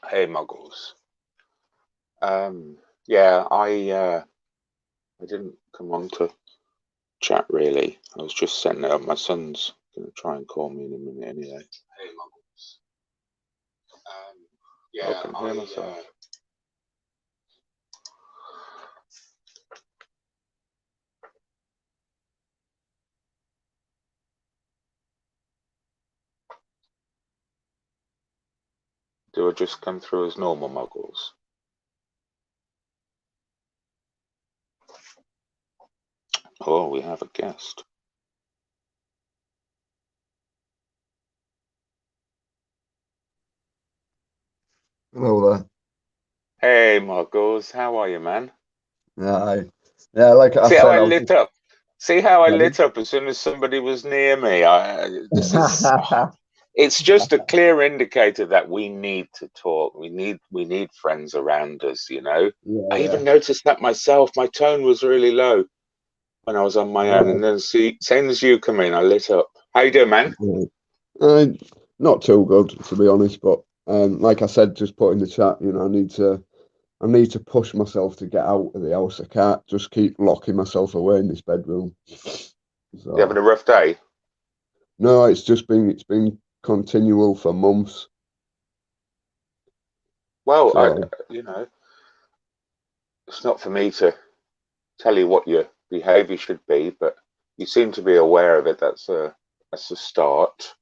Hey, Muggles. Yeah, I didn't come on to chat really. I was just setting it up. My son's gonna try and call me in a minute anyway. Hey, Muggles. Yeah, I can hear myself. Do I just come through as normal, Muggles? Oh, we have a guest. Hello there. Hey, Muggles, how are you, man? Yeah, like I See how said, I I was lit just up? See how I pardon? lit up as soon as somebody was near me? This is it's just a clear indicator that we need to talk. We need friends around us, you know. Yeah, I yeah. even noticed that myself. My tone was really low when I was on my own, Uh, and then see, same as you come in, I lit up. How you doing, man? yeah. Uh, Not too good to be honest, but like I said, just put in the chat, I need to push myself to get out of the house. I can't just keep locking myself away in this bedroom. You having So a rough day? no, it's been continual for months. Well, So you know, it's not for me to tell you what your behaviour should be, but you seem to be aware of it. That's a start.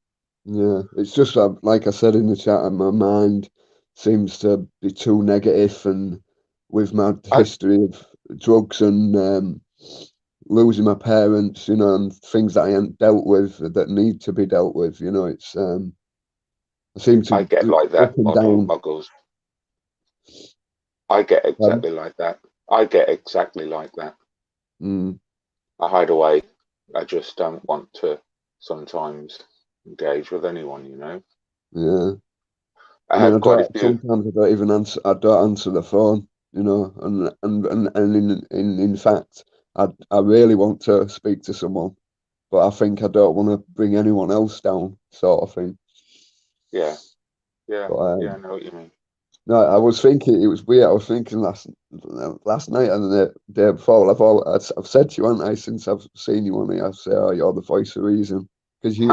yeah, it's just like I said in the chat, my mind seems to be too negative, and with my I history of drugs and losing my parents, and things that I haven't dealt with that need to be dealt with, I seem I to get like up that, and model down. muggles. I get Um, exactly like that. I get exactly like that. mm, I hide away. I just don't want to sometimes engage with anyone, you know. yeah, I I mean, had I quite a don't. few. Sometimes I don't even answer. I don't answer the phone, and in fact, I really want to speak to someone, but I think I don't want to bring anyone else down, sort of thing. Yeah, yeah, But yeah, I know what you mean. no, I was thinking it was weird. I was thinking last night and the day before. I've said to you, haven't I, since I've seen you on here, I say, "Oh, you're the voice of reason," because you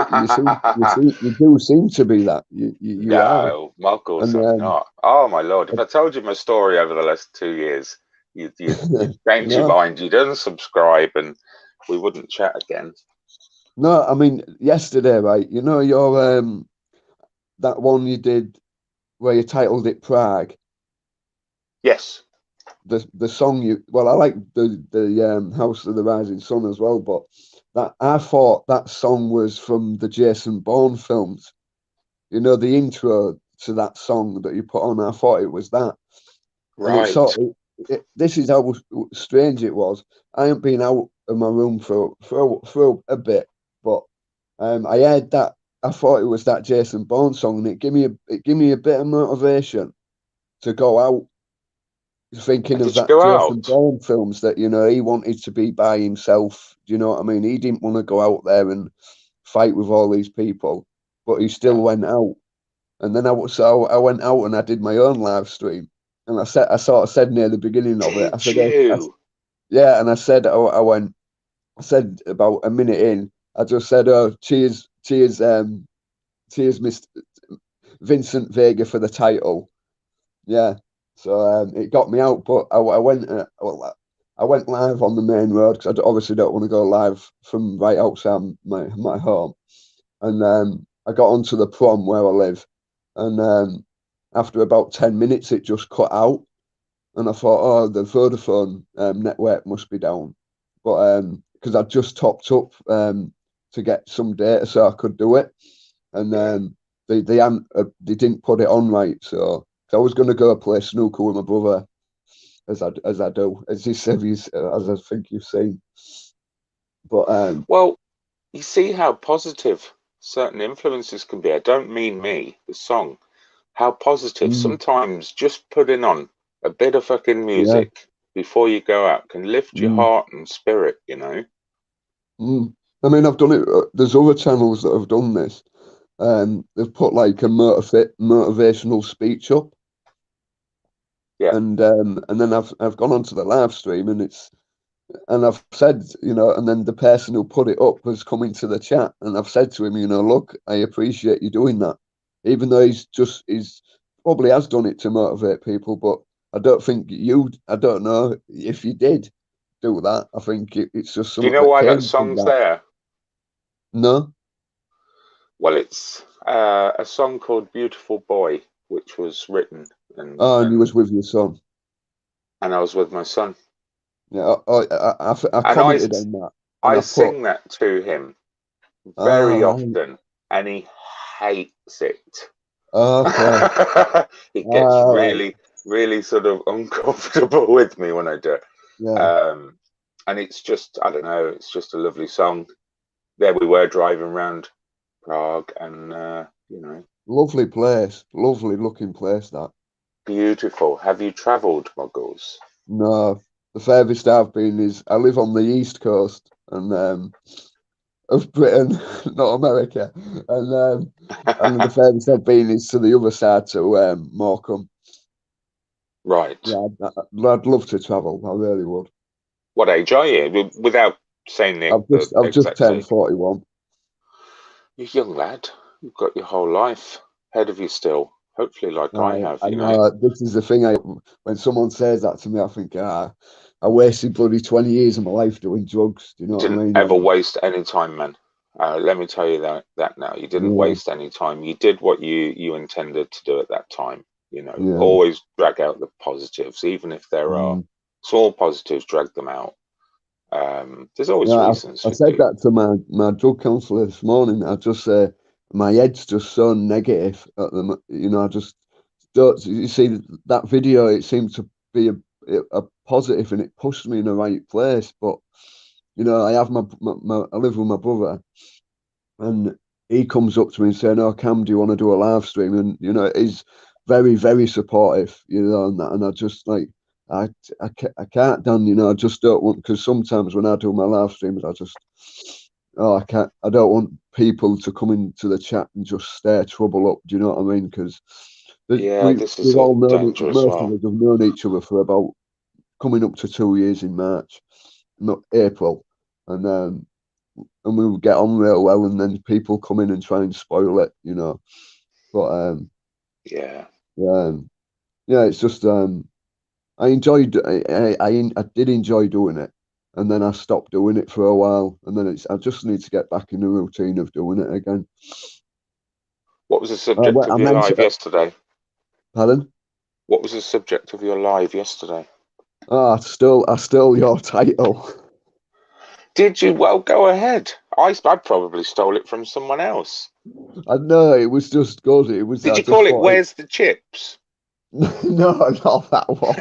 do seem to be that. You are, No, muggles, and I'm not. Oh my Lord, if I told you my story over the last 2 years, you'd change your no, mind. You'd unsubscribe and we wouldn't chat again. no. I mean, yesterday, right? Your that one you did where you titled it Prague. Yes. The song I like the House of the Rising Sun as well, but that I thought that song was from the Jason Bourne films. The intro to that song that you put on. I thought it was that, and it's Right. sort of this is how strange it was. I haven't been out of my room for a bit, but I heard that. I thought it was that Jason Bourne song, and it gave me a bit of motivation to go out thinking And of did you that go Jason out? Bourne films that he wanted to be by himself. Do you know what I mean? He didn't want to go out there and fight with all these people, but he still No. went out. And then I went out and I did my own live stream, and I sort of said near the beginning of it, I Did said, you? yeah, and I said about a minute in, I just said, oh, cheers, Mr. Vincent Vega for the title. Yeah. So it got me out, but I went live on the main road because obviously don't want to go live from right outside my home. And I got onto the prom where I live, and after about 10 minutes, it just cut out, and I thought, oh, the Vodafone network must be down, but because I just topped up to get some data so I could do it, and Yeah. they didn't put it on right, so I was going to go play snooker with my brother, as I do, as you said, as I think you've seen. But Well, you see how positive certain influences can be. I don't mean me, the song. How positive. mm, Sometimes just putting on a bit of fucking yeah, music before you go out can lift your mm, heart and spirit, you know? mm. I mean, I've done it. There's other channels that have done this. They've put like a motivational speech up, Yeah. And then I've gone onto the live stream, and I've said, and then the person who put it up has come into the chat, and I've said to him, look, I appreciate you doing that, even though he's probably has done it to motivate people, but I don't know if you did do that. I think it's just Do you something know that why that came from song's that. there? No? Well, it's a song called "Beautiful Boy," which was written Oh, and you was with your son. and I was with my son. Yeah, I And commented on that, and I I put, sing that to him oh, very right. often, and he hates it. Okay. He gets All right. really, really sort of uncomfortable with me when I do it. Yeah. And it's just, I don't know, it's just a lovely song. There we were driving around Prague, and Lovely place. Lovely looking place, that. beautiful. Have you travelled, Muggles? No, the furthest I've been is I live on the east coast and of Britain, not America, and the furthest I've been is to the other side to Morecambe. Right. Yeah, I'd love to travel. I really would. What age are you? Without saying the I've just exact turned age. 41. You're a young lad. You've got your whole life ahead of you still. Hopefully, like I have, I you know. know this is the thing. When someone says that to me, I think, I wasted bloody 20 years of my life doing drugs. Do you You know what I didn't mean? ever waste any time, man. Let me tell you that now. You didn't Yeah, waste any time. You did what you intended to do at that time. You know, yeah. always drag out the positives, even if there are Mm. small positives. Drag them out. There's always Yeah, reasons I for said do. that to my drug counselor this morning. I just say my head's just so negative at the, I just don't. You see that video? It seemed to be a positive, and it pushed me in the right place. But I have I live with my brother, and he comes up to me and saying, "Oh, Cam, do you want to do a live stream?" And he's very, very supportive, and that. And I just like, I can't, Dan. I just don't want, because sometimes when I do my live streams, I can't. I don't want people to come into the chat and just stir trouble up. Do you know what I mean? Because Yeah, this is we've a all known it. danger as Most of well. us have known each other for about coming up to 2 years in March, not April, and we would get on real well, and then people come in and try and spoil it. But Yeah, yeah, yeah, it's just I enjoyed. I did enjoy doing it, and then I stopped doing it for a while, and then I just need to get back in the routine of doing it again. what was the subject I of your live mentioned, yesterday? pardon. What was the subject of your live yesterday? Oh, I stole your title. Did you? Well, go ahead. I probably stole it from someone else. I know it was just good. It was. Did I you just call it thought it. "Where's the Chips"? No, not that one.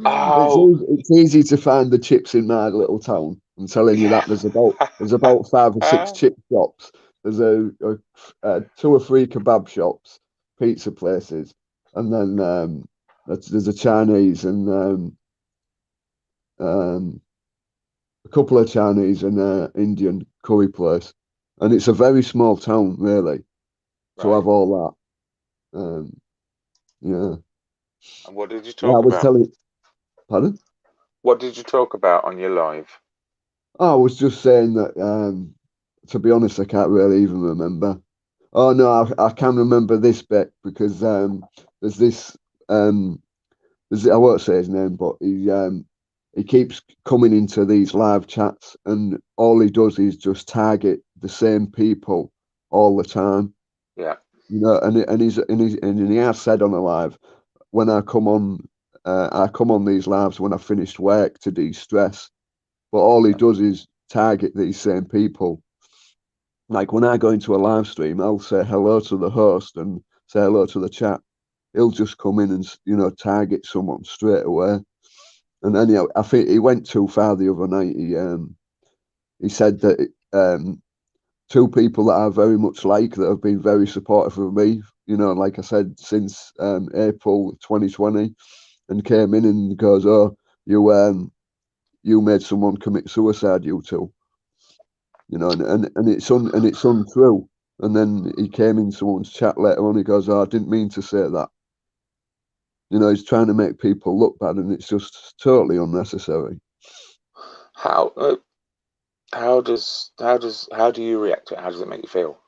Oh, It's easy to find the chips in my little town. I'm telling you yeah. that there's about 5 or 6 chip shops. There's two or three kebab shops, pizza places, and then there's a Chinese and um, a couple of Chinese and Indian curry place, and it's a very small town really to Right. have all that. Yeah, And what did you yeah. I talk was about? telling. Pardon? What did you talk about on your live? Oh, I was just saying that. To be honest, I can't really even remember. Oh no, I can remember this bit because there's this I won't say his name, but he keeps coming into these live chats, and all he does is just target the same people all the time. Yeah. And he has said on a live, when I come on these lives when I finished work to de-stress, but all he does is target these same people. Like when I go into a live stream, I'll say hello to the host and say hello to the chat. He'll just come in and target someone straight away. And then I think he went too far the other night. He said that two people that I very much like that have been very supportive of me. Like I said, since April 2020, and came in and goes, "Oh, you made someone commit suicide, you two." And it's untrue. And then he came in someone's chat later on. He goes, "Oh, I didn't mean to say that." You know, he's trying to make people look bad, and it's just totally unnecessary. How how do you react to it? How does it make you feel?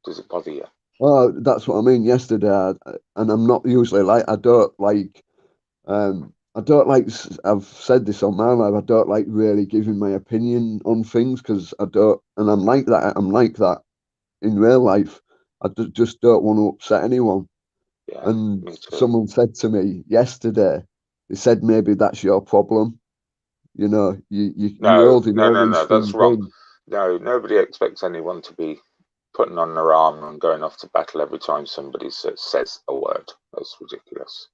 Does it bother you? Oh, that's what I mean. Yesterday, and I'm not usually like I don't like. I've said this on my live. I don't like really giving my opinion on things because I don't, and I'm like that. I'm like that in real life. Just don't want to upset anyone. Yeah, And me too. someone said to me yesterday, they said maybe that's your problem. You know, you're No, holding no, all no, these no. That's things wrong. in. No, nobody expects anyone to be putting on their armor and going off to battle every time somebody says a word. That's ridiculous.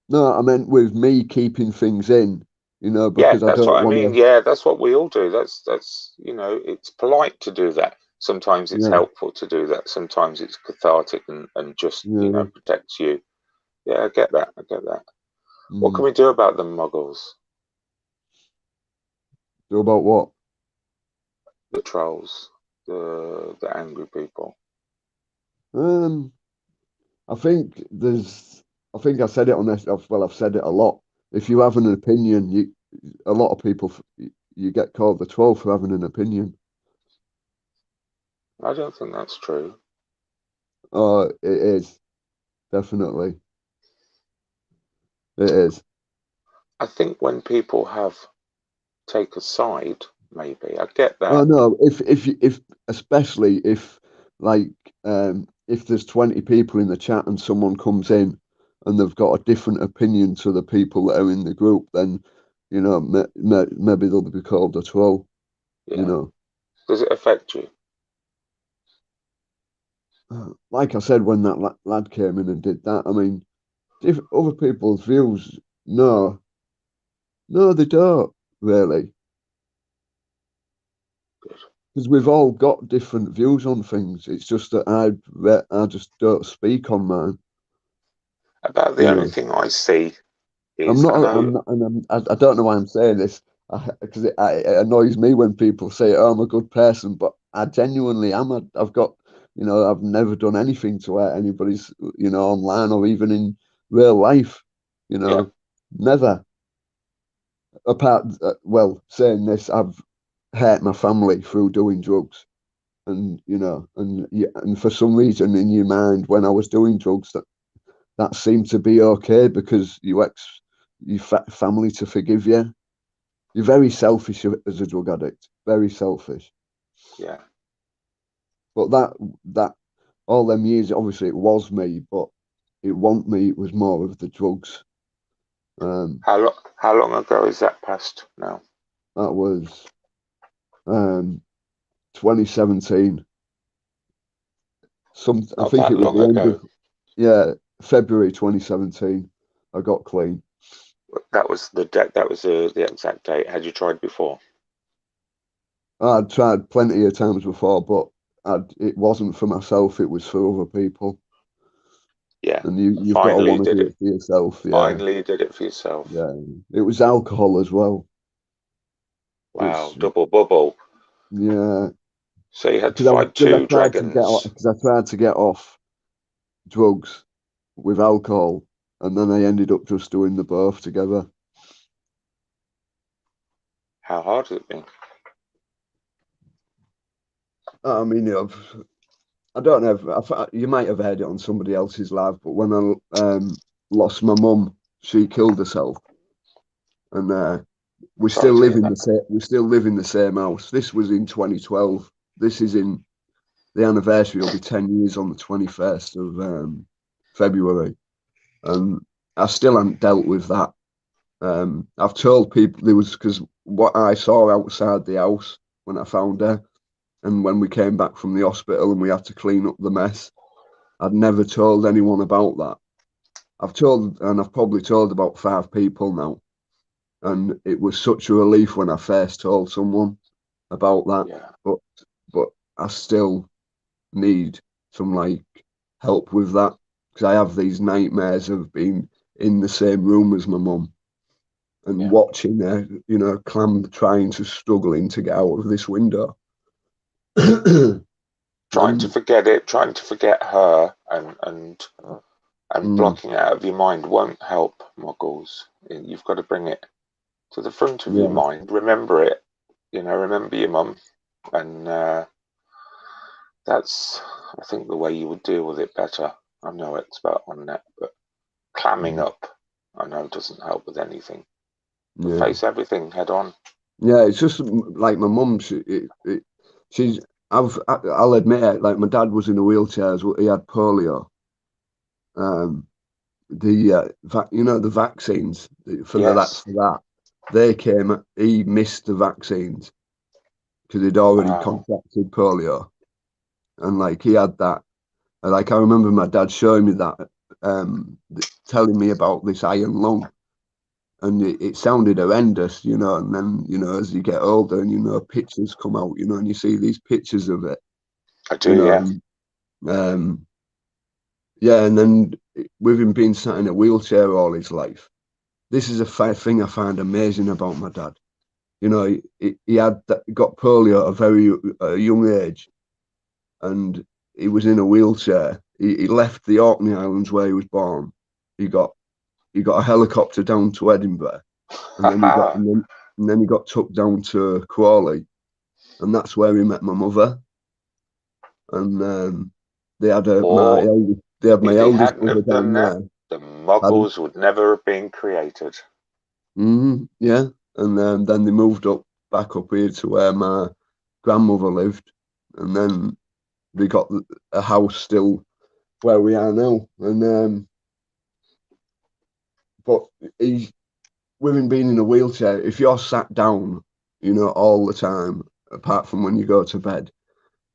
No, I meant with me keeping things in. You know, Yeah, because I that's don't what I want mean. to. Yeah, that's what we all do. That's it's polite to do that. Sometimes it's Yeah, helpful to do that. Sometimes it's cathartic and just, yeah. protects you. Yeah, I get that. I get that. What Mm. can we do about the muggles, So about what? the trolls, the angry people? Um, I think there's. I think I said it on this. Well, I've said it a lot. If you have an opinion, a lot of people you get called the troll for having an opinion. I don't think that's true. Oh, it is definitely. It is. I think when people have take a side, maybe I get Oh that. no, if especially if like if there's 20 people in the chat and someone comes in and they've got a different opinion to the people that are in the group, then you know maybe they'll be called a troll. You Yeah. know, Does it affect you? like I said when that lad came in and did that. I mean, if other people's views, no, no, they don't really, Good. because we've all got different views on things. It's just that I just don't speak on mine. About the You only know. thing I see I'm is I not. know. I'm not. And I don't know why I'm saying this because it annoys me when people say, "Oh, I'm a good person," but I genuinely am. I've got, I've never done anything to hurt anybody's, online or even in real life, Yeah, never. Well, saying this, I've hurt my family through doing drugs, and and for some reason in your mind, when I was doing drugs, that seemed to be okay because you your family to forgive you. You're very selfish as a drug addict, very selfish. yeah. But that all them years, obviously it was me, but it wasn't me. It was more of the drugs. Um, How long ago is that past now? that was 2017. I Not think that it was long the end ago. of February 2017. I got clean. That was the exact date. Had you tried before? I'd tried plenty of times before, but it wasn't for myself. It was for other people. Yeah. And you've got to Finally want to did do it. it for yourself. Yeah, Finally did it for yourself. yeah. It was alcohol as well. Wow, It's double bubble. yeah, So you had to fight two dragons. because I tried to get off drugs with alcohol, and then I ended up just doing the both together. How hard has it been? I mean, I don't know. You might have heard it on somebody else's live, but when I lost my mum, she killed herself, and we Sorry still to live hear in that. the same. We still live in the same house. This was in 2012. This is in the anniversary. Will be 10 years on the 21st of February, and I still haven't dealt with that. I've told people there was because what I saw outside the house when I found her, and when we came back from the hospital and we had to clean up the mess, I'd never told anyone about that. I've probably told about 5 people now, and it was such a relief when I first told someone about that. Yeah, But but I still need some like help with that because I have these nightmares of being in the same room as my mum and yeah. watching her, clam trying to struggling to get out of this window. and Trying to forget it, trying to forget her, and And blocking it out of your mind won't help, Muggles. You've got to bring it to the front of your mind. Remember it. Remember your mum. And that's, I think, the way you would deal with it better. I'm no expert on that, but clamming up, I know, doesn't help with anything. Face everything head on. Yeah, it's just like my mum. I'll admit it. Like my dad was in a wheelchair as well. He had polio. The vaccines for that they came. He missed the vaccines because he'd already contracted polio, and like he had that. Like I remember my dad showing me that, telling me about this iron lung. And it sounded horrendous, and then, as you get older and, pictures come out, and you see these pictures of it. I do, yeah. And then with him being sat in a wheelchair all his life, this is a thing I find amazing about my dad. He got polio at a very young age, and he was in a wheelchair. He left the Orkney Islands where he was born. He got a helicopter down to Edinburgh, and then he got took down to Crawley, and that's where he met my mother. And they had my eldest brother down there. The Muggles would never have been created. Yeah, and then they moved back up here to where my grandmother lived, and then they got a house still where we are now. And but with him being in a wheelchair, if you're sat down, all the time, apart from when you go to bed,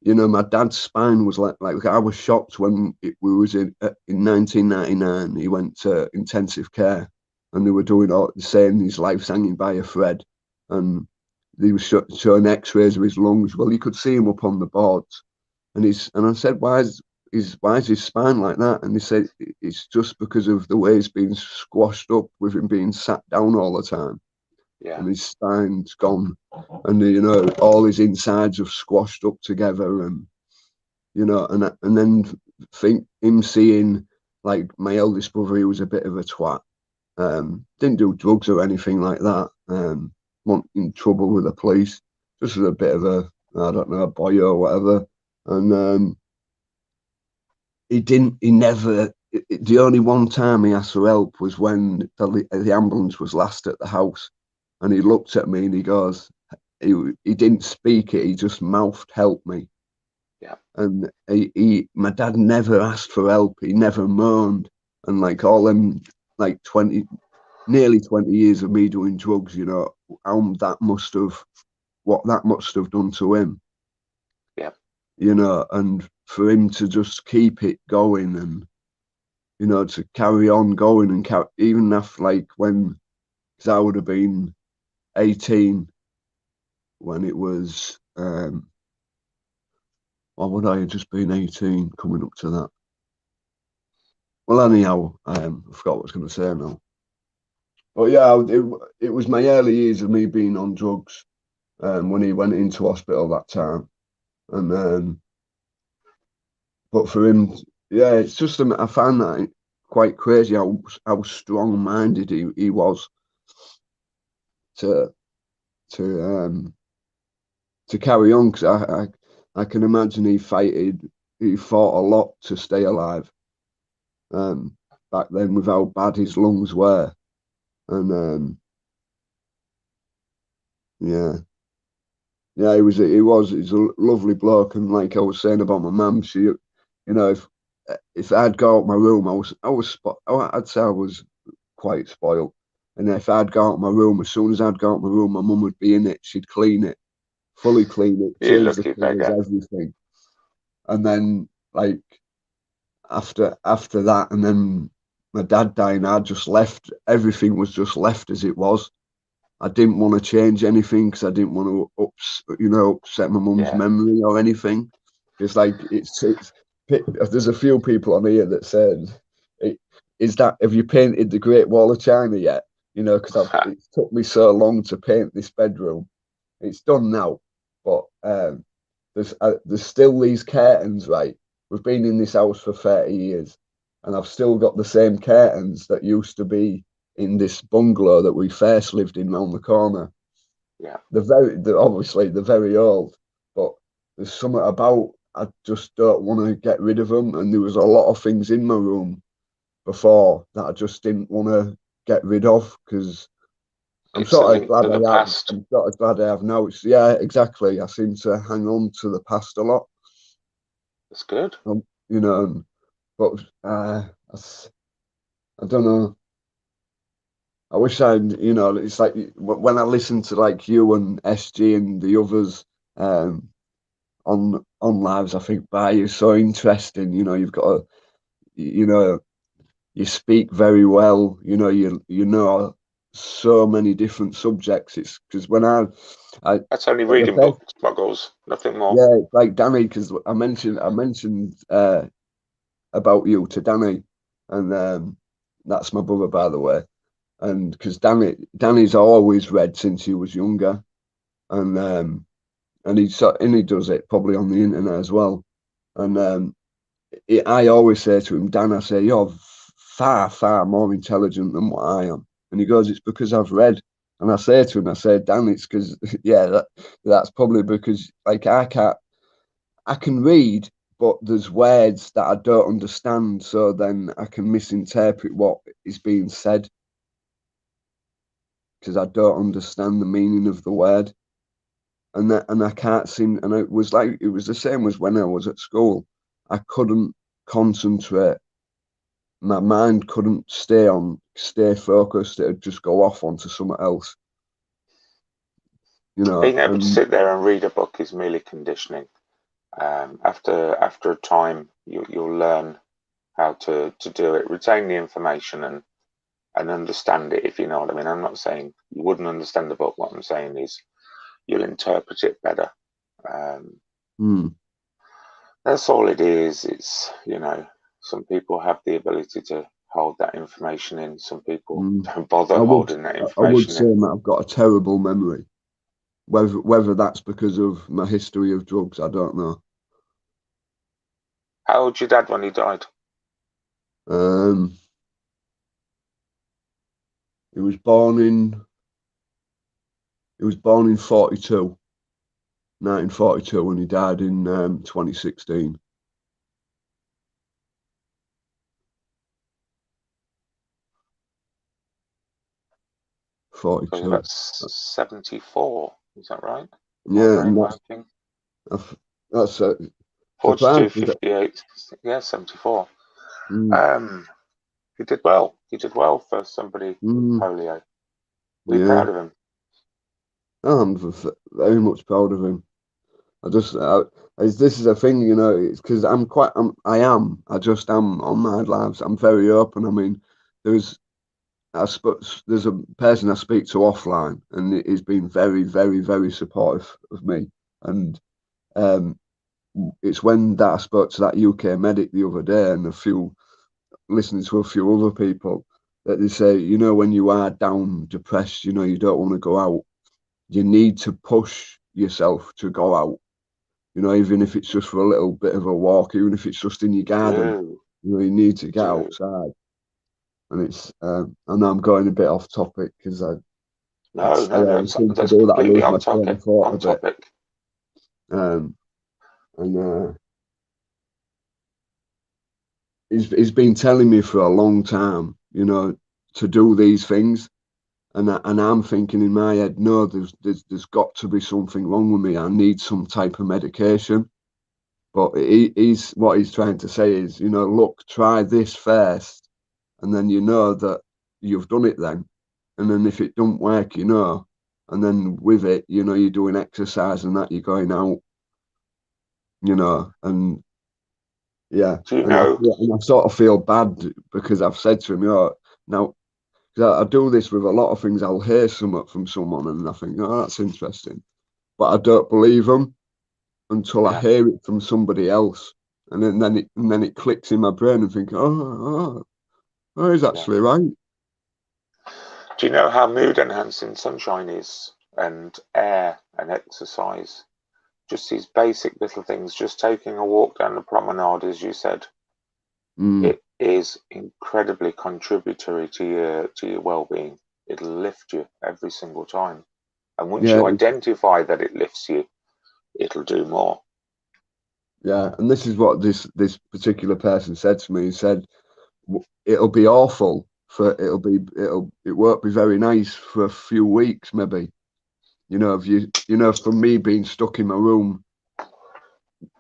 my dad's spine was like I was shocked when we was in 1999. He went to intensive care, and they were doing saying his life's hanging by a thread, and they were showing X-rays of his lungs. Well, you could see him up on the boards, and I said, why is his spine like that? And they said it's just because of the way he's been squashed up with him being sat down all the time. Yeah. And his spine's gone, and all his insides have squashed up together, and and then think him seeing like my eldest brother, he was a bit of a twat, didn't do drugs or anything like that, wasn't in trouble with the police, just was a bit of a, I don't know, a boy or whatever, and the only one time he asked for help was when the ambulance was last at the house, and he looked at me and he goes, he didn't speak it, he just mouthed, "Help me." Yeah. And my dad never asked for help, he never moaned, and like all them like nearly 20 years of me doing drugs, what that must have done to him. Yeah. And for him to just keep it going and, to carry on going and even after because I would have been 18 when it was, why would I have just been 18 coming up to that? Well, anyhow, I forgot what I was going to say now. But yeah, it was my early years of me being on drugs when he went into hospital that time. And but for him, yeah, it's just I find that quite crazy how strong-minded he was to carry on, because I can imagine he fought a lot to stay alive back then with how bad his lungs were, and he's a lovely bloke, and like I was saying about my mum, she, if I'd go out my room, I'd say I was quite spoiled. And if I'd go out my room, as soon as I'd go out my room, my mum would be in it. She'd clean it, fully clean it, change the colours, everything. And then like after that, and then my dad dying, I just left. Everything was just left as it was. I didn't want to change anything because I didn't want to upset my mum's memory or anything. It's like there's a few people on here that said, have you painted the Great Wall of China yet? Because it took me so long to paint this bedroom. It's done now, but there's still these curtains, right? We've been in this house for 30 years, and I've still got the same curtains that used to be in this bungalow that we first lived in round the corner. Yeah. Obviously they're very old, but there's something about I just don't want to get rid of them. And there was a lot of things in my room before that I just didn't want to get rid of because I'm It's a sort of link glad to the I have. past. I'm sort of glad I have now. Yeah, exactly. I seem to hang on to the past a lot. It's good. You know, but I don't know. I wish it's like when I listen to like you and SG and the others on lives, I think, you're so interesting. You've got you speak very well. You know so many different subjects. It's because when I That's only the reading first, books, Muggles, nothing more. yeah, it's like Danny, because I mentioned about you to Danny, and that's my brother, by the way. And because Danny's always read since he was younger, and he does it probably on the internet as well. And I always say to him, Dan, I say, you're far, far more intelligent than what I am. And he goes, it's because I've read. And I say to him, I say, Dan, it's because, yeah, that's probably because, like, I can read, but there's words that I don't understand. So then I can misinterpret what is being said because I don't understand the meaning of the word. And I can't seem, and it was the same as when I was at school. I couldn't concentrate. My mind couldn't stay focused. It would just go off onto something else. Being able to And sit there and read a book is merely conditioning. After a time, you'll learn how to do it, retain the information, and understand it. If you know what I mean. I'm not saying you wouldn't understand the book. What I'm saying is you'll interpret it better. That's all it is. It's some people have the ability to hold that information in. Some people don't bother holding that I would information say in. that I've got a terrible memory. Whether that's because of my history of drugs, I don't know. How old your dad when he died? He was born in 1942, and he died in 2016. So 42. that's 74. Is that right? My Yeah, and brain working. that's 42, surprised. 58. Yeah, 74. Mm, He did well. He did well for somebody with mm, polio. Be yeah, proud of him. I'm very much proud of him. This is a thing, it's because I just am on my lives. I'm very open. I mean, I suppose there's a person I speak to offline, and he's been very, very, very supportive of me. And it's when that I spoke to that UK medic the other day, and listening to a few other people, that they say, when you are down, depressed, you don't want to go out. You need to push yourself to go out. Even if it's just for a little bit of a walk, even if it's just in your garden, you need to get outside. And I know I'm going a bit off topic because I seem to That's do that. I completely lose on my train topic. of thought On a bit. topic. And he's been telling me for a long time, to do these things. And I'm thinking in my head, no, there's got to be something wrong with me. I need some type of medication. But what he's trying to say is, look, try this first, and then that you've done it then. And then if it don't work, and then with it, you're doing exercise and that you're going out, and yeah. Do you know? And I sort of feel bad because I've said to him, now, because I do this with a lot of things. I'll hear something from someone and I think, oh, that's interesting. But I don't believe them until I hear it from somebody else. And then it clicks in my brain and think, oh, he's actually right. Do you know how mood enhancing sunshine is, and air and exercise? Just these basic little things, just taking a walk down the promenade, as you said. is incredibly contributory to your well-being. It'll lift you every single time. And once Yeah, you identify that it lifts you, it'll do more. yeah. And this is what this particular person said to me. He said, it'll be awful for it won't be very nice for a few weeks, maybe. If from me being stuck in my room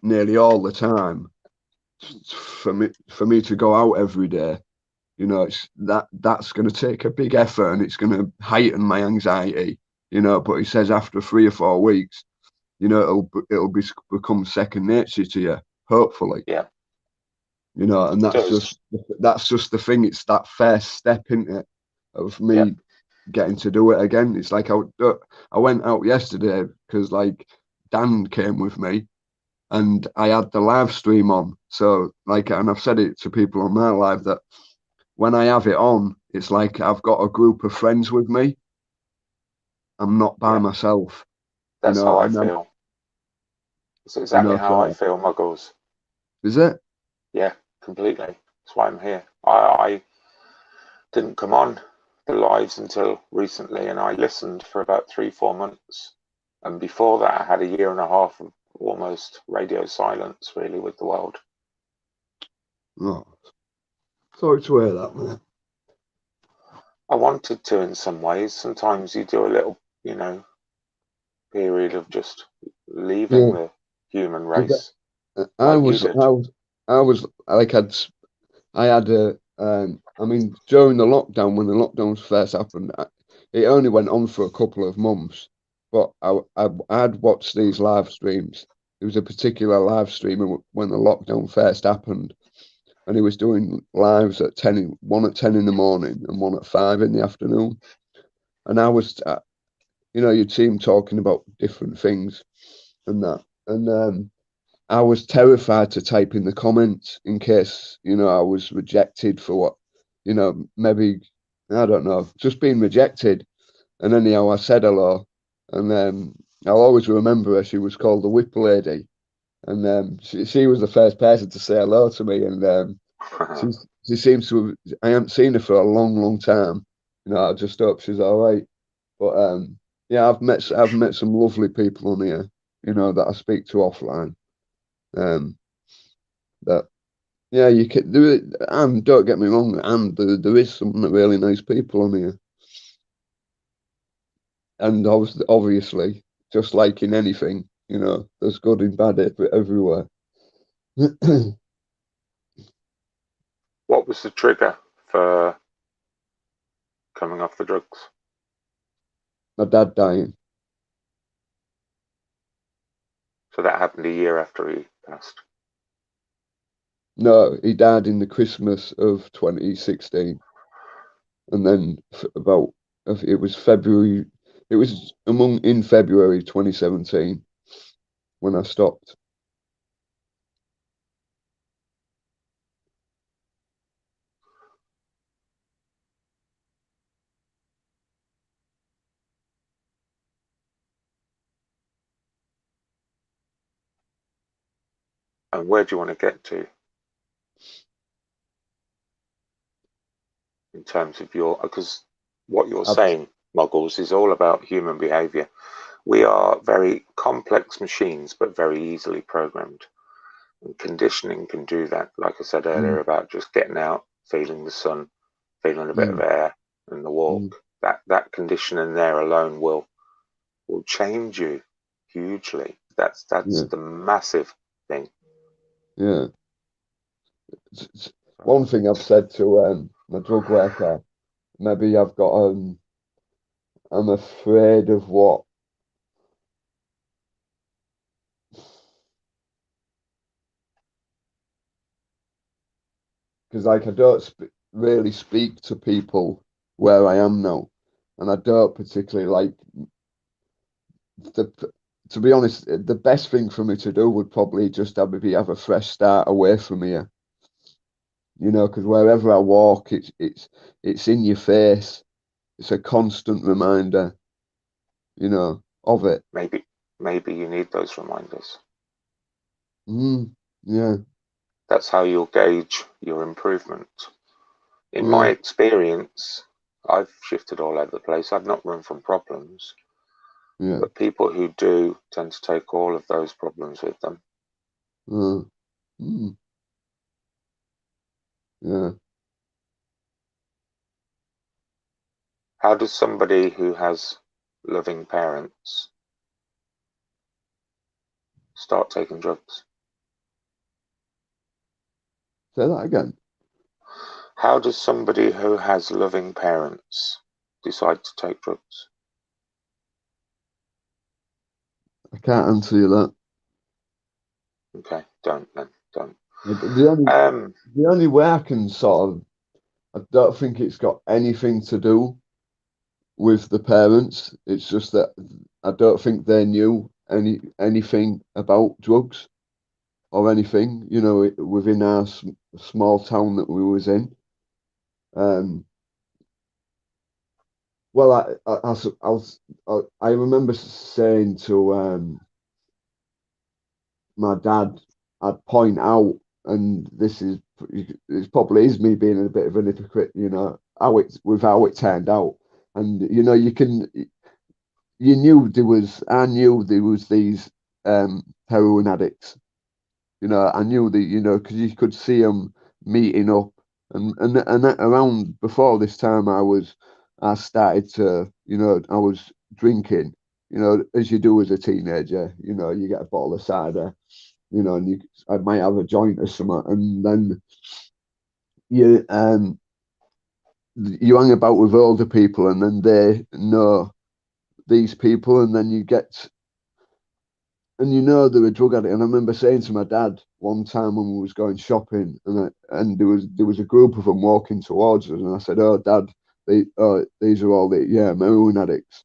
nearly all the time, for me to go out every day, it's that's going to take a big effort and it's going to heighten my anxiety. But he says after 3 or 4 weeks, it'll become second nature to you, hopefully. Yeah. And that's just the thing. It's that first step in it of me getting to do it again. It's like I went out yesterday because like Dan came with me, and I had the live stream on. So and I've said it to people on my live that when I have it on, it's like I've got a group of friends with me. I'm not by myself. That's how I feel. It's exactly how I feel, Muggles. Is it? Yeah, completely. That's why I'm here. I didn't come on the lives until recently, and I listened for about 3-4 months. And before that, I had a year and a half of almost radio silence, really, with the world. Oh, sorry to hear that, man. I wanted to in some ways. Sometimes you do a little, period of just leaving the human race. I was like I had a I mean during the lockdown, when the lockdowns first happened, it only went on for a couple of months, but I'd watched these live streams. There was a particular live streamer when the lockdown first happened, and he was doing lives at 10, one at 10 in the morning and one at 5 in the afternoon. And I was, you'd see him talking about different things and that. And I was terrified to type in the comments in case, I was rejected for what, maybe, I don't know, just being rejected. And anyhow, I said hello. And I'll always remember her. She was called the Whip Lady. And she was the first person to say hello to me. And she seems to have, I haven't seen her for a long, long time. I just hope she's all right. But yeah, I've met some lovely people on here, that I speak to offline. That yeah, you can do it, and don't get me wrong, and there is some really nice people on here, and obviously, just like in anything, there's good and bad everywhere. What was the trigger for coming off the drugs? My dad dying. So that happened a year after he passed. No, he died in the Christmas of 2016, and then it was February. It was in February 2017 when I stopped. And where do you want to get to in terms of because what you're saying, Muggles, is all about human behavior. We are very complex machines, but very easily programmed. And conditioning can do that. Like I said earlier about just getting out, feeling the sun, feeling a bit of air and the walk. That conditioning there alone will change you hugely. That's the massive thing. Yeah. One thing I've said to my drug worker, maybe I've got I'm afraid of what because like I don't really speak to people where I am now, and I don't particularly like the. To be honest, the best thing for me to do would probably just have a fresh start away from here. Because wherever I walk, it's in your face. It's a constant reminder, of it. Maybe you need those reminders. Yeah. That's how you'll gauge your improvement. In my experience, I've shifted all over the place. I've not run from problems, but people who do tend to take all of those problems with them. Yeah. How does somebody who has loving parents start taking drugs? Say that again. How does somebody who has loving parents decide to take drugs? I can't answer you that. Okay, don't then, don't. The only way I can sort of, I don't think it's got anything to do with the parents. It's just that I don't think they knew anything about drugs or anything, you know, within our small town that we was in. Well, I remember saying to my dad, I'd point out, and it probably is me being a bit of an hypocrite, you know, how it turned out, and you know, I knew there was these heroin addicts, you know, I knew that, you know, because you could see them meeting up, and around before this time, I started to, you know, I was drinking, you know, as you do as a teenager, you know, you get a bottle of cider, you know, and I might have a joint or something, and then you you hang about with older people, and then they know these people, and then and you know they're a drug addict. And I remember saying to my dad one time when we was going shopping, and there was a group of them walking towards us, and I said, "Oh, Dad, these are all the heroin addicts,"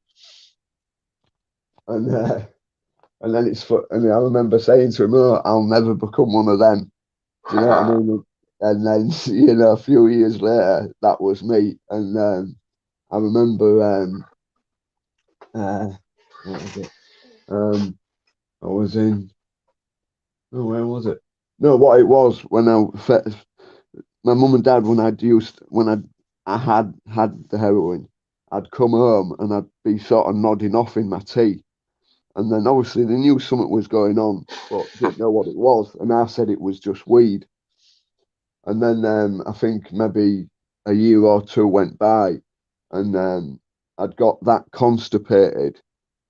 and and then and I remember saying to him, "Oh, I'll never become one of them." Do you know what I mean? And then, you know, a few years later, that was me. And I remember, what was it? I was in, oh, where was it? No, what it was when my mum and dad, I had the heroin, I'd come home and I'd be sort of nodding off in my tea. And then obviously they knew something was going on, but didn't know what it was. And I said it was just weed. And then I think maybe a year or two went by, and I'd got that constipated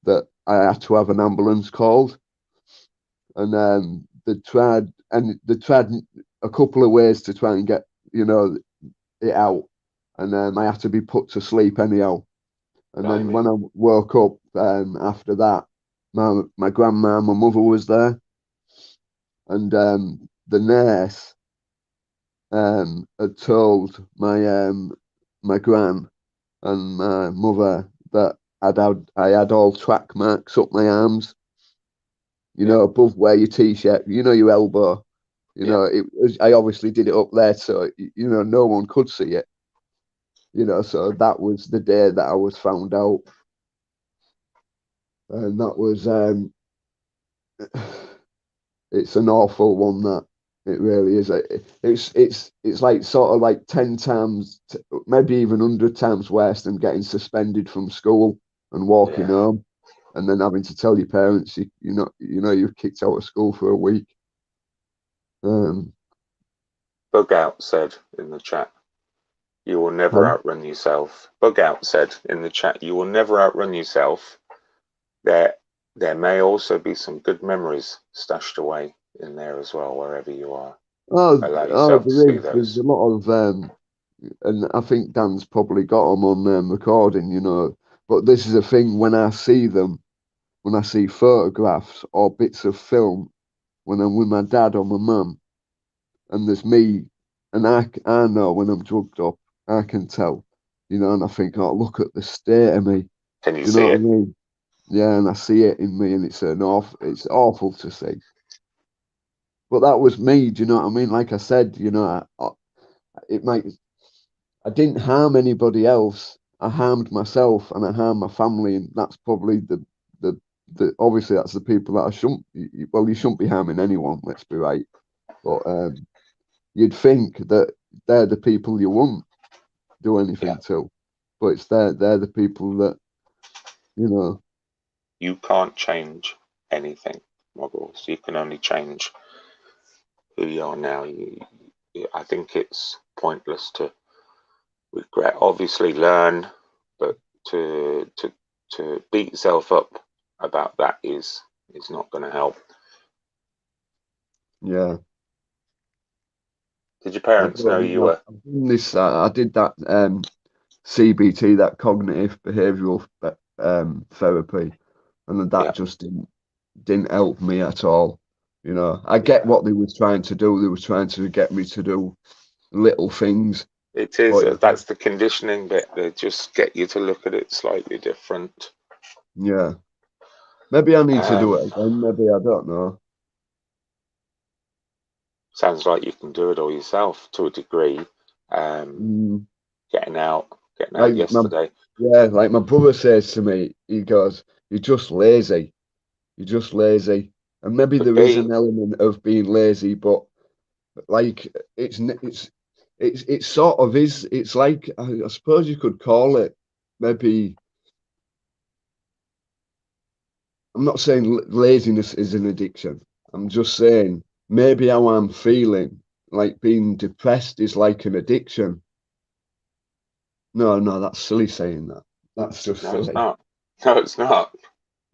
that I had to have an ambulance called. And they tried a couple of ways to try and get, you know, it out. And I had to be put to sleep anyhow. And then when I woke up after that, my grandma, my mother was there, and the nurse had told my gran and my mother that I had all track marks up my arms, you know, above where your t-shirt, you know, your elbow, you know, I obviously did it up there, so you know, no one could see it, you know. So that was the day that I was found out, and that was it's an awful one, that it really is. It's like sort of like 10 times, maybe even 100 times worse than getting suspended from school and walking home, and then having to tell your parents you're kicked out of school for a week. Bug Out said in the chat, "You will never outrun yourself." Bug Out said in the chat, "You will never outrun yourself. There may also be some good memories stashed away in there as well, wherever you are." Allow yourself to see those. There's a lot of and I think Dan's probably got them on recording, you know. But this is the thing: when I see them, when I see photographs or bits of film, when I'm with my dad or my mum, and there's me, and I know when I'm drugged up, I can tell, you know, and I think, oh, look at the state of me. Can you Do you see know what it? I mean? Yeah, and I see it in me, and it's awful to see. But that was me. Do you know what I mean? Like I said, you know, I didn't harm anybody else. I harmed myself, and I harmed my family, and that's probably obviously that's the people that I shouldn't. Well, you shouldn't be harming anyone. Let's be right. But you'd think that they're the people you won't do anything to, but it's they're the people that, you know. You can't change anything, Muggles. You can only change who you are now. I think it's pointless to regret. Obviously, learn, but to beat yourself up about that is not going to help. Yeah. Did your parents know you were? I've done this. I did that CBT, that cognitive behavioural therapy, and that just didn't help me at all. You know, I get what they was trying to do. They was trying to get me to do little things. It is. That's the conditioning bit. They just get you to look at it slightly different. Yeah. Maybe I need to do it again. Maybe I don't know. Sounds like you can do it all yourself to a degree. Getting out like yesterday. Like my brother says to me, he goes, "You're just lazy. You're just lazy." And maybe there is an element of being lazy, but like it's sort of is. It's like I suppose you could call it maybe. I'm not saying laziness is an addiction. I'm just saying maybe how I'm feeling, like being depressed, is like an addiction. No, that's silly saying that. That's just silly. It's not. No, it's not.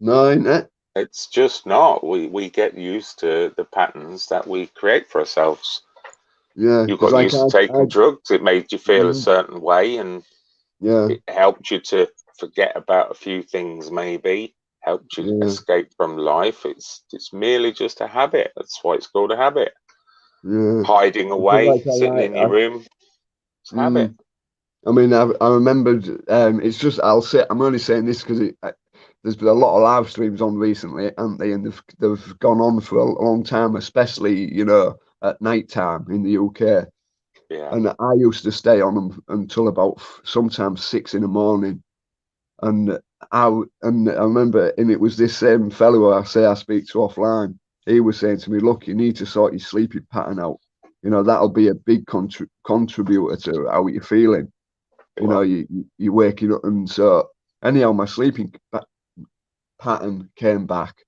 No, ain't it? It's just not. We get used to the patterns that we create for ourselves. Yeah. You got used to taking drugs. It made you feel a certain way, and it helped you to forget about a few things, maybe. Helped you escape from life. It's merely just a habit. That's why it's called a habit. Hiding away, sitting in your room. It's a habit. I mean, I remembered. It's just I'm only saying this because there's been a lot of live streams on recently, haven't they? And they've gone on for a long time, especially at night time in the UK. Yeah. And I used to stay on them until about sometimes 6 a.m. And I remember, and it was this same fellow I speak to offline. He was saying to me, "Look, you need to sort your sleeping pattern out. That'll be a big contributor to how you're feeling. You're waking up." And so anyhow, my sleeping pattern came back,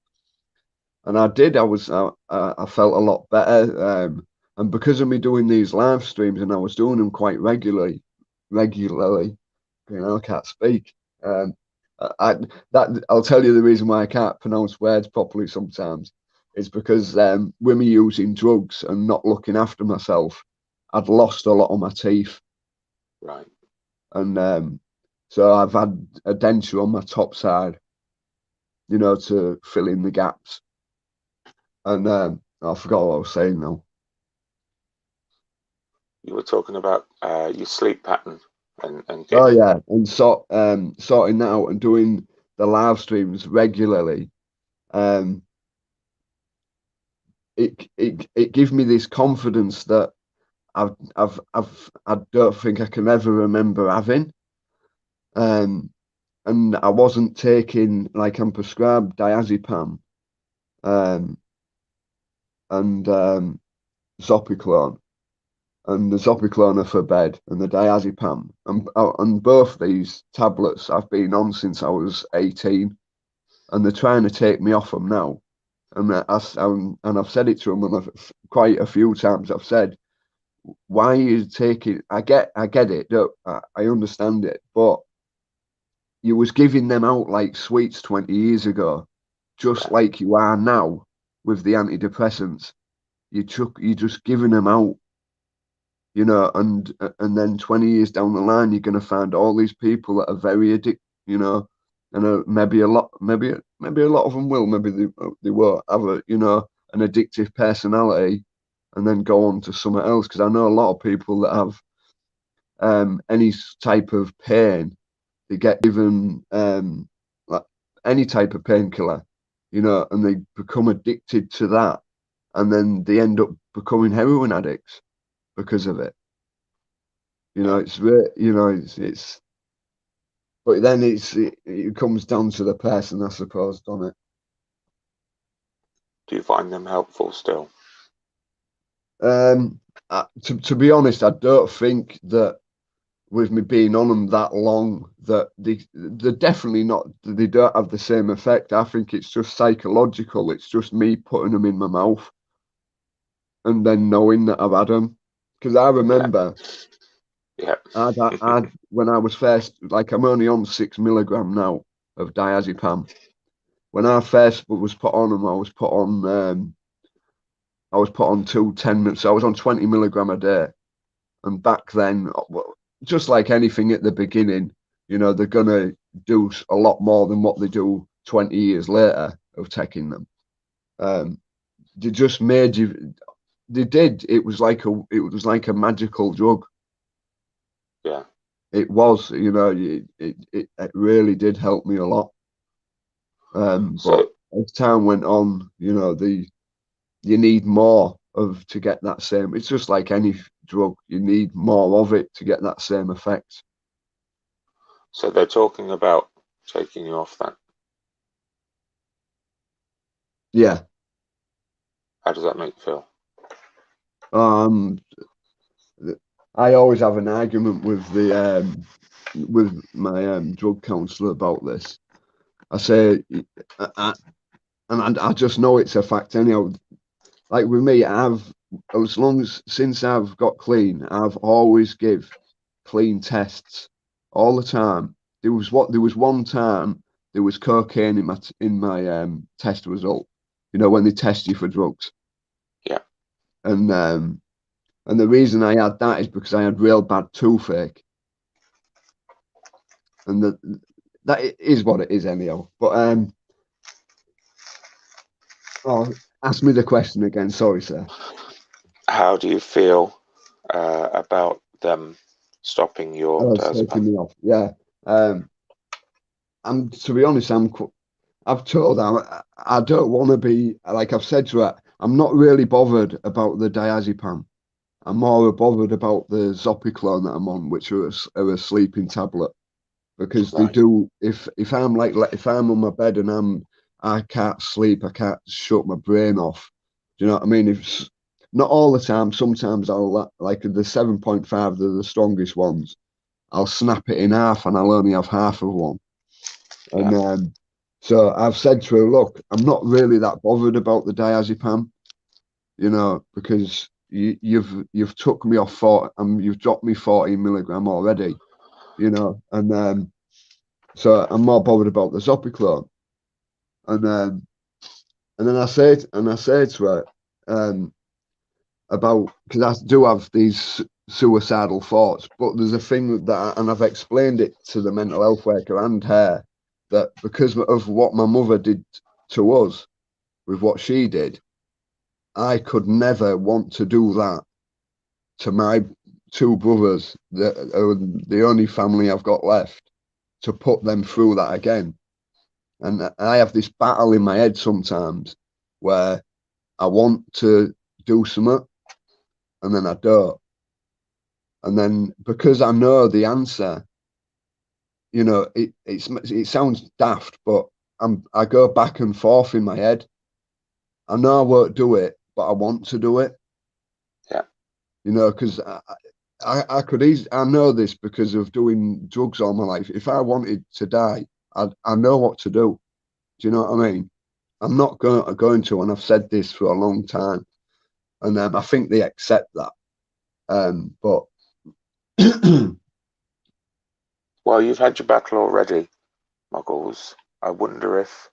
and I did. I felt a lot better. And because of me doing these live streams, and I was doing them quite regularly, I can't speak. I'll tell you the reason why I can't pronounce words properly sometimes. It's because with me using drugs and not looking after myself, I'd lost a lot of my teeth. Right. And so I've had a denture on my top side, to fill in the gaps. And I forgot what I was saying now. You were talking about your sleep pattern and and sorting that out and doing the live streams regularly. It gives me this confidence that I don't think I can ever remember having. And I wasn't taking, like, I'm prescribed diazepam and Zopiclone, and the Zopiclone are for bed, and the diazepam, and both these tablets I've been on since I was 18, and they're trying to take me off them now. And I've said it to them, and quite a few times I've said, "Why are you taking?" I get it. I understand it, but you was giving them out like sweets 20 years ago, just like you are now with the antidepressants. You're just giving them out, and then 20 years down the line, you're going to find all these people that are very addicted, and maybe a lot of them will, maybe they won't have an addictive personality, and then go on to something else. Because I know a lot of people that have any type of pain, they get given like any type of painkiller, and they become addicted to that, and then they end up becoming heroin addicts because of it. It's but then it comes down to the person, I suppose, doesn't it? Do you find them helpful still? to be honest, I don't think that with me being on them that long that they're definitely not, they don't have the same effect. I think it's just psychological. It's just me putting them in my mouth and then knowing that I've had them. Because I remember Yeah. I'd when I was first, like I'm only on 6 milligram now of diazepam. When I first was put on them, I was put on 2 10 minutes. So I was on 20 milligram a day. And back then, well, just like anything at the beginning, you know, they're gonna do a lot more than what they do 20 years later of taking them. They just made you. They did. It was like a magical drug. Yeah. It was, you know, it really did help me a lot. But So as time went on, you know, you need more of to get that same. It's just like any drug, you need more of it to get that same effect. so they're talking about taking you off that. Yeah. How does that make you feel? Um, I always have an argument with my drug counselor about this. I say, I just know it's a fact anyhow. Like with me, since I've got clean, I've always give clean tests all the time. There was one time there was cocaine in my test result. You know when they test you for drugs, Yeah. and the reason I had that is because I had real bad toothache, and that is what it is anyhow. But oh, ask me the question again. Sorry, sir. How do you feel about them stopping your Oh, it's taking diazepam? me off. Yeah. Um, I'm to be honest, I've told her I don't want to be like I've said to her. I'm not really bothered about the diazepam. I'm more bothered about the Zopiclone that I'm on, which are a sleeping tablet, because they Right. do. If I'm on my bed and I can't sleep, I can't shut my brain off. Do you know what I mean? If not all the time, sometimes like the 7.5, they're the strongest ones. I'll snap it in half and I'll only have half of one. Yeah. And so I've said to her, look, I'm not really that bothered about the diazepam, you know, because you've took me off you've dropped me 14 milligram already, you know, and so I'm more bothered about the Zopiclone. And and then I say to her about, because I do have these suicidal thoughts, but there's a thing and I've explained it to the mental health worker and her, that because of what my mother did to us with what she did, I could never want to do that to my two brothers, that are the only family I've got left, to put them through that again. And I have this battle in my head sometimes where I want to do something and then I don't. And then because I know the answer, you know, it sounds daft, but I go back and forth in my head. I know I won't do it, but I want to do it. Yeah. You know, because I could easily, I know this because of doing drugs all my life. If I wanted to die, I know what to do. Do you know what I mean? I'm not going to, and I've said this for a long time, and I think they accept that. But Well, you've had your battle already, Muggles. I wonder if,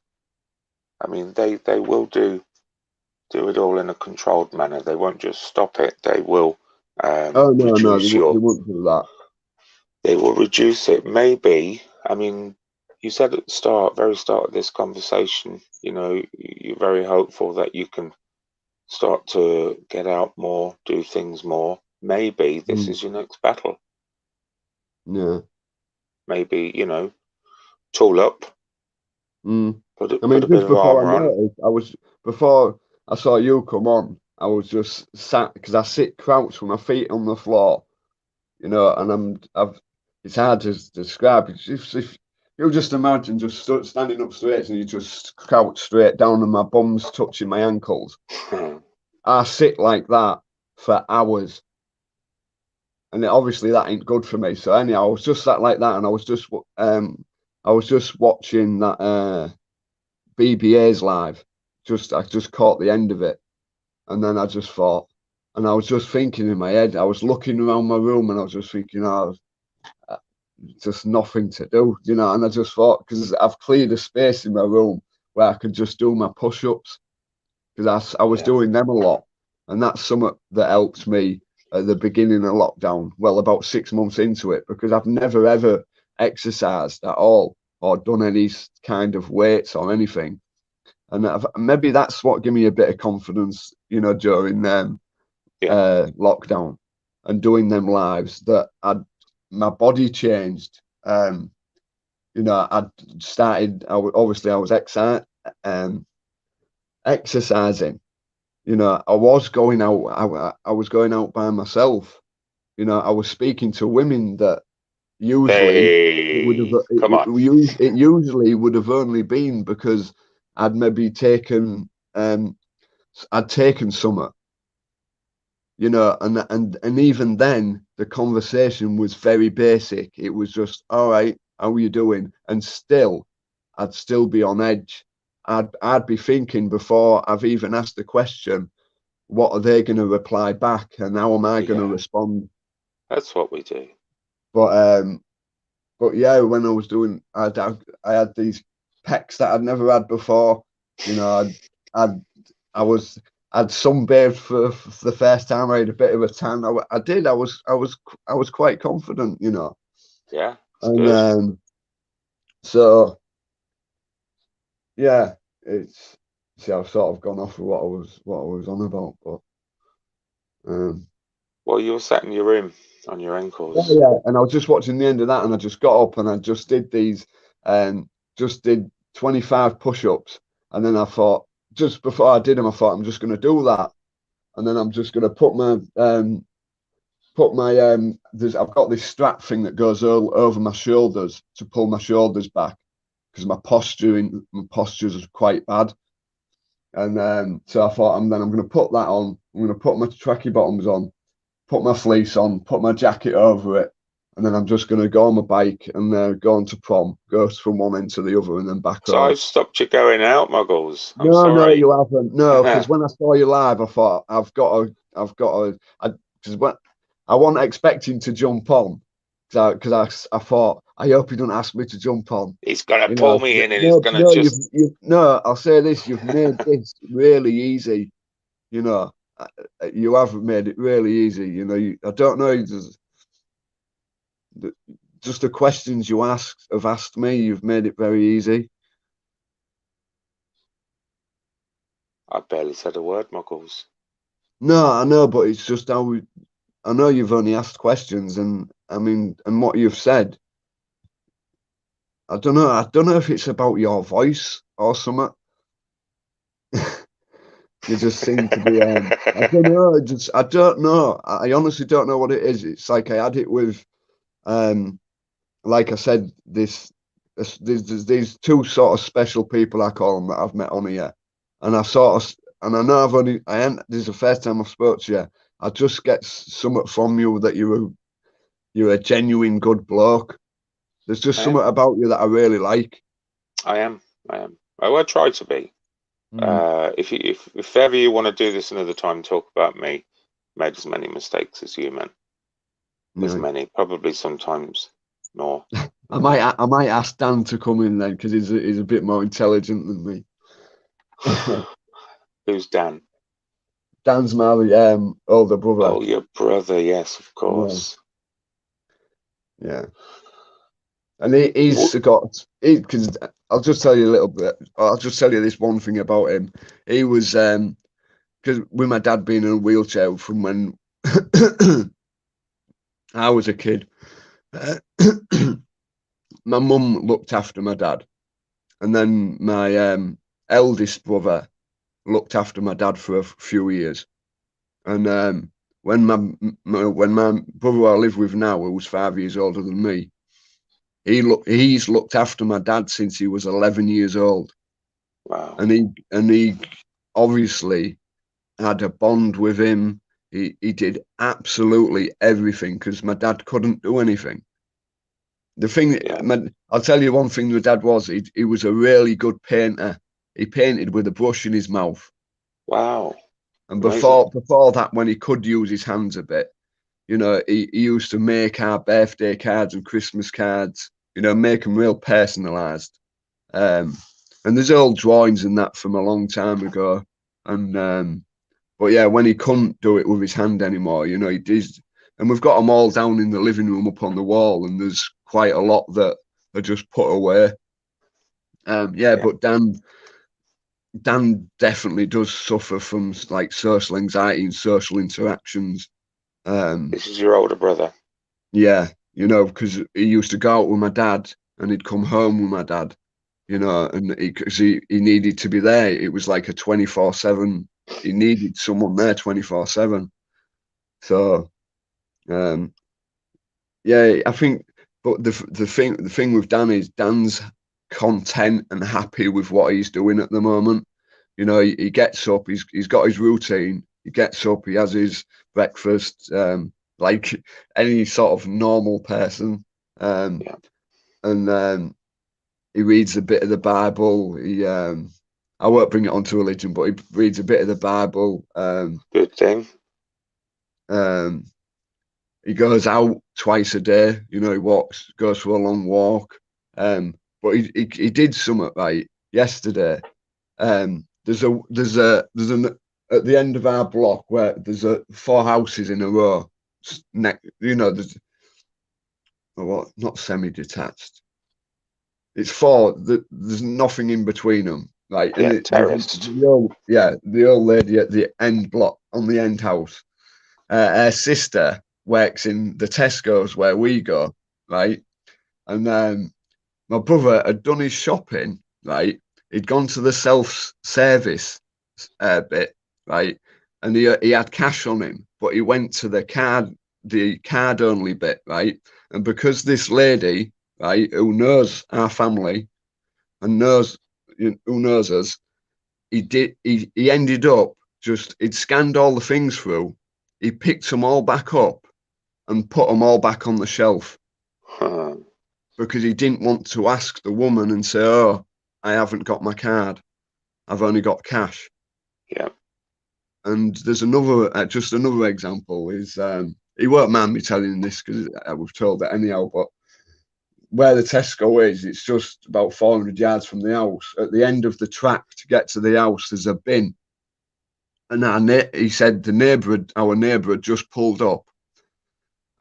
I mean, they will do it all in a controlled manner. They won't just stop it. They will oh no, no, reduce they your. wouldn't do that. They will reduce it. Maybe. I mean, you said at the start, very start of this conversation, you know, you're very hopeful that you can start to get out more, do things more. Maybe this Mm, is your next battle. yeah. Maybe, you know, tool up, Mm. I put mean, a bit just of before I armor on. noticed, before I saw you come on, I was just sat because I sit crouched with my feet on the floor, you know, and it's hard to describe. It's just, if you just imagine just standing up straight and you just crouch straight down and my bum's touching my ankles. I sit like that for hours. And obviously that ain't good for me. So anyhow, I was just sat like that, and I was just watching that BBA's live. I just caught the end of it, and then I just thought, and I was just thinking in my head, I was looking around my room, and I was just thinking, oh, just nothing to do, you know. And I just thought, because I've cleared a space in my room where I could just do my push-ups, because I was doing them a lot, and that's something that helped me at the beginning of lockdown, well, about 6 months into it, because I've never ever exercised at all or done any kind of weights or anything. And maybe that's what gave me a bit of confidence, you know, during lockdown and doing them lives, that my body changed. You know, I was exercising. You know, I was going out. I was going out by myself. You know, I was speaking to women that usually it usually would have only been because I'd maybe taken some, you know, and even then the conversation was very basic. It was just, all right, how are you doing? And still, I'd still be on edge. I'd be thinking before I've even asked the question, what are they going to reply back, and how am I going to respond? That's what we do. But yeah, when I was doing, I had these pecs that I'd never had before. You know, I'd sunbathed for the first time. I had a bit of a tan. I was quite confident, you know. Yeah, and good. So yeah, I've sort of gone off of what I was on about, but well, you were sat in your room on your ankles. Yeah, and I was just watching the end of that, and I just got up and I just did these, just did 25 push-ups, and then I thought, just before I did them, I thought I'm just going to do that, and then I'm just going to put my I've got this strap thing that goes over my shoulders to pull my shoulders back, because my postures is quite bad. And so I thought, I'm going to put that on. I'm going to put my tracky bottoms on, put my fleece on, put my jacket over it, and then I'm just going to go on my bike and go on to prom, go from one end to the other, and then back So home. I've stopped you going out, Muggles. I'm No, sorry. you haven't. No, because when I saw you live, I thought because I wasn't expecting to jump on, because I thought, I hope he don't ask me to jump on. He's gonna You pull know, me in, and he's gonna just. No, I'll say this: you've made this really easy. You know, you have made it really easy. You know, I don't know, just the questions you have asked me, you've made it very easy. I barely said a word, Muggles. No, I know, but it's just I know you've only asked questions, and I mean, and what you've said, I don't know if it's about your voice or something. You just seem to be, I don't know, I don't know. I honestly don't know what it is. It's like I had it with, like I said, there's these two sort of special people, I call them, that I've met on here, and and I know this is the first time I've spoke to you. I just get something from you that you're a genuine good bloke. There's just something about you that I really like. I am. I try to be. If ever you want to do this another time, talk about me, made as many mistakes as you, man. As many, probably sometimes more. I might ask Dan to come in then, because he's a bit more intelligent than me. Who's Dan? Dan's my older brother. Oh, your brother, yes, of course. Yeah. And because I'll just tell you a little bit. I'll just tell you this one thing about him. He was, because with my dad being in a wheelchair from when I was a kid, my mum looked after my dad, and then my eldest brother looked after my dad for a few years. And when my brother I live with now, who was 5 years older than me, he's looked after my dad since he was 11 years old. Wow. And he obviously had a bond with him. he did absolutely everything because my dad couldn't do anything. The thing, I'll tell you one thing. My dad was he was a really good painter. He painted with a brush in his mouth. Wow. And Amazing. before that, when he could use his hands a bit, you know, he used to make our birthday cards and Christmas cards. You know, make them real personalised. And there's old drawings and that from a long time ago. And but yeah, when he couldn't do it with his hand anymore, you know, he did. And we've got them all down in the living room up on the wall, and there's quite a lot that are just put away. But Dan definitely does suffer from like social anxiety and social interactions. This is your older brother. Yeah, you know, because he used to go out with my dad and he'd come home with my dad, you know, and because he needed to be there. It was like a 24/7. He needed someone there 24/7. So, yeah, I think. But the thing with Dan is Dan's content and happy with what he's doing at the moment. You know, he gets up, he's got his routine. He gets up, he has his breakfast, like any sort of normal person. And he reads a bit of the Bible. I won't bring it onto religion, but he reads a bit of the Bible. Good thing. He goes out twice a day. You know, he goes for a long walk. But he did something right yesterday. There's an at the end of our block where there's 4 houses in a row. You know, there's not semi-detached. It's 4. There's nothing in between them, right? Yeah, terraced. The old lady at the end block on the end house. Her sister works in the Tesco's where we go, right? And my brother had done his shopping, right? He'd gone to the self-service bit, right? And he had cash on him, but he went to the card only bit, right? And because this lady, right, who knows our family and who knows us, he ended up he'd scanned all the things through, he picked them all back up and put them all back on the shelf. Because he didn't want to ask the woman and say, "Oh, I haven't got my card. I've only got cash." Yeah. And there's just another example is he won't mind me telling this because we've told it anyhow. But where the Tesco is, it's just about 400 yards from the house. At the end of the track to get to the house, there's a bin. And he said our neighbour had just pulled up.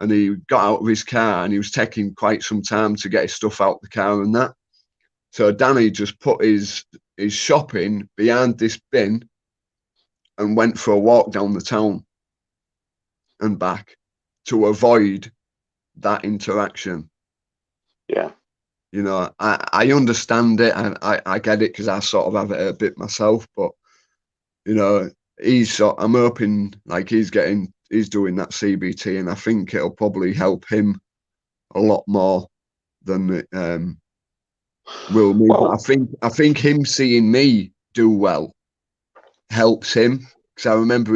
And he got out of his car and he was taking quite some time to get his stuff out the car and that. So Danny just put his shopping behind this bin and went for a walk down the town and back to avoid that interaction. Yeah. You know, I understand it and I get it because I sort of have it a bit myself, but you know, I'm hoping like he's doing that CBT and I think it'll probably help him a lot more than it will me. But I think him seeing me do well helps him because I remember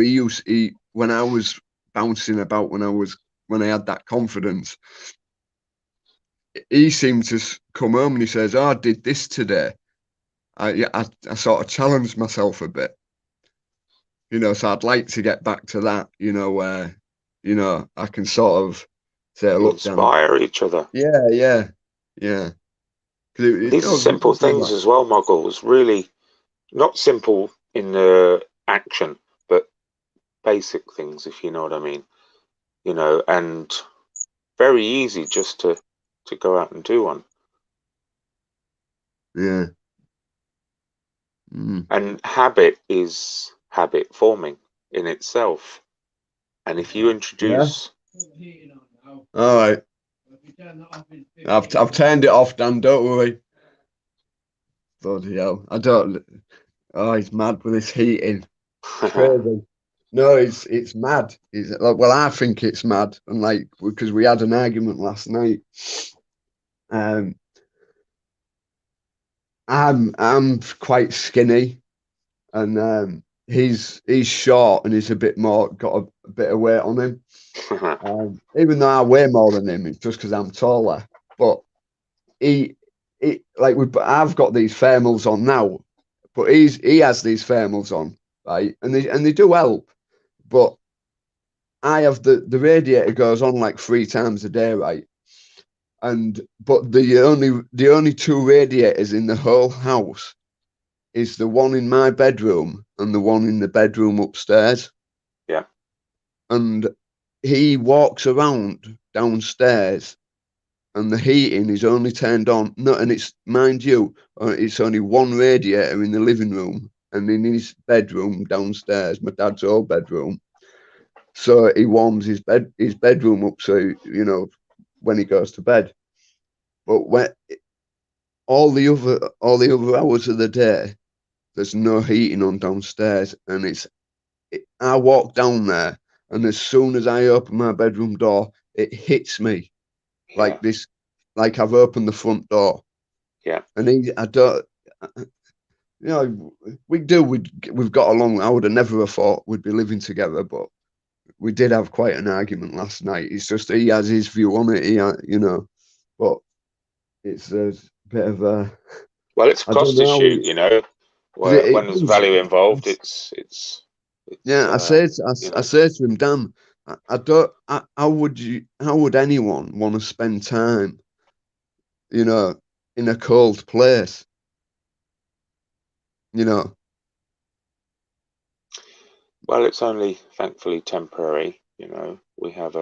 when I was bouncing about when I had that confidence, he seemed to come home and he says, "Oh, I did this today." I sort of challenged myself a bit, you know. So I'd like to get back to that, you know, where you know I can sort of say, "Look, inspire each other." Yeah. These are simple things as well, Muggles. Really, not simple in the action, but basic things, if you know what I mean. You know, and very easy just to go out and do one. Yeah. And habit is habit forming in itself. And if you introduce, all right, I've turned it off, Dan. Don't worry. Bloody hell! I don't. Oh, he's mad with this heating. It's crazy. No, it's mad. It's like, well, I think it's mad, and like because we had an argument last night. I'm quite skinny, and he's short and he's a bit more got a bit of weight on him. Even though I weigh more than him, it's just because I'm taller. But he like I've got these thermals on now, but he has these thermals on, right? And they do help, but I have the radiator goes on like 3 times a day, right? But the only two radiators in the whole house is the one in my bedroom and the one in the bedroom upstairs. Yeah. And he walks around downstairs and the heating is only turned on. No, and it's, mind you, it's only one radiator in the living room and in his bedroom downstairs, my dad's old bedroom. So he warms his bedroom up, so you know, when he goes to bed. But when all the other hours of the day, there's no heating on downstairs, and I walk down there, and as soon as I open my bedroom door, it hits me like this, like I've opened the front door. Yeah. And I don't, you know, we've got along. I would have never thought we'd be living together, but we did have quite an argument last night. It's just he has his view on it, you know, but it's a bit of a. Well, it's a I don't cost know. issue, you know. When there's Is. value involved, it's Yeah, you I know. say to him, Dan, I don't. How would anyone want to spend time, you know, in a cold place, you know? Well, it's only thankfully temporary, you know. We have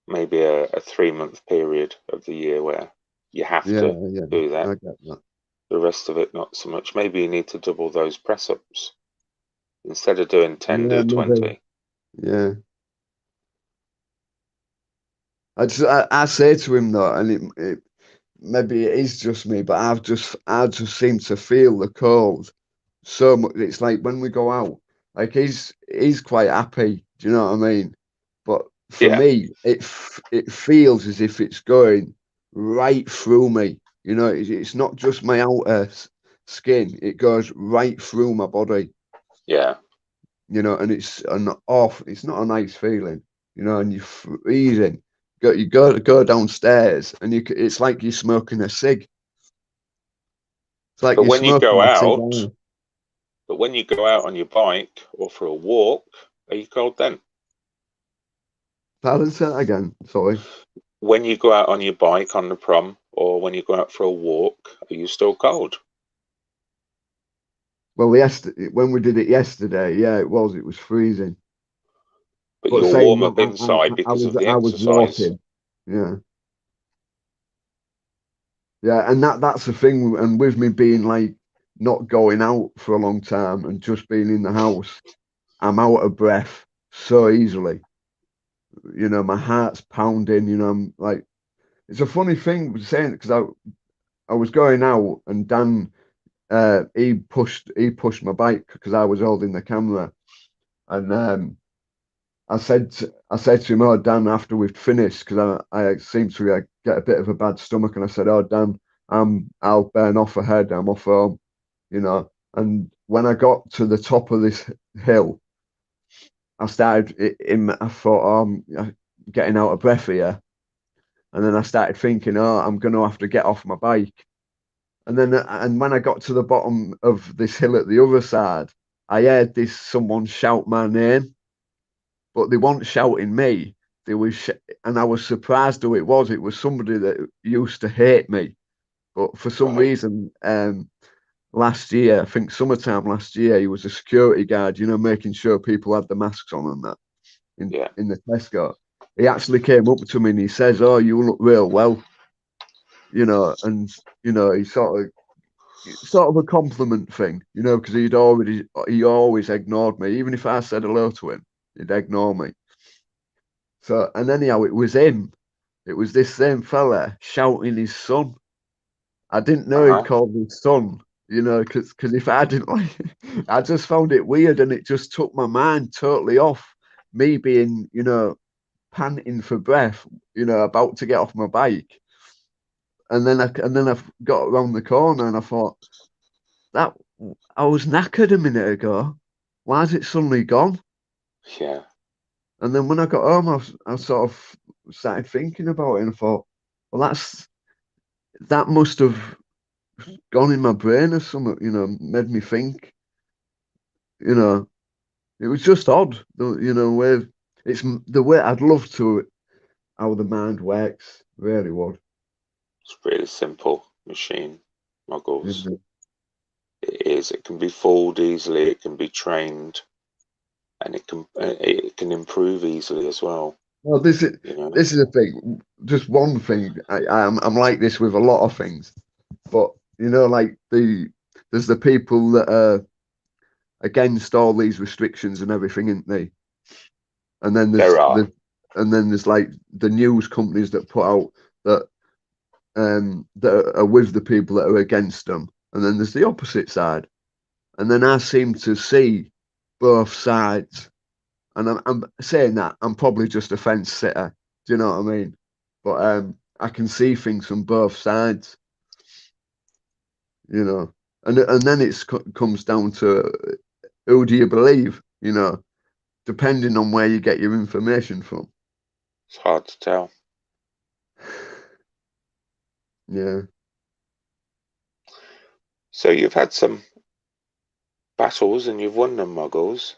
maybe a 3 month period of the year where you have Yeah, to yeah, do that. I get that. The rest of it, not so much. Maybe you need to double those press ups instead of doing 10, Yeah, do maybe. 20. Yeah, I say to him though, and maybe it is just me, but I just seem to feel the cold so much. It's like when we go out, like he's quite happy. Do you know what I mean? But for Yeah, me, it feels as if it's going right through me. You know, it's not just my outer skin; it goes right through my body. yeah. You know, and it's an off. It's not a nice feeling. You know, and you're freezing. You go downstairs, and it's like you're smoking a cig. It's like But you're when you go smoking a out, cigar. but when you go out on your bike or for a walk, are you cold then? Pardon, say that again. Sorry. When you go out on your bike on the prom or when you go out for a walk, are you still cold? Well, yesterday when we did it yesterday, yeah, it was. It was freezing. But But you'll saying warm that, up inside because of the I was exercise. walking. Yeah, yeah, and that's the thing. And with me being like not going out for a long time and just being in the house, I'm out of breath so easily. You know, my heart's pounding. You know, I'm like, it's a funny thing saying because I was going out and Dan he pushed my bike because I was holding the camera and I said to him, "Oh Dan, after we've finished, because I seem to get a bit of a bad stomach," and I said, "Oh Dan, I'll burn off ahead. I'm off home, you know." And when I got to the top of this hill, I started I thought, "Oh, I'm getting out of breath here," and then I started thinking, "Oh, I'm going to have to get off my bike." And when I got to the bottom of this hill at the other side, I heard this someone shout my name, but they weren't shouting me. They was, and I was surprised who it was. It was somebody that used to hate me, but for some Right. reason, last year, I think summertime last year, he was a security guard. You know, making sure people had the masks on and that Yeah. in the Tesco. He actually came up to me and he says, "Oh, you look real well," you know, and you know, he sort of a compliment thing, you know, because he always ignored me. Even if I said hello to him, he'd ignore me. So, and anyhow, it was him. It was this same fella shouting his son. I didn't know he'd Uh-huh. called his son, you know, because if I didn't like, I just found it weird, and it just took my mind totally off me being, you know, panting for breath, you know, about to get off my bike, and then I got around the corner, and I thought that I was knackered a minute ago. Why is it suddenly gone? Yeah. And then when I got home, I sort of started thinking about it and thought, well, that must have gone in my brain or something, made me think, you know. It was just odd, where the way I'd love to how the mind works, really would. It's a really simple machine, Muggles. Isn't it? It is. It can be fooled easily. It can be trained, and it can improve easily as well. Well, You know. this is a thing. Just one thing. I'm like this with a lot of things, but like there's the people that are against all these restrictions and everything, isn't they? And then There are. there's like the news companies that put out that that are with the people that are against them, and then there's the opposite side, and then I seem to see both sides, and I'm saying that I'm probably just a fence sitter. Do you know what I mean? But I can see things from both sides, and then comes down to who do you believe, depending on where you get your information from. It's hard to tell. Yeah. So you've had some battles and you've won them, Muggles.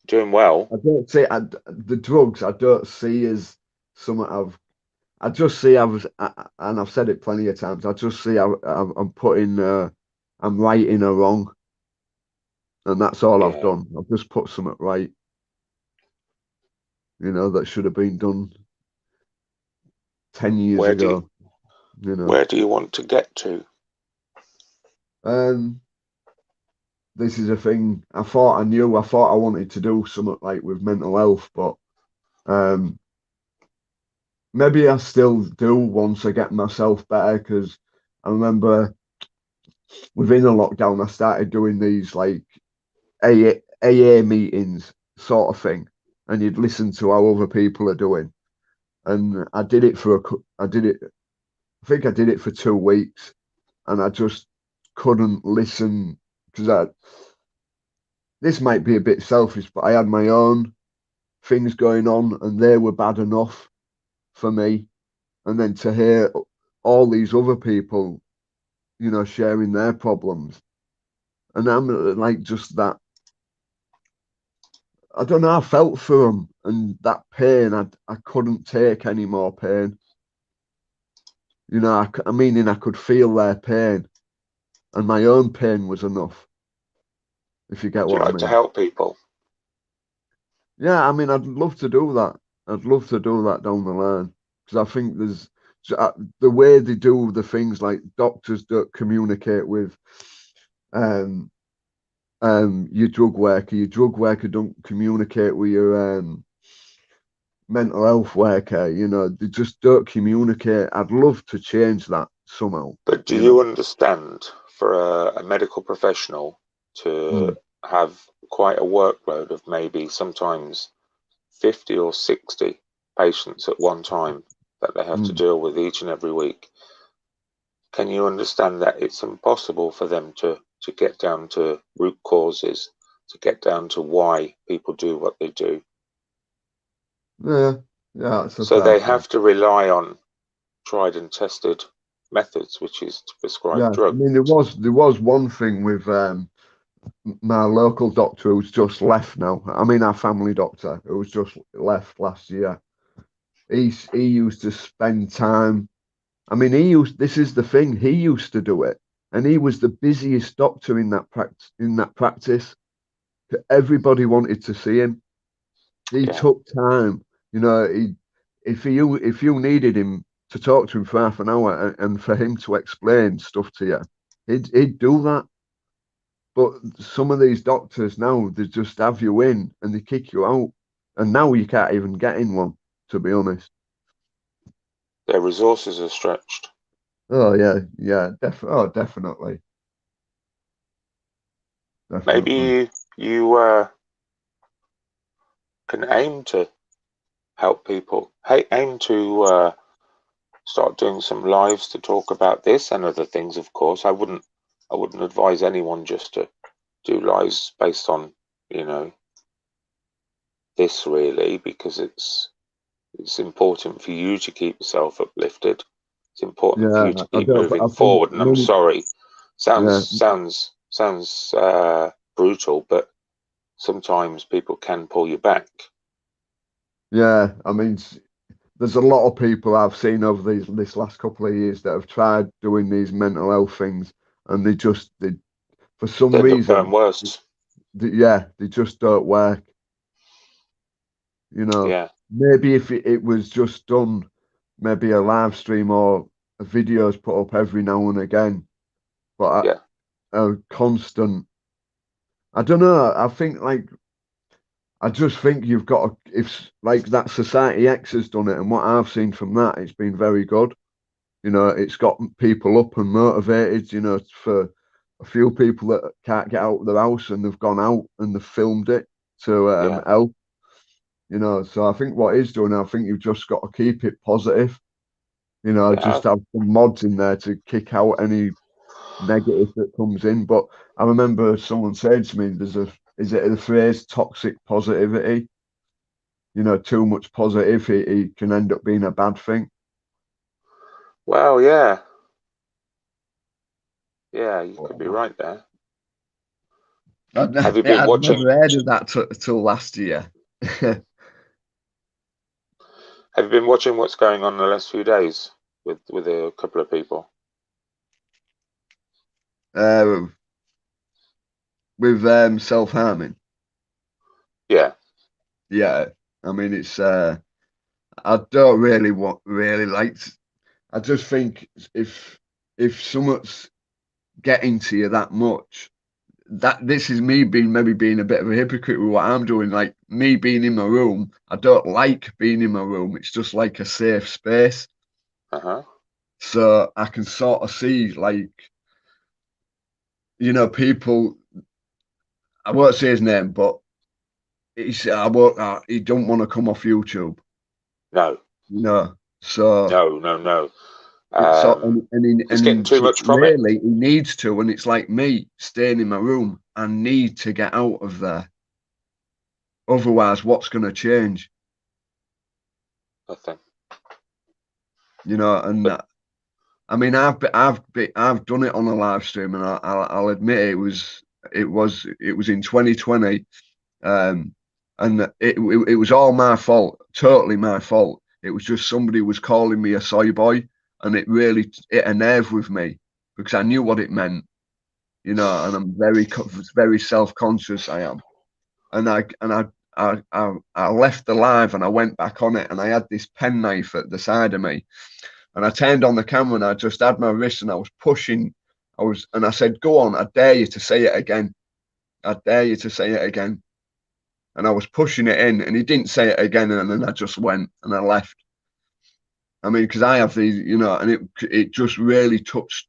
Doing well. I don't see the drugs. I don't see as something I just see and I've said it plenty of times. I just see I'm putting, I'm righting a wrong, and that's all I've Yeah. done. I've just put something right, that should have been done 10 years Where do you, ago. where do you want to get to? Um, this is a thing. I thought I wanted to do something like with mental health, but um, maybe I still do once I get myself better. Because I remember within a lockdown, I started doing these like AA meetings sort of thing, and you'd listen to how other people are doing. And I did it I did it. I think I did it for 2 weeks, and I just couldn't listen because this might be a bit selfish, but I had my own things going on, and they were bad enough for me. And then to hear all these other people, sharing their problems, and I'm like just that. I don't know. I felt for them, and that pain. I couldn't take any more pain. Meaning I could feel their pain, and my own pain was enough. If you get Do you what I like to mean. help people? Yeah, I mean, I'd love to do that. I'd love to do that down the line because I think the way they do the things like doctors don't communicate with um your drug worker. Your drug worker don't communicate with your mental health worker. They just don't communicate. I'd love to change that somehow. But do you understand for a medical professional to Mm, have quite a workload of maybe sometimes 50 or 60 patients at one time that they have to mm. deal with each and every week? Can you understand that it's impossible for them to get down to root causes, to get down to why people do what they do? Yeah, yeah, it's a So fair they point. have to rely on tried and tested methods, which is to prescribe Yeah, I drugs. mean, there was one thing with my local doctor who's just left now. I mean, our family doctor who's just left last year. He used to spend time. I mean, this is the thing. He used to do it, and he was the busiest doctor in that practice. Everybody wanted to see him. He Yeah, took time. He if you needed him to talk to him for half an hour and for him to explain stuff to you, he'd do that. But some of these doctors now, they just have you in and they kick you out. And now you can't even get in one, to be honest. their resources are stretched. Oh yeah, yeah, definitely, Maybe definitely. you can aim to help people. Hey, aim to start doing some lives to talk about this and other things. Of course, I wouldn't advise anyone just to do lives based on you know this really, because it's important for you to keep yourself uplifted. It's important for Yeah, you to I keep don't. moving I think. forward. And I'm sorry, Yeah, sounds brutal, but sometimes people can pull you back. yeah. I mean, there's a lot of people I've seen over this last couple of years that have tried doing these mental health things, and they for some They end up going reason, worse. yeah, they just don't work. You know, Yeah, maybe if it was just done, maybe a live stream or a videos put up every now and again, but yeah, a constant. I don't know. I think like I just think you've got to, if like that Society X has done it, and what I've seen from that, it's been very good. You know, it's got people up and motivated. You know, for a few people that can't get out of their house and they've gone out and they've filmed it to yeah, help. You know, so I think what he's doing, I think you've just got to keep it positive. You know, yeah. just have some mods in there to kick out any negative that comes in. But I remember someone saying to me, is it the phrase toxic positivity? You know, too much positivity can end up being a bad thing. Well, yeah, yeah. You could be right there. Have you been I'd watching? never heard of that till last year. Have you been watching what's going on in the last few days with a couple of people? uh, with self harming. Yeah, Yeah, I mean it's. I don't really want really like. I just think if someone's getting to you that much, that this is me maybe being a bit of a hypocrite with what I'm doing. Like me being in my room, I don't like being in my room. It's just like a safe space. uh-huh. So I can sort of see like, you know, people. I won't say his name, but he's I won't. He don't want to come off YouTube. No, You know, so no. it's He's getting too much from it. really he needs to, and it's like me staying in my room. I need to get out of there. Otherwise, what's going to change? I think. You know, and But I mean, I've done it on a live stream, and I'll admit it was in 2020, and it was all my fault, totally my fault. It was just somebody was calling me a soy boy, and it really hit a nerve with me because I knew what it meant, you know, and I'm very self-conscious. I am, and I left the live and I went back on it, and I had this penknife at the side of me. And I turned on the camera and I just had my wrist and I was pushing. And I said, "Go on, I dare you to say it again. I dare you to say it again." And I was pushing it in and he didn't say it again. And then I just went and I left. I mean, because I have these, you know, and it just really touched,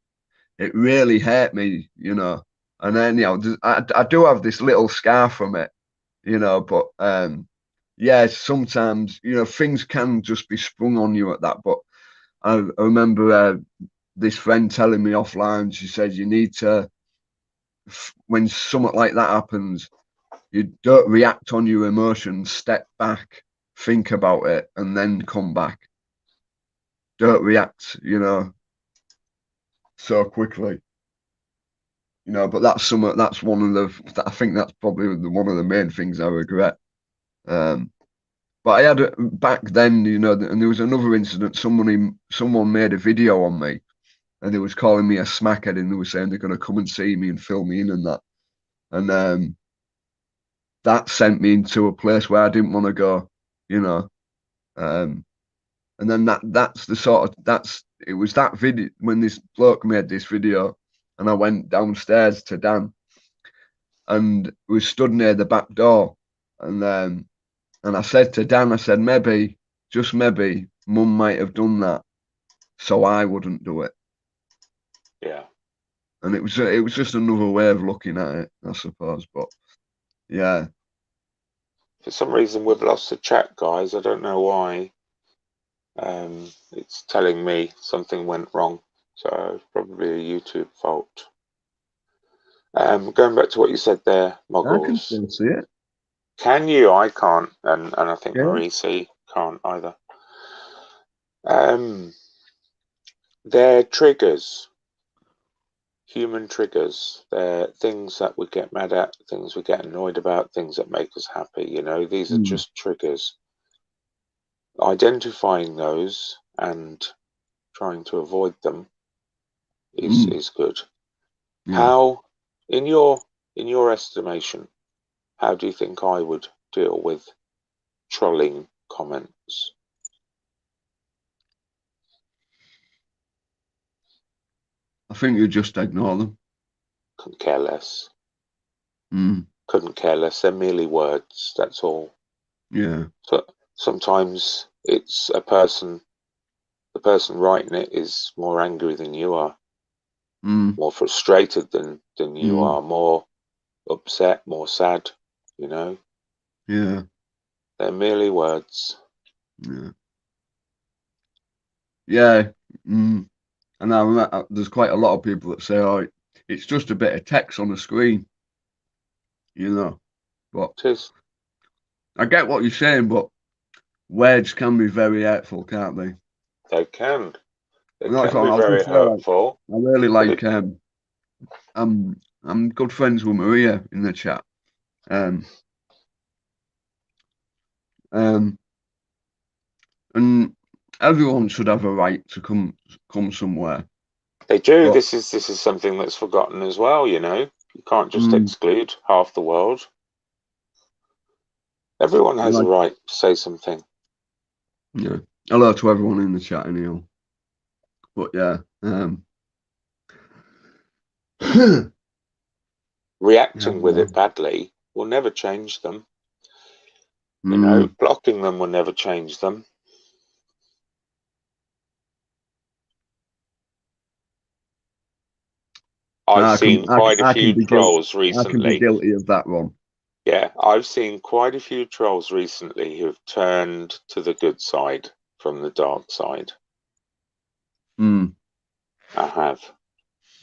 it really hurt me, you know. And then, you know, I do have this little scar from it, you know, but yeah, sometimes, you know, things can just be sprung on you at that. But I remember this friend telling me offline, she said, you need to, when something like that happens, you don't react on your emotions, step back, think about it, and then come back. Don't react, you know, so quickly. You know, but that's one of I think that's probably one of the main things I regret. Um, but I had back then, you know, and there was another incident. Someone made a video on me, and they was calling me a smackhead, and they were saying they're going to come and see me and fill me in and that. And that sent me into a place where I didn't want to go, you know. Um, and then that's the sort of it was that video when this bloke made this video, and I went downstairs to Dan, and we stood near the back door, and I said to Dan, I said maybe, just maybe, Mum might have done that, so I wouldn't do it. yeah, And it was just another way of looking at it, I suppose. But yeah, for some reason we've lost the chat, guys. I don't know why. It's telling me something went wrong, so it's probably a YouTube fault. Going back to what you said there, I can Muggles. still see it. Can you? I can't, and I think Yeah. Marie C can't either. They're triggers, human triggers. They're things that we get mad at, things we get annoyed about, things that make us happy. You know, these are Mm. just triggers. Identifying those and trying to avoid them is good. Yeah. How, in your estimation, how do you think I would deal with trolling comments? I think you just ignore them. Couldn't care less. Mm. Couldn't care less. They're merely words. That's all. Yeah. So sometimes it's a person. The person writing it is more angry than you are, Mm. more frustrated than you Mm. are, more upset, more sad. You know, Yeah. they're merely words. Yeah. Yeah. Mm. And there's quite a lot of people that say, "Oh, it's just a bit of text on the screen," you know. But It is. I get what you're saying, but words can be very hurtful, can't they? They can. They And that's can what be I was very just saying. Like, hurtful. I really But like. I'm good friends with Maria in the chat. Um. Um. And everyone should have a right to come somewhere. they do. But This is something that's forgotten as well. You know, you can't just mm, exclude half the world. Everyone has a like, right to say something. yeah. Hello to everyone in the chat, anyhow. But yeah. Reacting with Yeah. it badly will never change them. You know, Mm. blocking them will never change them. I've seen quite a I can few be guilty. trolls I can be recently. guilty of that one. Yeah, I've seen quite a few trolls recently who have turned to the good side from the dark side. Mm. I have.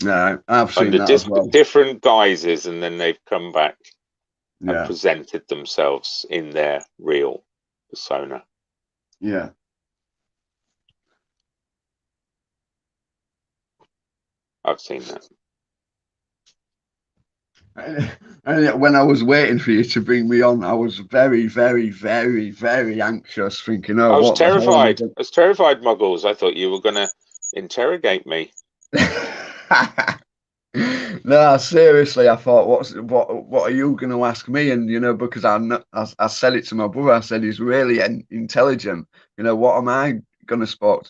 Yeah, I've seen Under that as well. different guises, and then they've come back and Yeah. presented themselves in their real persona. Yeah. I've seen that. And when I was waiting for you to bring me on, I was very, very, very, very anxious, thinking, "Oh, I was what the hell am I terrified. doing?" I was terrified, Muggles. I thought you were going to interrogate me. No, seriously, I thought, what are you going to ask me? And because I said it to my brother, I said he's really intelligent. What am I going to spot?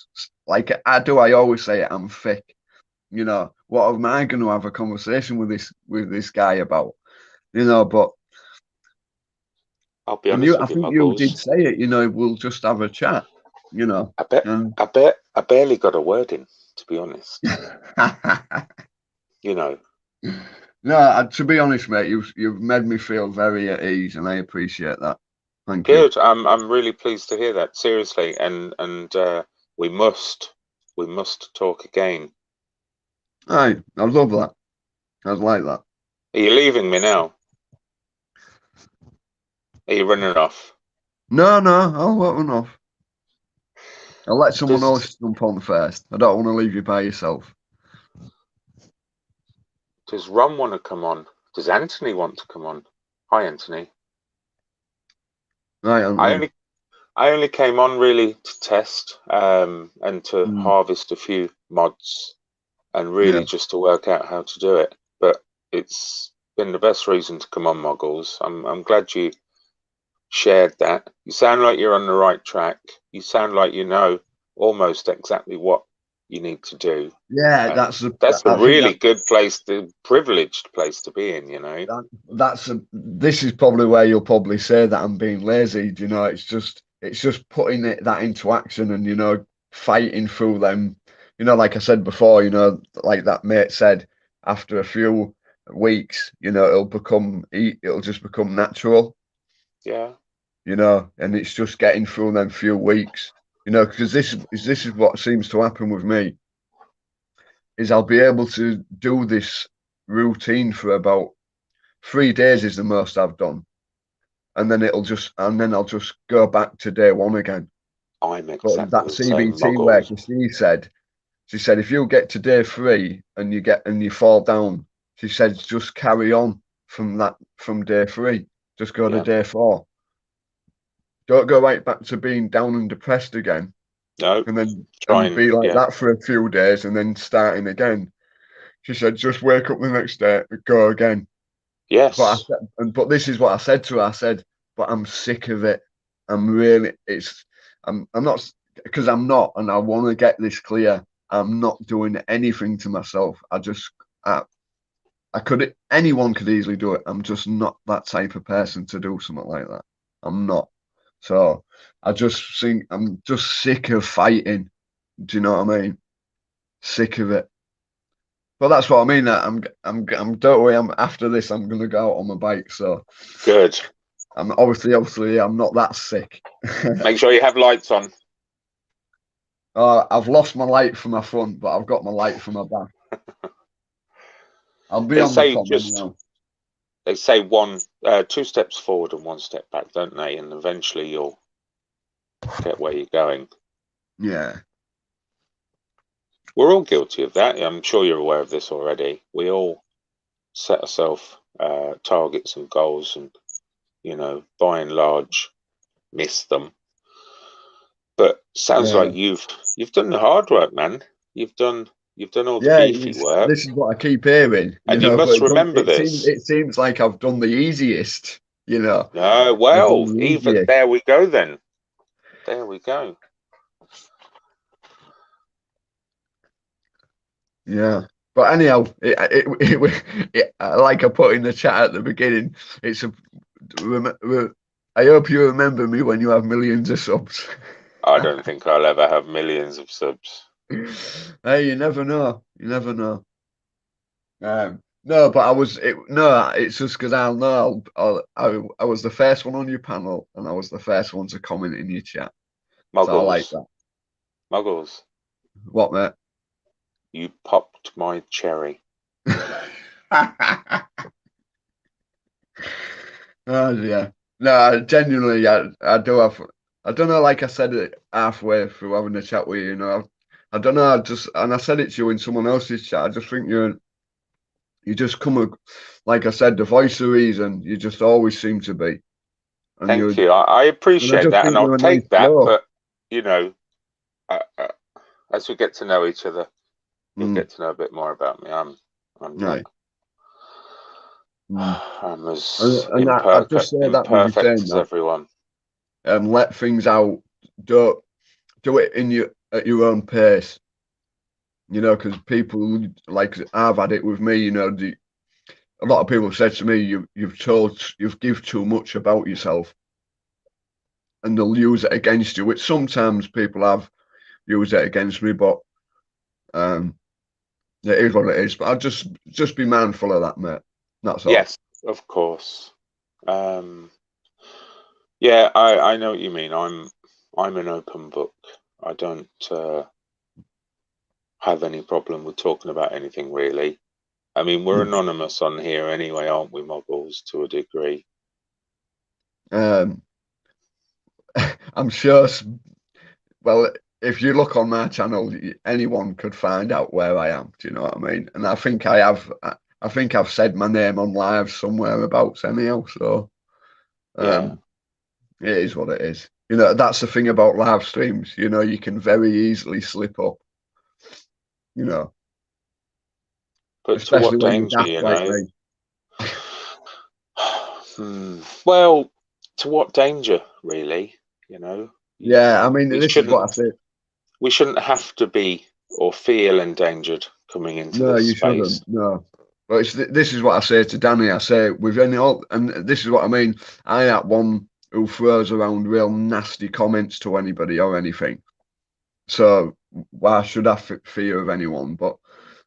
Like I always say, I'm thick. What am I going to have a conversation with this guy about? But I'll be and honest I with you, think you did Muggles. say it. We'll just have a chat. And I barely got a word in, to be honest. You know. no, to be honest, mate, you've made me feel very at ease, and I appreciate that. Thank you. Good. I'm really pleased to hear that. Seriously, and we must talk again. Aye, I love that. I like that. Are you leaving me now? Are you running off? No, I'll let one off. I'll let someone Does else jump on first. I don't want to leave you by yourself. does Ron want to come on? Does Anthony want to come on? Hi, Anthony. Right, Anthony. I only came on really to test and to Mm, harvest a few mods and yeah. really just to work out how to do it. But it's been the best reason to come on, Moggles. I'm glad you shared that. You sound like you're on the right track. You sound like you know almost exactly what you need to do. Yeah, And that's a I think really good place, the privileged place to be in, you know. this is probably where you'll probably say that I'm being lazy. It's just putting that into action and fighting through them. Like I said before, like that mate said, after a few weeks, it'll just become natural. Yeah. And it's just getting through them few weeks. Because this is what seems to happen with me is I'll be able to do this routine for about 3 days is the most I've done. and then I'll just go back to day one again. I'm But exactly that the same, CBT work, Muggles. she said if you get to day 3 and you fall down, she said just carry on from day 3. Just go to Yeah. day 4. Don't go right back to being down and depressed again, No, and then try and, be like yeah. that for a few days and then starting again. She said just wake up the next day and go again. Yes. But this is what I said to her. I said, but I'm sick of it. I'm not, because I'm not, and I want to get this clear. I'm not doing anything to myself. Anyone could easily do it. I'm just not that type of person to do something like that. I'm not. So I just think I'm just sick of fighting. Do you know what I mean? Sick of it. Well, that's what I mean. Don't worry. After this, I'm gonna go out on my bike. So Good. I'm obviously, I'm not that sick. Make sure you have lights on. I've lost my light for my front, but I've got my light for my back. I'll be They on the say top just, anyhow. they say 2 steps forward and 1 step back, don't they? And eventually you'll get where you're going. Yeah. We're all guilty of that. I'm sure you're aware of this already. We all set ourselves targets and goals, and by and large miss them. But sounds like you've done the hard work, man. You've done all the beefy work. This is what I keep hearing. And you must remember this. It seems like I've done the easiest. No, well, even there we go then. There we go. Yeah. But anyhow, like I put in the chat at the beginning, I hope you remember me when you have millions of subs. I don't think I'll ever have millions of subs. Hey, you never know. You never know. No, but it's just because I'll know I was the first one on your panel and I was the first one to comment in your chat. Muggles. So I like that. Muggles. What, mate? You popped my cherry. Oh, yeah. No, genuinely, I do have. I don't know. Like I said it halfway through having a chat with you, I don't know. And I said it to you in someone else's chat. I just think you just like I said, the voice of reason. You just always seem to be. And Thank you. I appreciate that, and I'll take that. But as we get to know each other, you'll get to know a bit more about me. I'm right. I'm as imperfect as everyone. Let things out. Don't do it at your own pace. Because people like I've had it with me. A lot of people have said to me, you've give too much about yourself, and they'll use it against you. Which sometimes people have used it against me, but it is what it is. But I'll just be mindful of that, mate. That's all. Yes, of course. Yeah, I know what you mean. I'm an open book. I don't have any problem with talking about anything, really. I mean, we're anonymous on here anyway, aren't we, Muggles, to a degree? I'm sure. Well, if you look on my channel, anyone could find out where I am. Do you know what I mean? And I think I have. I think I've said my name on live somewhere about anyhow. So, it is what it is. That's the thing about live streams. You can very easily slip up. But especially to what danger, like me. Well, to what danger, really? Yeah, I mean, this is what I said. We shouldn't have to be or feel endangered coming into this space. No, you shouldn't. No. But this is what I say to Danny. I say and this is what I mean. I ain't one who throws around real nasty comments to anybody or anything. So why should I fear of anyone? But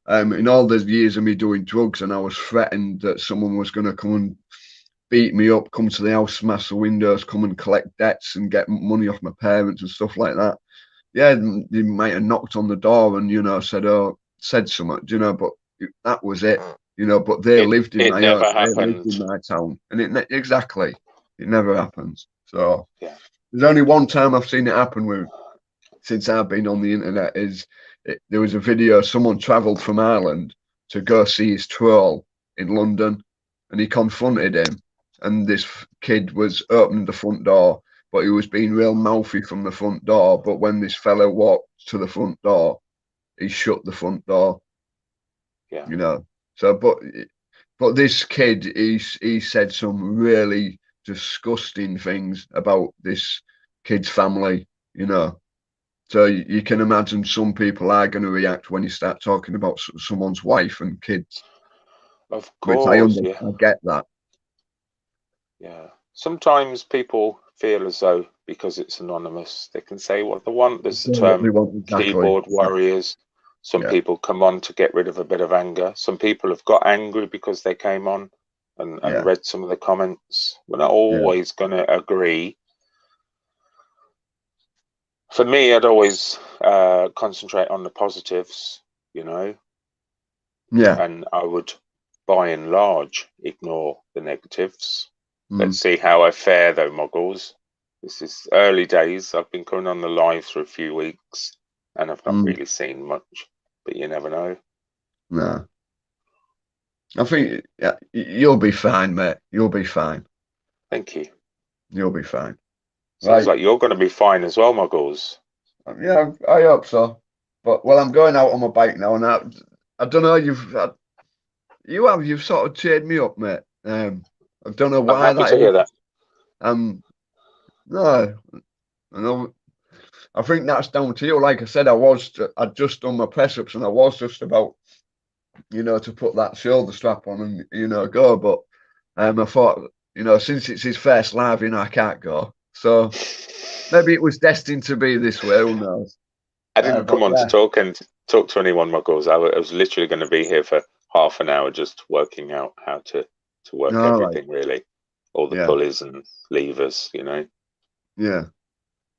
in all the years of me doing drugs, and I was threatened that someone was going to come and beat me up, come to the house, smash the windows, come and collect debts and get money off my parents and stuff like that. Yeah, they might have knocked on the door and said something, but that was it, but they lived in my town, and exactly. It never happens. So Yeah. there's only one time I've seen it happen with since I've been on the internet there was a video, someone travelled from Ireland to go see his troll in London, and he confronted him, and this kid was opening the front door, but he was being real mouthy from the front door. But when this fella walked to the front door, he shut the front door. Yeah. You know. So, but this kid, he said some really disgusting things about this kid's family. You know. So you can imagine some people are going to react when you start talking about someone's wife and kids, Of which course. Yeah. I get that. Yeah. Sometimes people feel as though because it's anonymous, they can say what they want. There's the term Exactly. keyboard warriors. Some people come on to get rid of a bit of anger. Some people have got angry because they came on and read some of the comments. We're not always going to agree. For me, I'd always concentrate on the positives, you know. Yeah. And I would, by and large, ignore the negatives. Mm. Let's see how I fare, though, Muggles. This is early days. I've been coming on the live for a few weeks, and I've not really seen much. But you never know. No. I think you'll be fine, mate. You'll be fine. Thank you. You'll be fine. Sounds like you're going to be fine as well, Muggles. Yeah, I hope so. But well, I'm going out on my bike now, and I don't know. You've sort of cheered me up, mate. I don't know why I'm happy to hear that. No, I think that's down to you. Like I said, I'd just done my press ups, and I was just about, to put that shoulder strap on and go. But I thought, since it's his first live, I can't go. So maybe it was destined to be this way. Who knows? I didn't come on to talk to anyone, Muggles. I was literally going to be here for half an hour just working out how to work everything, really. All the pulleys and levers, Yeah.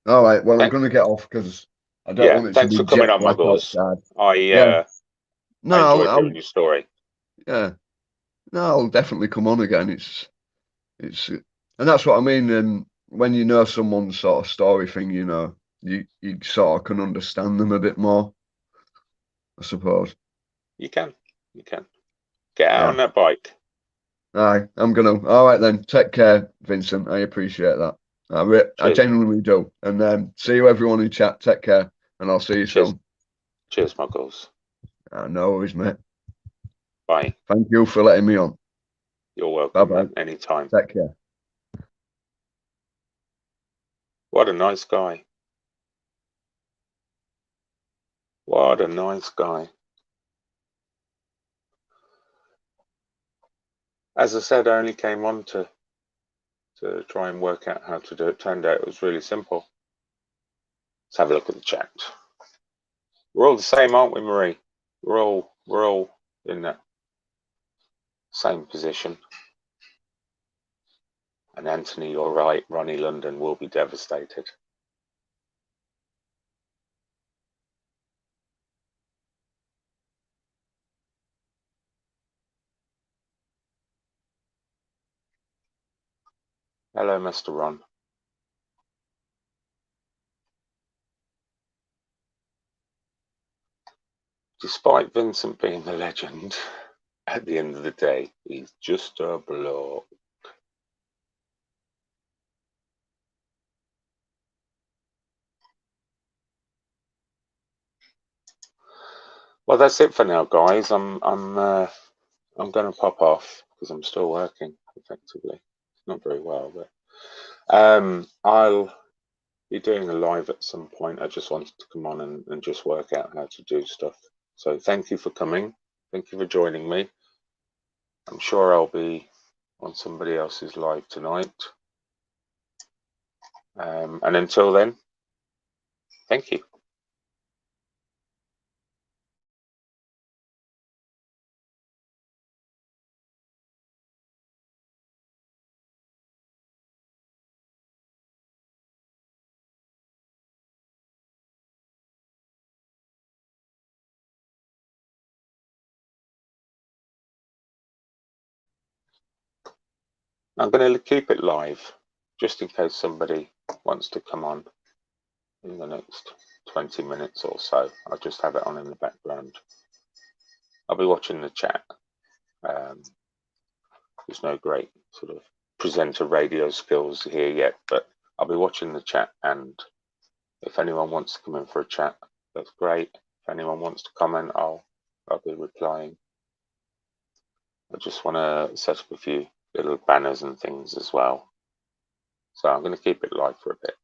All right. Well, I'm going to get off because I don't want it to be thanks for coming on, jet black Muggles. outside. I enjoyed hearing your story. Yeah. No, I'll definitely come on again. It's and that's what I mean. And when you know someone's sort of story thing, you sort of can understand them a bit more, I suppose. You can get out on that bike. Aye, I'm gonna. All right then. Take care, Vincent. I appreciate that. I genuinely do. And see you everyone in chat. Take care, and I'll see you soon. Cheers, Muggles. No worries, mate. Bye. Thank you for letting me on. You're welcome. Bye-bye. Anytime. Take care. What a nice guy. What a nice guy. As I said, I only came on to try and work out how to do it. Turned out it was really simple. Let's have a look at the chat. We're all the same, aren't we, Marie? We're all in that same position. And Anthony, you're right. Ronnie London will be devastated. Hello, Mr. Ron. Despite Vincent being a legend, at the end of the day, he's just a bloke. Well, that's it for now, guys. I'm going to pop off because I'm still working effectively. Not very well, but I'll be doing a live at some point. I just wanted to come on and just work out how to do stuff. So thank you for coming. Thank you for joining me. I'm sure I'll be on somebody else's live tonight. And until then, thank you. I'm going to keep it live. just in case somebody wants to come on in the next 20 minutes or so. I'll just have it on in the background. I'll be watching the chat. There's no great sort of presenter radio skills here yet, but I'll be watching the chat, and if anyone wants to come in for a chat, that's great. If anyone wants to comment, I'll be replying. I just want to set up a few little banners and things as well. So I'm going to keep it live for a bit.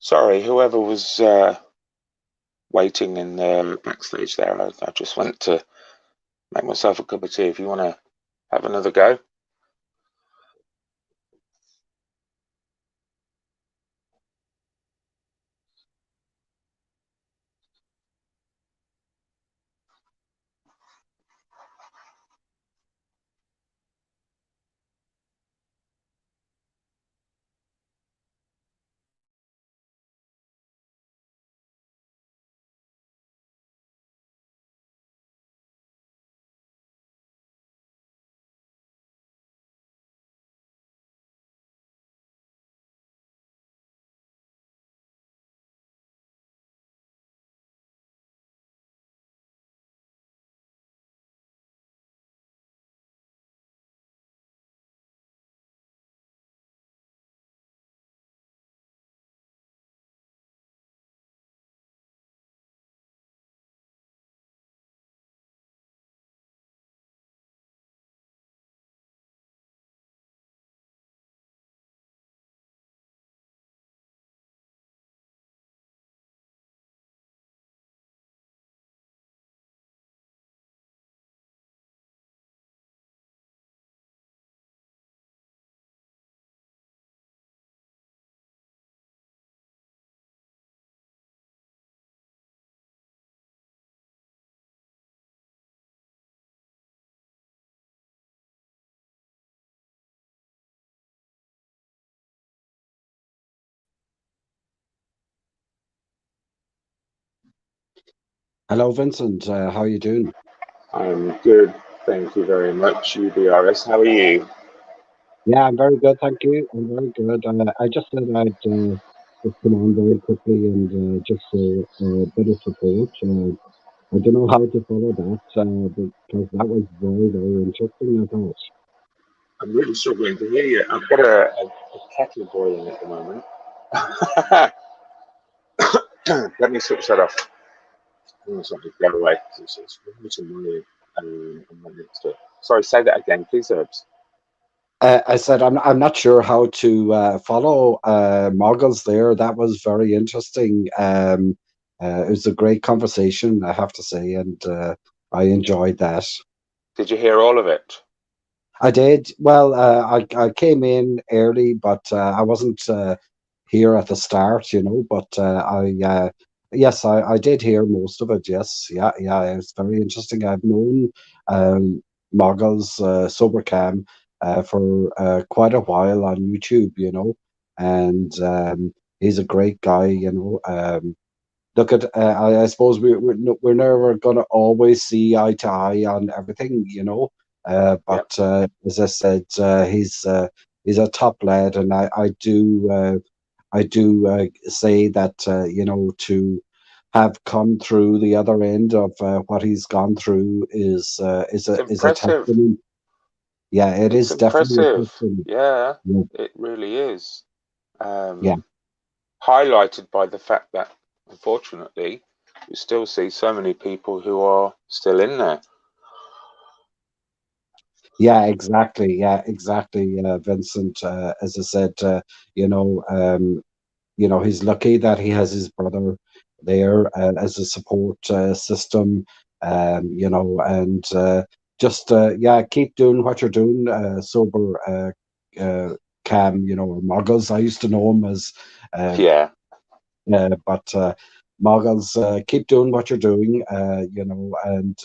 Sorry, whoever was waiting in the backstage there, I just went to make myself a cup of tea. If you want to have another go. Hello, Vincent. How you doing? I'm good, thank you very much, UBRS. How are you? Yeah, I'm very good, thank you. I'm very good. I just said I'd just come on very quickly and just a bit of support. I don't know how to follow that because that was very, very interesting, I thought. I'm really struggling to hear you. I've got a kettle boiling at the moment. Let me switch that off. Oh, sorry, go away. It's really annoying. I'm right next to it. Sorry, say that again, please, Herbs. I said I'm not sure how to follow Moggles there. That was very interesting. It was a great conversation, I have to say, and I enjoyed that. Did you hear all of it? I did. Well, I came in early, but I wasn't here at the start, But yes, I did hear most of it. Yes, yeah, yeah. It was very interesting. I've known um, Moggles Sobercam for quite a while on YouTube, and he's a great guy, Look at, I suppose we're never going to always see eye to eye on everything, Yep. but as I said, he's a top lad, and I do say that to have come through the other end of what he's gone through It's is a impressive. testament. Yeah, it It's is definitely a impressive. testament. Yeah, Yeah, it really is. yeah. Um, Highlighted by the fact that, unfortunately, you still see so many people who are still in there. Yeah, exactly. Yeah, exactly, Vincent. As I said, he's lucky that he has his brother there as a support system, and just yeah, keep doing what you're doing. Sober Cam, or Muggles. I used to know him as uh, Yeah, but Muggles, keep doing what you're doing, and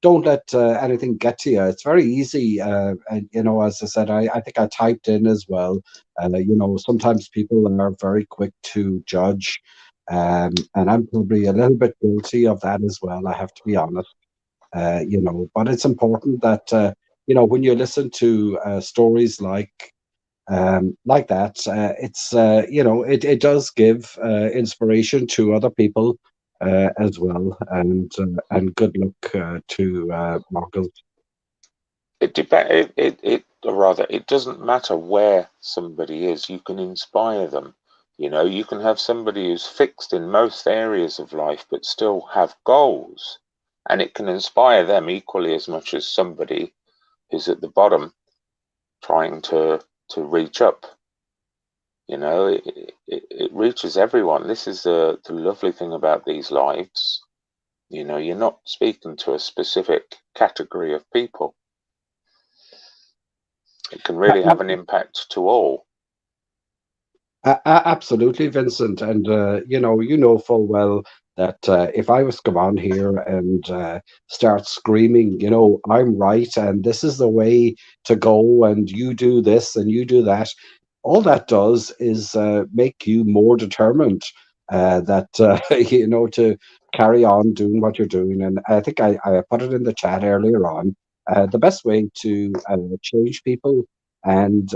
don't let anything get to you. It's very easy, and as I said, I think I typed in as well. Sometimes people are very quick to judge, and I'm probably a little bit guilty of that as well. I have to be honest. But it's important that when you listen to stories like that. It's it does give inspiration to other people as well, and good luck to Marcus. or rather, it doesn't matter where somebody is. You can inspire them. You can have somebody who's fixed in most areas of life, but still have goals, and it can inspire them equally as much as somebody who's at the bottom trying to reach up. It reaches everyone. This is the lovely thing about these lives. You're not speaking to a specific category of people. It can really have an impact to all. Absolutely, Vincent, and you know full well that if I was to come on here and start screaming, I'm right, and this is the way to go, and you do this and you do that, all that does is make you more determined that to carry on doing what you're doing. And I think I put it in the chat earlier on. The best way to change people and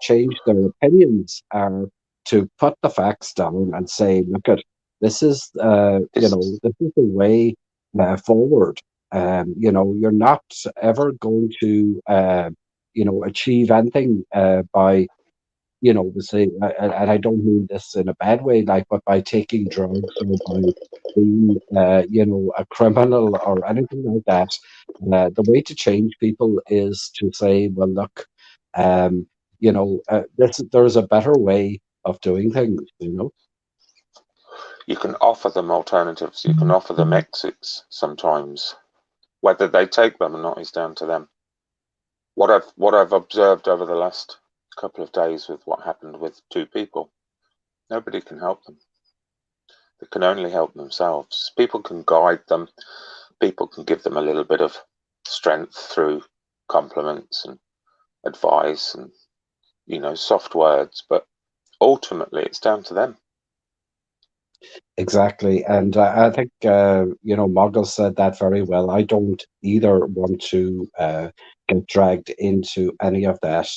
change their opinions are to put the facts down and say, look at this is This this is the way forward. You're not ever going to achieve anything by say, and I don't mean this in a bad way, like, but by taking drugs or by being, a criminal or anything like that. The way to change people is to say, well, look, there's a better way of doing things. You can offer them alternatives. You can offer them exits sometimes. Whether they take them or not is down to them. What I've observed over the last couple of days with what happened with two people, nobody can help them. They can only help themselves. People can guide them. People can give them a little bit of strength through compliments and advice and soft words, but ultimately it's down to them. Exactly, and I think Moggle said that very well. I don't either want to get dragged into any of that.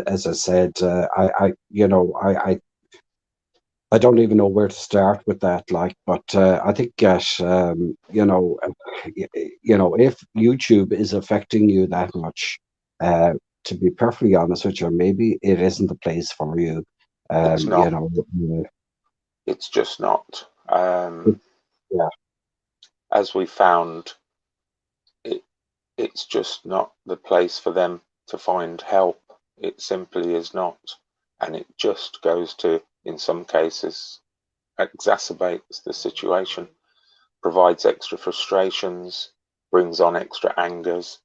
As I said, I don't even know where to start with that. Like, but I think that if YouTube is affecting you that much, uh, to be perfectly honest with you, maybe it isn't the place for you. It's not. It's just not. Yeah. As we found, it's just not the place for them to find help. It simply is not. And it just goes to, in some cases, exacerbates the situation, provides extra frustrations, brings on extra angers,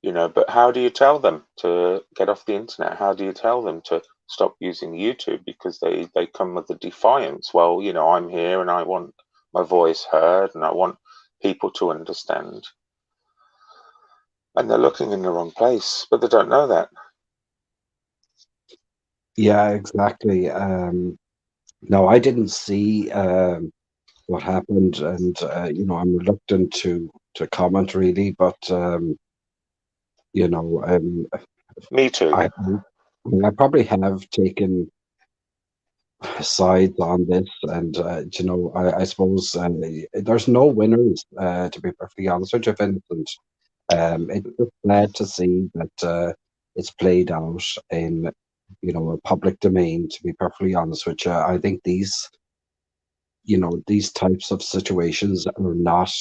but how do you tell them to get off the internet? How do you tell them to stop using YouTube? Because they come with a defiance. Well, I'm here and I want my voice heard and I want people to understand. And they're looking in the wrong place, but they don't know that. Yeah, exactly. No, I didn't see what happened, and I'm reluctant to comment really, but Me too. I probably have taken sides on this, and I suppose there's no winners, to be perfectly honest with you, Vincent. It's just glad to see that it's played out in a public domain. To be perfectly honest with you, I think these types of situations are not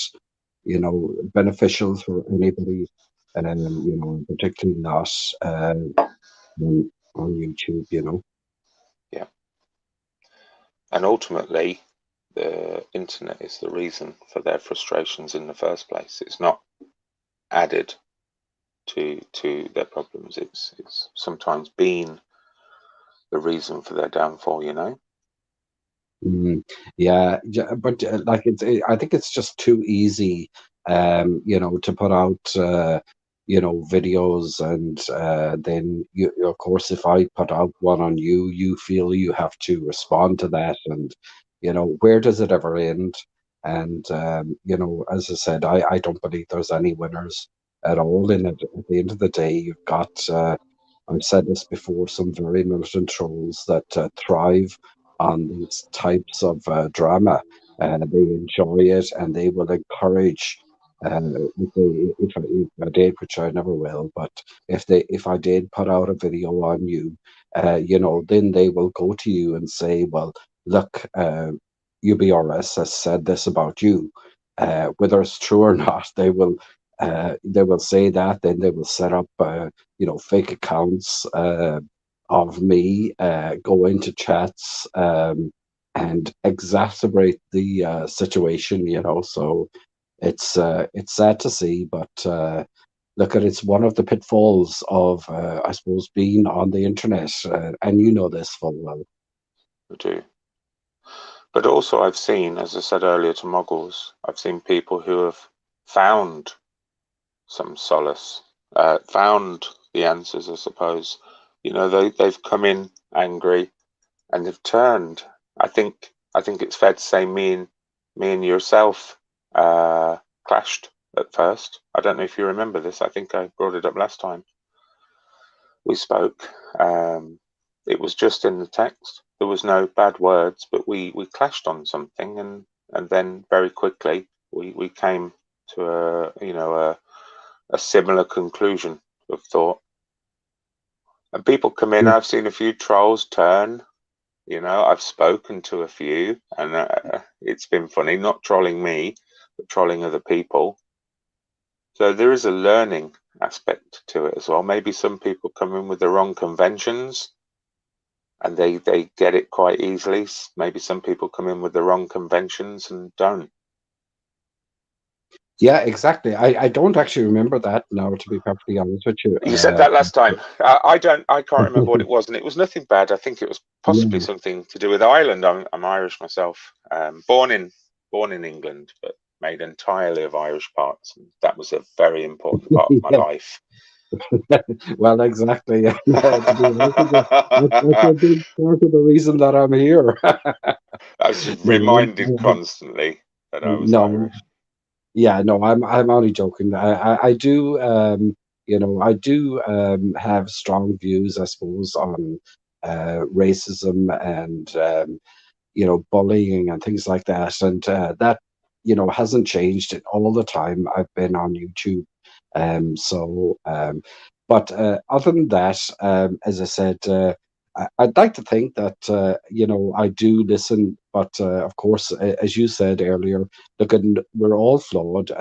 beneficial for anybody, particularly not on YouTube. Yeah. And ultimately, the internet is the reason for their frustrations in the first place. It's not added to their problems. It's sometimes been the reason for their downfall. Yeah, but I think it's just too easy, to put out, videos, and then of course, if I put out one on you, you feel you have to respond to that, and where does it ever end? And as I said, I don't believe there's any winners at all in it. At the end of the day, you've got, I've said this before, some very militant trolls that thrive on these types of drama. They enjoy it, and they will encourage. If I did, which I never will, but if I did put out a video on you, then they will go to you and say, "Well, look, UBRS has said this about you." Whether it's true or not, they will say that. Then they will set up, fake accounts of me, go into chats, and exacerbate the situation. So it's sad to see, but look, it's one of the pitfalls of, I suppose, being on the internet, and you know this full well. I do. But also I've seen, as I said earlier to Moggles, I've seen people who have found some solace, found the answers, I suppose. They've come in angry and they've turned. I think it's fair to say me and yourself clashed at first. I don't know if you remember this. I think I brought it up last time we spoke. It was just in the text. There was no bad words, but we clashed on something, and then very quickly we came to a similar conclusion of thought. And people come in. I've seen a few trolls turn. I've spoken to a few, and it's been funny, not trolling me, but trolling other people. So there is a learning aspect to it as well. Maybe some people come in with the wrong conventions and they get it quite easily. Maybe some people come in with the wrong conventions and don't. Yeah, exactly. I don't actually remember that now, to be perfectly honest with you. You said that last time. I can't remember what it was, and it was nothing bad. I think it was possibly something to do with Ireland. I'm Irish myself, born in England, but made entirely of Irish parts. And that was a very important part of my life. Well, exactly. To be honest with you, that's a big part of the reason that I'm here. I was No, reminded constantly that I was no, Irish. yeah, no, I'm only joking. I do, I do have strong views, I suppose, on racism and bullying and things like that, and that hasn't changed in all the time I've been on YouTube. But other than that, as I said, I'd like to think that I do listen, but of course, as you said earlier, look, we're all flawed.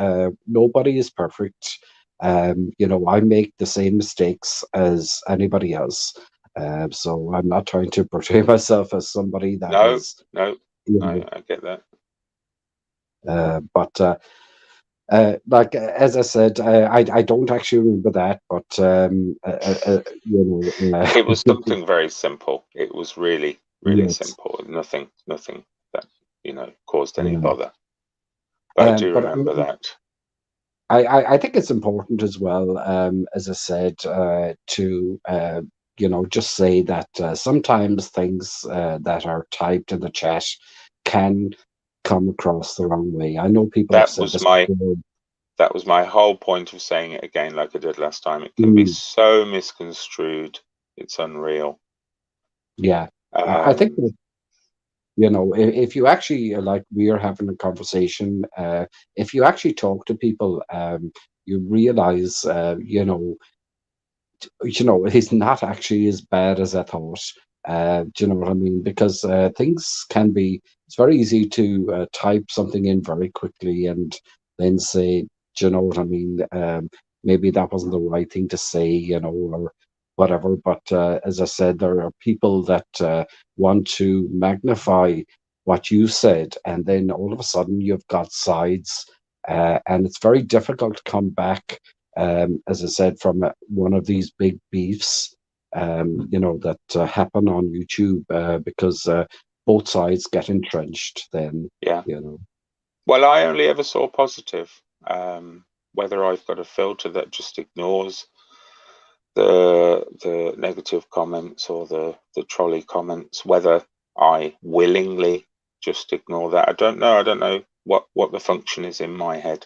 Nobody is perfect. I make the same mistakes as anybody else. So I'm not trying to portray myself as somebody that No, is, no, you no, I get that. like as I said, I don't actually remember that, but It was something very simple. It was really, really yes, simple. Nothing that, caused any yeah. bother. But I do But remember that. I think it's important as well, as I said, to just say that sometimes things that are typed in the chat can come across the wrong way. I know people have That said was this my before. that was my whole point of saying it again, like I did last time. It can be Mm, so misconstrued. It's unreal. yeah, I think Um, that if you actually like we are having a conversation, if you actually talk to people, you realize, he's not actually as bad as I thought. Do you know what I mean? Because things can be, it's very easy to type something in very quickly and then say, do you know what I mean? Maybe that wasn't the right thing to say, or whatever. But as I said, there are people that want to magnify what you said, and then all of a sudden you've got sides, and it's very difficult to come back, as I said, from one of these big beefs, that happen on YouTube, because both sides get entrenched. Then, yeah. you know, Well, I only ever saw positive. Whether I've got a filter that just ignores the negative comments or the trolley comments, whether I willingly just ignore that, I don't know. I don't know what the function is in my head,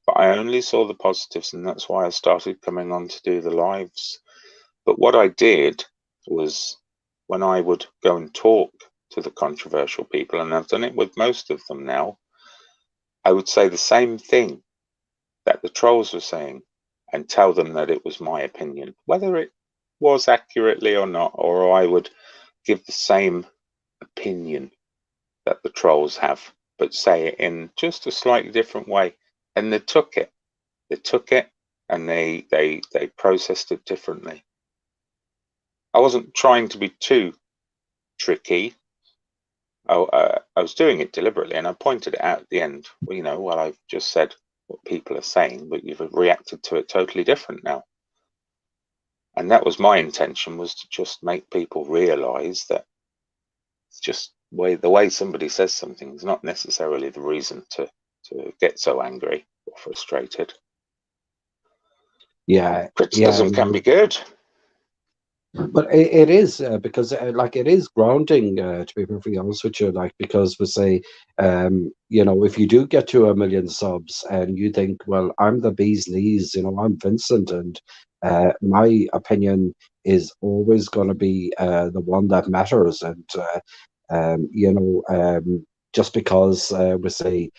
but I only saw the positives, and that's why I started coming on to do the lives. But what I did was, when I would go and talk to the controversial people, and I've done it with most of them now, I would say the same thing that the trolls were saying and tell them that it was my opinion, whether it was accurately or not, or I would give the same opinion that the trolls have, but say it in just a slightly different way. And they took it. They took it and they processed it differently. I wasn't trying to be too tricky. I was doing it deliberately, and I pointed it out at the end. Well, I've just said what people are saying, but you've reacted to it totally different now. And that was my intention, was to just make people realize that it's just the way somebody says something is not necessarily the reason to get so angry or frustrated. yeah, yeah. Criticism can be good. But it is, because like it is grounding, to be perfectly honest with you, like, because we say, if you do get to 1 million subs and you think, well, I'm the bee's knees, I'm Vincent, and my opinion is always going to be the one that matters, and just because we say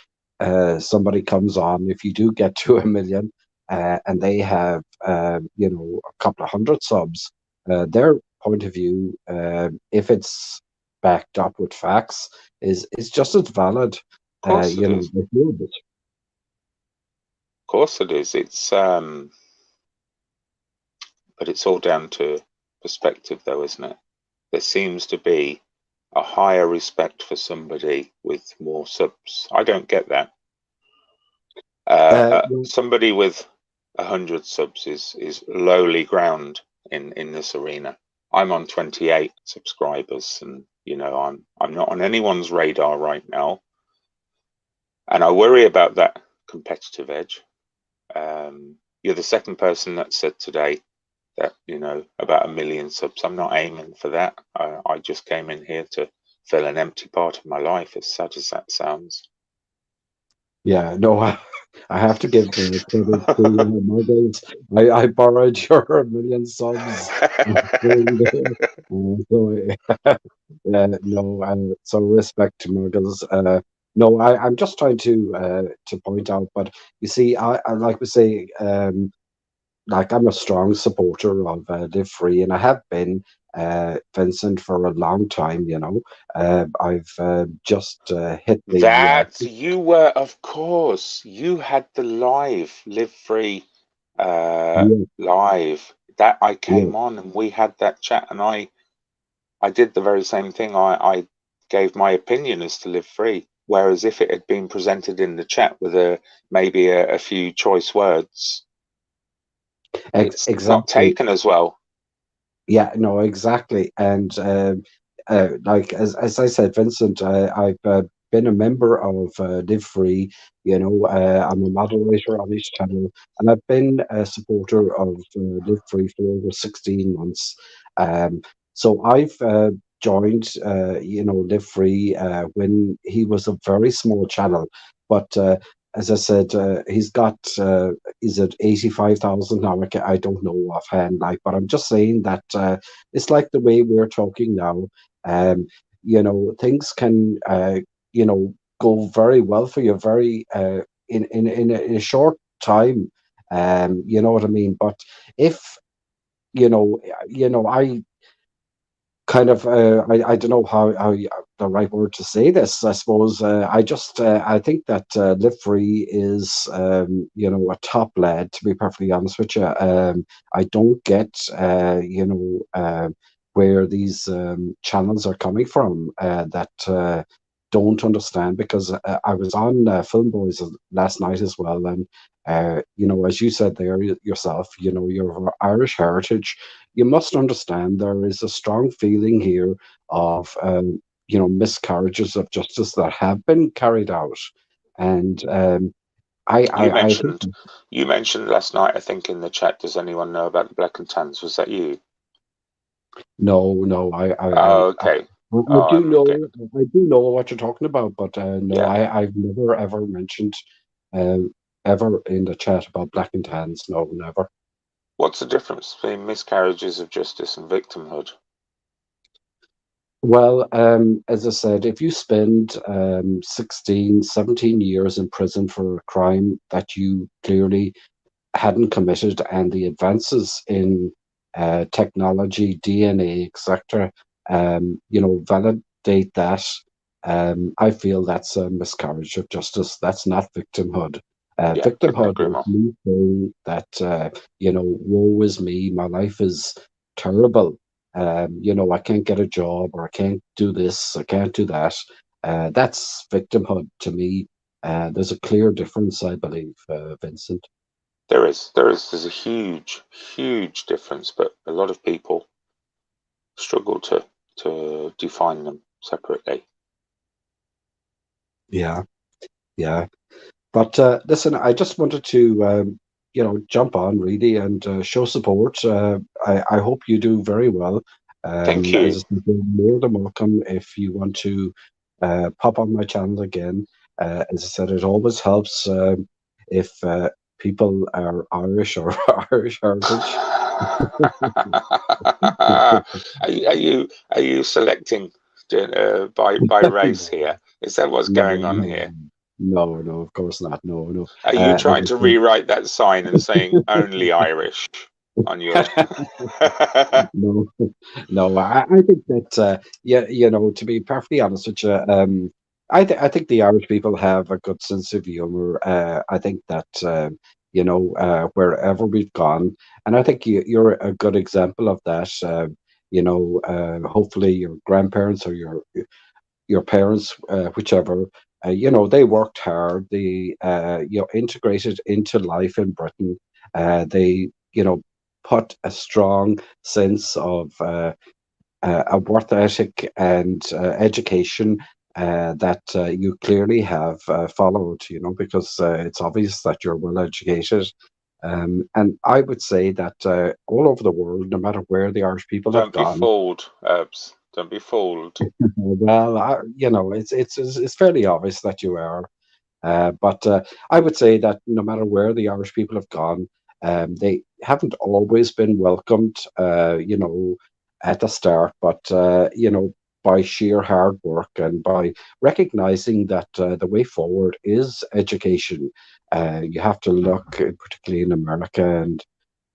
somebody comes on, if you do get to 1 million, and they have a couple of hundred subs, their point of view, if it's backed up with facts, is just as valid. Of course it is. With you. Of course it is. But it's all down to perspective, though, isn't it? There seems to be a higher respect for somebody with more subs. I don't get that. Well, Somebody with 100 subs is lowly ground in this arena. I'm on 28 subscribers, and I'm not on anyone's radar right now, and I worry about that competitive edge. You're the second person that said today that, you know, about 1 million subs. I'm not aiming for that. I just came in here to fill an empty part of my life, as sad as that sounds. Yeah, no, I have to give the credit to Muggles. I borrowed your 1 million subs. No, so respect to Muggles. No, I'm just trying to point out, but you see, I like we say, like I'm a strong supporter of Live Free, and I have been, Vincent, for a long time. You know, I've just hit the That you were, of course, you had the Live Free yeah, live that I yeah, came on and we had that chat, and I did the very same thing. I gave my opinion as to Live Free, whereas if it had been presented in the chat with maybe a few choice words, it's not exactly. taken as well. Yeah, no, exactly. And like as I said, Vincent, I've been a member of Live Free. You know, I'm a moderator on each channel, and I've been a supporter of Live Free for over 16 months. Um, so I've joined, you know, Live Free when he was a very small channel, but as I said, he's got is it 85,000 now? I don't know offhand, like, but I'm just saying that it's like the way we're talking now. Um, you know, things can you know, go very well for you very in a short time. You know what I mean? But if I kind of I don't know the right word to say this. I suppose I think that Live Free is you know, a top lad, to be perfectly honest with you. I don't get where these channels are coming from that don't understand, because I was on Film Boys last night as well, and you know, as you said there yourself, you know, your Irish heritage, you must understand there is a strong feeling here of you know, miscarriages of justice that have been carried out, and You I think mentioned you mentioned last night, I think, in the chat. Does anyone know about the Black and Tans? Was that you? no, Oh, okay. I Oh, do I'm know, okay. what you're talking about, but no, Yeah. I've never ever mentioned um, ever in the chat about black and tans. No, never. What's the difference between miscarriages of justice and victimhood? Well, as I said, if you spend 16, 17 years in prison for a crime that you clearly hadn't committed, and the advances in technology, DNA, etc., you know, validate that. I feel that's a miscarriage of justice. That's not victimhood. Yeah, couldn't Victimhood agree is more. me saying that, you know, woe is me, my life is terrible. You know, I can't get a job, or I can't do this, I can't do that. That's victimhood to me. There's a clear difference, I believe, Vincent. There's a huge difference, but a lot of people struggle to define them separately. Yeah, yeah. But listen, I just wanted to, you know, jump on really and show support. I hope you do very well. Thank As you. I said, you're more than welcome if you want to pop on my channel again. As I said, it always helps if people are Irish or Irish heritage. Are you selecting by race here? Is that what's No, going on no, here? no, of course not. No, no. Are you As trying I to said, rewrite that sign and saying only Irish on your? no, no. I think that yeah, you know, to be perfectly honest with you, I think the Irish people have a good sense of humor. I think that you know, wherever we've gone, and I think you're a good example of that. You know, hopefully your grandparents or your parents, whichever, you know, they worked hard. They, you know, integrated into life in Britain. They, you know, put a strong sense of a work ethic and education that you clearly have followed. You know, because it's obvious that you're well educated. And I would say that all over the world, no matter where the Irish people have Don't be gone, fooled, Herbs. Don't be fooled. well, it's fairly obvious that you are. But I would say that no matter where the Irish people have gone, they haven't always been welcomed, at the start, but by sheer hard work and by recognizing that the way forward is education. You have to look, particularly in America and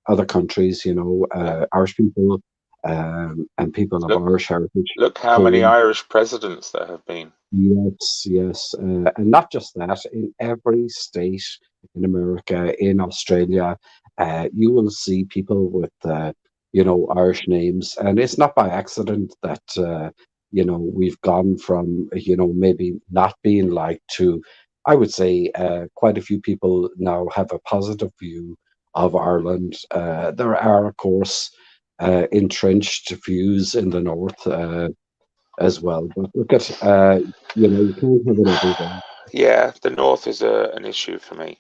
other countries, Yeah. Irish people and people of Look, Irish heritage look how many who. Irish presidents there have been. Yes, yes. And not just that, in every state in America, in Australia, you will see people with, Irish names. And it's not by accident that we've gone from, maybe not being liked to, I would say, quite a few people now have a positive view of Ireland. There are, of course, entrenched views in the north. As well. But look at you can't have it everywhere. Yeah, the North is an issue for me,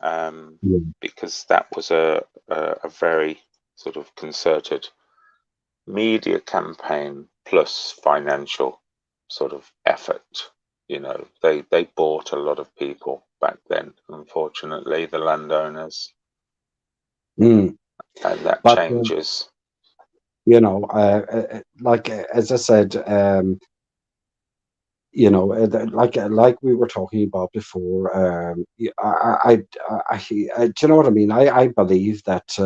Yeah. because that was a very sort of concerted media campaign plus financial sort of effort. They bought a lot of people back then, unfortunately, the landowners, Mm. and that But changes. like as I said, like we were talking about before. Do you know what I mean? I believe that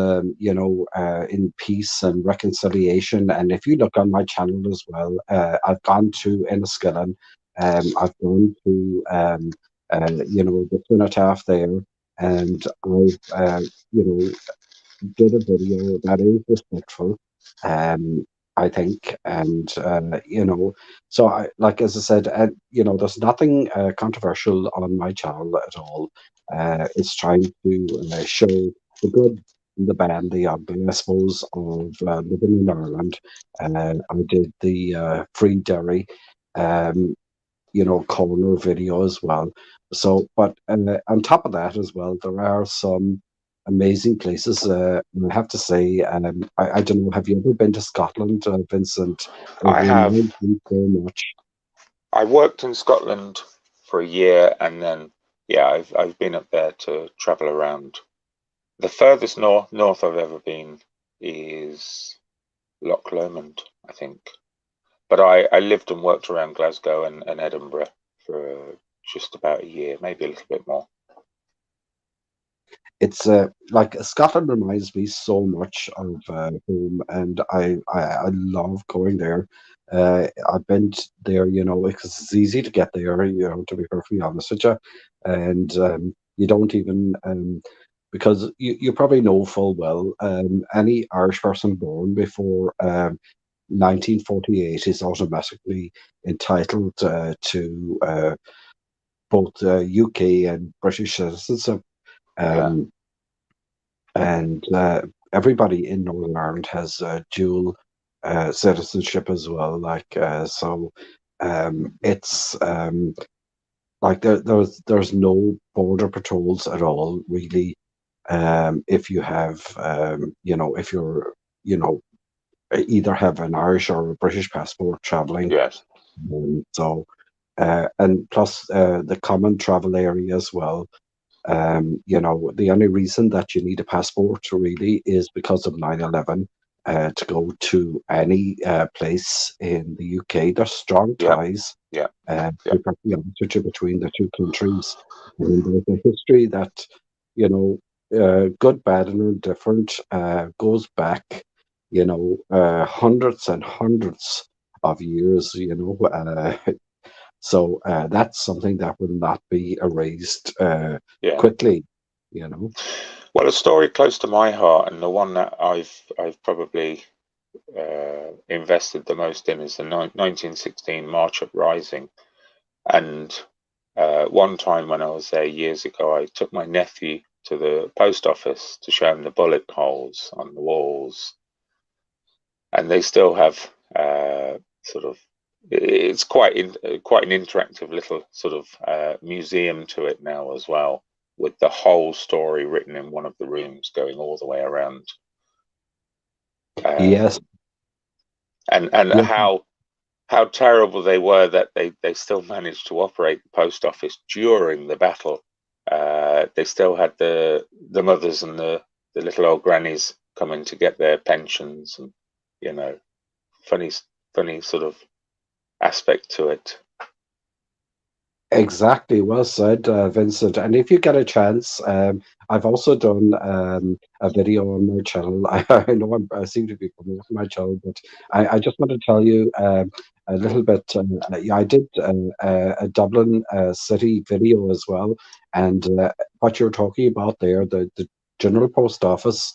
in peace and reconciliation. And if you look on my channel as well, I've gone to Enniskillen, I've gone to the Cenotaph there, and I've did a video that is respectful, um, I think, and so as I said, there's nothing controversial on my channel at all. It's trying to show the good, the bad, and the ugly, I suppose, of living in Ireland. I did the free dairy, um, corner video as well. So, but on top of that as well, there are some amazing places. I have to say, I don't know, have you ever been to Scotland, Vincent? It I have. reminds me so much. I worked in Scotland for a year, and then yeah, I've been up there to travel around. The furthest north I've ever been is Loch Lomond, I think. But I lived and worked around Glasgow and Edinburgh for just about a year, maybe a little bit more. It's like Scotland reminds me so much of home, and I love going there. I've been there, because it's easy to get there, to be perfectly honest with you, and you don't even because you probably know full well any Irish person born before 1948 is automatically entitled to both UK and British citizenship. Yeah, Um, and everybody in Northern Ireland has dual citizenship as well. It's like there's no border patrols at all really. If you have if you're either have an Irish or a British passport traveling. yes, And plus the common travel area as well. The only reason that you need a passport really is because of 9/11 to go to any place in the UK. There's strong yeah, ties, yeah, to yeah, be perfectly honest with you, between the two countries. And there's a history that, good, bad, and indifferent, goes back, hundreds and hundreds of years, so that's something that will not be erased yeah. quickly, you know. Well, a story close to my heart, and the one that I've probably invested the most in, is the 1916 March Uprising. And one time when I was there years ago, I took my nephew to the post office to show him the bullet holes on the walls, and they still have sort of. It's quite an interactive little sort of museum to it now as well. with the whole story written in one of the rooms, going all the way around. Yes. And Yeah. how terrible they were that they still managed to operate the post office during the battle. They still had the mothers and the little old grannies coming to get their pensions, and you know, funny sort of aspect to it. Exactly, well said, Vincent. And if you get a chance, I've also done a video on my channel. I know I seem to be promoting my channel, but I just want to tell you a little bit. Yeah, I did a Dublin city video as well, and what you're talking about there, the General Post Office.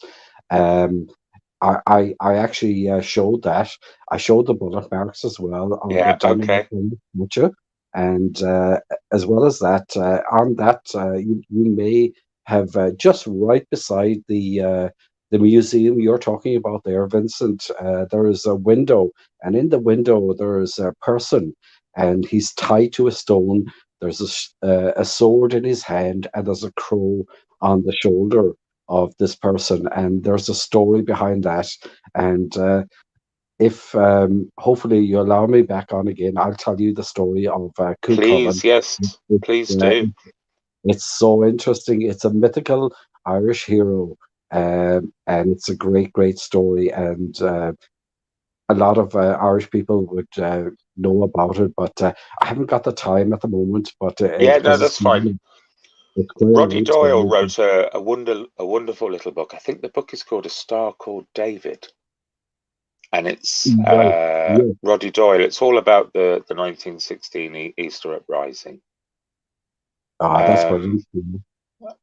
I actually showed that. I showed the bullet marks as well on the Yeah, Dublin okay. picture. And as well as that, on that, you may have just right beside the museum you're talking about there, Vincent. There is a window, and in the window there is a person, and he's tied to a stone. There's a sword in his hand, and there's a crow on the shoulder of this person, and there's a story behind that. And if hopefully you allow me back on again, I'll tell you the story of Please, Cuchulainn. yes, It, please uh, do. it's so interesting. It's a mythical Irish hero, and it's a great story. And a lot of Irish people would know about it, but I haven't got the time at the moment. But Yeah, no, because that's fine. it's quite a Roddy long Doyle story. wrote a wonderful little book. I think the book is called A Star Called David, and it's Right. Yeah. Roddy Doyle. It's all about the 1916 Easter uprising. Ah, that's brilliant.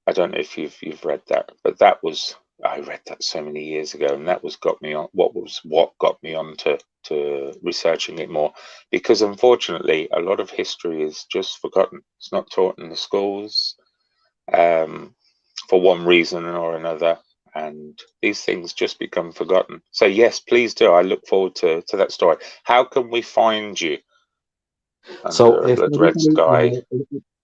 I don't know if you've read that, but that was, I read that so many years ago, and that was got me on what got me on to researching it more, because unfortunately a lot of history is just forgotten. It's not taught in the schools, for one reason or another, and these things just become forgotten. So yes, please do. I look forward to that story. How can we find you? So Under a if Blood Red anybody, Sky.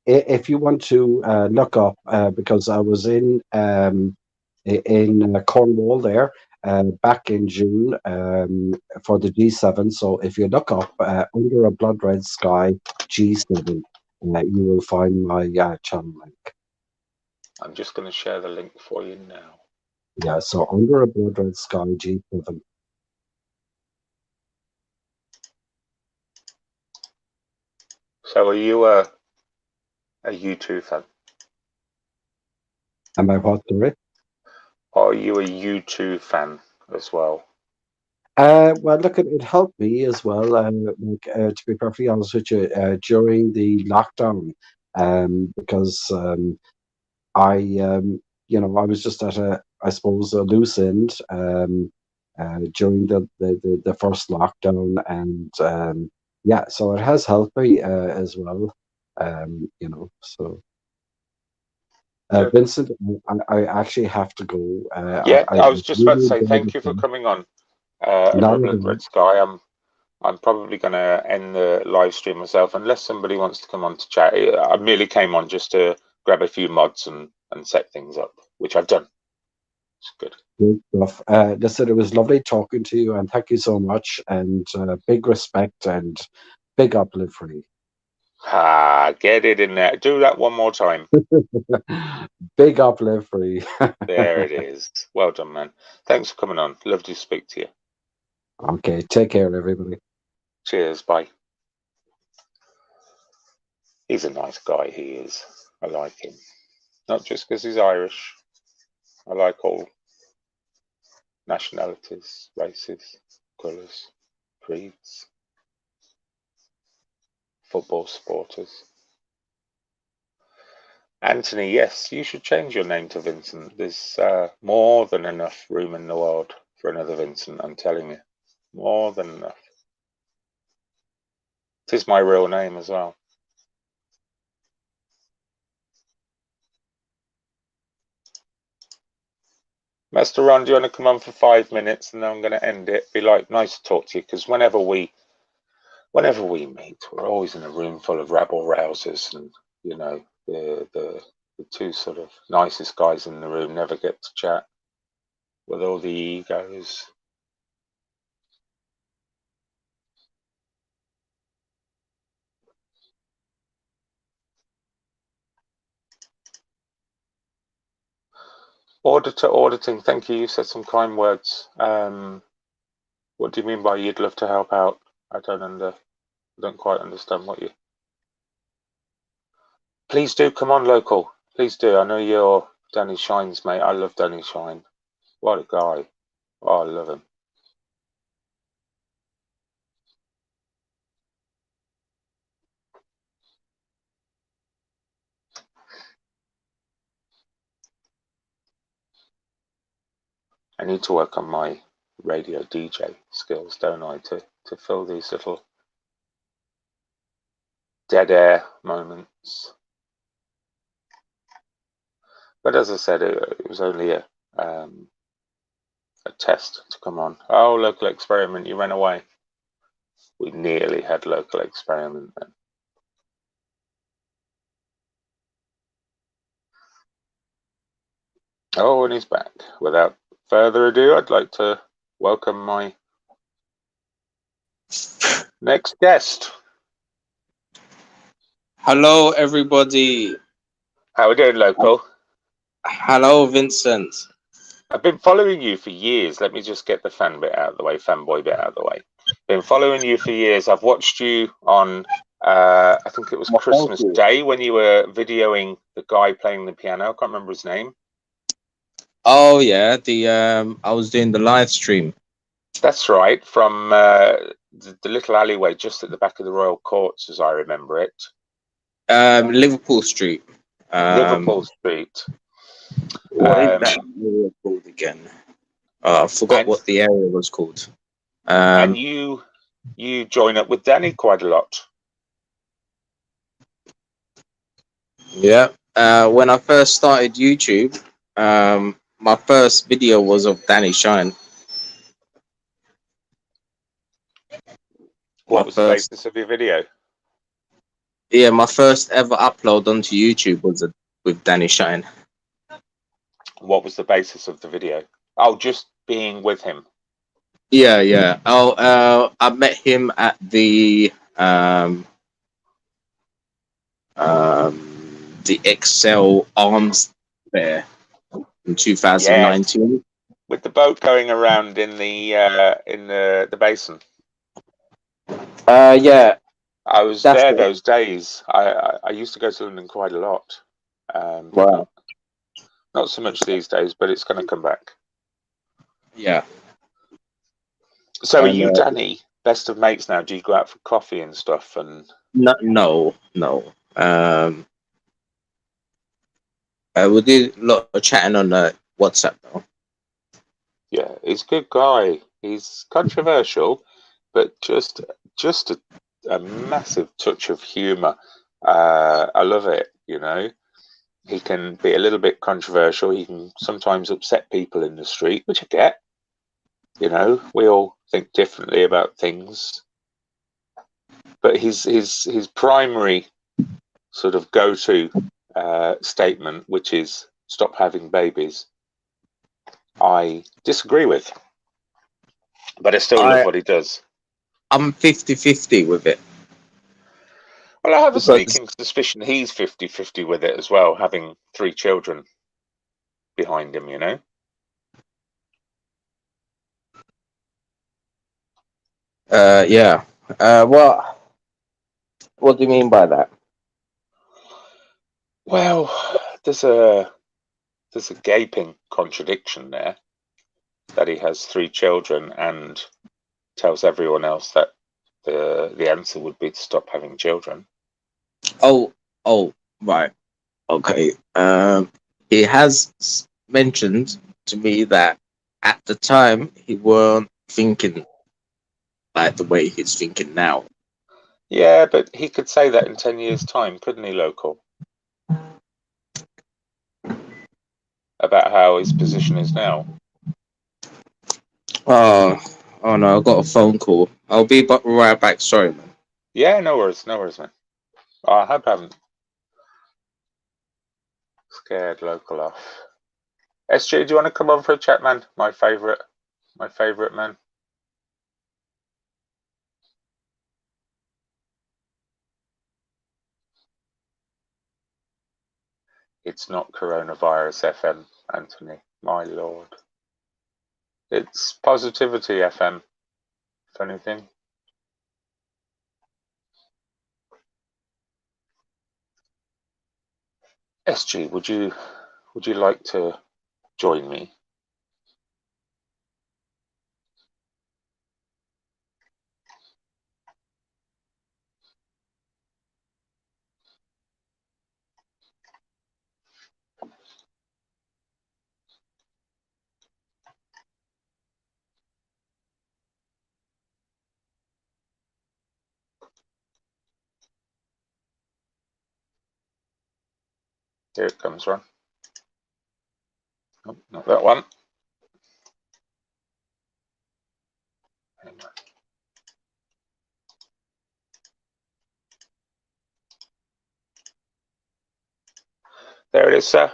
if you want to look up, because I was in Cornwall there back in June for the G7. So if you look up Under a Blood Red Sky G7, you will find my channel link. I'm just going to share the link for you now. Yeah, so Under a Blood Red Sky G7. So are you a U2 fan? Am I what, sorry? Are you a U2 fan as well? Well, look, it helped me as well. To be perfectly honest with you, during the lockdown, because I, I was just at I suppose, a loose end during the first lockdown, and yeah, so it has helped me as well. So. Vincent, I actually have to go. Yeah, I I was just about to really say enjoyed thank the you for show. coming on Not Under a at Blood all. Red Sky. I'm probably going to end the live stream myself, unless somebody wants to come on to chat. I merely came on just to grab a few mods and set things up, which I've done. It's good. Great stuff. Listen, it was lovely talking to you, and thank you so much. And big respect and big up, Live Free. Get it in there. Do that one more time. Big up, Live Free. There it is. Well done, man. Thanks for coming on. Love to speak to you. Okay, take care, everybody. Cheers. Bye. He's a nice guy, he is. I like him. Not just because he's Irish. I like all nationalities, races, colours, creeds, football supporters. Anthony, yes, you should change your name to Vincent. There's more than enough room in the world for another Vincent, I'm telling you. More than enough. It is my real name as well. Master Ron, do you want to come on for 5 minutes and then I'm going to end it? Be like, nice to talk to you, because whenever we meet, we're always in a room full of rabble rousers, and you know the the two sort of nicest guys in the room never get to chat with all the egos. Auditor auditing, thank you. You said some kind words. What do you mean by you'd love to help out? I don't quite understand what you. Please do come on, local. Please do. I know you're Danny Shine's mate. I love Danny Shine. What a guy. Oh, I love him. I need to work on my radio DJ skills, don't I, to fill these little dead air moments. But as I said, it was only a test to come on. Oh, local experiment, you ran away. We nearly had local experiment then. Oh, and he's back. Without further ado, I'd like to welcome my next guest. Hello, everybody. How are we doing, local? Hello, Vincent. I've been following you for years. Let me just get the fanboy bit out of the way. Been following you for years. I've watched you on, I think it was Christmas Day when you were videoing the guy playing the piano. I can't remember his name. Oh yeah, I was doing the live stream. That's right, from the little alleyway just at the back of the Royal Courts, as I remember it. Liverpool Street. Liverpool Street. What is that area called again? I forgot what the area was called. And you join up with Danny quite a lot. Yeah. When I first started YouTube, my first video was of Danny Shine. What was the basis of your video? Yeah, my first ever upload onto YouTube was with Danny Shine. What was the basis of the video? Oh, just being with him. Yeah. Oh, I met him at the Excel Arms Fair in 2019. Yes. With the boat going around in the basin. Yeah. I was there those days. I used to go to London quite a lot. Wow. Not so much these days, but it's going to come back. Yeah. So are you, Danny, best of mates now? Do you go out for coffee and stuff? And no. We did a lot of chatting on WhatsApp though. Yeah, he's a good guy. He's controversial, but just a massive touch of humour. I love it, you know. He can be a little bit controversial. He can sometimes upset people in the street, which I get. You know, we all think differently about things. But his primary sort of go-to statement, which is stop having babies, I disagree with. But I still love what he does. I'm 50-50 with it. Well, I have a sneaking suspicion he's 50-50 with it as well, having 3 children behind him, you know? Yeah. What do you mean by that? Well, there's a gaping contradiction there, that he has 3 children and tells everyone else that the answer would be to stop having children. Oh, right. Okay. He has mentioned to me that at the time he weren't thinking like the way he's thinking now. Yeah, but he could say that in 10 years' time, couldn't he, local? About how his position is now. Oh no, I got a phone call. I'll be right back. Sorry, man. Yeah, no worries, man. I hope I haven't Scared local off. SG, do you want to come on for a chat, man? My favourite man. It's not coronavirus FM, Anthony. My lord. It's positivity FM, if anything. SG, would you like to join me? Here it comes, Ron. Oh, not that one. Hang on. There it is, sir.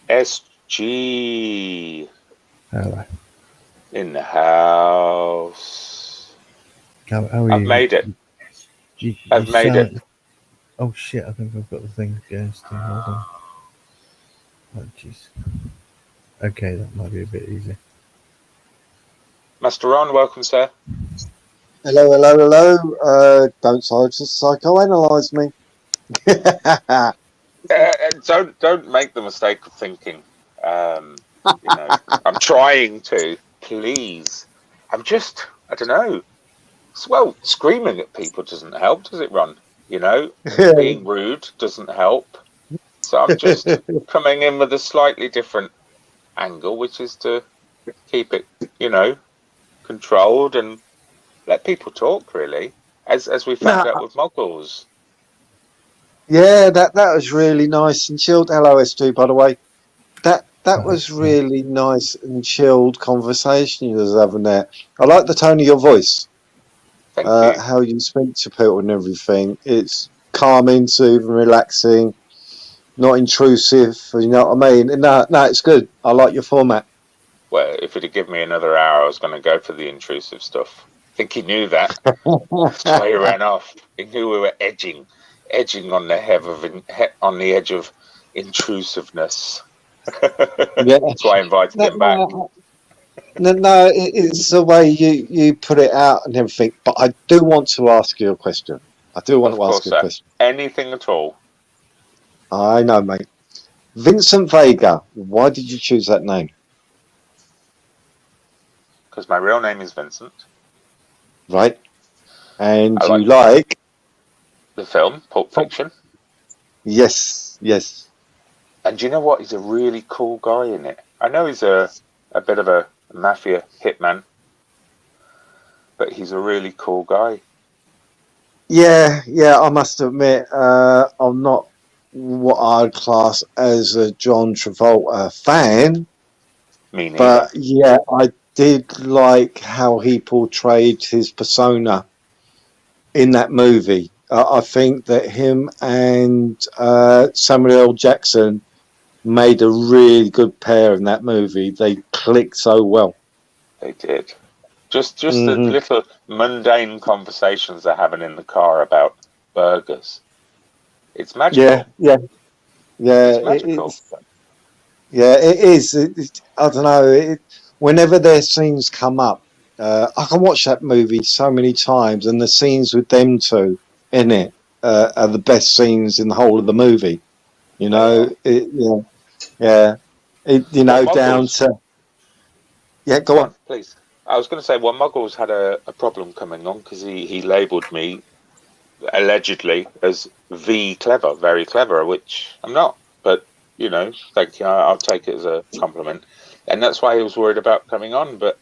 SG Hello. in the house. How are I've you? made it. I've made it. Oh shit! I think I've got the thing going. Hold on. Oh jeez. Okay, that might be a bit easy. Master Ron, welcome, sir. Hello. Don't psychoanalyze me. Don't make the mistake of thinking. I'm trying to. Please, I don't know. Well, screaming at people doesn't help, does it, Ron? Being rude doesn't help. So I'm just coming in with a slightly different angle, which is to keep it, controlled and let people talk, really, as we found out with Muggles. Yeah, that was really nice and chilled. Hello, S2, by the way. That was really nice and chilled conversation you was having there. I like the tone of your voice. Thank you. How you speak to people and everything. It's calming, soothing, relaxing, not intrusive. You know what I mean? And no, it's good. I like your format. Well, if it'd give me another hour, I was going to go for the intrusive stuff. I think he knew that. That's why he ran off. He knew we were edging on the edge of intrusiveness. Yeah. That's why I invited him back. No, it's the way you put it out and everything. But I do want to ask you a question. Question. Anything at all. I know, mate. Vincent Vega. Why did you choose that name? Because my real name is Vincent. Right. And I you like the film Pulp Fiction? Yes. And do you know what? He's a really cool guy in it. I know he's a bit of a mafia hitman, but he's a really cool guy. Yeah. I must admit, I'm not what I'd class as a John Travolta fan. Me neither. But yeah, I did like how he portrayed his persona in that movie. I think that him and Samuel L. Jackson made a really good pair in that movie. They clicked so well. They did. Just the little mundane conversations they're having in the car about burgers. It's magical. Yeah. It's magical. It is. I don't know. Whenever their scenes come up, I can watch that movie so many times, and the scenes with them two in it are the best scenes in the whole of the movie. Down to. Yeah, go on, please. I was going to say, well, Muggles had a problem coming on because he labelled me allegedly as clever, very clever, which I'm not. But thank you. I'll take it as a compliment, and that's why he was worried about coming on. But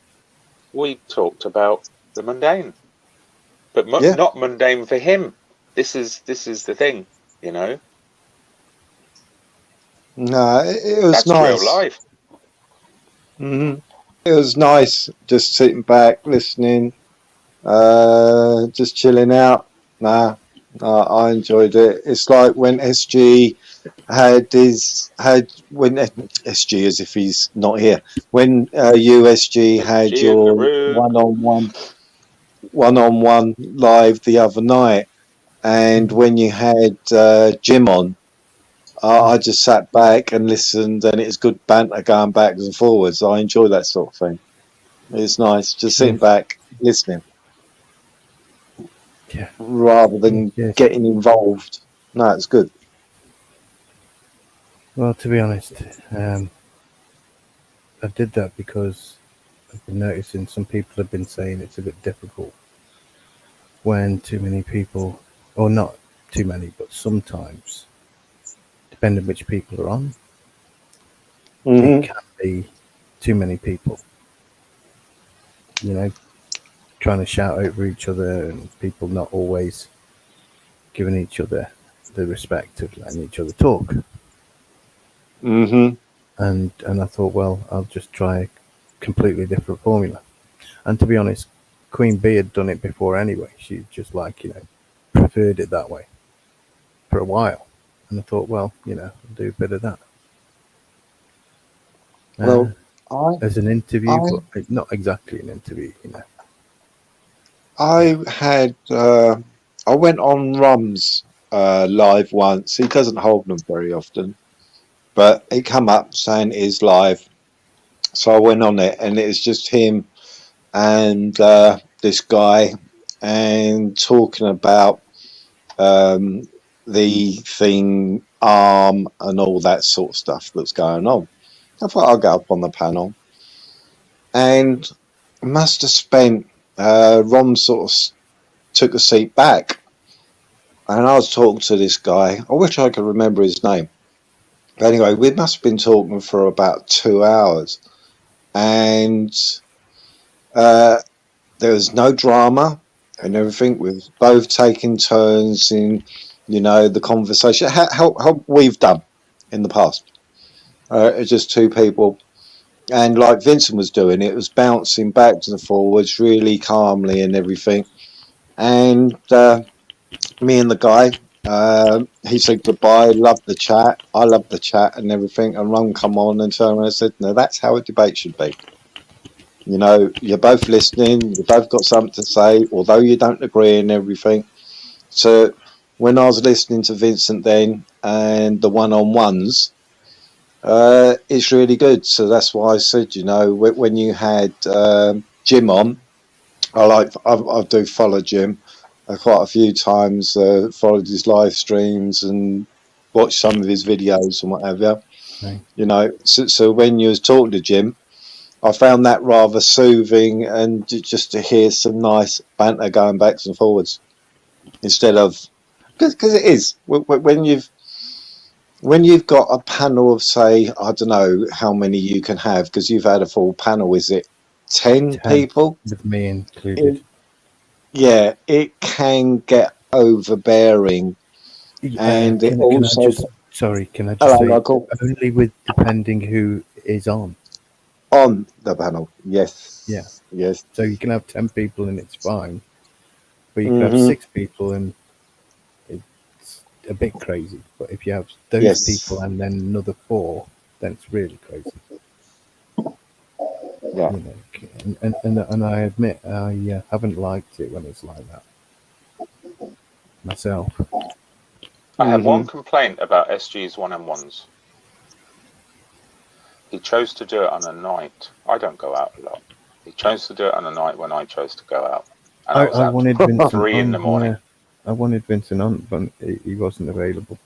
we talked about the mundane, but not mundane for him. This is the thing, No, it was that's nice. real life. Mm-hmm. It was nice just sitting back, listening, just chilling out. I enjoyed it. It's like when SG had when SG, as if he's not here, when USG had SG in the your room. one-on-one live the other night, and when you had Jim on, I just sat back and listened, and it's good banter going backwards and forwards. I enjoy that sort of thing. It's nice just sitting back listening Yeah. rather than Yes. getting involved. No, it's good. Well, to be honest, I did that because I've been noticing some people have been saying it's a bit difficult when too many people, or not too many, but sometimes, depending which people are on, it can be too many people. You know, trying to shout over each other and people not always giving each other the respect of letting each other talk. Mm-hmm. And I thought, well, I'll just try a completely different formula. And to be honest, Queen Bee had done it before anyway. She just preferred it that way for a while. And I thought, well, I'll do a bit of that. Well, As an interview, but not exactly an interview, I had I went on Rum's live once. He doesn't hold them very often, but it come up saying it is live, so I went on it, and it was just him and this guy, and talking about the thing ARM and all that sort of stuff that's going on. I thought I'll go up on the panel, and must have spent Ron sort of took a seat back, and I was talking to this guy. I wish I could remember his name. But anyway, we must have been talking for about 2 hours, and there was no drama and everything. We've both taking turns in, the conversation. How we've done in the past. It's just two people. And like Vincent was doing, it was bouncing backwards and forwards really calmly and everything. And me and the guy, he said goodbye, loved the chat. I loved the chat and everything. And Ron come on and turned around and said, no, that's how a debate should be. You're both listening, you both got something to say, although you don't agree and everything. So when I was listening to Vincent then and the one-on-ones, it's really good. So that's why I said, when you had Jim on, I do follow Jim quite a few times, followed his live streams and watched some of his videos and whatever. Right. So when you was talking to Jim, I found that rather soothing, and just to hear some nice banter going backwards and forwards instead of, because it is when you've got a panel of, say, I don't know how many you can have, because you've had a full panel. Is it 10 people? With me included. It can get overbearing. And it also... Can I just say, only with depending who is on the panel, yes. Yeah. Yes. So you can have 10 people and it's fine, but you can have 6 people and it's a bit crazy. But if you have those people and then another 4, then it's really crazy. Yeah. And I admit I haven't liked it when it's like that myself. I have one complaint about SG's one-on-ones. He chose to do it on a night. I don't go out a lot. He chose to do it on a night when I chose to go out. And I wanted Vincent 3 in the morning. I wanted Vincent on, but he wasn't available.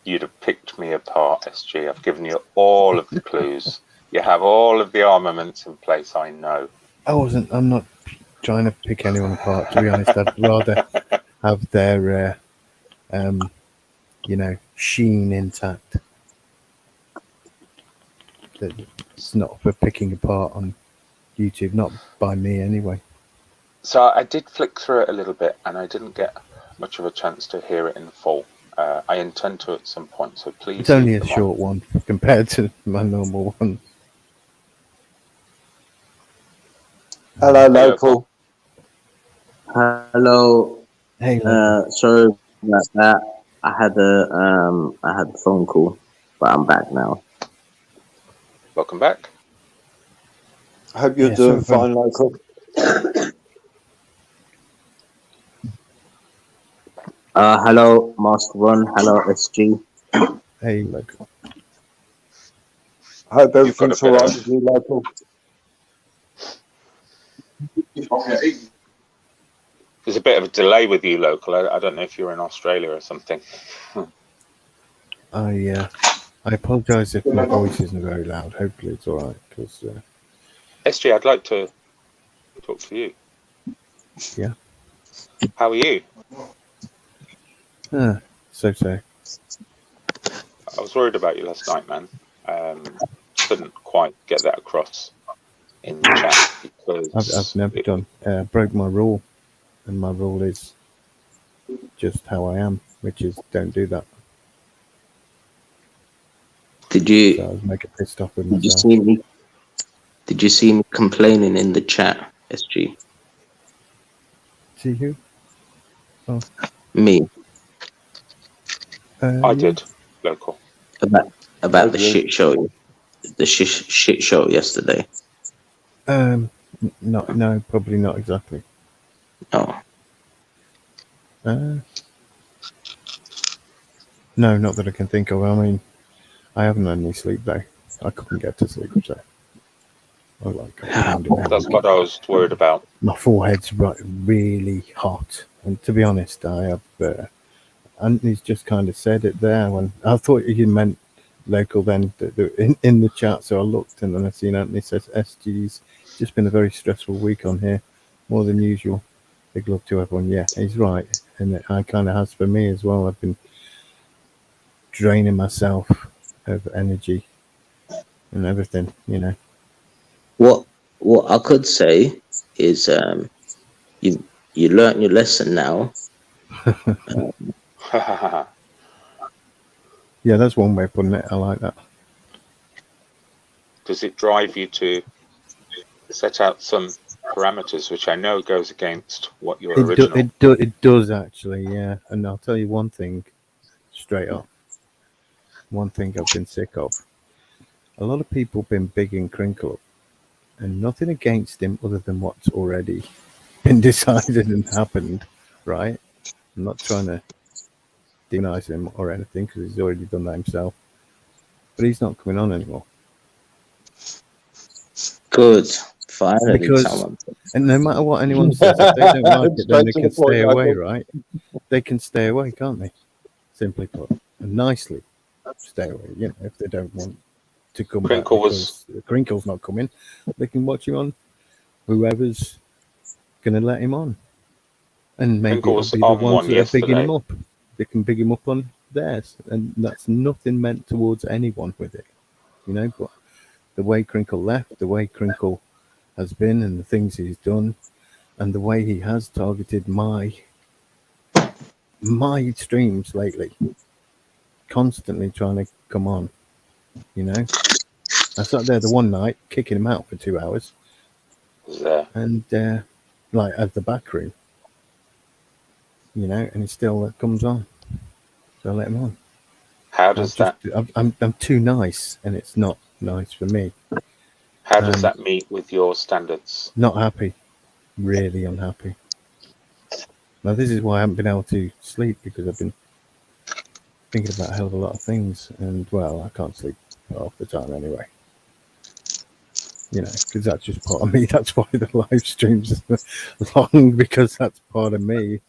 You'd have picked me apart, SG. I've given you all of the clues. You have all of the armaments in place, I know. I'm not trying to pick anyone apart, to be honest. I'd rather have their, sheen intact. It's not for picking apart on YouTube, not by me anyway. So I did flick through it a little bit, and I didn't get much of a chance to hear it in full. I intend to at some point, so please. It's only a short one compared to my normal one. Hello, local. Hello. Hey, local. Sorry about that. I had a phone call, but I'm back now. Welcome back. I hope you're Yeah, doing so, fine, local. Hello, Master One. Hello, SG. hey, local. I hope You've got a everything's all bit right of with you, local. there's a bit of a delay with you, local. I don't know if you're in Australia or something. I apologise if my voice isn't very loud. Hopefully it's all right. Because SG, I'd like to talk to you. Yeah. How are you? So. I was worried about you last night, man. Couldn't quite get that across in the chat because I've never done. Broke my rule, and my rule is just how I am, which is don't do that. Did you So I was making pissed off with did you myself. see me? Did you see me complaining in the chat, SG? See who? Me I did, local. about the shit show, shit show yesterday. No, probably not exactly. Oh, No, not that I can think of. I mean, I haven't had any sleep though. I couldn't get to sleep, so I pounding out. That's what I was worried about. My forehead's really hot, and to be honest, I have. Anthony's just kind of said it there when I thought you meant local. Then in the chat, so I looked and then I seen Anthony says, "SG's just been a very stressful week on here, more than usual. Big love to everyone." Yeah, he's right, and it kind of has for me as well. I've been draining myself of energy and everything, you know. what I could say is you learnt your lesson now. Yeah, that's one way of putting it. I like that. Does it drive you to set out some parameters, which I know goes against what your original? It does actually, yeah. And I'll tell you one thing straight up. One thing I've been sick of. A lot of people have been big in Crinkle, and nothing against him other than what's already been decided and happened, right? I'm not trying to demonize him or anything because he's already done that himself. But he's not coming on anymore. Good. Finally, because, and no matter what anyone says, if they don't like it, then they can stay away, right? They can stay away, can't they? Simply put, and nicely stay away. You know, if they don't want to come back because Crinkle's not coming, they can watch him on whoever's going to let him on, and maybe it'll be the ones that are bigging him up. They can big him up on theirs, and that's nothing meant towards anyone with it, you know. But the way Crinkle left, the way Crinkle has been, and the things he's done, and the way he has targeted my streams lately, constantly trying to come on, you know. I sat there the one night kicking him out for 2 hours, and like at the back room, you know, and he still comes on, so I let him on. How does that? I'm too nice, and it's not nice for me. How does that meet with your standards? Not happy, really unhappy. Now this is why I haven't been able to sleep, because I've been thinking about a hell of a lot of things, and well, I can't sleep half the time anyway. You know, because that's just part of me. That's why the live streams are long, because that's part of me.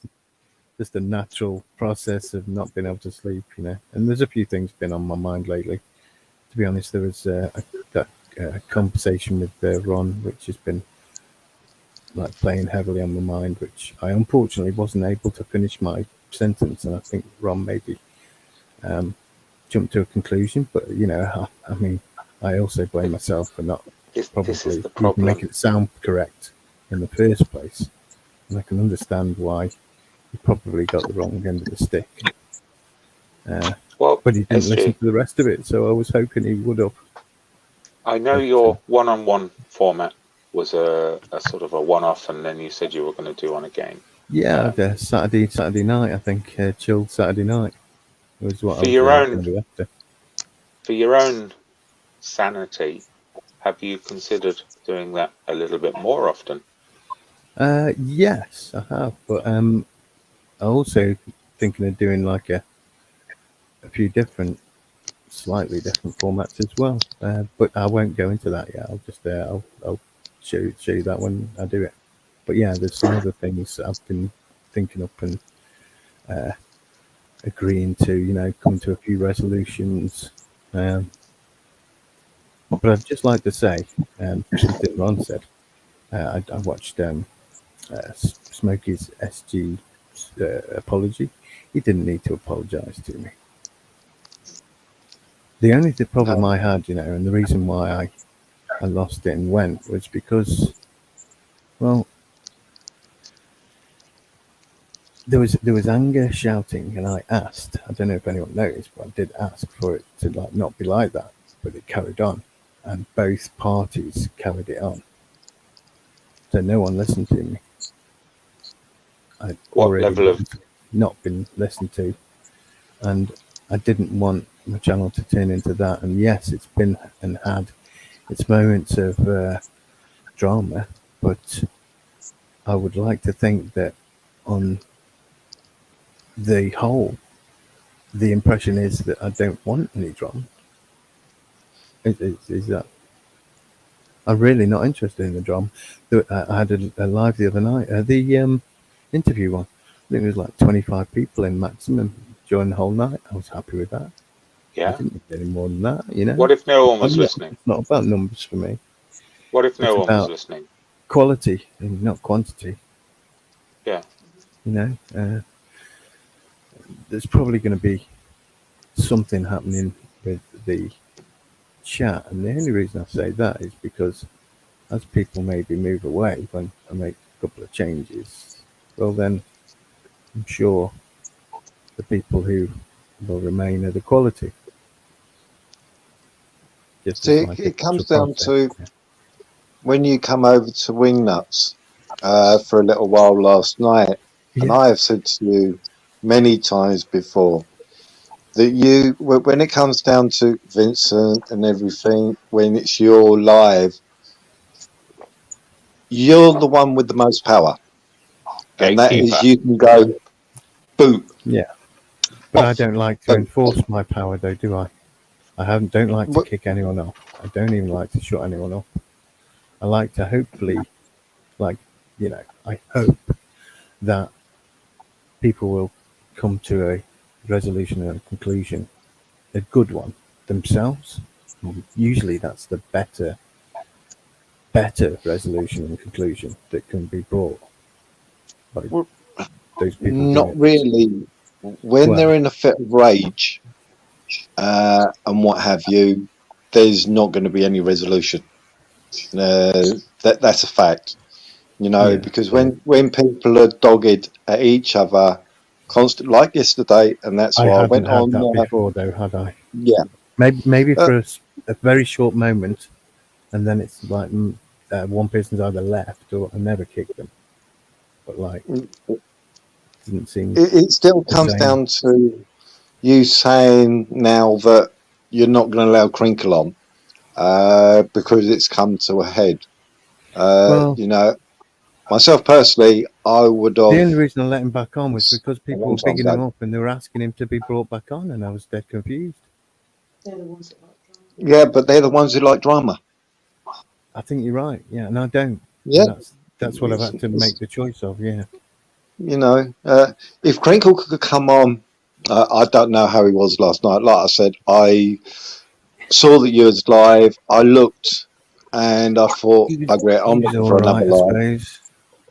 Just a natural process of not being able to sleep, you know. And there's a few things been on my mind lately. To be honest, there was a conversation with Ron, which has been like playing heavily on my mind, which I unfortunately wasn't able to finish my sentence, and I think Ron maybe jumped to a conclusion. But you know, I mean, I also blame myself for not probably even making it sound correct in the first place, and I can understand why he probably got the wrong end of the stick. Well, but he didn't listen to the rest of it, so I was hoping he would have. I know your one-on-one format was a sort of a one-off, and then you said you were going to do one again. Yeah, Saturday night. I think chilled Saturday night was what For I was your going own to do after. for your own sanity, have you considered doing that a little bit more often? Yes, I have, but I'm also thinking of doing like a few different, slightly different formats as well. But I won't go into that yet. I'll just I'll show you that when I do it. But yeah, there's some other things that I've been thinking up and agreeing to. You know, come to a few resolutions. But I'd just like to say something Ron said. I watched Smokey's SG apology. He didn't need to apologise to me. The only problem I had, you know, and the reason why I lost it and went was because, well, there was anger, shouting, and I asked. I don't know if anyone noticed, but I did ask for it to like not be like that, but it carried on, and both parties carried it on. So no one listened to me. I'd What already level of not been listened to, and I didn't want my channel to turn into that. And yes, it's been and had its moments of drama, but I would like to think that on the whole, the impression is that I don't want any drama. Is that I'm really not interested in the drama. I had a live the other night, the interview one. I think there was like 25 people in maximum during the whole night. I was happy with that. I yeah? didn't need any more than that, you know. What if no one was I'm not- listening? It's not about numbers for me. What if no It's one was about listening? quality and not quantity. Yeah. You know, there's probably going to be something happening with the chat, and the only reason I say that is because as people maybe move away when I make a couple of changes, well then I'm sure the people who will remain are the quality. Just See, as like it a comes natural down process. to when you come over to Wingnuts for a little while last night, and Yeah. I have said to you many times before that when it comes down to Vincent and everything, when it's your live, you're the one with the most power, and that is Gatekeeper. you can go boot Yeah. But I off. don't like to enforce my power though, do I? Don't like to kick anyone off. I don't even like to shut anyone off. I like to hopefully, like, you know, I hope that people will come to a resolution and a conclusion, a good one themselves. Usually that's the better resolution and conclusion that can be brought by Well, those people Not doing it. really. When Well, they're in a fit of rage and what have you, there's not going to be any resolution. That's a fact, you know, yeah, because so when people are dogged at each other constant, like yesterday, and that's I why I hadn't went had on. that before though, had I? Yeah, Maybe uh, for a very short moment, and then it's like one person's either left or I never kicked them. But like, didn't seem it still the comes same. down to you saying now that you're not going to allow Crinkle on because it's come to a head. Well, You know, myself personally, I would the have only reason I let him back on was because a people long were time bigging him ago. up and they were asking him to be brought back on, and I was dead confused. Yeah, but they're the ones who like drama. I think you're right. Yeah, and I don't. Yeah, And that's what I've had to make the choice of. Yeah. you know, if Crinkle could come on, I don't know how he was last night. Like I said, I saw that you was live. I looked and I thought, bugger it, He I'm was looking all for another right, I live, suppose.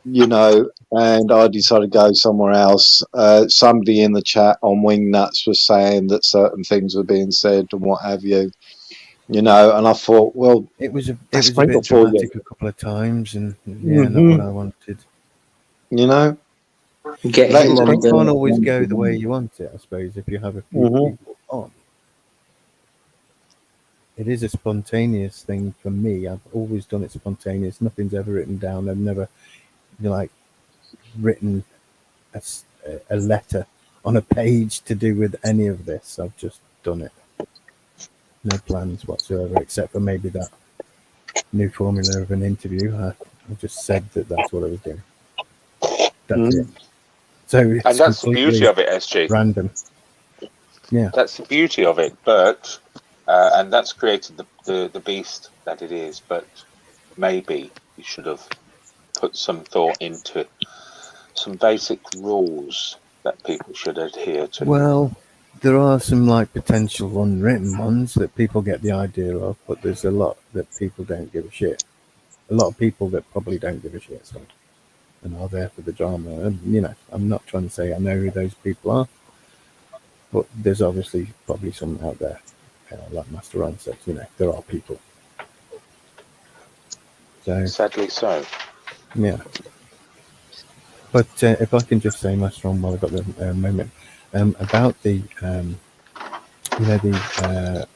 you know, and I decided to go somewhere else. Somebody in the chat on Wingnuts was saying that certain things were being said and what have you, you know, and I thought, well, It was that's a bit Crinkle for you. dramatic a couple of times, and yeah, not what Hmm. I wanted. You know, Get that him is But on it can't Crinkle. always the. go the way you want it, I suppose, if you have a few Hmm. people on. it is a spontaneous thing for me. I've always done it spontaneous. Nothing's ever written down. I've never, like, written a letter on a page to do with any of this. I've just done it. No plans whatsoever, except for maybe that new formula of an interview. I just said that that's what I was doing. That's it. So it's And that's the beauty of it, SG. random. Yeah, That's the beauty of it, but and that's created the beast that it is. But maybe you should have put some thought into some basic rules that people should adhere to. well, there are some like potential unwritten ones that people get the idea of, but there's a lot that people don't give a shit. A lot of people that probably don't give a shit, so, and are there for the drama. And you know, I'm not trying to say I know who those people are, but there's obviously probably some out there, like Master Ron said. You know, there are people. So Sadly so. yeah. But if I can just say, Master Ron, while I've got the moment, about the you know, the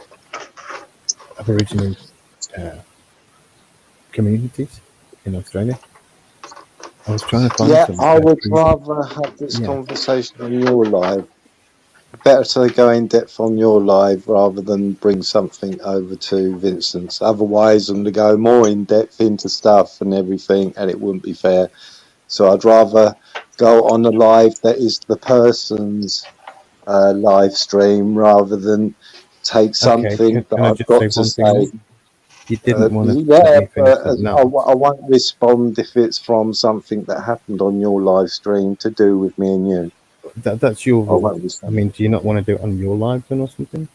Aboriginal communities in Australia. I was trying to find some. I would rather have this Yeah. conversation on your live. Better to go in depth on your live rather than bring something over to Vincent's. Otherwise, I'm going to go more in depth into stuff and everything, and it wouldn't be fair. So I'd rather go on a live that is the person's live stream rather than take something can that I I've just got say to one say. thing? You didn't want to Yeah, let me finish but that. No. I won't respond if it's from something that happened on your live stream to do with me and you. That's your I rule. won't I respond. mean, do you not want to do it on your live then or something?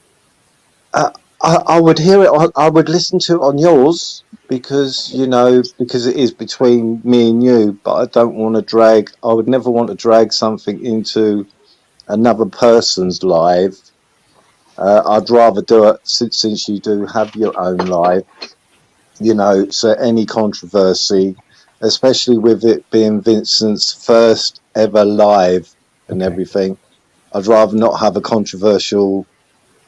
I would hear it. I would listen to it on yours because because it is between me and you. But I don't want to drag. I would never want to drag something into another person's live. I'd rather do it since you do have your own live. So any controversy, especially with it being Vincent's first ever live and Okay. everything, I'd rather not have a controversial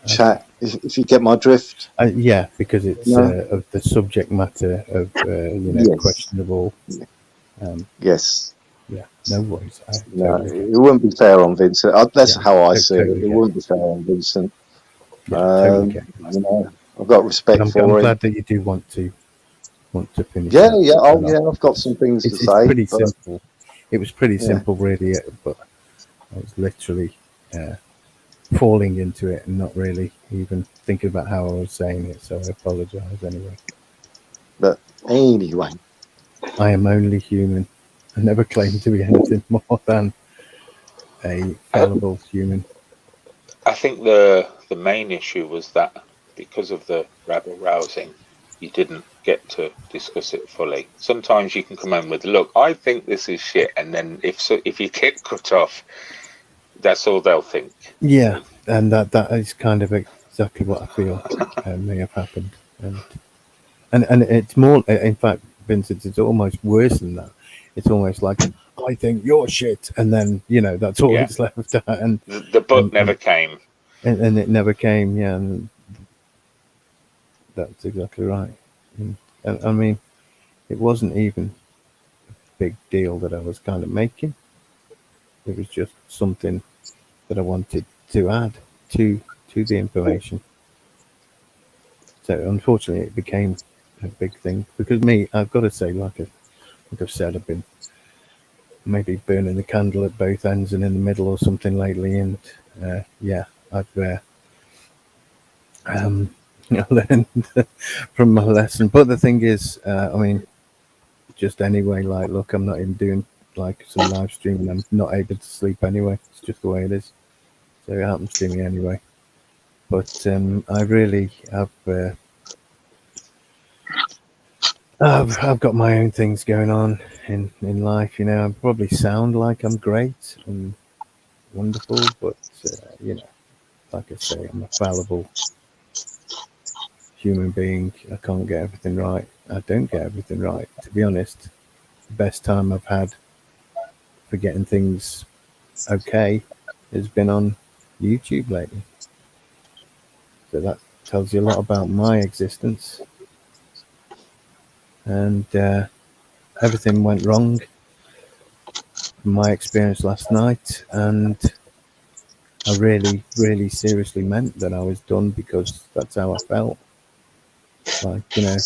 chat. If you get my drift. Yeah, because it's of the subject matter of Yes. questionable. Yes. Yeah, no worries. No, Totally it wouldn't be fair on Vincent. That's Yeah, how I see totally it. It get wouldn't be fair on Vincent. Yeah, totally get I've got respect I'm for him. glad that you do want to finish. Yeah, that. yeah. Oh, And yeah. I've got some things to It's say. pretty but- simple. It was pretty Yeah. simple, really, but I was literally falling into it and not really even thinking about how I was saying it. So I apologise anyway. But anyway, I am only human. I never claim to be anything more than a fallible human. I think the main issue was that because of the rabble rousing, you didn't get to discuss it fully. Sometimes you can come in with, look, I think this is shit, and then if you get cut off, that's all they'll think. Yeah, and that is kind of exactly what I feel may have happened, and it's more. In fact, Vincent, it's almost worse than that. It's almost like, I think you're shit, and then that's all Yeah. it's left at, and The book never came. and it never came. Yeah, and that's exactly right. And I mean, it wasn't even a big deal that I was kind of making. It was just something that I wanted to add to the information. So unfortunately, it became a big thing because I've got to say, like I've said, I've been maybe burning the candle at both ends and in the middle or something lately, and I've learned from my lesson. But the thing is, I mean, just anyway, like, look, I'm not even doing like some live streaming. I'm not able to sleep anyway. It's just the way it is. So it happens to me anyway. But I really have. I've got my own things going on in life. I probably sound like I'm great and wonderful, but like I say, I'm a fallible human being. I can't get everything right. I don't get everything right. To be honest, the best time I've had for getting things okay has been on YouTube lately. So tells you a lot about my existence. And everything went wrong from my experience last night, and I really, really seriously meant that I was done because that's how I felt. Like, you know,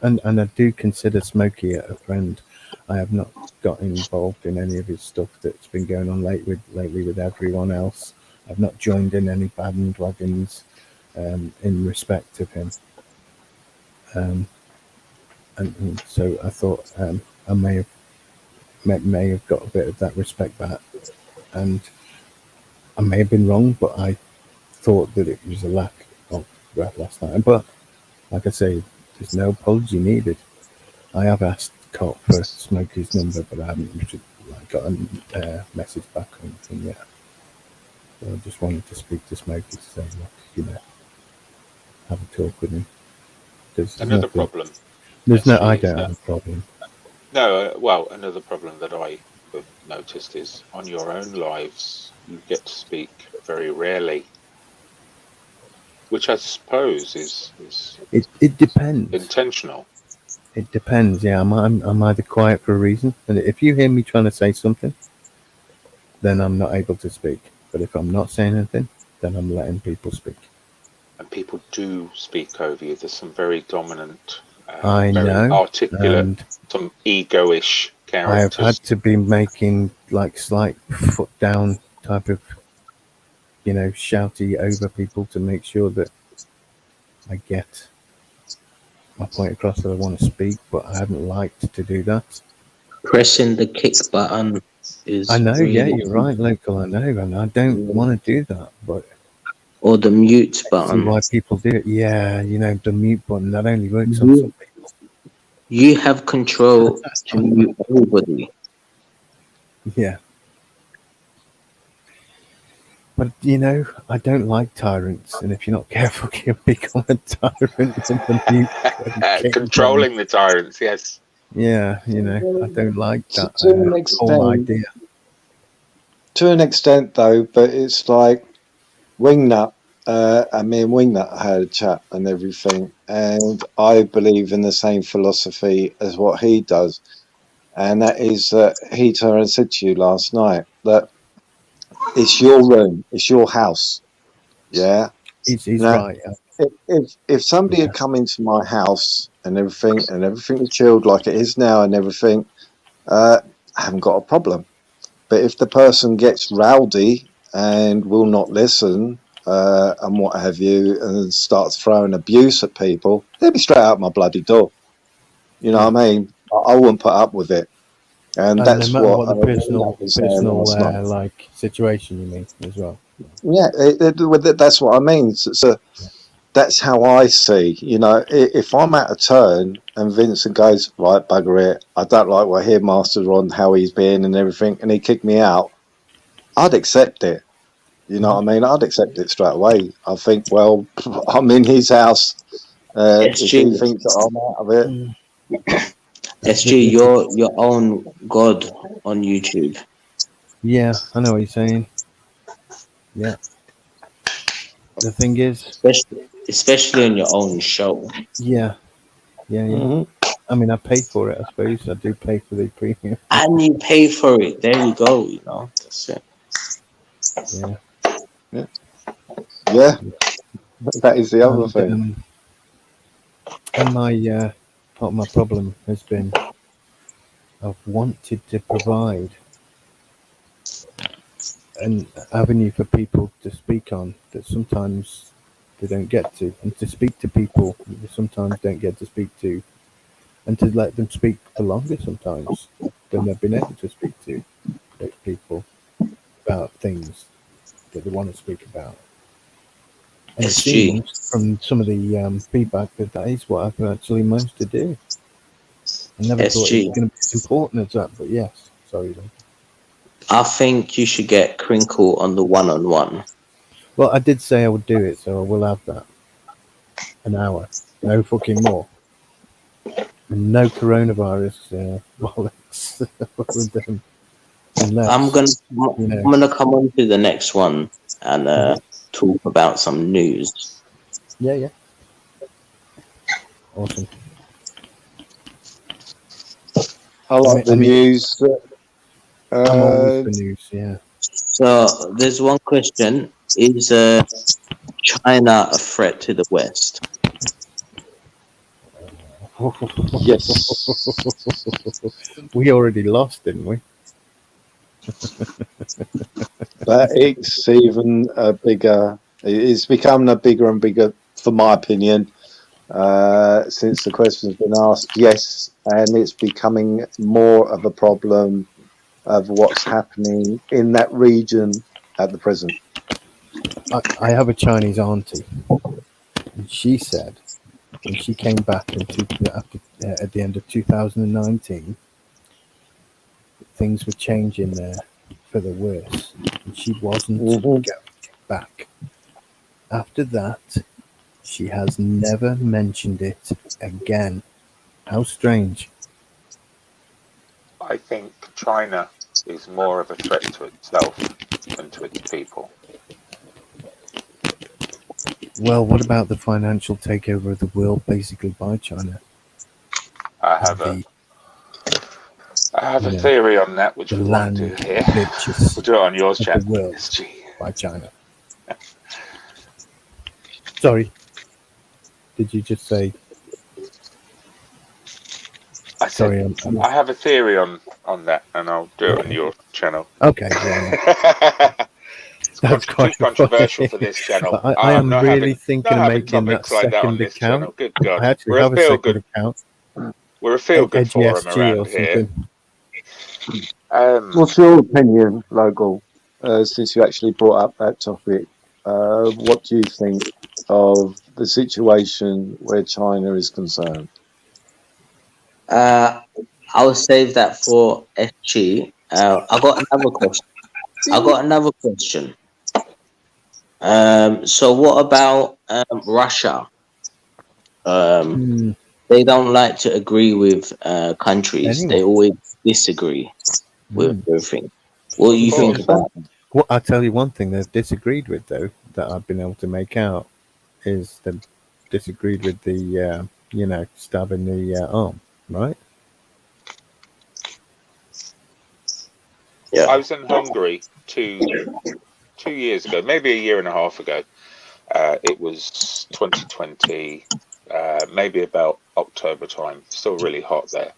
and I do consider Smokey a friend. I have not got involved in any of his stuff that's been going on lately with everyone else. I've not joined in any bandwagons in respect of him. And so I thought I may have got a bit of that respect back, and I may have been wrong, but I thought that it was a lack of breath last night. But like I say, there's no apology needed. I have asked Cop for Smokey's number, but I haven't got a message back or anything yet. So I just wanted to speak to Smokey to say, look, you know, have a talk with him. Another problem. There's no, I don't have a problem. No, well, another problem that I have noticed is on your own lives, you get to speak very rarely, which I suppose is It depends. intentional. It depends. Yeah, I'm either quiet for a reason, and if you hear me trying to say something, then I'm not able to speak. But if I'm not saying anything, then I'm letting people speak. And people do speak over you. There's some very dominant, I very know, articulate, and some ego-ish characters. I have had to be making like slight foot down type of, you know, shouty over people to make sure that I get my point across that I want to speak, but I haven't liked to do that. Pressing the kick button is. I know, really yeah, you're right, local. I know, and I don't want to do that, but Or the mute I see button. why people do it. Yeah, you know, the mute button that only works on some people. You have control to mute everybody. Yeah. But, you know, I don't like tyrants, and if you're not careful, you can become a tyrant and the mute button. Controlling the tyrants, yes. Yeah, you know, I don't like that To an whole extent. idea. To an extent, though, but it's like Wingnut. Me and Wingnut had a chat and everything, and I believe in the same philosophy as what he does, and that is that he turned and said to you last night that it's your room, it's your house. Yeah. He's Now, right. if somebody had come into my house and everything was chilled like it is now and everything, I haven't got a problem. But if the person gets rowdy and will not listen and what have you, and starts throwing abuse at people, they'll be straight out my bloody door. You know what I mean? I wouldn't put up with it. And that's no matter what the personal was saying last night. like situation you mean as well. Yeah, that's what I mean. So that's how I see. You know, if I'm at a turn and Vincent goes, right, bugger it, I don't like what Headmaster's on, how he's been and everything, and he kicked me out, I'd accept it. You know what I mean? I'd accept it straight away. I think, well, I'm in his house. If he thinks that I'm out of it. SG, you're your own god on YouTube. Yeah, I know what you're saying. Yeah. The thing is, Especially on your own show. yeah. I mean, I pay for it, I suppose. I do pay for the premium. And you pay for it. There you go, you know. That's it. Yeah. That is the other thing. And my part of my problem has been I've wanted to provide an avenue for people to speak on that sometimes they don't get to, and to speak to people they sometimes don't get to speak to, and to let them speak for longer sometimes than they've been able to speak to those people about things that they want to speak about. And it SG. seems from some of the feedback that is what I've actually managed to do. I never thought it SG. was going to be as important as that, but yes. Sorry, then. I think you should get Crinkle on the one-on-one. Well, I did say I would do it, so I will have that. An hour. No fucking more. And no coronavirus bollocks with them. Unless, I'm gonna come on to the next one and talk about some news. Yeah. Awesome. I like the news. I'm always for news. Yeah. So there's one question: is China a threat to the West? Yes. We already lost, didn't we? But it's even a bigger. It's becoming a bigger and bigger, for my opinion, since the question's been asked. Yes, and it's becoming more of a problem of what's happening in that region at the present. I have a Chinese auntie, and she said when she came back at the end of 2019, things were changing there for the worse, and she wasn't going back. After that, she has never mentioned it again. How strange. I think China is more of a threat to itself than to its people. Well, what about the financial takeover of the world, basically by China? I have a theory on that, which the we won't do land here. bitches We'll do it on yours, of chat. the world SG. by China. Sorry, did you just say? I said, Sorry, I have a theory on that, and I'll do it on your channel. Okay, yeah. That's Too controversial for this channel. I am not really having, thinking not of having making that topics like that on second this channel. account. Good God. I actually We're have a second account. We're a feel-good forum EdgeSG around or here. something. What's your opinion, Logal, since you actually brought up that topic? What do you think of the situation where China is concerned? I'll save that for SG. I got another question. So what about Russia? They don't like to agree with countries. Anyone. They always disagree with everything. What do you think about that? Well, I'll tell you one thing they've disagreed with, though, that I've been able to make out, is they've disagreed with the, stabbing the arm, right? Yeah. I was in Hungary two years ago, maybe a year and a half ago. It was 2020, maybe about October time. Still really hot there.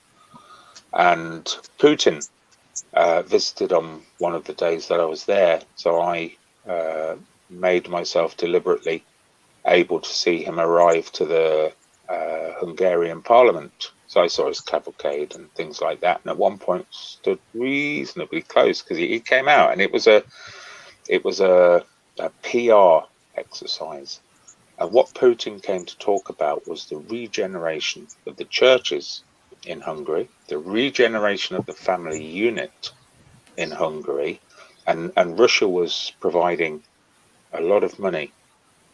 And Putin visited on one of the days that I was there. So I made myself deliberately able to see him arrive to the Hungarian parliament. So I saw his cavalcade and things like that. And at one point stood reasonably close because he came out, and it was a PR exercise. And what Putin came to talk about was the regeneration of the churches in Hungary, the regeneration of the family unit in Hungary, and Russia was providing a lot of money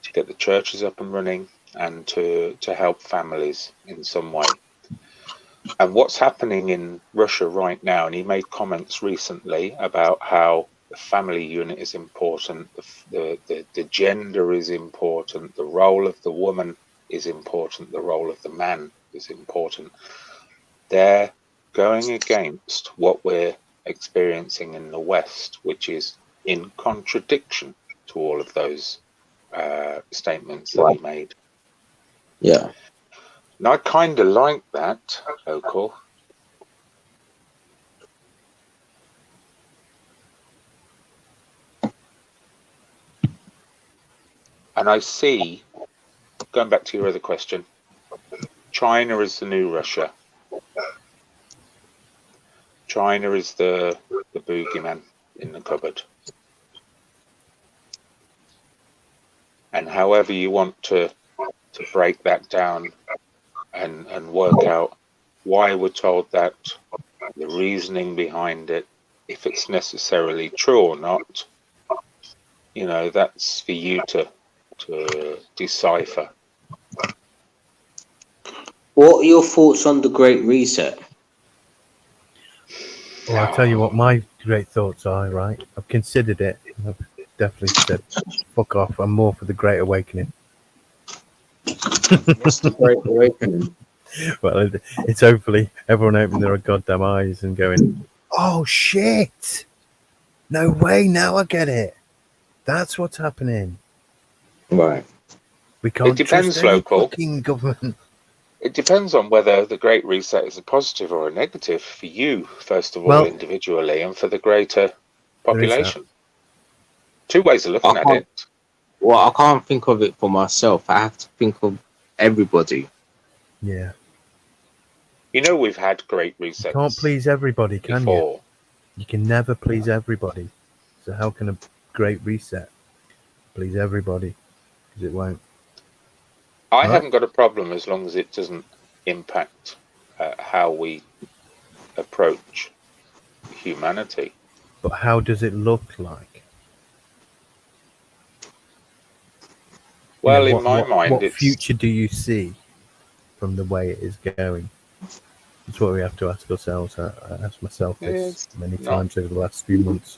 to get the churches up and running and to help families in some way. And what's happening in Russia right now, and he made comments recently about how the family unit is important, the gender is important, the role of the woman is important, the role of the man is important. They're going against what we're experiencing in the West, which is in contradiction to all of those statements that he made. Yeah. And I kind of like that, Local. And I see, going back to your other question, China is the new Russia. China is the boogeyman in the cupboard. And however you want to break that down and work out why we're told that, the reasoning behind it, if it's necessarily true or not, that's for you to decipher. What are your thoughts on the Great Reset? Well, I'll tell you what my great thoughts are, right? I've considered it. I've definitely said, fuck off. I'm more for the Great Awakening. Missed the Great Awakening. Well, it's hopefully everyone opening their goddamn eyes and going, "Oh shit! No way! Now I get it. That's what's happening. Right. We can't depends, trust any local. fucking government." It depends on whether the Great Reset is a positive or a negative for you, first of all, Well, individually, and for the greater there is that. population. Two ways of looking at it. Well, I can't think of it for myself. I have to think of everybody. Yeah, You know, we've had Great Resets you can't please everybody, can you? before. You can never please everybody. So how can a great reset please everybody? Because it won't. I Right. haven't got a problem as long as it doesn't impact how we approach humanity. But how does it look like? Well, You know, in my mind, what it's future do you see from the way it is going? That's what we have to ask ourselves. I asked myself this It's many not- times over the last few months.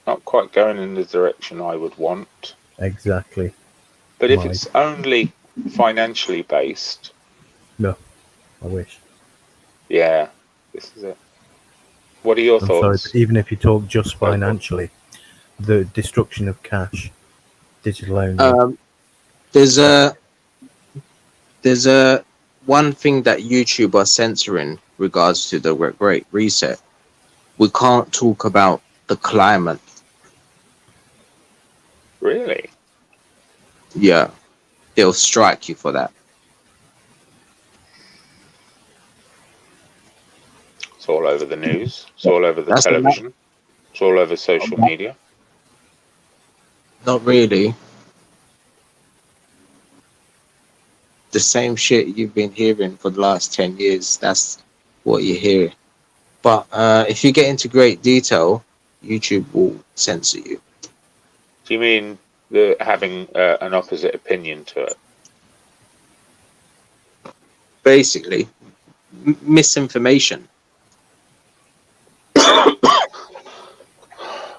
not quite going in the direction I would want. Exactly. But if Right. it's only financially based, I wish. yeah, this is it. What are your I'm sorry, thoughts? but even if you talk just financially, the destruction of cash, digital only. There's a one thing that YouTube are censoring regards to the Great Reset. We can't talk about the climate. Really? Yeah, they'll strike you for that. It's all over the news. It's all over the That's the television. It's all over social media. Not really. The same shit you've been hearing for the last 10 years, that's what you hear. But if you get into great detail, YouTube will censor you. Do you mean having an opposite opinion to it? Basically, misinformation.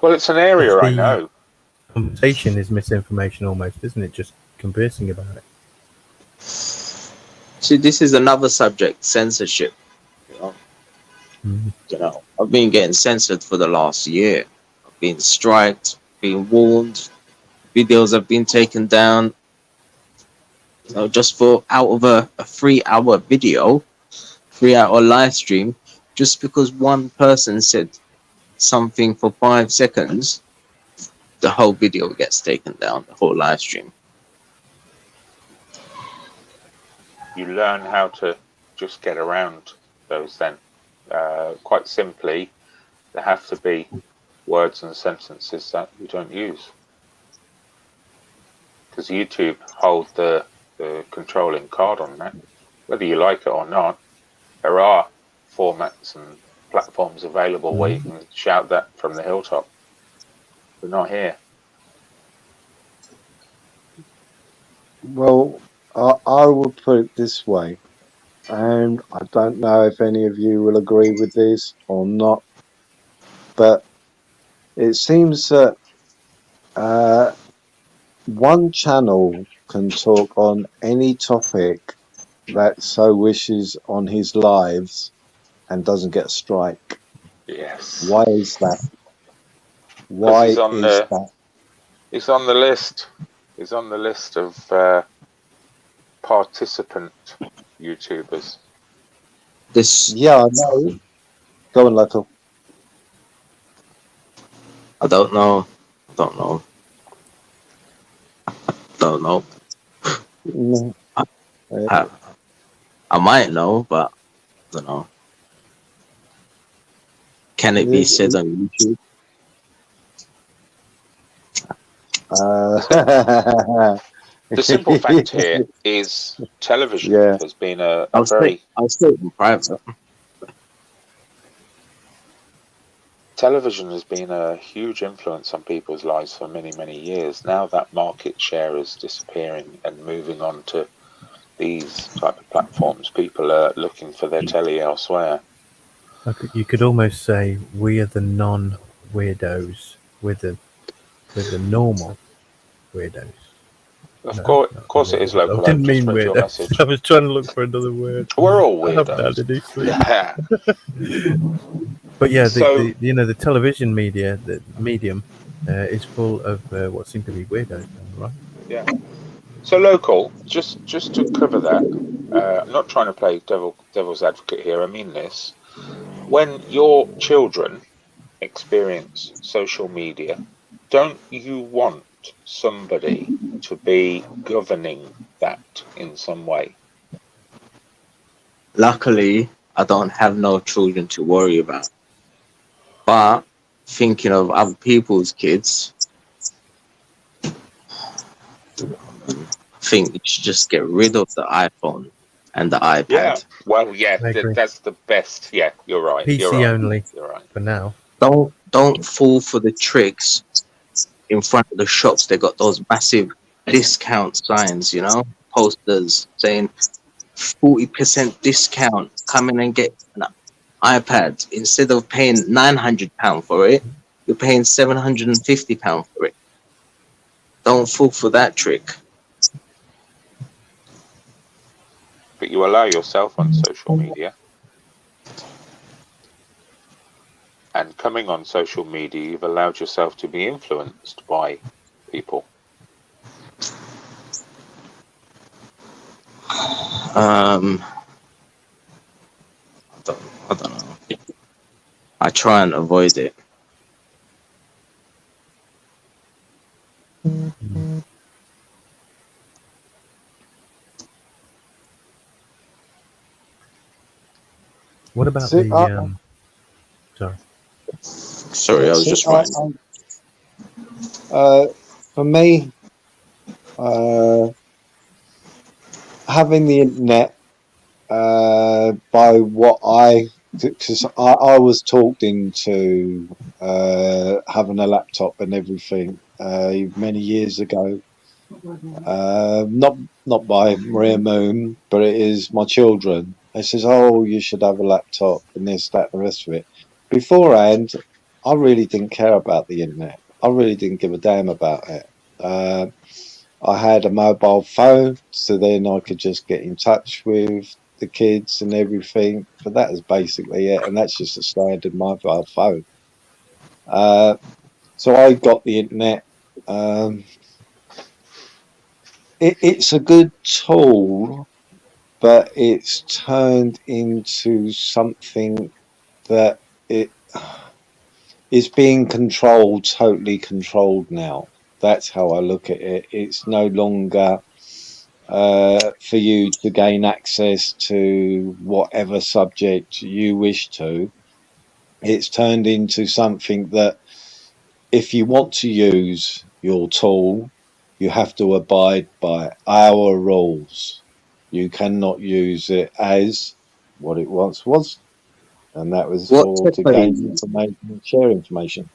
Well, it's an area I The- know. Conversation is misinformation almost, isn't it? Just conversing about it. See, this is another subject, censorship. You know, I've been getting censored for the last year. I've been striked, been warned, videos have been taken down. You know, just for out of a 3-hour video, 3-hour live stream, just because one person said something for 5 seconds, the whole video gets taken down, the whole live stream. You learn how to just get around those then. Quite simply, there have to be words and sentences that you don't use. Because YouTube hold the controlling card on that. Whether you like it or not, there are formats and platforms available where you can shout that from the hilltop. But not here. Well, I would put it this way, and I don't know if any of you will agree with this or not, but it seems that one channel can talk on any topic that so wishes on his lives and doesn't get a strike. Yes. Why is that? Why he's on is the- that? He's on the list. He's on the list of participant YouTubers. This, Yeah, I know. Go on, Local. I don't know. No. I might know, but I don't know. Can it be said on YouTube? The simple fact here is television Yeah. has been a I'll very say it in private. television has been a huge influence on people's lives for many, many years. Now that market share is disappearing and moving on to these type of platforms, people are looking for their telly elsewhere. You could almost say we are the non-weirdos with the normal weirdos. Of course, it is local. I didn't I've just mean read your weirdo. message. I was trying to look for another word. We're all I haven't weirdos. had any sleep. Yeah. But yeah, So- the television media, the medium, is full of what seem to be weirdos, right? Yeah. So local, just to cover that, I'm not trying to play devil's advocate here. I mean this. When your children experience social media, don't you want somebody to be governing that in some way? Luckily, I don't have no children to worry about. But thinking of other people's kids, I think you should just get rid of the iPhone and the iPad. Yeah. Well, yeah, I agree. that's the best. Yeah, you're right. PC you're right. only You're right. for now. Don't fall for the tricks in front of the shops. They got those massive discount signs, posters saying 40% discount. Come in and get an iPad. Instead of paying £900 for it, you're paying £750 for it. Don't fall for that trick. But you allow yourself on social media. And coming on social media, you've allowed yourself to be influenced by people. I don't know. I try and avoid it. What about See, sorry. Sorry, I was just writing. For me, having the internet, by what because I was talked into having a laptop and everything many years ago. Not by Maria Moon, but it is my children. They says, "Oh, you should have a laptop and this, that, and the rest of it." Beforehand, I really didn't care about the internet. I really didn't give a damn about it. I had a mobile phone, so then I could just get in touch with the kids and everything. But that is basically it, and that's just a standard mobile phone. So I got the internet. It's a good tool, but it's turned into something that it is being totally controlled now. That's how I look at it. It's no longer for you to gain access to whatever subject you wish to. It's turned into something that if you want to use your tool, you have to abide by our rules. You cannot use it as what it once was, and that was to gain information and share information.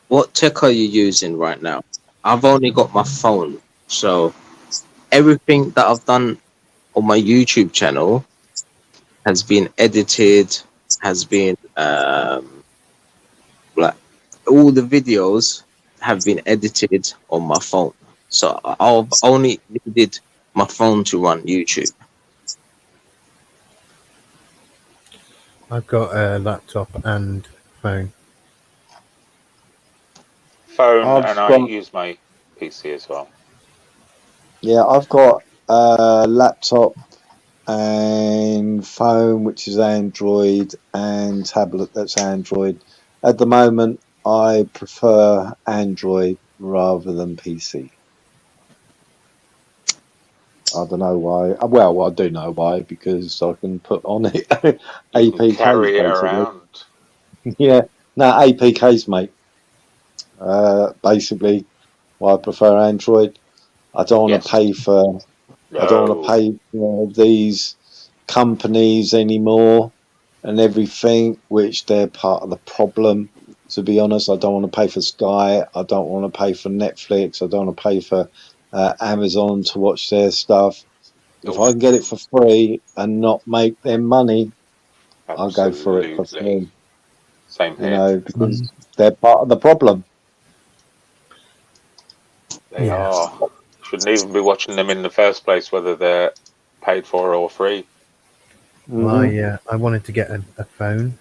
What tech are you using right now? I've only got my phone, so everything that I've done on my YouTube channel has been edited, has been like all the videos have been edited on my phone. So I've only needed my phone to run YouTube. I've got a laptop and phone. Phone, and I use my PC as well. Yeah, I've got a laptop and phone, which is Android, and tablet that's Android. At the moment, I prefer Android rather than PC. I don't know why. Well, I do know why, because I can put on it APKs. Carry it around. Yeah, no, APKs, mate. Basically, why I prefer Android. I don't want to pay for. No. I don't want to pay for these companies anymore and everything, which they're part of the problem. To be honest, I don't want to pay for Sky. I don't want to pay for Netflix. I don't want to pay for Amazon to watch their stuff. If I can get it for free and not make them money, I'll go for it for free. Same here. Because they're part of the problem. They are. Shouldn't even be watching them in the first place, whether they're paid for or free. Well, I wanted to get a phone,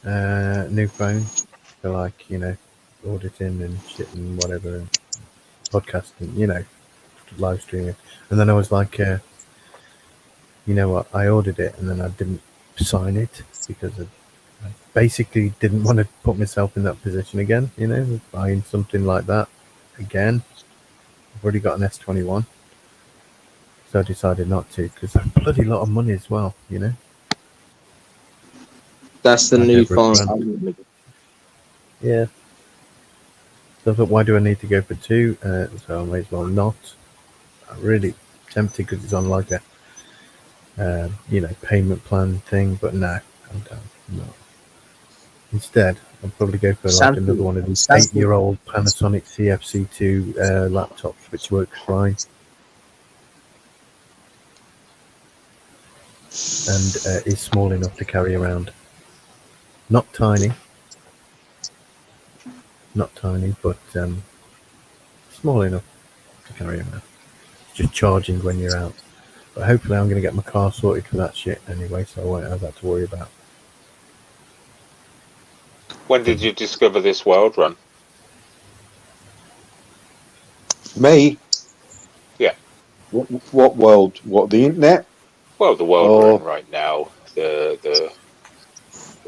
new phone for like, auditing and shit and whatever, and podcasting, live streaming. And then I was like, you know what? I ordered it and then I didn't sign it because I basically didn't want to put myself in that position again, buying something like that again. I've already got an S21. So I decided not to because that's a bloody lot of money as well, That's the Like new over a phone. grand. Yeah. So I thought, why do I need to go for two? So I may as well not. I'm really tempted because it's on like a, payment plan thing, but no, I'm done. No. Instead, I'll probably go for like another one of these 8-year-old Panasonic CFC2 laptops, which works fine. And is small enough to carry around. Not tiny, but small enough to carry around. Just charging when you're out. But hopefully I'm going to get my car sorted for that shit anyway, so I won't have that to worry about. When did you discover this world run? Me? Yeah. What world? What, the internet? Well, the world run right now, the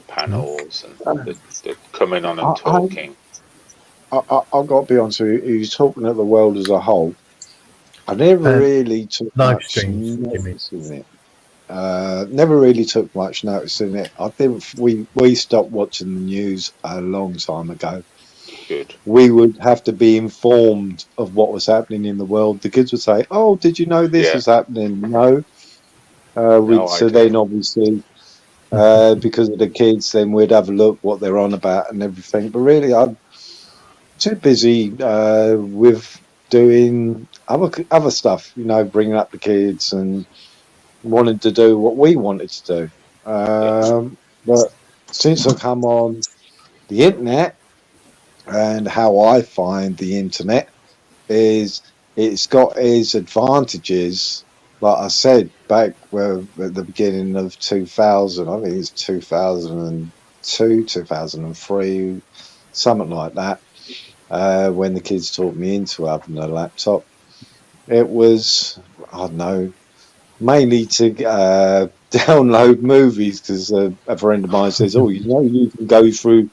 panels and the coming on and talking. I've got to be honest with you, he's talking at the world as a whole. I never really took live much streams, notice in it. Never really took much notice in it. I think we stopped watching the news a long time ago. Good. We would have to be informed of what was happening in the world. The kids would say, "Oh, did you know this is happening?" No. So then obviously, because of the kids, then we'd have a look what they're on about and everything. But really, I'm too busy with doing other stuff, bringing up the kids and wanted to do what we wanted to do. But since I come on the internet, and how I find the internet is it's got its advantages. Like I said, back at the beginning of 2000, I think it's 2002, 2003, something like that, when the kids talked me into having a laptop. It was, I don't know, mainly to download movies, because a friend of mine says, "Oh, you can go through,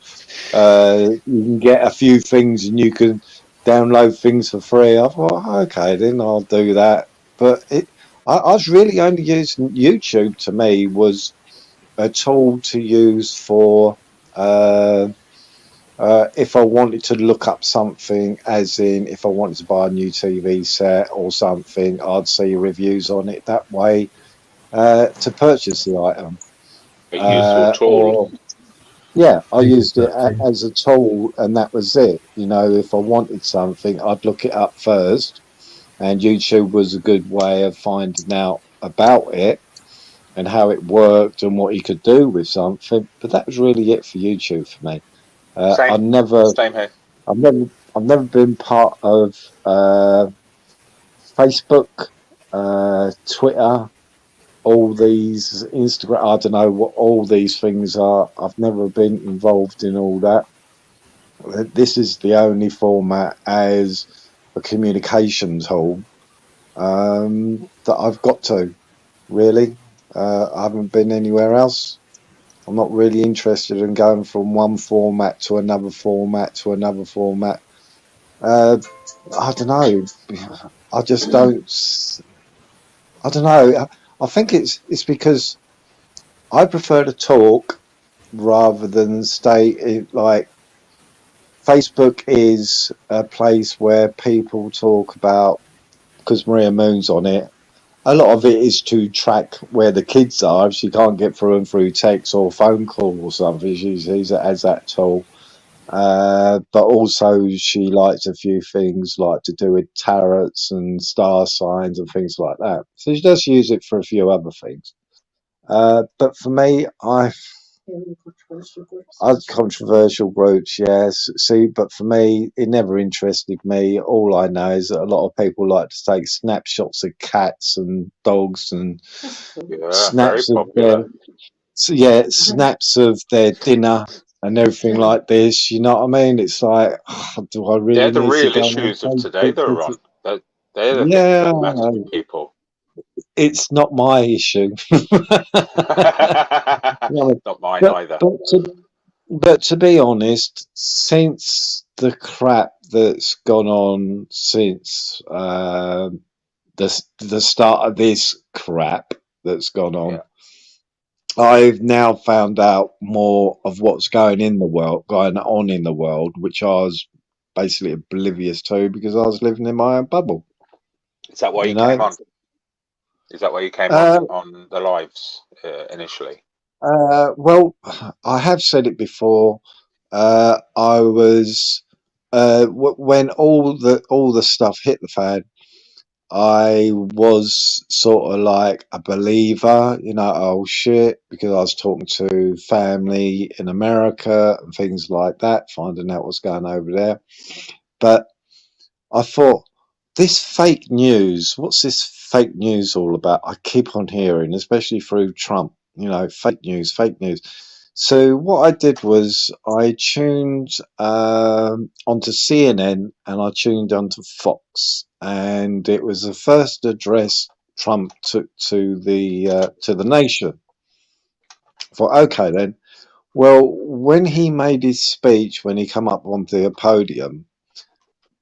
you can get a few things and you can download things for free." I thought, okay, then I'll do that. But I was really only using YouTube. To me, was a tool to use for if I wanted to look up something, as in if I wanted to buy a new TV set or something, I'd see reviews on it that way to purchase the item. A useful tool. I used it as a tool, and that was it. If I wanted something, I'd look it up first, and YouTube was a good way of finding out about it and how it worked and what you could do with something. But that was really it for YouTube for me. Same here. I've never been part of Facebook, Twitter, all these Instagram. I don't know what all these things are. I've never been involved in all that. This is the only format as a communication tool that I've got to. Really, I haven't been anywhere else. I'm not really interested in going from one format to another format to another format. I don't know. I just don't. I don't know. I think it's because I prefer to talk rather than stay. Like, Facebook is a place where people talk about, because Maria Moon's on it. A lot of it is to track where the kids are. If she can't get through them through text or phone call or something, she uses it as that tool. But also she likes a few things like to do with tarots and star signs and things like that. So she does use it for a few other things. But for me, Controversial groups, yes. See, but for me, it never interested me. All I know is that a lot of people like to take snapshots of cats and dogs and Yeah, very snaps of popular. snaps of their dinner and everything like this. You know what I mean? It's like, do I really They're the need to real go issues of on today Facebook? that are on. They're the things Yeah, that matter to people. it's not my issue. Not mine But, either. but to be honest, since the crap that's gone on since the start of this crap that's gone on, Yeah. I've now found out more of what's going on in the world, which I was basically oblivious to because I was living in my own bubble. Is that why You you know? came on? Is that why you came Uh, on the lives initially? Well, I have said it before. I was when all the stuff hit the fan, I was sort of like a believer, you know, oh shit, because I was talking to family in America and things like that, finding out what's going over there. But I thought, this fake news, what's this fake news all about? I keep on hearing, especially through Trump, you know, fake news, fake news. So what I did was I tuned onto CNN and I tuned onto Fox, and it was the first address Trump took to the nation. I thought, okay then. Well, when he made his speech, when he come up onto the podium,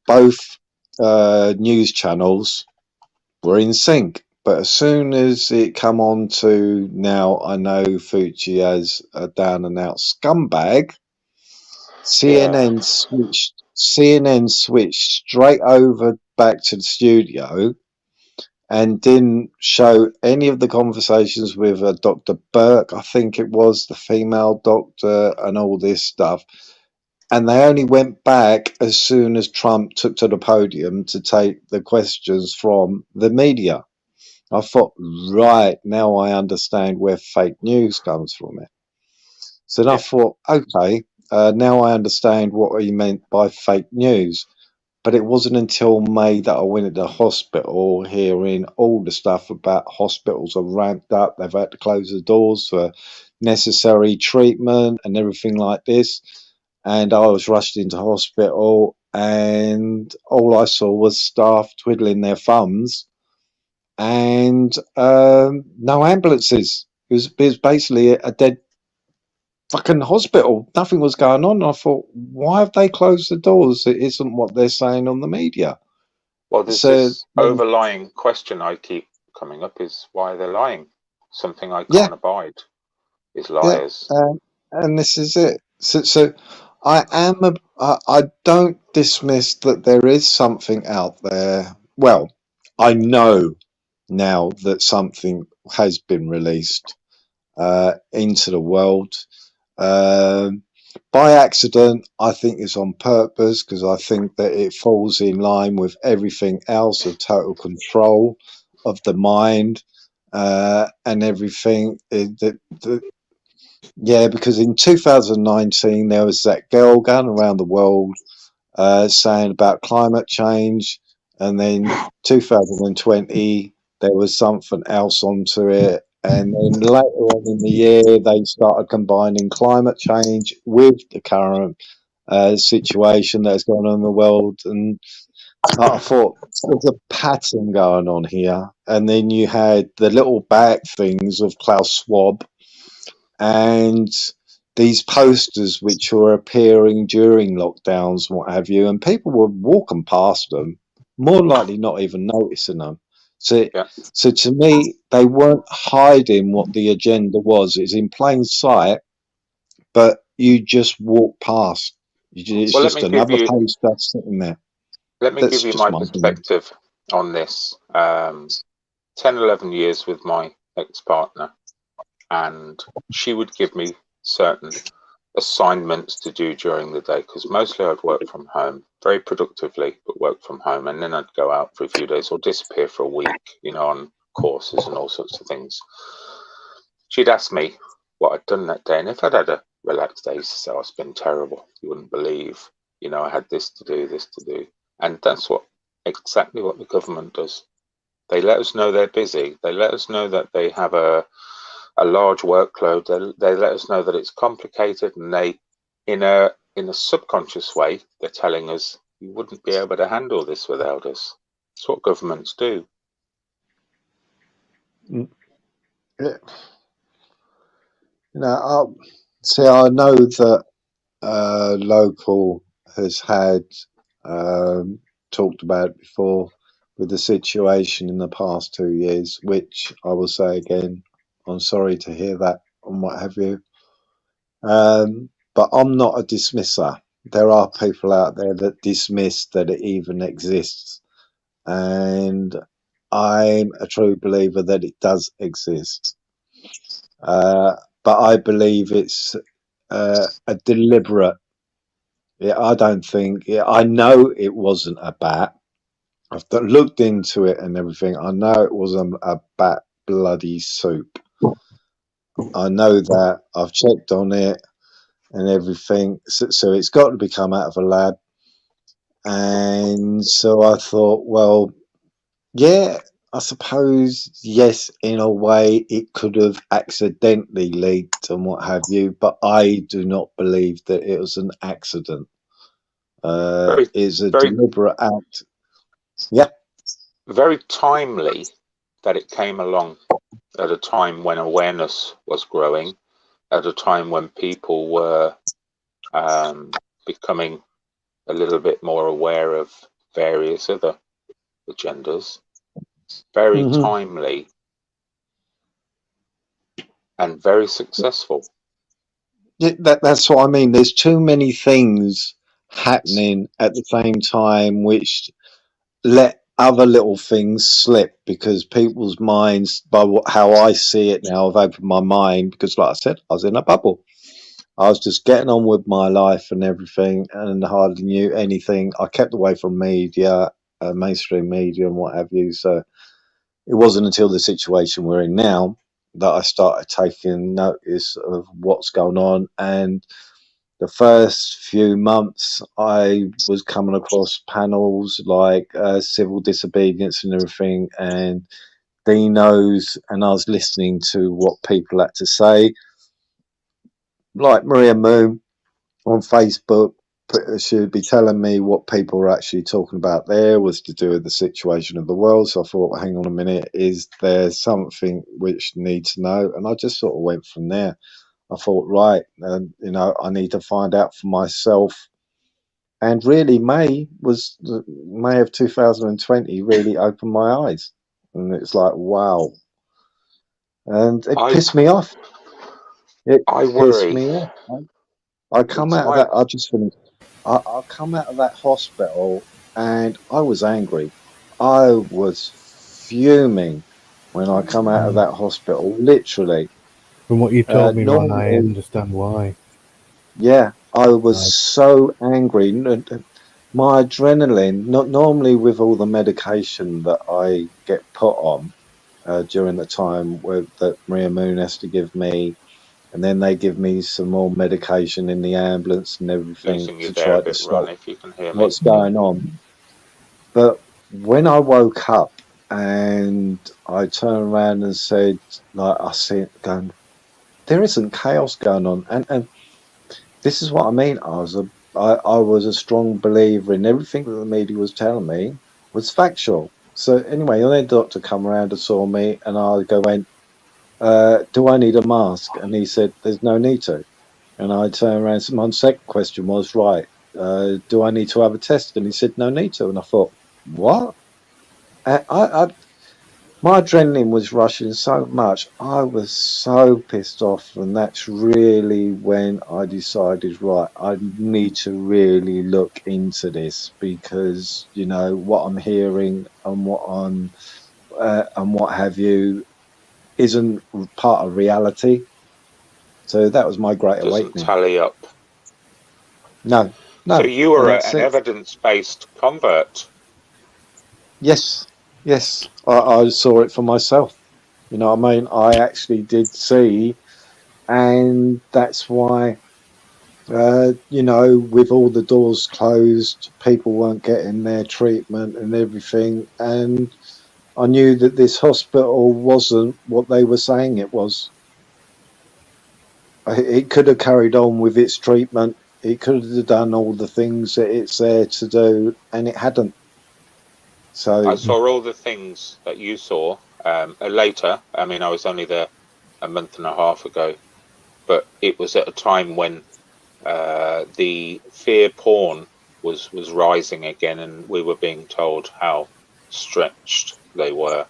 both news channels were in sync. But as soon as it come on to now, I know Fauci as a down and out scumbag. CNN switched straight over back to the studio and didn't show any of the conversations with Dr. Burke, I think it was, the female doctor, and all this stuff. And they only went back as soon as Trump took to the podium to take the questions from the media. I thought, right, now I understand where fake news comes from it. So then I thought, okay, now I understand what he meant by fake news. But it wasn't until May that I went into hospital hearing all the stuff about hospitals are ramped up. They've had to close the doors for necessary treatment and everything like this. And I was rushed into hospital and all I saw was staff twiddling their thumbs and no ambulances. It was basically a dead fucking hospital. Nothing was going on. I thought, why have they closed the doors? It isn't what they're saying on the media. Well, there's this overlying question I keep coming up is why they're lying. Something I can't abide is liars. And this is it. So I don't dismiss that there is something out there. Well, I know now that something has been released into the world. By accident, I think it's on purpose because I think that it falls in line with everything else of total control of the mind and everything. Because in 2019 there was that girl going around the world saying about climate change, and then 2020 there was something else onto it. And then later on in the year, they started combining climate change with the current situation that's going on in the world. And I thought, there's a pattern going on here. And then you had the little back things of Klaus Schwab and these posters which were appearing during lockdowns and what have you. And people were walking past them, more likely not even noticing them. So to me, they weren't hiding what the agenda was. It's in plain sight, but you just walk past. It's just another poster sitting there. Let me give you my perspective on this. 10, 11 years with my ex-partner, and she would give me certain assignments to do during the day because mostly I'd work from home very productively, but work from home, and then I'd go out for a few days or disappear for a week, you know, on courses and all sorts of things. She'd ask me what I'd done that day. And if I'd had a relaxed day, so it's been terrible. You wouldn't believe, I had this to do. And that's exactly what the government does. They let us know they're busy. They let us know that they have a large workload. They let us know that it's complicated, and they, in a subconscious way, they're telling us you wouldn't be able to handle this without us. It's what governments do. Yeah. I know that Local has had talked about it before with the situation in the past 2 years, which I will say again, I'm sorry to hear that and what have you. But I'm not a dismisser. There are people out there that dismiss that it even exists. And I'm a true believer that it does exist. But I believe it's a deliberate. I don't think. I know it wasn't a bat. I've looked into it and everything. I know it wasn't a bat bloody soup. I know that. I've checked on it and everything. So it's got to be come out of a lab. And so I thought, well, yeah, I suppose, yes, in a way it could have accidentally leaked and what have you, but I do not believe that it was an accident. It's a deliberate act. Yeah. Very timely that it came along at a time when awareness was growing, at a time when people were becoming a little bit more aware of various other agendas. Very timely and very successful. Yeah, that's what I mean. There's too many things happening at the same time which let other little things slip, because people's minds, by how I see it now, I've opened my mind, because like I said, I was in a bubble. I was just getting on with my life and everything, and hardly knew anything. I kept away from media, mainstream media and what have you. So it wasn't until the situation we're in now that I started taking notice of what's going on. And the first few months I was coming across panels like civil disobedience and everything, and Dinos, and I was listening to what people had to say. Like Maria Moon on Facebook, she would be telling me what people were actually talking about there was to do with the situation of the world. So I thought, well, hang on a minute, is there something which needs to know? And I just sort of went from there. I thought, right, I need to find out for myself. And really, May of 2020 really opened my eyes. And it's like, wow. And it pissed me off. I worry. Me off. I come out of that. I just finished. I come out of that hospital and I was angry. I was fuming when I come out of that hospital. Literally. From what you told me, Ron, I understand why. Yeah, I was so angry. My adrenaline, not normally with all the medication that I get put on during the time that Maria Moon has to give me, and then they give me some more medication in the ambulance and everything to try to stop what's going on. But when I woke up and I turned around and said, like, I see it going, there isn't chaos going on, and this is what I mean. I was a strong believer in everything that the media was telling me was factual. So anyway, then the doctor come around and saw me, and I went, do I need a mask? And he said, there's no need to. And I turned around, so my second question was, right, do I need to have a test? And he said, no need to. And I thought, what? My adrenaline was rushing so much. I was so pissed off, and that's really when I decided, right, I need to really look into this, because what I'm hearing and what have you isn't part of reality. So that was my great awakening. Doesn't tally up. No. So you were an evidence-based convert. Yes. I saw it for myself. You know what I mean? I actually did see and that's why, with all the doors closed, people weren't getting their treatment and everything. And I knew that this hospital wasn't what they were saying it was. It could have carried on with its treatment. It could have done all the things that it's there to do, and it hadn't. So I saw all the things that you saw later. I mean, I was only there a month and a half ago, but it was at a time when the fear porn was rising again, and we were being told how stretched they were.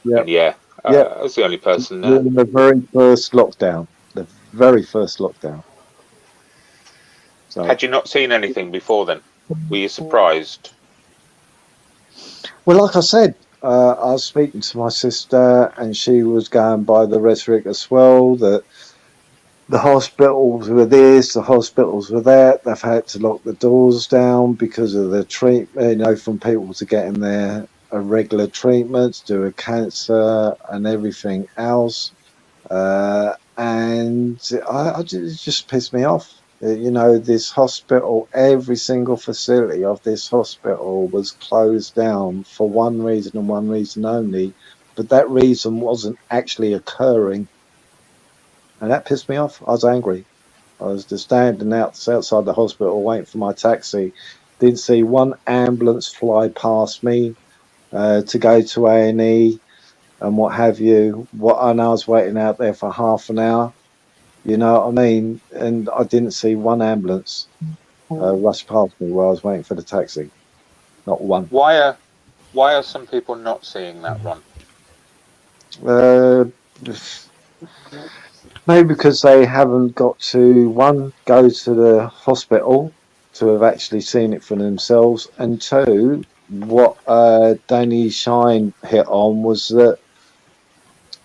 yeah, And yeah, yeah. I was the only person there. During the very first lockdown, the very first lockdown. So Had you not seen anything before then? Were you surprised? well, like I said, I was speaking to my sister, and she was going by the rhetoric as well that the hospitals were this, the hospitals were that. They've had to lock the doors down because of the treatment, from people to getting their regular treatments, do a cancer and everything else. And it just pissed me off. This hospital, every single facility of this hospital was closed down for one reason and one reason only, but that reason wasn't actually occurring. And that pissed me off. I was angry. I was just standing outside the hospital waiting for my taxi. Didn't see one ambulance fly past me to go to A&E and what have you. And I was waiting out there for half an hour. You know what I mean? And I didn't see one ambulance rush past me while I was waiting for the taxi. Not one. Why are some people not seeing that run? Maybe because they haven't got to, one, go to the hospital to have actually seen it for themselves, and two, what Danny Shine hit on was that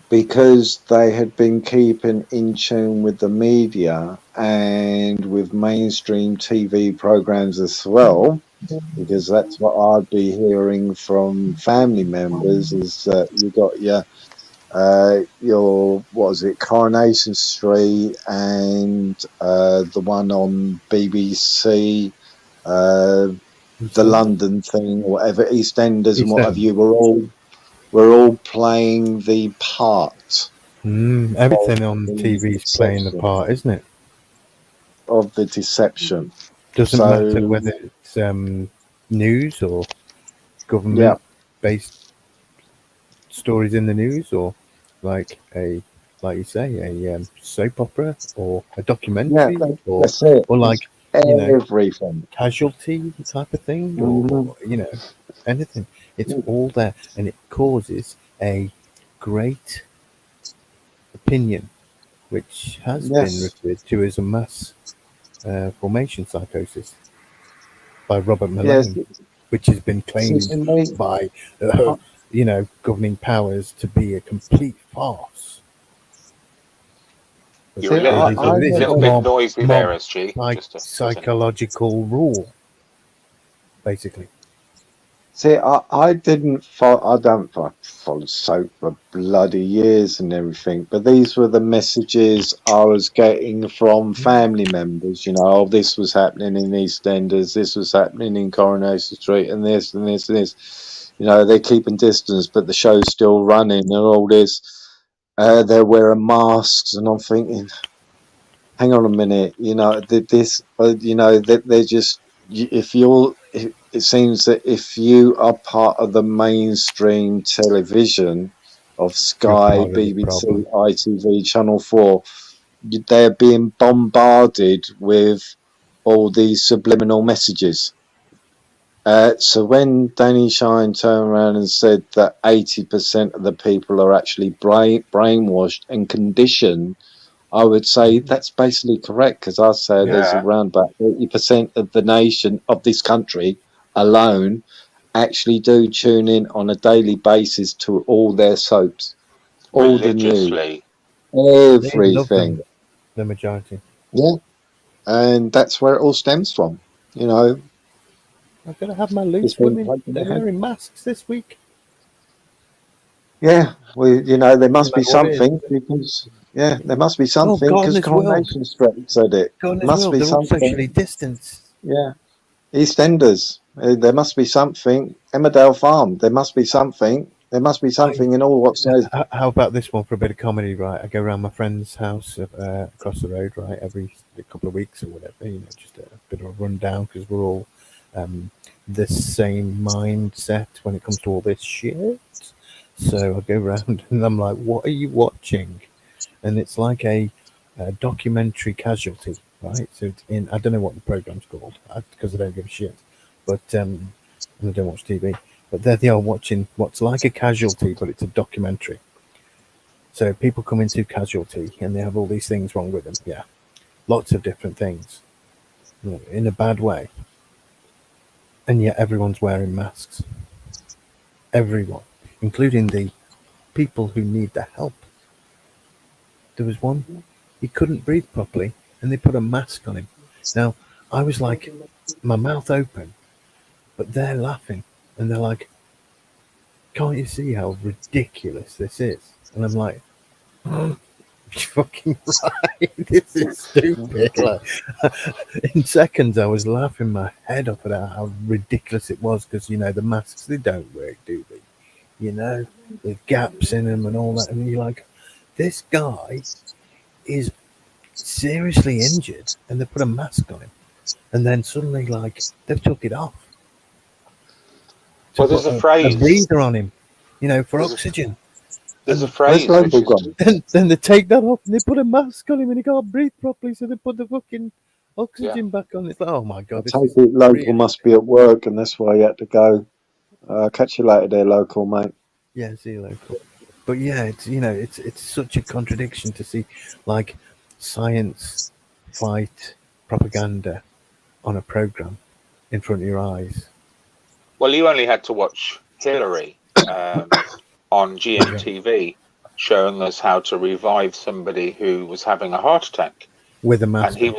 because they had been keeping in tune with the media and with mainstream TV programs as well, because that's what I'd be hearing from family members, is that you got your what was it, Coronation Street, and the one on BBC, the London thing, or whatever, EastEnders and what have you, we're all playing the part. Everything on TV is playing the part, isn't it? Of the deception. Doesn't matter whether it's news or government-based stories in the news, or like you say, a soap opera or a documentary, or that's it. Or like everything, casualty type of thing, or anything. It's all there, and it causes a great opinion, which has been referred to as a mass formation psychosis by Robert Malone, which has been claimed by governing powers to be a complete farce. You're a little bit noisy there, SG. Psychological rule, basically. See, I don't follow soap for bloody years and everything, but these were the messages I was getting from family members. This was happening in EastEnders, this was happening in Coronation Street, and this and this and this. They're keeping distance, but the show's still running, and all this. They're wearing masks, and I'm thinking, hang on a minute, they're just, it seems that if you are part of the mainstream television of Sky, BBC, ITV, Channel 4, they're being bombarded with all these subliminal messages. So when Danny Shine turned around and said that 80% of the people are actually brainwashed and conditioned, I would say that's basically correct, because I say there's around about 80% of the nation of this country alone actually do tune in on a daily basis to all their soaps, all the news, everything. The majority. Yeah, and that's where it all stems from. I'm going to have my loose women. They're wearing masks this week. Yeah, there must be matter what it is. something because there must be something God because in His world. Coronation Street said it. God as Must well. be They're all something. socially distanced. Yeah, EastEnders. There must be something. Emmerdale Farm. There must be something. There must be something in all what says. How about this one for a bit of comedy, right? I go around my friend's house across the road, right, every couple of weeks or whatever, just a bit of a rundown because we're all the same mindset when it comes to all this shit. So I go around and I'm like, what are you watching? And it's like a documentary Casualty, right? So it's I don't know what the program's called because I don't give a shit, but and I don't watch TV. But there they are watching what's like a Casualty, but it's a documentary. So people come into Casualty and they have all these things wrong with them. Yeah, lots of different things, in a bad way. And yet everyone's wearing masks. Everyone, including the people who need the help. There was one, he couldn't breathe properly, and they put a mask on him. Now, I was like, my mouth open, but they're laughing, and they're like, can't you see how ridiculous this is? And I'm like, you're fucking right, this is stupid. Like, in seconds, I was laughing my head off at how ridiculous it was, because, the masks, they don't work, do they? There's gaps in them and all that, and you're like, this guy is seriously injured, and they put a mask on him, and then suddenly, like, they've took it off. Well, there's a phrase. A breather on him, for There's oxygen. There's a Where's phrase. Local gone? Then they take that off and they put a mask on him and he can't breathe properly, so they put the fucking oxygen back on. It's like, oh my god, I this take is it Local really- must be at work, and that's why he had to go. Catch you later, there, Local mate. Yeah, see you Local. But yeah, it's such a contradiction to see, like, science fight propaganda on a program in front of your eyes. Well, you only had to watch Hillary on GMTV showing us how to revive somebody who was having a heart attack, With a mask. and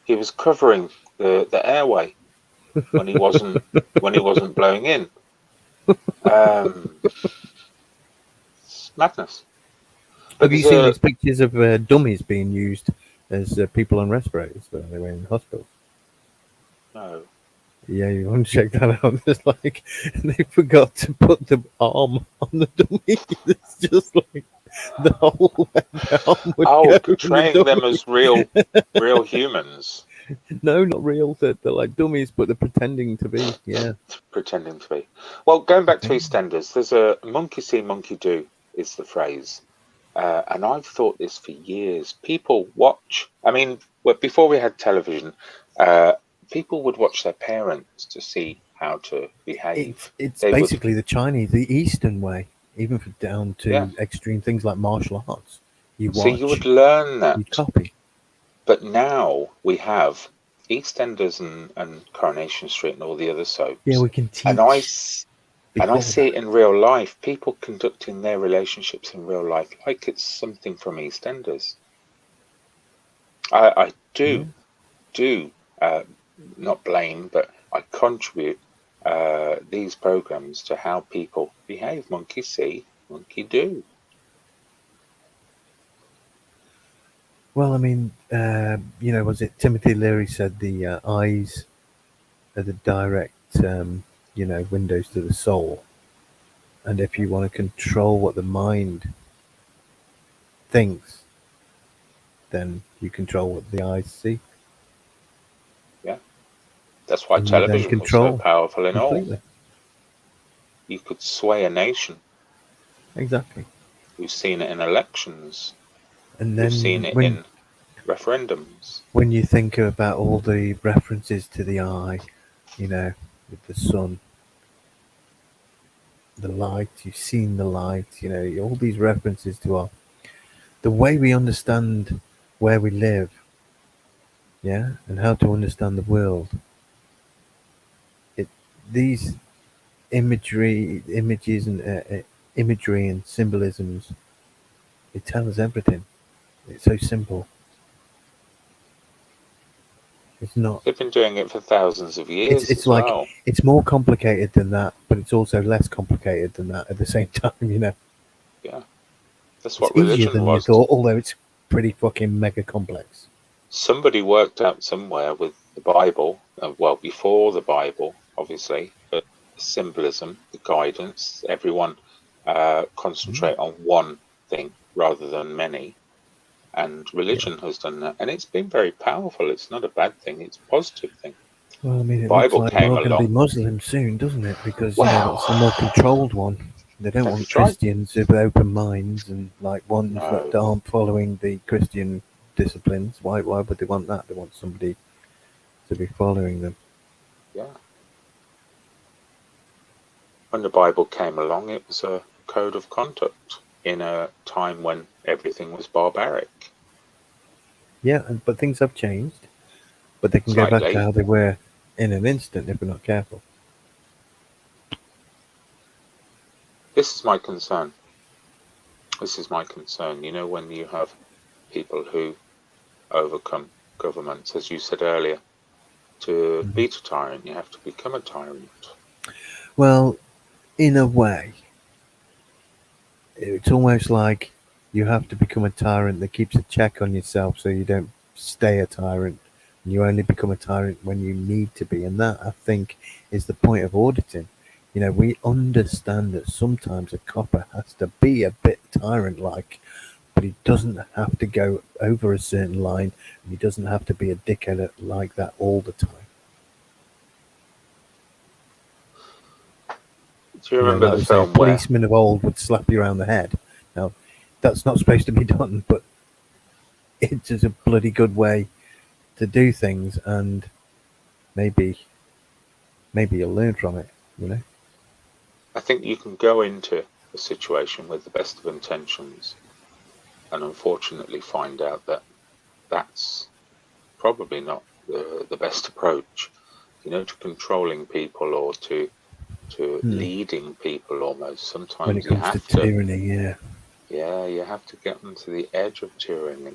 he was covering the airway when he wasn't blowing in. It's madness. Have you seen these pictures of dummies being used as people on respirators when they were in hospital? No. Yeah, you want to check that out. It's like they forgot to put the arm on the dummy. It's just like the whole arm would go portraying in the them dummy. as real humans. No, not real. They're like dummies, but they're pretending to be. Yeah, pretending to be. Well, going back to EastEnders, there's a monkey see, monkey do is the phrase, and I've thought this for years. People watch. I mean, before we had television, people would watch their parents to see how to behave. It's basically the Chinese, the Eastern way, even for down to extreme things like martial arts. You watch, so you would learn that. You copy. But now we have EastEnders and Coronation Street and all the other soaps. Yeah, we can teach. And I see it in real life. People conducting their relationships in real life like it's something from EastEnders. I do not blame, but I contribute these programs to how people behave. Monkey see, monkey do. Well, I mean, was it Timothy Leary said the eyes are the direct, windows to the soul. And if you want to control what the mind thinks, then you control what the eyes see. Yeah. That's why television was so powerful in all. You could sway a nation. Exactly. We've seen it in elections. And then we've seen it in referendums. When you think about all the references to the eye, with the sun, the light, you've seen the light, all these references to the way we understand where we live, and how to understand the world. These images and imagery and symbolisms, it tells us everything. It's so simple. It's not. They've been doing it for thousands of years. It's it's more complicated than that, but it's also less complicated than that at the same time. Yeah, that's It's what easier religion than you was. thought, although it's pretty fucking mega complex. Somebody worked out somewhere with the Bible, well, before the Bible, obviously, but the symbolism, the guidance, everyone concentrate on one thing rather than many. And religion has done that. And it's been very powerful. It's not a bad thing, it's a positive thing. Well, I mean, it Bible looks like we're came all going to be along. Muslim soon, doesn't it? Because, you know, Well, that's the more controlled one. They don't have you want tried? Christians with open minds and, like, ones No. that aren't following the Christian disciplines. Why would they want that? They want somebody to be following them. Yeah. When the Bible came along, it was a code of conduct in a time when everything was barbaric. Yeah, but things have changed. But they can go back to Slightly. how they were in an instant if we're not careful. This is my concern. This is my concern. You know, when you have people who overcome governments, as you said earlier, to beat a tyrant, you have to become a tyrant. Well, in a way, it's almost like you have to become a tyrant that keeps a check on yourself so you don't stay a tyrant. And you only become a tyrant when you need to be. And that, I think, is the point of auditing. You know, we understand that sometimes a copper has to be a bit tyrant-like, but he doesn't have to go over a certain line, and he doesn't have to be a dickhead like that all the time. Do you remember like the we say, a film where... policeman of old would slap you around the head. Now, that's not supposed to be done, but it's just a bloody good way to do things, and maybe you'll learn from it, you know? I think you can go into a situation with the best of intentions and unfortunately find out that that's probably not the best approach, you know, to controlling people or to leading people almost. Sometimes When it comes to tyranny, yeah, you have to get them to the edge of tyranny,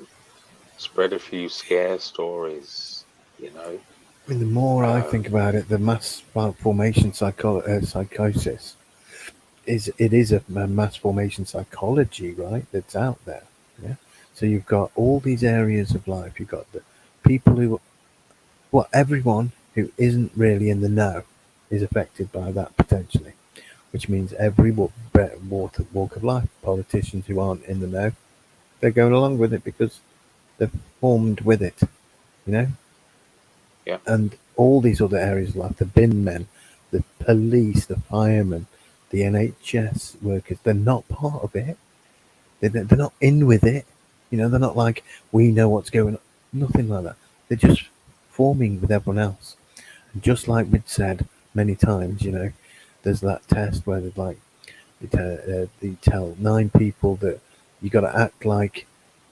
spread a few scare stories, you know. I mean, the more I think about it, the mass formation psychosis is a mass formation psychology, right? That's out there. Yeah. So you've got all these areas of life. You've got the people who, well, everyone who isn't really in the know is affected by that potentially, which means every walk of life. Politicians who aren't in the know, they're going along with it because they're formed with it, you know. Yeah. And all these other areas of life, the bin men, the police, the firemen, the NHS workers, they're not part of it. They're not in with it. You know, they're not like, we know what's going on. Nothing like that. They're just forming with everyone else. And just like we'd said many times, you know, there's that test where they'd like, they tell 9 people that you got to act like,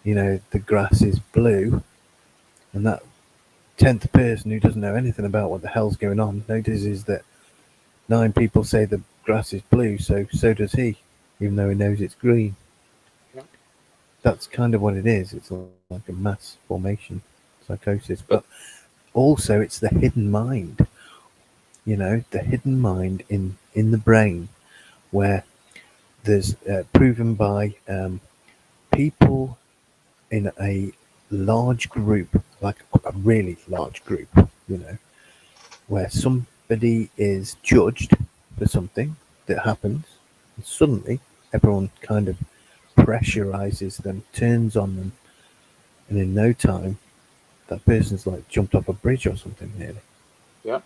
you know, the grass is blue, and that 10th person who doesn't know anything about what the hell's going on notices that 9 people say the grass is blue, so does he, even though he knows it's green. Yeah. That's kind of what it is. It's like a mass formation psychosis, but also it's the hidden mind. You know, the hidden mind in the brain, where there's proven by people in a large group, like a really large group, you know, where somebody is judged for something that happens, and suddenly everyone kind of pressurizes them, turns on them, and in no time, that person's like jumped off a bridge or something, nearly. Yeah.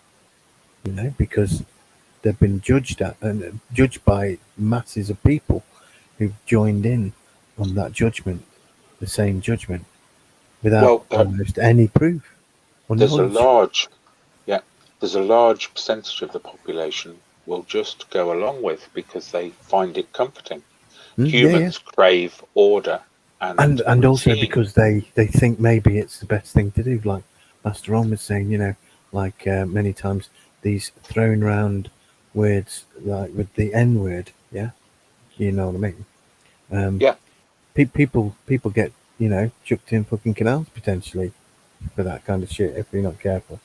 You know, because they've been judged by masses of people who've joined in on that judgment, the same judgment, without almost any proof or knowledge. There's a large percentage of the population will just go along with because they find it comforting. Humans crave order and also routine. because they think maybe it's the best thing to do. Like Master Ron was saying, you know, like many times these thrown around words, like with the N word, yeah, you know what I mean? People get, you know, chucked in fucking canals potentially for that kind of shit if you're not careful.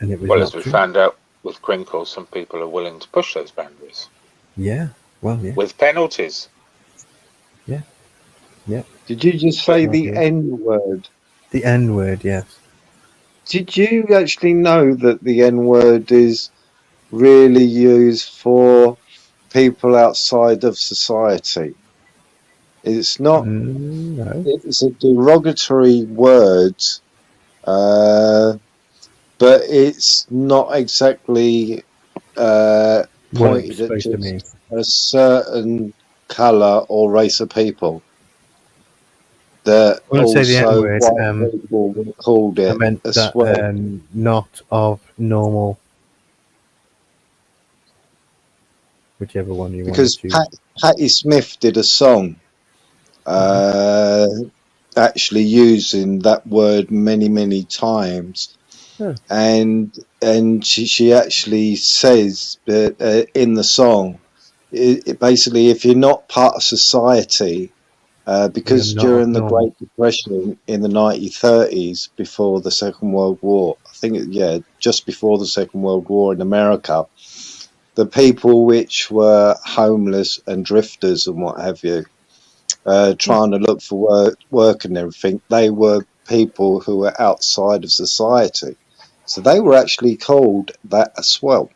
And it was well, as we found out with Crinkle, some people are willing to push those boundaries. Yeah, well, yeah. With penalties. Yeah. Did you just say Sure the did. N word? The N word, yes. Did you actually know that the N word is really used for people outside of society? It's not. No. It's a derogatory word, but it's not exactly What it was pointed at supposed to mean. just a certain colour or race of people. That When I say the N also word, white people called I it meant as that well. not of normal, whichever one you want to Because choose. Patti Smith did a song actually using that word many times, Huh. and she actually says that in the song, it basically, if you're not part of society, You're because not during the normal. Great Depression in the 1930s, before the Second World War, I think, yeah, just before the Second World War in America, the people which were homeless and drifters and what have you, trying to look for work and everything, they were people who were outside of society. So they were actually called that as well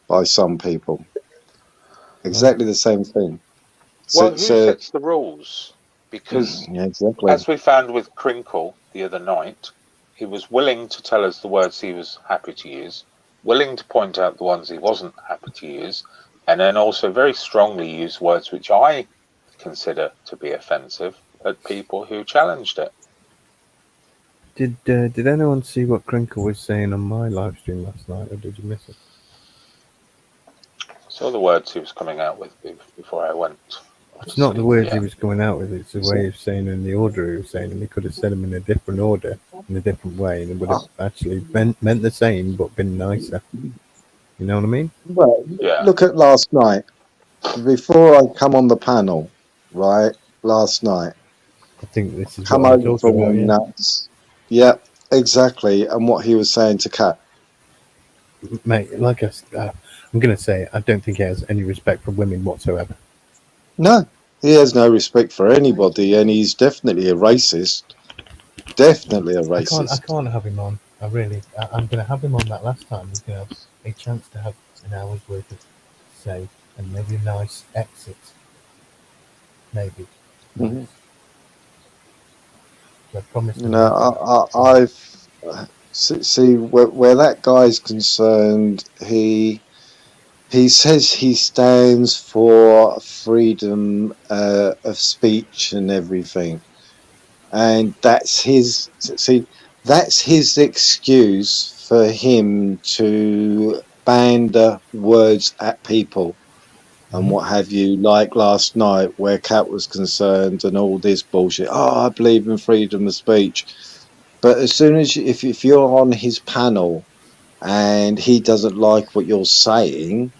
by some people. Exactly the same thing. Well, So, who sets the rules? Because yeah, exactly. as we found with Crinkle the other night, he was willing to tell us the words he was happy to use, willing to point out the ones he wasn't happy to use, and then also very strongly use words which I consider to be offensive at people who challenged it. Did anyone see what Crinkle was saying on my live stream last night, or did you miss it? So the words he was coming out with before I went off to It's not the sleep. words Yeah. he was coming out with, it's the way of saying in the order he was saying them. He could have said them in a different order, in a different way, and it would have actually meant the same, but been nicer. You know what I mean? Well, Yeah. look at last night. Before I come on the panel, right, last night, I think this is come what I'm over talking for about, one yeah. nuts. Yeah, exactly. And what he was saying to Kat. Mate, like I'm going to say, I don't think he has any respect for women whatsoever. No, he has no respect for anybody, and he's definitely a racist. Definitely a I racist. can't have him on. I'm going to have him on that last time. He's going to have a chance to have an hour's worth of say and maybe a nice exit. Maybe. Mhm. So I promised You him know, I've see where that guy's concerned. He says he stands for freedom of speech and everything, and that's his excuse for him to bandy words at people and what have you, like last night where Kat was concerned and all this bullshit. Oh, I believe in freedom of speech. But as soon as if you're on his panel and he doesn't like what you're saying,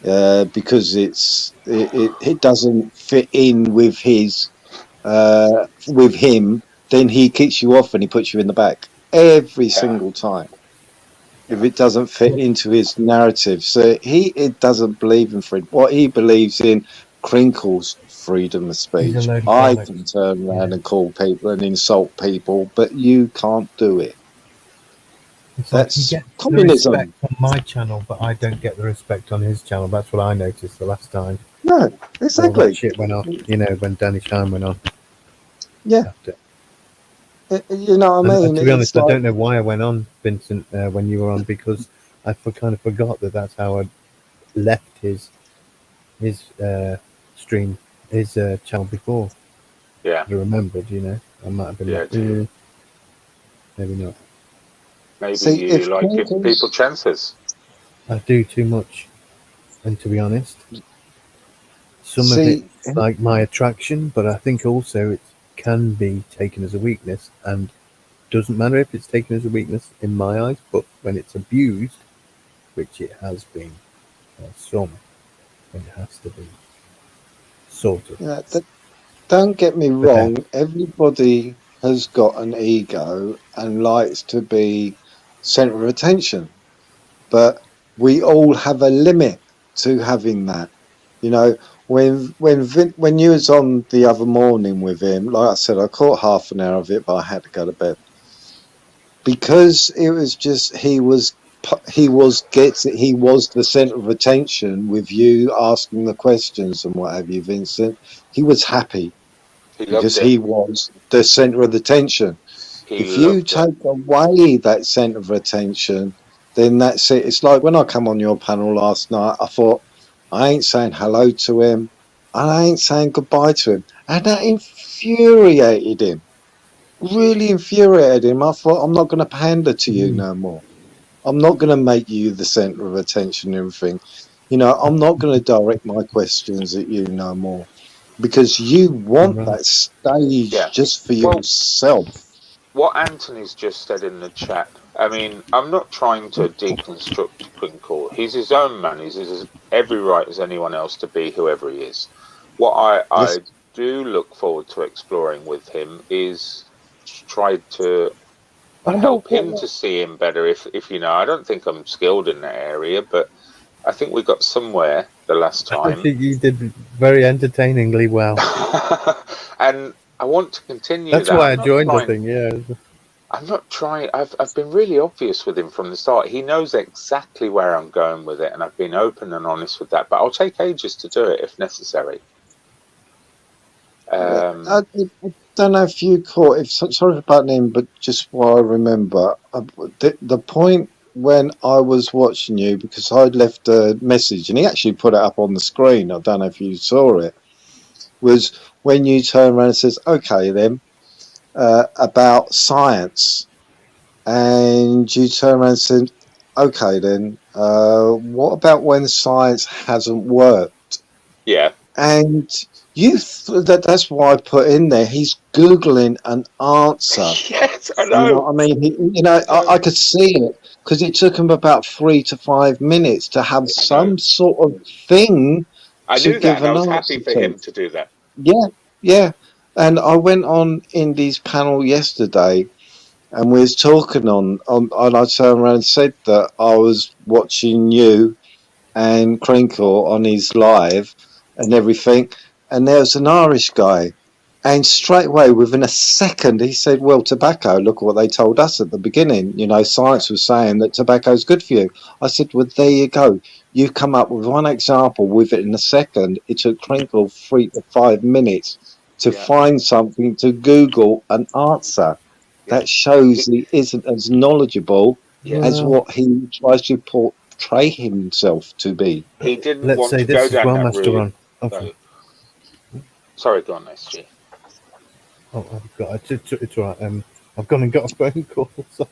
because it doesn't fit in with him, then he kicks you off and he puts you in the back every Yeah. single time if it doesn't fit into his narrative. So it doesn't believe in freedom. What he believes in, Crinkle's freedom of He's a speech. load of I bollocks. can turn around Yeah. and call people and insult people, but you can't do it. It's like he That's gets the communism. respect on my channel, but I don't get the respect on his channel. That's what I noticed the last time. No, All exactly. that shit went off, you know, when Danny Shine went on. Yeah. After. You know what I mean? And to be honest, It's I like, don't know why I went on, Vincent, when you were on, because I kind of forgot that that's how I left his stream, his channel before. Yeah. I remembered, you know. I might have been Yeah, like, too. maybe not. Maybe see, you if like giving people Crinkle's, chances. I do too much, and to be honest, some of it see, like my attraction, but I think also it can be taken as a weakness, and doesn't matter if it's taken as a weakness in my eyes, but when it's abused, which it has been, some, it has to be sorted. yeah, don't get me But wrong. Everybody has got an ego and likes to be center of attention, but we all have a limit to having that. You know, when you was on the other morning with him, like I said, I caught half an hour of it, but I had to go to bed because it was just he was the center of attention with you asking the questions and what have you, Vincent. He was happy He because loved it. he was the center of attention. He If you loved it. take away that center of attention, then that's it. It's like when I come on your panel last night, I thought, I ain't saying hello to him. I ain't saying goodbye to him. And that infuriated him. Really infuriated him. I thought, I'm not going to pander to you no more. I'm not going to make you the center of attention and everything. You know, I'm not going to direct my questions at you no more. Because you want Right. that stage Yeah. just for Well, yourself. what Anthony's just said in the chat, I mean, I'm not trying to deconstruct Crinkle. He's his own man. He's as every right as anyone else to be whoever he is. What I Yes. do look forward to exploring with him is try to help him to see him better. If you know, I don't think I'm skilled in that area, but I think we got somewhere the last I time. think you did very entertainingly well. And I want to continue That's that. why I I'm not joined the trying- thing. Yeah. I'm not trying. I've been really obvious with him from the start. He knows exactly where I'm going with it, and I've been open and honest with that. But I'll take ages to do it if necessary. I don't know if you caught. Sorry for butting in, but just while I remember, the point when I was watching you, because I'd left a message, and he actually put it up on the screen. I don't know if you saw it. Was when you turn around and says, "Okay, then," about science, and you turn around and said, "Okay, then, what about when science hasn't worked?" Yeah. And that's why I put in there. He's Googling an answer. Yes, I You know know. what I mean? I could see it because it took him about 3 to 5 minutes to have some sort of thing I to knew that, give and I an was answer happy for to. him to do that. Yeah, yeah. And I went on Indy's panel yesterday, and we was talking on and I turned around and said that I was watching you and Crinkle on his live and everything, and there was an Irish guy, and straight away within a second he said, "Well, tobacco. Look what they told us at the beginning. You know, science was saying that tobacco is good for you." I said, "Well, there you go. You've come up with one example with it in a second. It took Crinkle 3 to 5 minutes to find something to Google an answer." That shows he isn't as knowledgeable as Well, what he tries to portray himself to be. He didn't let's want say to go this as down well, that Master route. Ron. Okay. Sorry, go on, SG. Oh, I've got it's all right. I've gone and got a phone call. So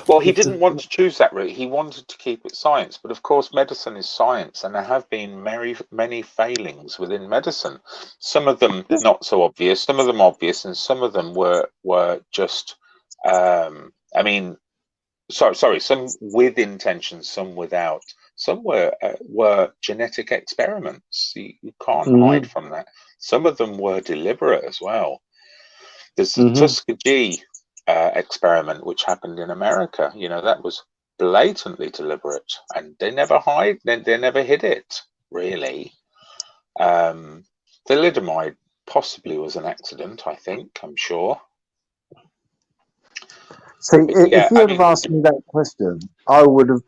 Well, he didn't want to choose that route. He wanted to keep it science, but of course, medicine is science, and there have been many failings within medicine. Some of them not so obvious, some of them obvious, and some of them were just. I mean, sorry, some with intention, some without. Some were genetic experiments. You can't hide from that. Some of them were deliberate as well. There's the Tuskegee experiment, which happened in America. You know, that was blatantly deliberate, and they never hide. They never hid it, really. The thalidomide possibly was an accident. I think. I'm sure. See, if you would have asked me that question, I would have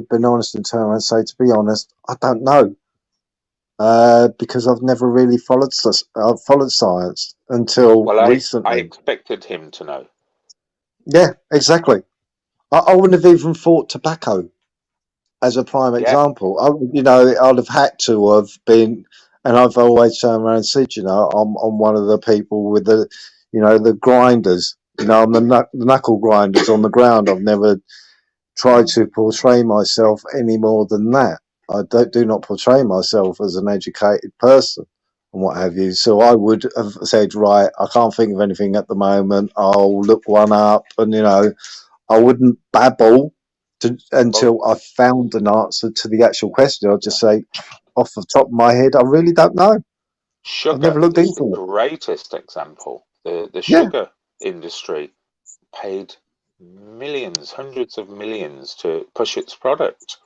been honest and turned around and say, to be honest, I don't know, because I've never really followed science until recently. I expected him to know. Yeah, exactly. I wouldn't have even thought tobacco as a prime example. I'd have had to have been, and I've always turned around and said, I'm one of the people with the grinders. I'm the knuckle grinders on the ground. I've never tried to portray myself any more than that. I do not portray myself as an educated person and what have you. So I would have said, right, I can't think of anything at the moment. I'll look one up, and I wouldn't babble until I found an answer to the actual question. I'll just say, off the top of my head, I really don't know. Sugar I've never looked is into the it. greatest example. The sugar industry paid millions, hundreds of millions to push its product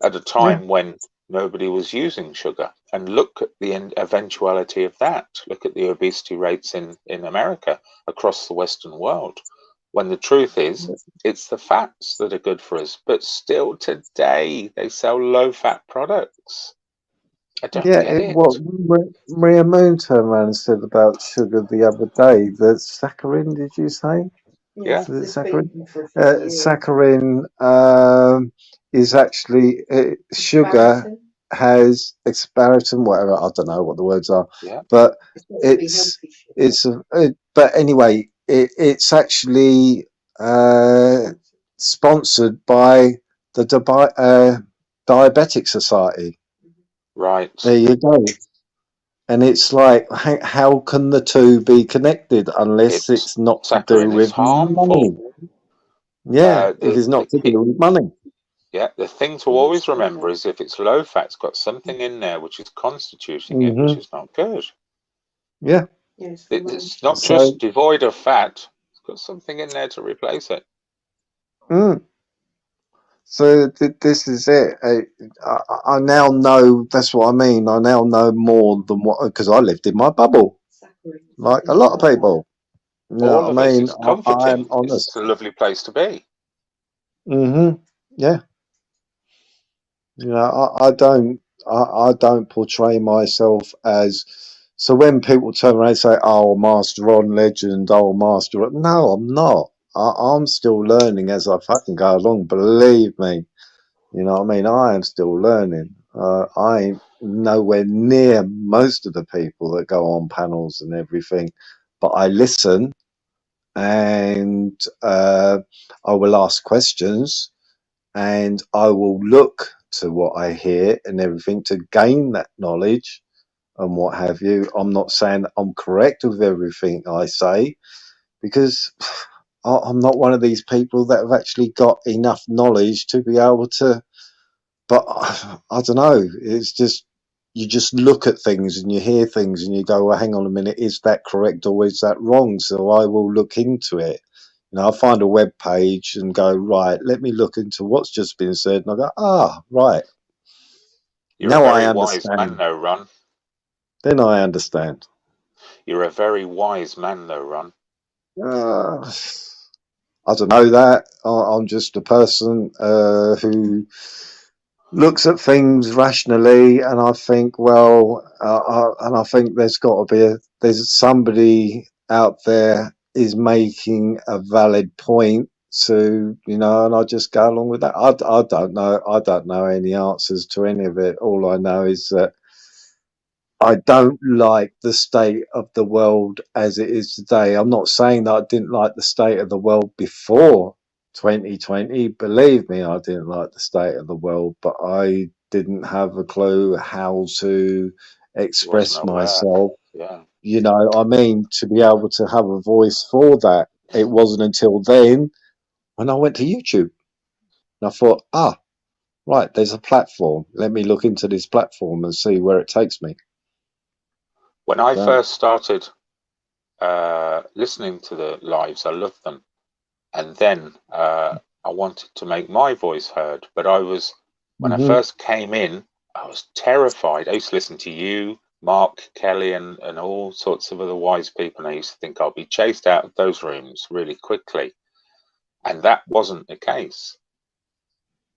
at a time when nobody was using sugar. And look at the eventuality of that. Look at the obesity rates in America, across the Western world. When the truth is, it's the fats that are good for us. But still today, they sell low-fat products. I don't Yeah, get it. what Maria Moon turned around and said about sugar the other day, that saccharin, did you say? Yeah. Is it saccharin? Saccharin is actually sugar has aspartame, whatever, I don't know what the words are, Yeah. but but anyway, it's actually sponsored by the Diabetic Society. Right. There you go. And it's like, how can the two be connected unless it's not to do Saccharin is with harmful. money? Yeah, if it's not to do with money. Yeah, the thing to always remember is if it's low fat, it's got something in there which is constituting it, which is not good. Yeah. It's not just devoid of fat, it's got something in there to replace it. So this is it. I now know, that's what I mean. I now know more than what, because I lived in my bubble, like a lot of people. You know All what of I mean? it's comforting. I'm honest. It's a lovely place to be. Yeah. You know, I don't portray myself as. So when people turn around and say, "Oh, Master Ron Legend," "Oh, Master Ron," no, I'm not. I'm still learning as I fucking go along. Believe me. You know what I mean? I am still learning. I ain't nowhere near most of the people that go on panels and everything, but I listen and I will ask questions and I will look to what I hear and everything to gain that knowledge and what have you. I'm not saying that I'm correct with everything I say, because I'm not one of these people that have actually got enough knowledge to be able to. But I don't know. It's just, you just look at things and you hear things and you go, well, hang on a minute, is that correct or is that wrong? So I will look into it. You know, I'll find a web page and go, right, let me look into what's just been said. And I go, right. You're now a very I wise understand. man, though, Ron. Then I understand. You're a very wise man, though, Ron. I don't know that. I'm just a person who looks at things rationally, and I think, well, and I think there's got to be there's somebody out there is making a valid point. So, you know, and I just go along with that. I don't know. I don't know any answers to any of it. All I know is that I don't like the state of the world as it is today. I'm not saying that I didn't like the state of the world before 2020. Believe me, I didn't like the state of the world, but I didn't have a clue how to express myself. Yeah. You know, I mean, to be able to have a voice for that. It wasn't until then when I went to YouTube and I thought, right, there's a platform. Let me look into this platform and see where it takes me. When I first started listening to the lives, I loved them. And then I wanted to make my voice heard. But when I first came in, I was terrified. I used to listen to you, Mark, Kelly, and all sorts of other wise people. And I used to think I'll be chased out of those rooms really quickly. And that wasn't the case.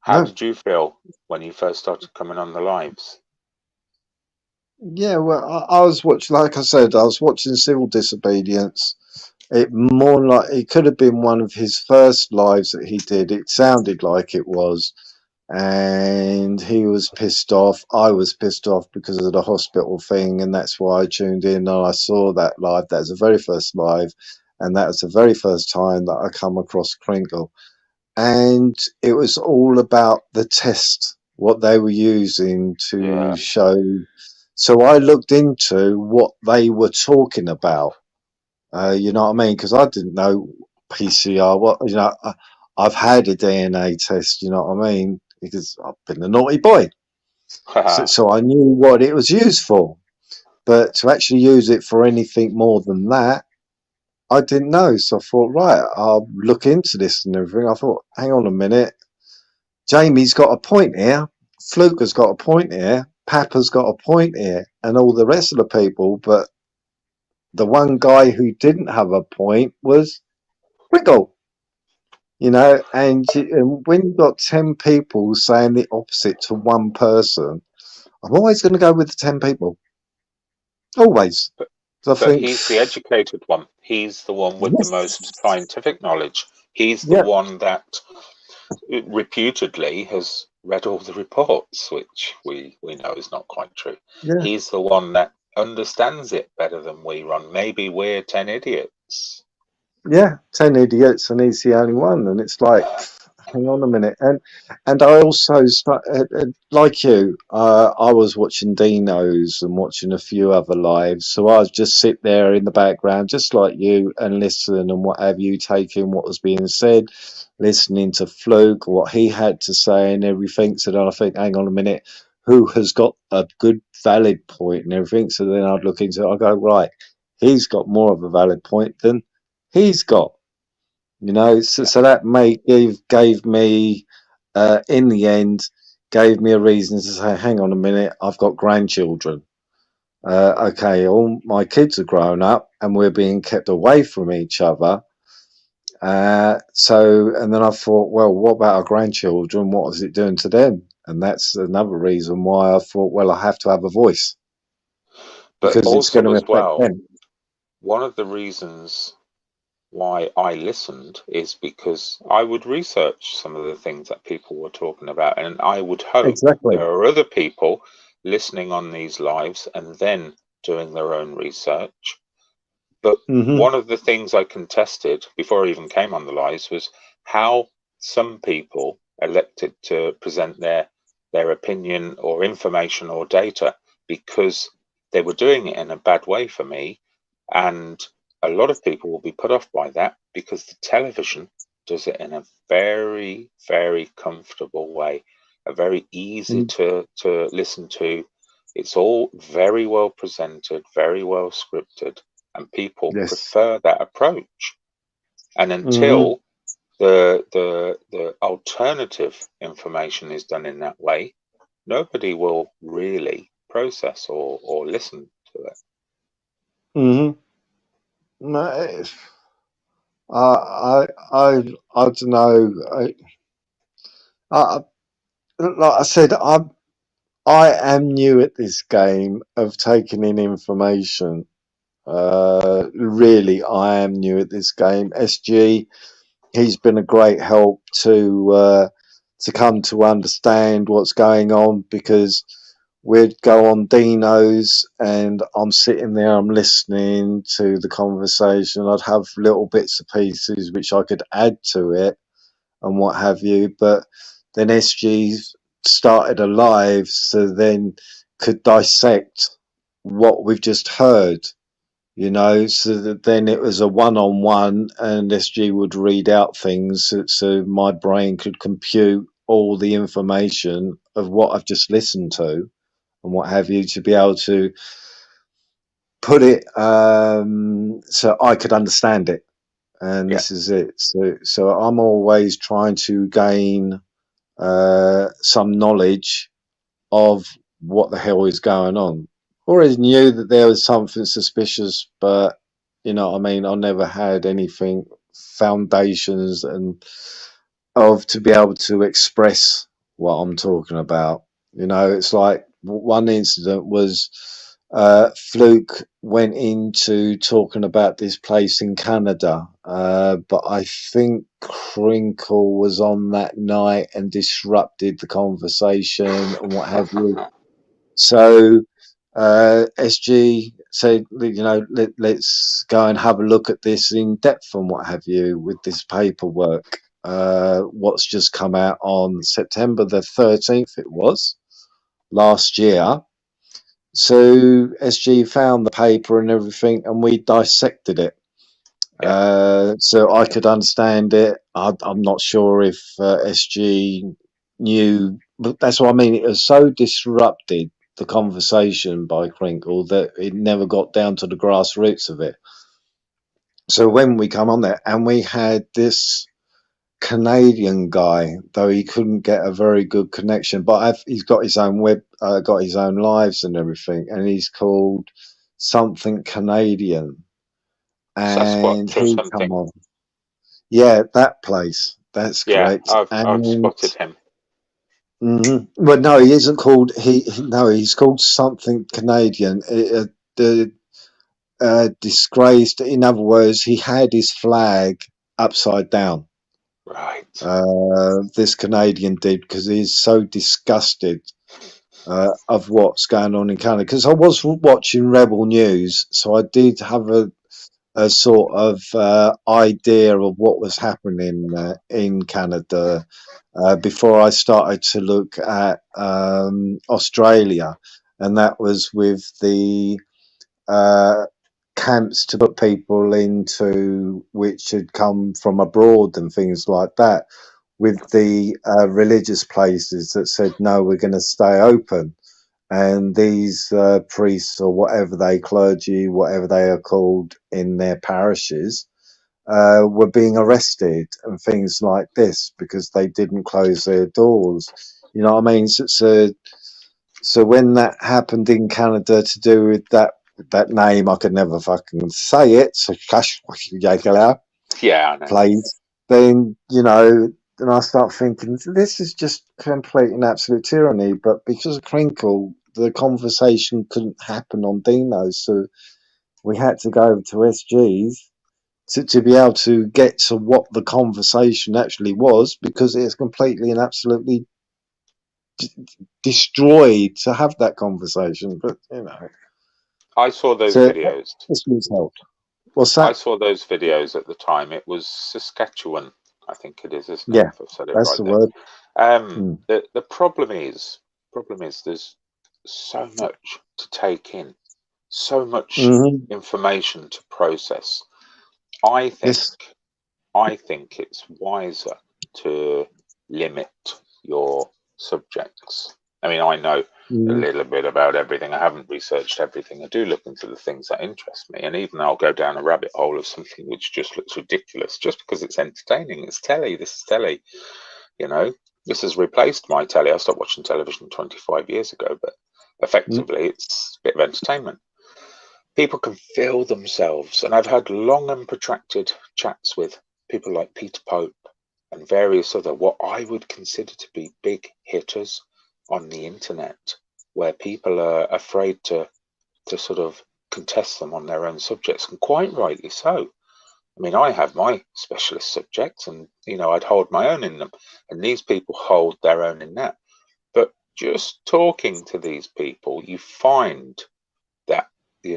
How did you feel when you first started coming on the lives? Yeah, well, I was watching, like I said, I was watching Civil Disobedience. It could have been one of his first lives that he did. It sounded like it was. And he was pissed off. I was pissed off because of the hospital thing. And that's why I tuned in and I saw that live. That was the very first live. And that was the very first time that I come across Crinkle. And it was all about the test, what they were using to show. So I looked into what they were talking about. You know what I mean? Because I didn't know PCR. I've had a DNA test. You know what I mean? Because I've been a naughty boy, so I knew what it was used for. But to actually use it for anything more than that, I didn't know. So I thought, right, I'll look into this and everything. I thought, hang on a minute, Jamie's got a point here. Fluke has got a point here, Papa's got a point here, and all the rest of the people, but the one guy who didn't have a point was Wiggle. You know, and when you've got 10 people saying the opposite to one person, I'm always going to go with the 10 people. Always. So I But think, he's the educated one. He's the one with the yes, most scientific knowledge. He's the yeah, one that reputedly has read all the reports, which we know is not quite true. yeah, He's the one that understands it better than we, Ron. Maybe we're 10 idiots. yeah, 10 idiots and he's the only one. And it's like, hang on a minute. And I also, like you, I was watching Dino's and watching a few other lives. So I was just sit there in the background, just like you, and listen and what have you, taking what was being said, listening to Fluke, what he had to say and everything. So then I think, hang on a minute, who has got a good, valid point and everything? So then I'd look into it, I go, right, he's got more of a valid point than he's got. You know, so that gave me, in the end, gave me a reason to say, hang on a minute, I've got grandchildren. Okay, all my kids are grown up and we're being kept away from each other. And then I thought, well, what about our grandchildren? What is it doing to them? And that's another reason why I thought, well, I have to have a voice But because it's going also to as affect well, them. one of the reasons why I listened is because I would research some of the things that people were talking about, and I would hope Exactly. there are other people listening on these lives and then doing their own research. But one of the things I contested before I even came on the lives was how some people elected to present their opinion or information or data because they were doing it in a bad way for me. And a lot of people will be put off by that because the television does it in a very, very comfortable way, a very easy to listen to. It's all very well presented, very well scripted, and people Yes. prefer that approach. And until the alternative information is done in that way, nobody will really process or listen to it. No, I don't know. Like I said, I am new at this game of taking in information. Really, I am new at this game. SG, he's been a great help to come to understand what's going on, because we'd go on Dino's and I'm sitting there, I'm listening to the conversation. I'd have little bits and pieces which I could add to it and what have you, but then SG started a live, so then could dissect what we've just heard, you know, so that then it was a one-on-one and SG would read out things, so my brain could compute all the information of what I've just listened to and what have you, to be able to put it so I could understand it. And this is it. So I'm always trying to gain some knowledge of what the hell is going on. Always knew that there was something suspicious, but you know what I mean, I never had anything foundations and of to be able to express what I'm talking about. You know, it's like one incident was Fluke went into talking about this place in Canada, but I think Crinkle was on that night and disrupted the conversation and what have you. So SG said, you know, let's go and have a look at this in depth and what have you with this paperwork. What's just come out on September the 13th, it was last year. So SG found the paper and everything, and we dissected it. So I could understand it. I'm not sure if SG knew, but that's what I mean. It was so disrupted, the conversation by Crinkle, that it never got down to the grassroots of it. So when we come on there and we had this Canadian guy, though he couldn't get a very good connection. But he's got his own got his own lives and everything, and he's called something Canadian. And Sasquatch or he something. come on, yeah, that place. That's Yeah, correct. I've And spotted him. well, no, he isn't called. He's called something Canadian. Disgraced. In other words, he had his flag upside down. Right. This Canadian did, because he's so disgusted of what's going on in Canada. Because I was watching Rebel News, so I did have a sort of idea of what was happening in Canada before I started to look at Australia, and that was with the camps to put people into which had come from abroad and things like that, with the religious places that said no, we're going to stay open, and these priests or whatever clergy, whatever they are called in their parishes, were being arrested and things like this because they didn't close their doors. You know what I mean? So when that happened in Canada to do with that name, I could never fucking say it. So Yeah, I know. place, then then I start thinking this is just complete and absolute tyranny. But because of Crinkle, the conversation couldn't happen on Dino, so we had to go over to SG's to be able to get to what the conversation actually was, because it's completely and absolutely destroyed to have that conversation. But I saw those so videos. this was helped. What's I that? saw those videos at the time. It was Saskatchewan, I think it is, isn't it? Yeah, If I've said it that's right the there. word. The problem is there's so much to take in, so much information to process. I think it's wiser to limit your subjects. I mean, I know a little bit about everything. I haven't researched everything. I do look into the things that interest me, and even I'll go down a rabbit hole of something which just looks ridiculous just because it's entertaining. It's telly. This is telly. This has replaced my telly. I stopped watching television 25 years ago, but effectively it's a bit of entertainment. People can feel themselves, and I've had long and protracted chats with people like Peter Pope and various other what I would consider to be big hitters on the internet, where people are afraid to sort of contest them on their own subjects, and quite rightly so. I mean, I have my specialist subjects, and I'd hold my own in them, and these people hold their own in that. But just talking to these people, you find that they're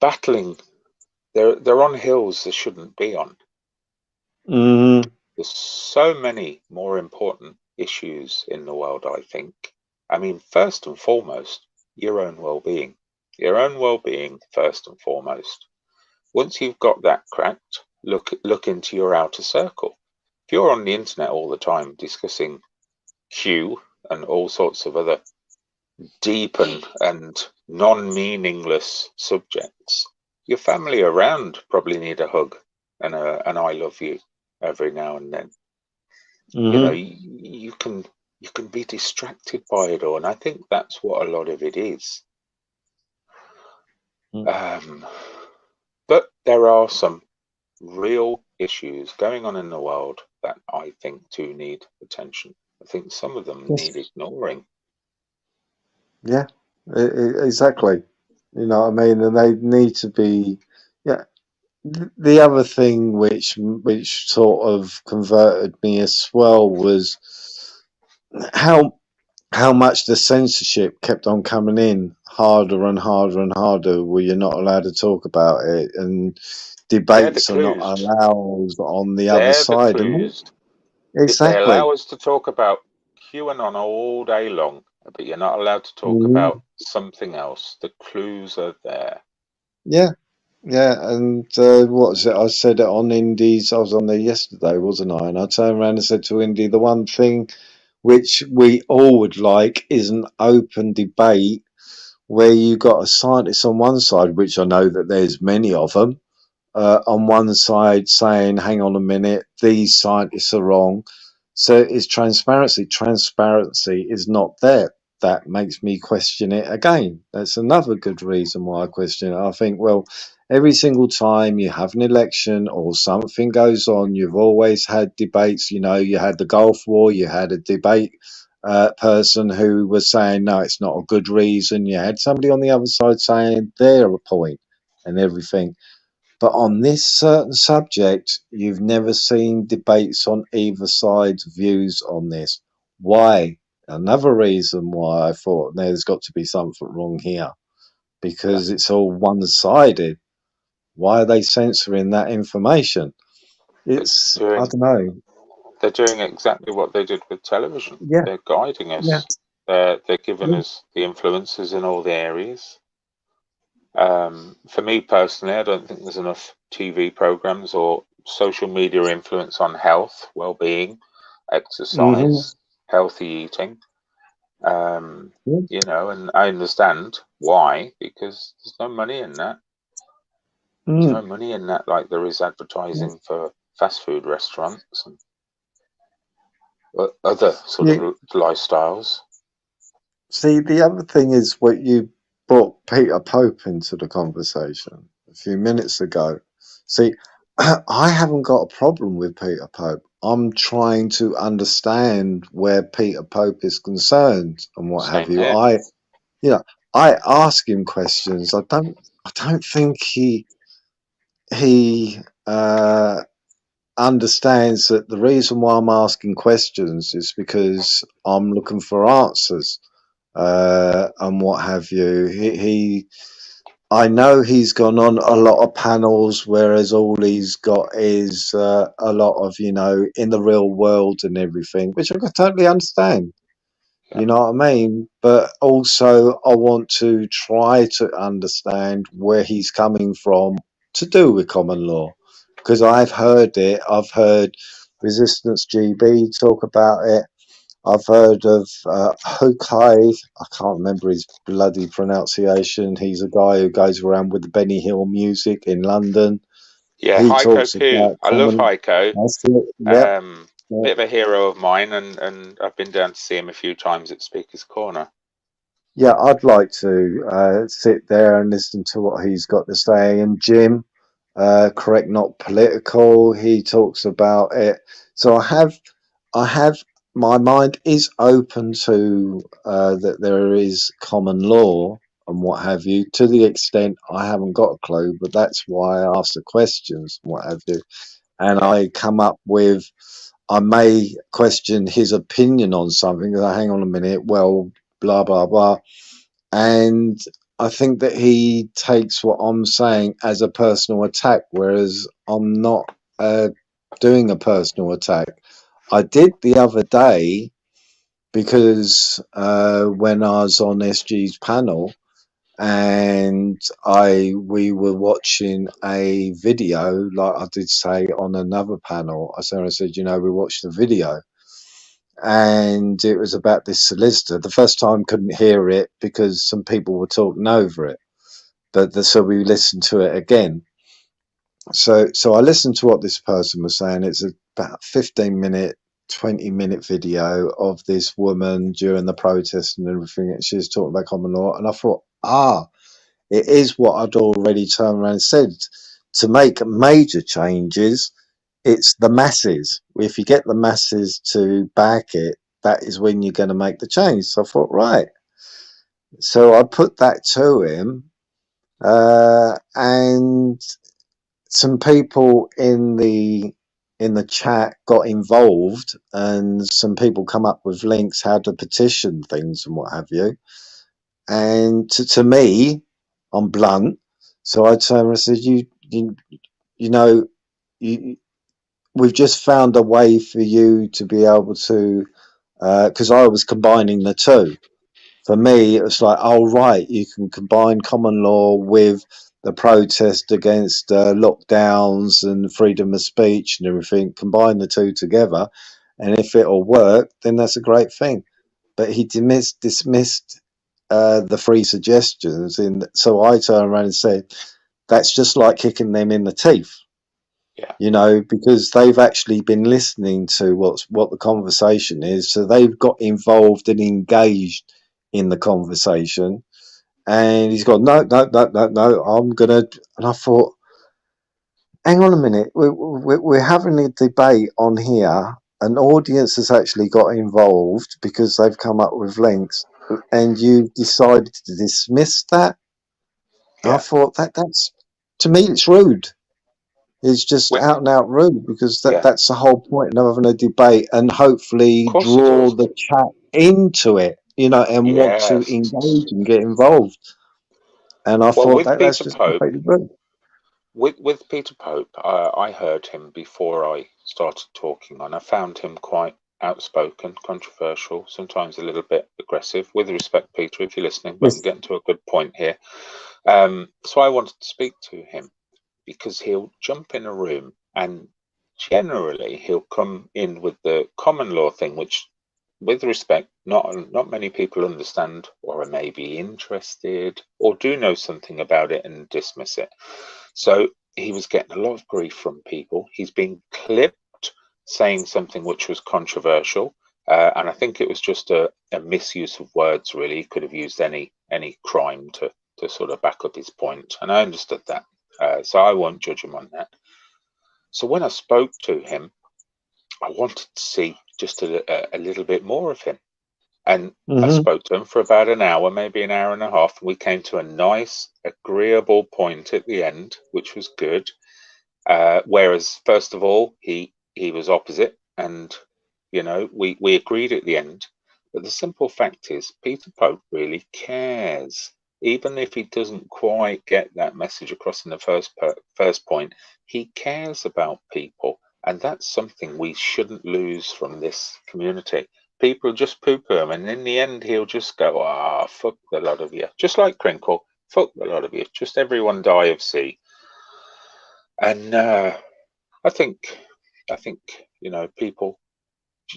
battling. They're on hills they shouldn't be on. There's so many more important issues in the world, I think. I mean, first and foremost, your own well-being. Your own well-being first and foremost. Once you've got that cracked, look into your outer circle. If you're on the internet all the time discussing Q and all sorts of other deep and non-meaningless subjects, your family around probably need a hug and an I love you every now and then. You can be distracted by it all, and I think that's what a lot of it is. But there are some real issues going on in the world that I think do need attention. I think some of them need ignoring. Yeah, exactly. You know what I mean? And they need to be. Yeah. The other thing which sort of converted me as well was how much the censorship kept on coming in harder and harder and harder, where you're not allowed to talk about it, and debates are not allowed on the other side. If they allow us to talk about QAnon all day long, but you're not allowed to talk about something else, the clues are there. Yeah, and what was it? I said it on Indies. I was on there yesterday, wasn't I? And I turned around and said to Indy, the one thing which we all would like is an open debate where you got a scientist on one side, which I know that there's many of them, on one side saying, hang on a minute, these scientists are wrong. So it's transparency. Transparency is not there. That makes me question it again. That's another good reason why I question it. I think, well, every single time you have an election or something goes on, you've always had debates. You know, you had the Gulf War, you had a debate person who was saying, no, it's not a good reason. You had somebody on the other side saying they're a point and everything. But on this certain subject, you've never seen debates on either side's views on this. Why? Another reason why I thought there's got to be something wrong here, because it's all one-sided. Why are they censoring that information? It's, I don't know. They're doing exactly what they did with television. Yeah. They're guiding us. Yeah. They're giving us the influences in all the areas. For me personally, I don't think there's enough TV programs or social media influence on health, well-being, exercise, healthy eating. You know, and I understand why, because there's no money in that. There's no money in that like there is advertising for fast food restaurants and other sort of lifestyles. See, the other thing is what you brought Peter Pope into the conversation a few minutes ago. See, I haven't got a problem with Peter Pope. I'm trying to understand where Peter Pope is concerned and what have you. I ask him questions. I don't think he understands that the reason why I'm asking questions is because I'm looking for answers and what have you. I know he's gone on a lot of panels, whereas all he's got is a lot of, you know, in the real world and everything, which I can totally understand. You know what I mean? But also I want to try to understand where he's coming from to do with common law, because I've heard it. I've heard Resistance GB talk about it. I've heard of Hokai. I can't remember his bloody pronunciation. He's a guy who goes around with the Benny Hill music in London. Yeah, He Heiko talks Q. about I love common. Heiko. That's it. Yep. Bit of a hero of mine, and I've been down to see him a few times at Speaker's Corner. Yeah, I'd like to sit there and listen to what he's got to say. And Jim, Correct Not Political, he talks about it. So I have my mind is open to that there is common law and what have you, to the extent I haven't got a clue, but that's why I ask the questions and what have you. And I come up with, I may question his opinion on something. Hang on a minute, well, blah, blah, blah. And I think that he takes what I'm saying as a personal attack, whereas I'm not doing a personal attack. I did the other day because when I was on SG's panel and we were watching a video, like I did say on another panel, I said, you know, we watched the video. And it was about this solicitor. The first time couldn't hear it because some people were talking over it, but so we listened to it again. So I listened to what this person was saying. It's about 15-minute, 20-minute video of this woman during the protest and everything. And she was talking about common law, and I thought, it is what I'd already turned around and said. To make major changes, it's the masses. If you get the masses to back it, that is when you're going to make the change. So I thought, right. So I put that to him, and some people in the chat got involved, and some people come up with links how to petition things and what have you. And to me, I'm blunt, so I turned and said, you know, we've just found a way for you to be able to, because I was combining the two. For me, it was like, oh, right, you can combine common law with the protest against lockdowns and freedom of speech and everything, combine the two together. And if it'll work, then that's a great thing. But he dismissed the three suggestions. So I turned around and said, that's just like kicking them in the teeth. Yeah. You know, because they've actually been listening to what the conversation is, so they've got involved and engaged in the conversation. And he's gone, no, I'm gonna. And I thought, hang on a minute, we're having a debate on here. An audience has actually got involved because they've come up with links, and you decided to dismiss that. Yeah. I thought that's, to me, it's rude. It's just Well, out and out rude, because yeah. that's the whole point of having a debate, and hopefully Of course it draw is. the chat into it, you know, and want to Yes. engage and get involved. And I Well, thought with that's Peter just Pope, completely rude. with Peter Pope, I heard him before I started talking, and I found him quite outspoken, controversial, sometimes a little bit aggressive. With respect, Peter, if you're listening, but I'm Yes. getting to a good point here. So I wanted to speak to him because he'll jump in a room, and generally he'll come in with the common law thing, which, with respect, not many people understand, or are maybe interested, or do know something about it and dismiss it. So he was getting a lot of grief from people. He's been clipped saying something which was controversial, and I think it was just a misuse of words. Really, he could have used any crime to sort of back up his point, and I understood that. So I won't judge him on that. So when I spoke to him, I wanted to see just a little bit more of him. And I spoke to him for about an hour, maybe an hour and a half, and we came to a nice, agreeable point at the end, which was good. Whereas, first of all, he was opposite, and you know, we agreed at the end. But the simple fact is, Peter Pope really cares, even if he doesn't quite get that message across in the first point. He cares about people, and that's something we shouldn't lose from this community. People just poo-poo him, and in the end, he'll just go, fuck the lot of you. Just like Crinkle, fuck the lot of you. Just everyone die of C. And I think, you know, people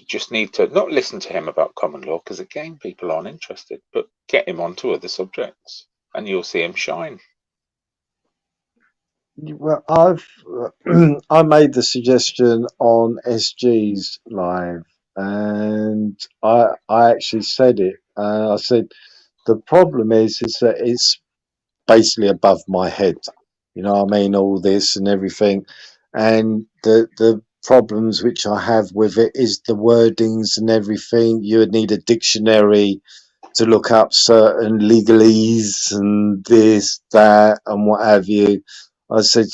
just need to not listen to him about common law, because again, people aren't interested, but get him onto other subjects, and you'll see him shine. Well, I made the suggestion on SG's live, and I actually said it. I said the problem is that it's basically above my head. You know what I mean? All this and everything, and the problems which I have with it is the wordings and everything. You would need a dictionary to look up certain legalese and this, that, and what have you. I said,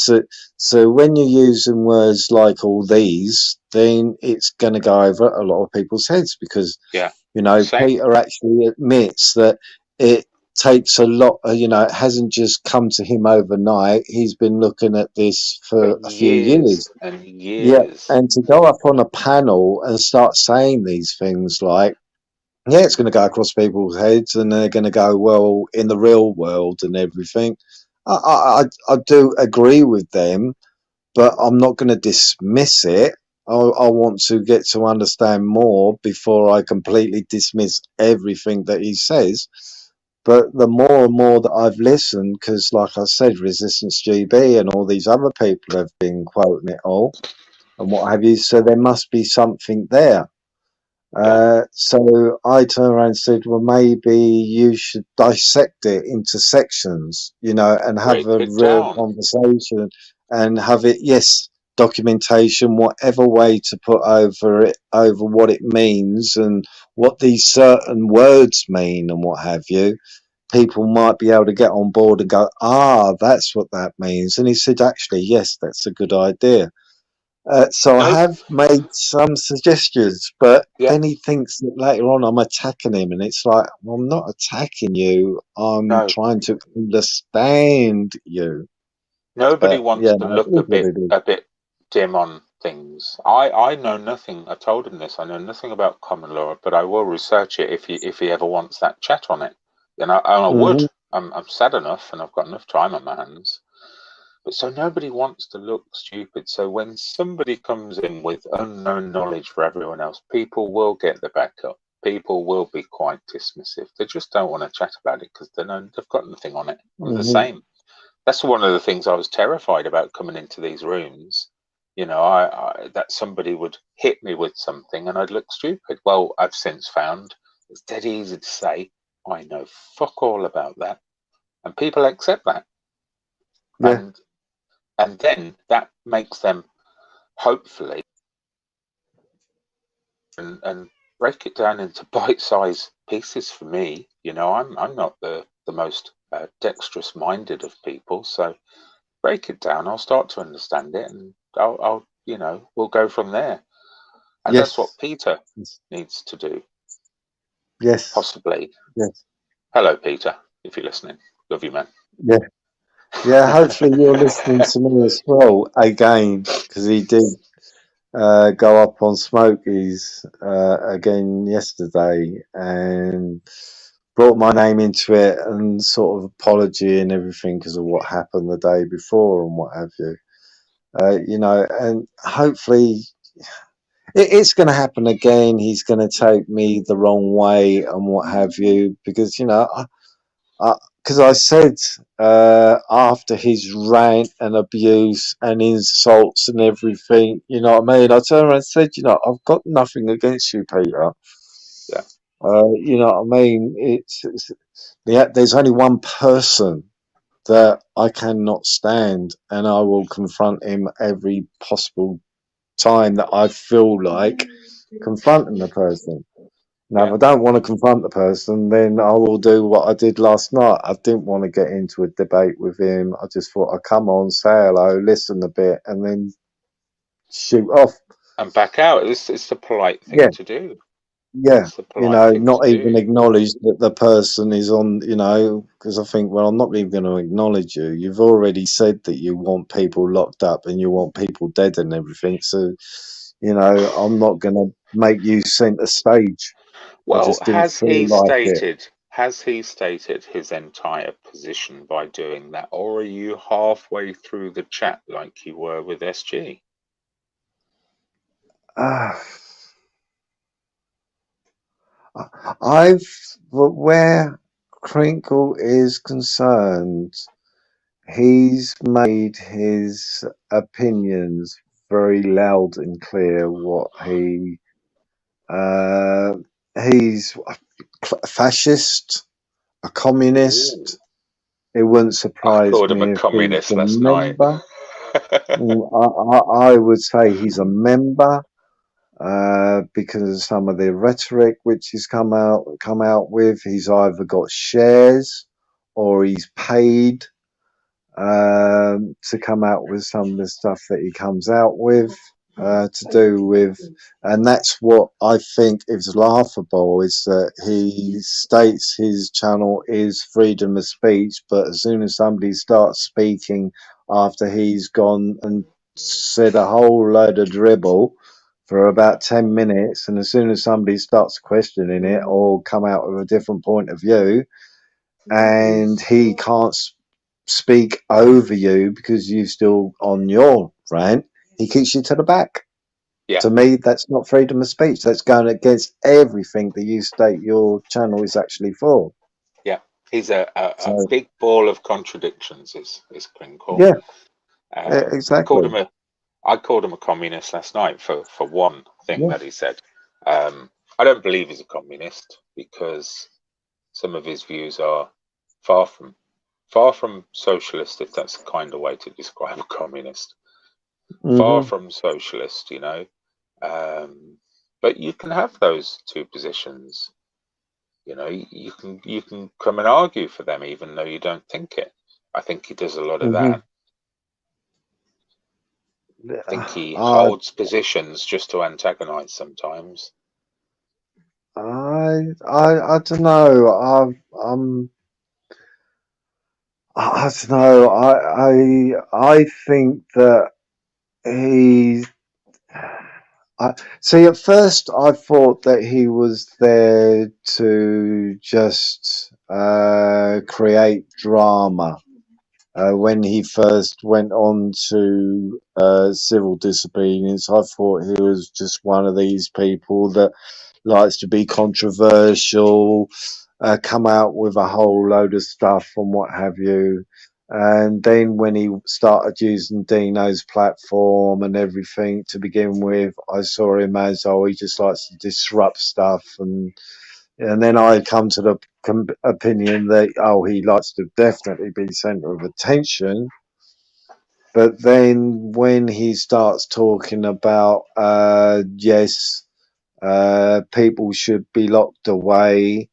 so when you're using words like all these, then it's going to go over a lot of people's heads, because, Yeah, you know, same. Peter actually admits that it takes a lot, you know, it hasn't just come to him overnight. He's been looking at this for a few years. And Yeah, years. and to go up on a panel and start saying these things like, yeah, it's going to go across people's heads, and they're going to go, well, in the real world and everything. I do agree with them, but I'm not going to dismiss it. I want to get to understand more before I completely dismiss everything that he says. But the more and more that I've listened, because like I said, Resistance GB and all these other people have been quoting it all and what have you, so there must be something there. So I turned around and said, well, maybe you should dissect it into sections, you know, and have Break a it real down. conversation and have it, yes, documentation, whatever way to put over it, over what it means and what these certain words mean and what have you. People might be able to get on board and go, that's what that means. And he said, actually, yes, that's a good idea. So I No, have made some suggestions, but yeah, then he thinks that later on I'm attacking him, and it's like, well, I'm not attacking you. I'm no. trying to understand you. Nobody But yeah, wants to no, it look is what it is. a bit dim on things. I know nothing. I told him this. I know nothing about common law, but I will research it if he ever wants that chat on it. And I would. Hmm. I'm sad enough, and I've got enough time on my hands. But so nobody wants to look stupid. So when somebody comes in with unknown knowledge for everyone else, people will get the backup. People will be quite dismissive. They just don't want to chat about it because they've got nothing on it. I'm the Hmm. same. that's one of the things I was terrified about coming into these rooms. You know, I that somebody would hit me with something and I'd look stupid. Well, I've since found it's dead easy to say, I know fuck all about that. And people accept that. Yeah. And then that makes them hopefully and break it down into bite-sized pieces for me. You know, I'm not the most dexterous minded of people, so break it down, I'll start to understand it, and I'll you know, we'll go from there. And Yes. that's what Peter Yes. needs to do, Yes. possibly. Yes. Hello, Peter, if you're listening. Love you, man. Yeah. Yeah. Hopefully you're listening to me as well again, because he did go up on Smokey's again yesterday and brought my name into it and sort of apology and everything because of what happened the day before and what have you. You know, and hopefully it's going to happen again. He's going to take me the wrong way and what have you, because, you know, because I said after his rant and abuse and insults and everything, you know what I mean? I turned around and said, you know, I've got nothing against you, Peter. Yeah. You know what I mean? There's only one person that I cannot stand, and I will confront him every possible time that I feel like confronting the person. Now, if I don't want to confront the person, then I will do what I did last night. I didn't want to get into a debate with him. I just thought I'd come on, say hello, listen a bit, and then shoot off. And back out. It's the polite thing Yeah. to do. Yeah, It's the you polite know, thing not to even do. acknowledge that the person is on, you know, because I think, well, I'm not even going to acknowledge you. You've already said that you want people locked up and you want people dead and everything. So, you know, I'm not going to make you centre stage. Well, just didn't has feel he like it. stated his entire position by doing that, or are you halfway through the chat like you were with SG? Where Crinkle is concerned, he's made his opinions very loud and clear. What he's a fascist, a communist. It wouldn't I surprise called him me a if he's communist a last night. member. I would say he's a member. Because of some of the rhetoric which he's come out with, he's either got shares or he's paid to come out with some of the stuff that he comes out with to do with, and that's what I think is laughable, is that he states his channel is freedom of speech, but as soon as somebody starts speaking after he's gone and said a whole load of dribble for about 10 minutes, and as soon as somebody starts questioning it or come out with a different point of view, and he can't speak over you because you're still on your rant, he kicks you to the back. Yeah. To me, that's not freedom of speech. That's going against everything that you state your channel is actually for. Yeah, he's a big ball of contradictions. Is Crinkle? Yeah, exactly. I called him a communist last night for one thing that he said. I don't believe he's a communist because some of his views are far from socialist, if that's the kind of way to describe a communist. Far from socialist, you know. But you can have those two positions. You know, you can come and argue for them even though you don't think it. I think he does a lot of that. I think he holds positions just to antagonize sometimes. I don't know. I don't know. I think that he. See, at first I thought that he was there to just create drama. When he first went on to civil disobedience, I thought he was just one of these people that likes to be controversial, come out with a whole load of stuff and what have you. And then when he started using Dino's platform and everything to begin with, I saw him as, oh, he just likes to disrupt stuff. And then I come to the opinion that, oh, he likes to definitely be center of attention. But then when he starts talking about, yes, people should be locked away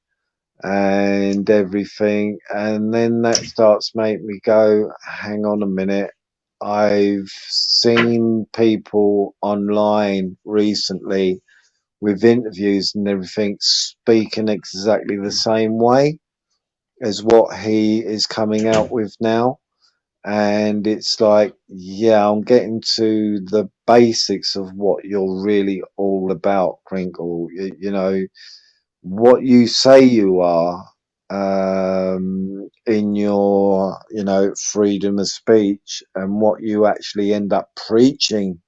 and everything, and then that starts making me go, hang on a minute. I've seen people online recently with interviews and everything speaking exactly the same way as what he is coming out with now. And it's like, yeah, I'm getting to the basics of what you're really all about, Crinkle. You know, what you say you are, in your, you know, freedom of speech, and what you actually end up preaching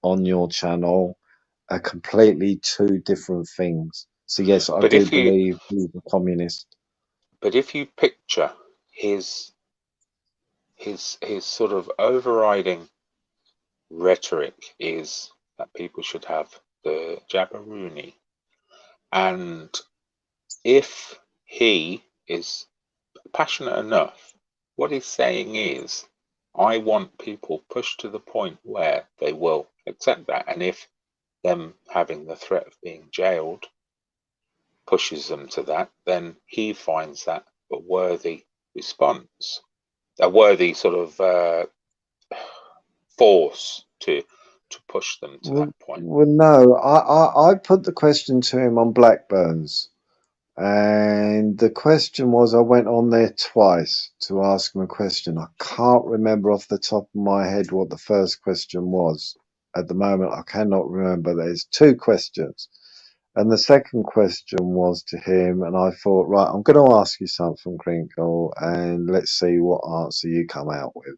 on your channel are completely two different things. So yes, I But do if you believe he's a communist. picture his sort of overriding rhetoric is that people should have the Jabberwoony, and if he is passionate enough, what he's saying is, I want people pushed to the point where they will accept that, and if them having the threat of being jailed pushes them to that, then he finds that a worthy response, a worthy sort of force to push them to that point. Well, no, I put the question to him on Blackburns, and the question was, I went on there twice to ask him a question. I can't remember off the top of my head what the first question was. At the moment, I cannot remember. There's two questions. And the second question was to him, and I thought, right, I'm going to ask you something, Crinkle, and let's see what answer you come out with.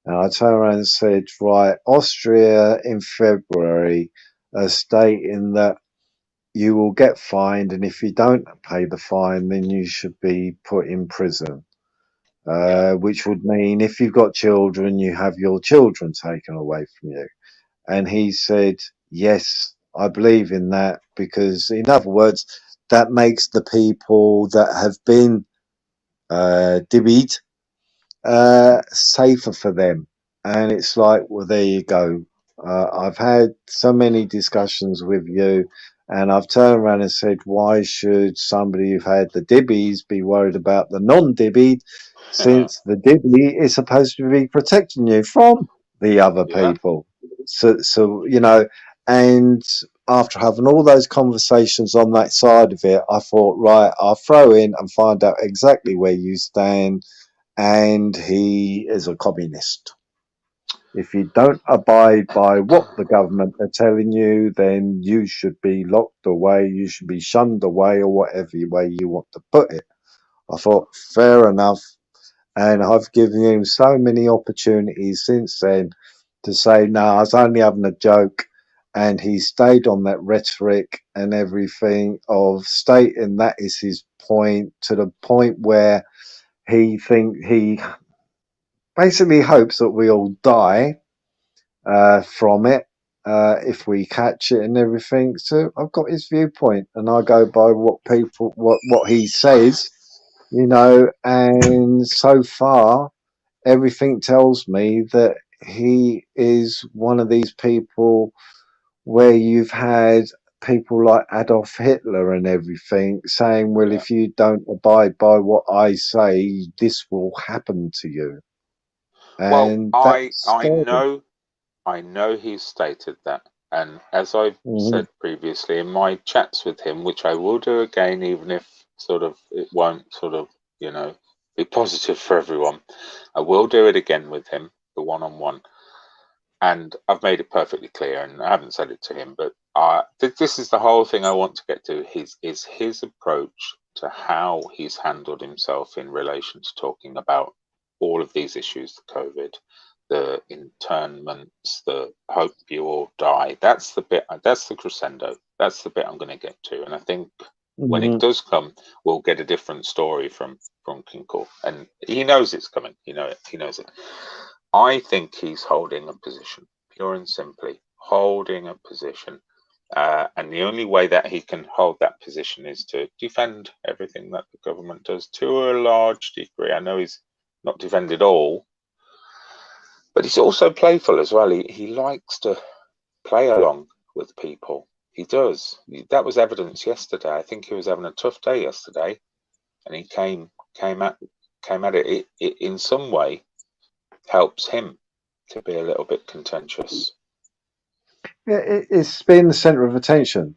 And I turned around and said, right, Austria in February are stating that you will get fined, and if you don't pay the fine, then you should be put in prison. Which would mean if you've got children, you have your children taken away from you. And he said, yes, I believe in that, because in other words, that makes the people that have been divvied safer for them. And it's like, well, there you go. I've had so many discussions with you, and I've turned around and said, why should somebody who've had the dibbies be worried about the non-dibbied, since the dibby is supposed to be protecting you from the other people? So you know, and after having all those conversations on that side of it, I thought, right, I'll throw in and find out exactly where you stand. And he is a communist. If you don't abide by what the government are telling you, then you should be locked away, you should be shunned away, or whatever way you want to put it. I thought, fair enough. And I've given him so many opportunities since then to say, no, I was only having a joke. And he stayed on that rhetoric and everything of stating that is his point, to the point where he basically hopes that we all die from it if we catch it and everything. So I've got his viewpoint, and I go by what he says, you know. And so far, everything tells me that he is one of these people where you've had people like Adolf Hitler and everything saying, well, if you don't abide by what I say, this will happen to you. And well, I know he's stated that, and as I've said previously in my chats with him, which I will do again, even if sort of it won't sort of, you know, be positive for everyone, I will do it again with him, the one-on-one. And I've made it perfectly clear, and I haven't said it to him, but this is the whole thing I want to get to. Is his approach to how he's handled himself in relation to talking about all of these issues, the COVID, the internments, the hope you all die. That's the bit. That's the crescendo. That's the bit I'm going to get to. And I think when it does come, we'll get a different story from Kinkle, and he knows it's coming. He knows it. I think he's holding a position, pure and simply holding a position, and the only way that he can hold that position is to defend everything that the government does to a large degree. I know he's not defended all, but he's also playful as well. He likes to play along with people. He does. That was evidence yesterday. I think he was having a tough day yesterday, and he came at it. It in some way helps him to be a little bit contentious. Yeah, it's been the centre of attention,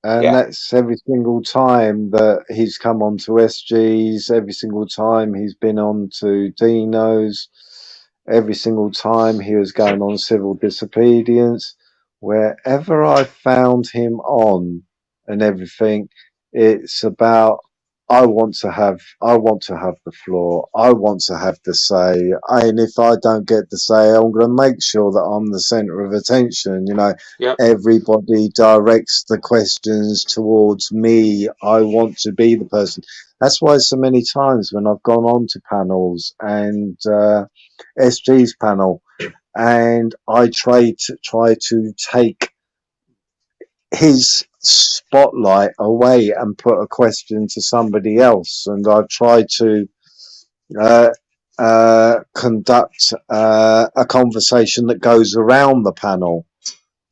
and that's every single time that he's come on to SGs, every single time he's been on to Dino's, every single time he was going on civil disobedience. Wherever I found him on and everything, it's about I want to have the floor. I want to have the say. And if I don't get the say, I'm going to make sure that I'm the centre of attention. Everybody directs the questions towards me. I want to be the person. That's why so many times when I've gone on to panels and SG's panel, and I try to take his spotlight away and put a question to somebody else, and I've tried to conduct a conversation that goes around the panel.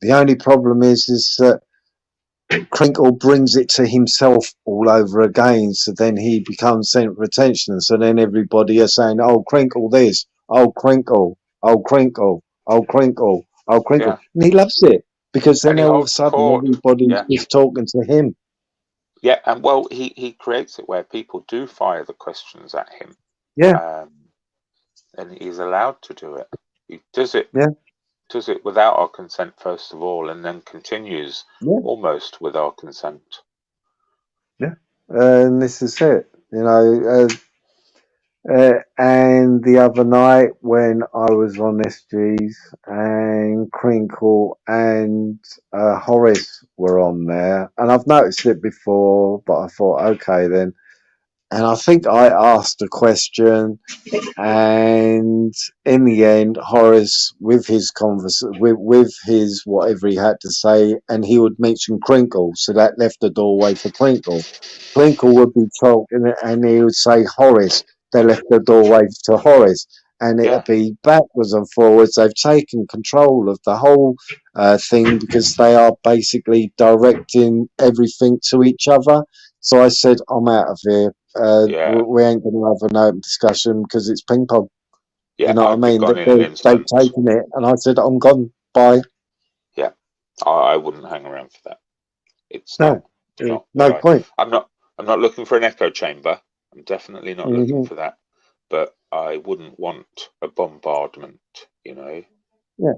The only problem is that Crinkle brings it to himself all over again, so then he becomes centre of attention, so then everybody are saying, oh, Crinkle this, oh, Crinkle, oh, Crinkle, oh, Crinkle, oh, Crinkle, and he loves it. Because then all of a sudden everybody's just talking to him. Yeah, and well, he creates it where people do fire the questions at him. Yeah. And he's allowed to do it. He does it. Yeah. Does it without our consent first of all, and then continues almost with our consent. Yeah, and this is it. And the other night when I was on SGs and Crinkle and Horace were on there, and I've noticed it before, but I thought, okay then. And I think I asked a question, and in the end, Horace, with his with his whatever he had to say, and he would mention Crinkle, so that left the doorway for Crinkle. Crinkle would be talking, and he would say Horace. They left the doorway to Horace, and it'd be backwards and forwards. They've taken control of the whole thing because they are basically directing everything to each other. So I said, I'm out of here. We ain't going to have an open discussion because it's ping pong. You know what I mean? They've taken it, and I said, I'm gone. Bye. Yeah, I wouldn't hang around for that. It's no point. I'm not looking for an echo chamber. I'm definitely not looking for that. But I wouldn't want a bombardment. Yeah,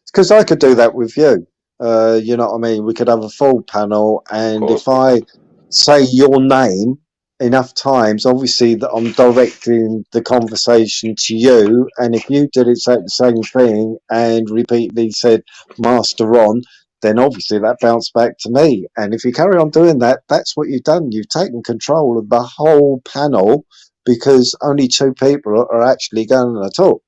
because I could do that with you. You know what I mean? We could have a full panel, and if I say your name enough times, obviously that I'm directing the conversation to you, and if you did the same thing and repeatedly said Master Ron, then obviously that bounced back to me. And if you carry on doing that, that's what you've done. You've taken control of the whole panel because only two people are actually going to talk.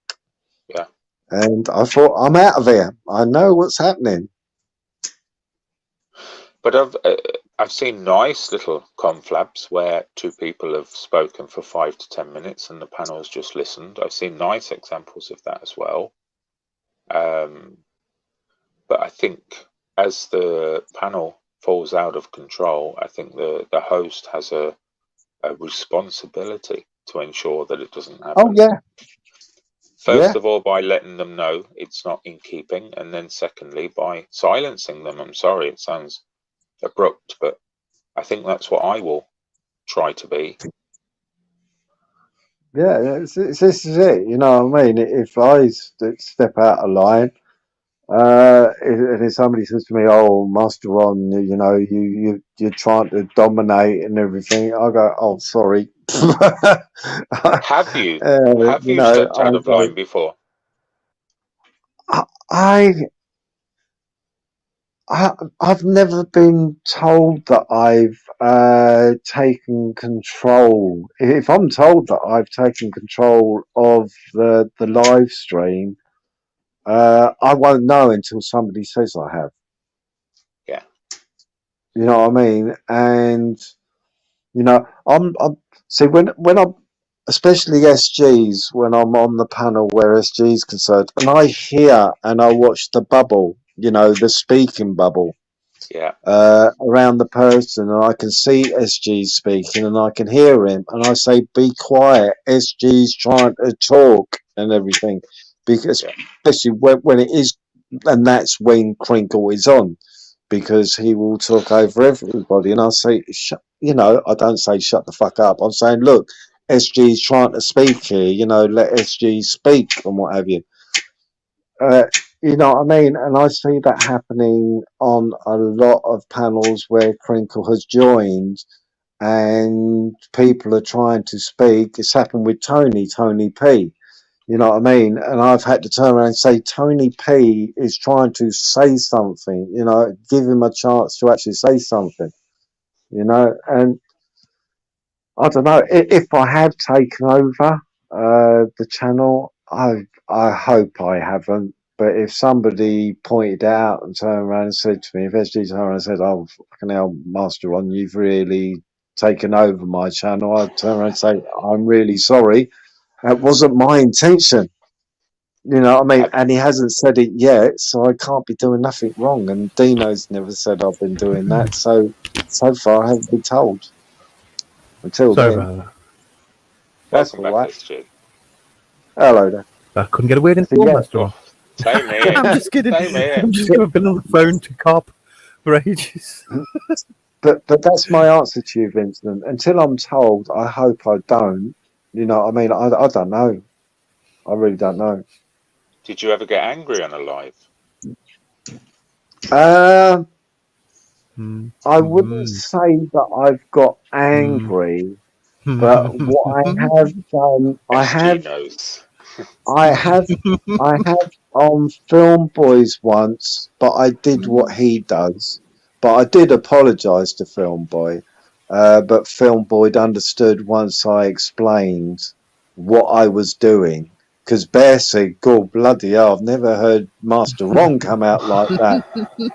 Yeah. And I thought, I'm out of here. I know what's happening. But I've seen nice little conflabs where two people have spoken for 5 to 10 minutes and the panel has just listened. I've seen nice examples of that as well. But I think as the panel falls out of control, I think the host has a responsibility to ensure that it doesn't happen. Oh, yeah. First of all, by letting them know it's not in keeping, and then secondly, by silencing them. I'm sorry, it sounds abrupt, but I think that's what I will try to be. Yeah, this is it. You know what I mean? If I step out of line, if somebody says to me, "Oh, Master Ron, you're trying to dominate and everything," I go, "Oh, sorry." Have you stepped out of line before? I've never been told that I've taken control. If I'm told that I've taken control of the live stream, I won't know until somebody says I have. Yeah. You know what I mean? And you know, I'm see when I'm especially SGs when I'm on the panel where SG's concerned, and I hear and I watch the bubble, you know, the speaking bubble. Yeah. Around the person, and I can see SG speaking, and I can hear him, and I say, "Be quiet." SG's trying to talk and everything, because especially when it is, and that's when Crinkle is on, because he will talk over everybody, and I say, you know, I don't say shut the fuck up. I'm saying, look, SG's trying to speak here. You know, let SG speak and what have you. You know what I mean? And I see that happening on a lot of panels where Crinkle has joined and people are trying to speak. It's happened with Tony P. You know what I mean? And I've had to turn around and say, Tony P is trying to say something, you know, give him a chance to actually say something, you know. And I don't know, if I have taken over the channel, I hope I haven't. But if somebody pointed out and turned around and said to me, if SG turned around and said, "Oh, fucking hell, Master Ron, you've really taken over my channel," I'd turn around and say, "I'm really sorry. That wasn't my intention." You know what I mean? And he hasn't said it yet, so I can't be doing nothing wrong. And Dino's never said I've been doing that. So far I haven't been told. Until Sorry then, about that. that's Welcome all back, right. SG. Hello there. I couldn't get a word in So, for yeah. Master Ron. Same here. I'm just kidding. Same here. I've been on the phone to Cop for ages. But that's my answer to you, Vincent. Until I'm told, I hope I don't. You know what I mean? I don't know. I really don't know. Did you ever get angry on a live? I wouldn't say that I've got angry, but what I have done, I SG knows. have on Film Boys once, but I did what he does. But I did apologise to Film Boy. But Film Boy understood once I explained what I was doing. Because Bear said, "God bloody hell, I've never heard Master Ron come out like that."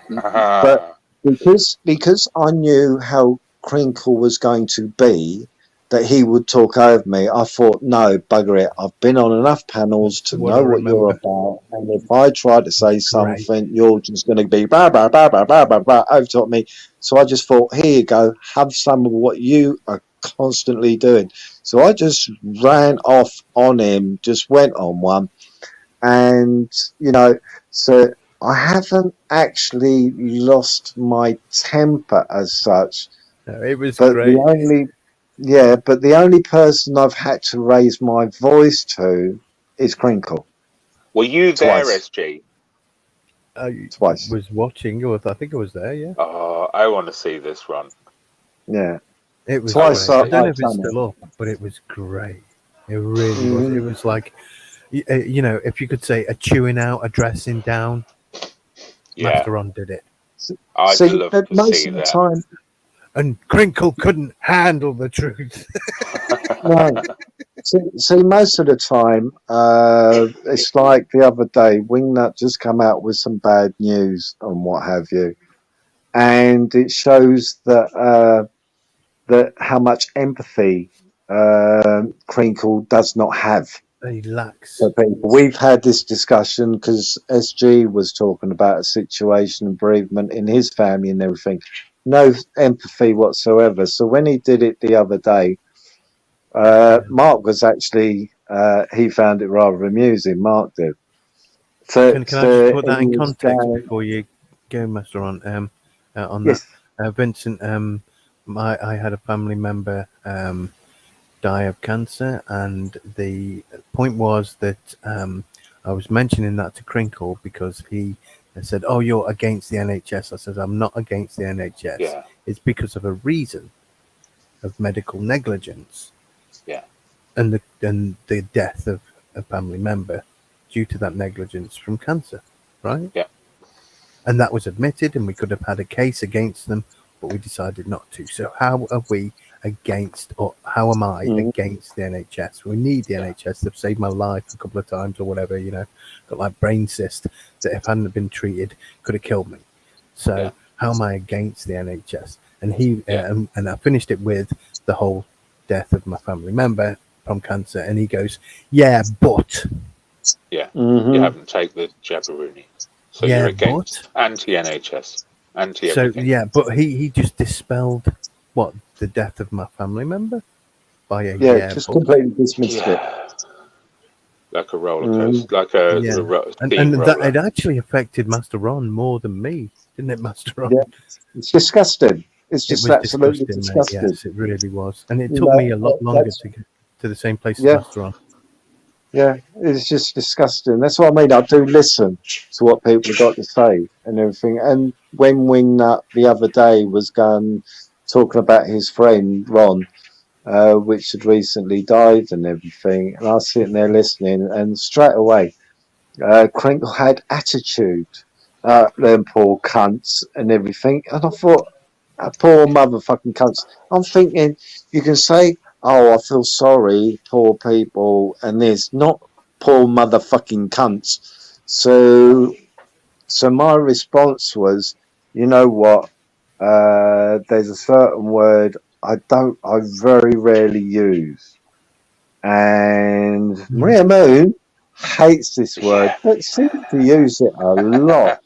But because I knew how Crinkle was going to be, that he would talk over me, I thought, no, bugger it. I've been on enough panels to What know I what you're remember. about. And if I try to say something, you're just going to be bah, bah, bah, bah, bah, bah, bah, overtop me. So I just thought, here you go, have some of what you are constantly doing. So I just ran off on him, just went on one. And, you know, so I haven't actually lost my temper as such. No, it was But great. but the only person I've had to raise my voice to is Crinkle. Were you there, Twice. SG? I Twice. was watching, or I think I was there, yeah. Oh, I want to see this run. Yeah. It was Twice great. I don't know I've if it's done it. still up, but it was great. It really was. It was like, you know, if you could say a chewing out, a dressing down, Yeah, Master Ron did it. I'd See, love but to most see of the that. time, And Crinkle couldn't handle the truth. no. See, most of the time, it's like the other day, Wingnut just come out with some bad news and what have you, and it shows that that how much empathy Crinkle does not have He lacks. for people. We've had this discussion because SG was talking about a situation and bereavement in his family and everything. No empathy whatsoever. So when he did it the other day, Mark was actually he found it rather amusing. Mark did. So, Can I just put that he in was context going, before you go, Master Ron? On yes, that, Vincent. I had a family member die of cancer, and the point was that I was mentioning that to Crinkle because he said, "Oh, you're against the NHS." I said, "I'm not against the NHS. Yeah. It's because of a reason of medical negligence." Yeah. And the death of a family member due to that negligence from cancer, right? Yeah. and that was admitted, and we could have had a case against them, but we decided not to. So how are we against, or how am I against the NHS? We need the NHS. They've saved my life a couple of times or whatever, got like brain cyst that if I hadn't been treated could have killed me. So how am I against the NHS? And and I finished it with the whole death of my family member from cancer, and he goes, yeah, but You Mhm. haven't taken the jabberoonie. So Yeah, you're against anti-NHS, anti-everything. so yeah, but he just dispelled what, the death of my family member by a Yeah, just but. completely dismissed it. Yeah. Like a roller coaster, like a Yeah. And steamroller. that it actually affected Master Ron more than me, didn't it, Master Ron? Yeah. It's disgusting. It's It just was absolutely disgusting, mate. disgusting. Yes, it really was, and it You took know, me a lot longer that's- to get to the same place Yeah. as Master Ron. Yeah, it's just disgusting. That's what I mean. I do listen to what people have got to say and everything. And when Wingnut the other day was talking about his friend Ron, which had recently died and everything, and I was sitting there listening, and straight away, Crinkle had attitude, them poor cunts and everything. And I thought, poor motherfucking cunts. I'm thinking, you can say, oh, I feel sorry, poor people, and there's not poor motherfucking cunts. So my response was, you know what? There's a certain word I very rarely use, and Maria Moon hates this word, but seems to use it a lot.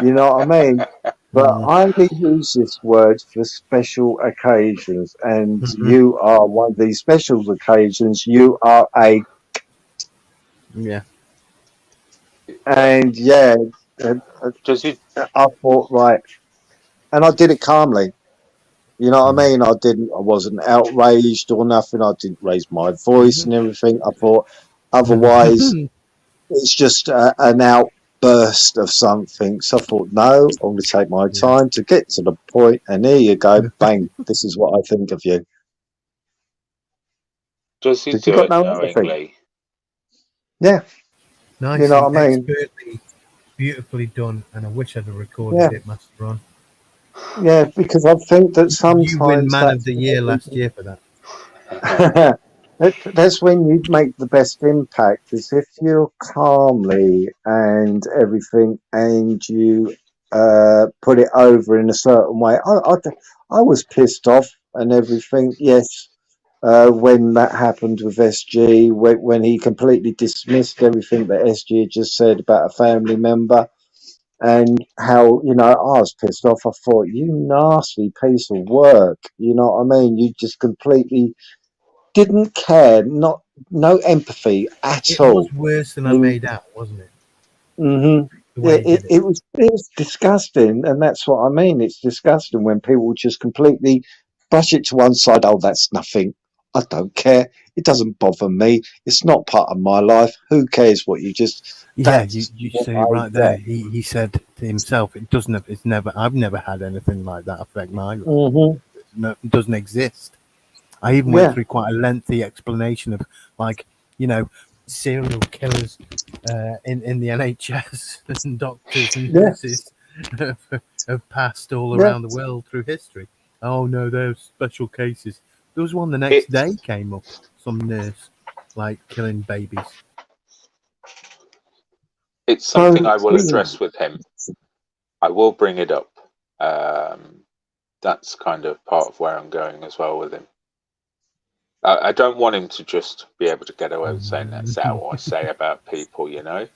You know what I mean? But I only use this word for special occasions, and you are one of these special occasions. You are a, Yeah. and Does he? I thought, right, and I did it calmly. You know what I mean? I wasn't outraged or nothing. I didn't raise my voice and everything. I thought, otherwise, it's just an outburst of something. So I thought, no, I'm going to take my time to get to the point, and here you go, bang. This is what I think of you. Does he Did you do got it no other thing? knowingly? Yeah, Nice, you know and what I mean? expertly, beautifully done, and I wish I'd have recorded it, Master Ron. Yeah, because I think that sometimes You win Man of that's the Year last year for that. that's when you make the best impact, is if you're calmly and everything, and you put it over in a certain way. I was pissed off and everything, yes, when that happened with SG, when he completely dismissed everything that SG had just said about a family member. And how, I was pissed off. I thought, you nasty piece of work. You know what I mean? You just completely didn't care, no empathy at It all. was worse than I made out, wasn't it? Mm-hmm. The way he did It was disgusting, and that's what I mean. It's disgusting when people just completely brush it to one side. Oh, that's nothing. I don't care. It doesn't bother me. It's not part of my life. Who cares what you just? Yeah, That's you what say I right there. get. He said to himself, I've never had anything like that affect my life. Mm-hmm. No, it doesn't exist. I even went through quite a lengthy explanation of, like, serial killers in the NHS and doctors and nurses have passed all around the world through history. Oh no, they're special cases. There was one the next day came up, some nurse killing babies. It's something I will address with him. I will bring it up. That's kind of part of where I'm going as well with him. I don't want him to just be able to get away with saying that's what I say about people, You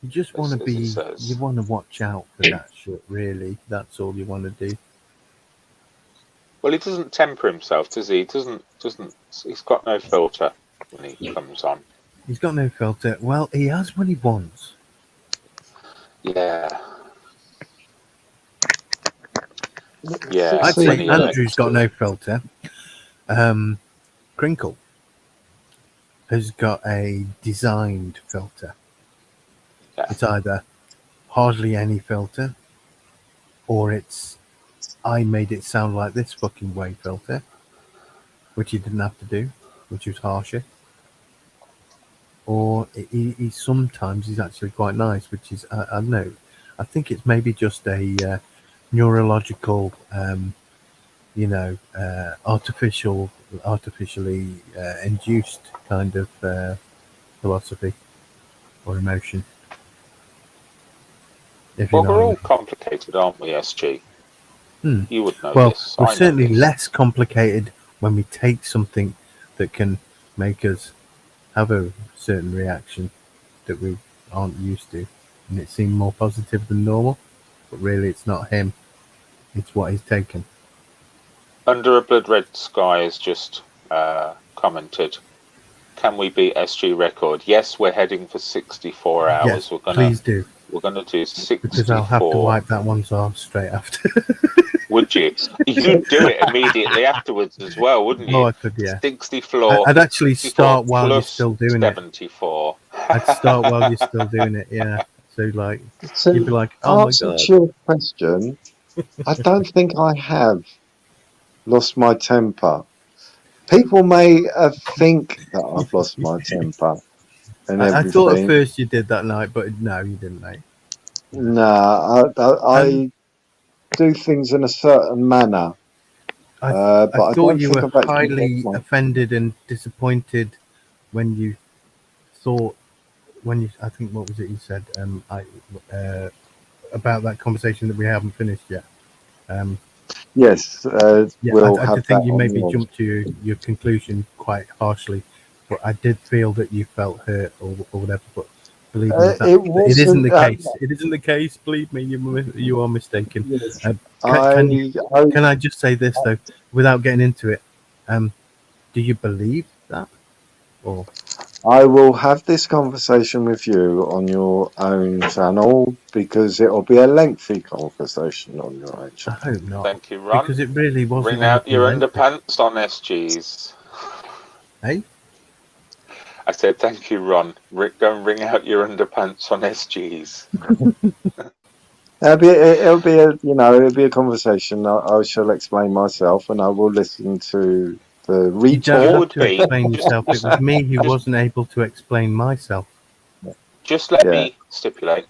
just want to you want to watch out for that shit, really. That's all you want to do. Well, he doesn't temper himself, does he? He's got no filter when he comes on. He's got no filter. Well, he has what he wants. Yeah. Yeah. I'd say Andrew's got no filter. Crinkle has got a designed filter. Yeah. It's either hardly any filter, or it's I made it sound like this fucking way filter, which he didn't have to do, which was harsher. Or he sometimes he's actually quite nice, which is I don't know. I think it's maybe just a neurological, artificially induced kind of philosophy or emotion. If you Well, know we're what I all mean. complicated, aren't we, SG? Hmm. You would know Well, this. we're I know certainly this. less complicated when we take something that can make us have a certain reaction that we aren't used to, and it seemed more positive than normal, but really it's not him, it's what he's taken. Under a Blood Red Sky has just commented, can we beat SG record? Yes, we're heading for 64 hours. Yes, please do, We're gonna do 64. because I'll have to wipe that one's off straight after. Would you? You'd do it immediately afterwards as well, wouldn't you? Oh, I could, yeah. 64. I'd actually 64 start while you're plus still doing 74. I'd start while you're still doing it, yeah. So, like, So, you'd be like, oh my answer god. to your question, I don't think I have lost my temper. People may think that I've lost my temper and I everything. thought at first you did that night, but no, you didn't, mate. Nah, I do things in a certain manner. I but I thought don't you think were I've actually highly lost my. offended and disappointed when you thought, I think, what was it you said? About that conversation that we haven't finished yet. Yes, Yeah, we'll I have did think that you on maybe yours. jumped to your conclusion quite harshly, but I did feel that you felt hurt or whatever. But believe me, it isn't the case. It isn't the case. Believe me, you are mistaken. Yes. Can I just say this though, without getting into it? Do you believe that? Or I will have this conversation with you on your own channel because it'll be a lengthy conversation on your own I channel. hope not, Thank you, Ron. because it really wasn't. Bring out your anything lengthy. underpants on SGs. Hey, I said, thank you, Ron. Go and bring out your underpants on SGs. It'll be a conversation. I shall explain myself, and I will listen to the you don't have retort. to explain yourself. It was me who wasn't able to explain myself. Just let Yeah. me stipulate.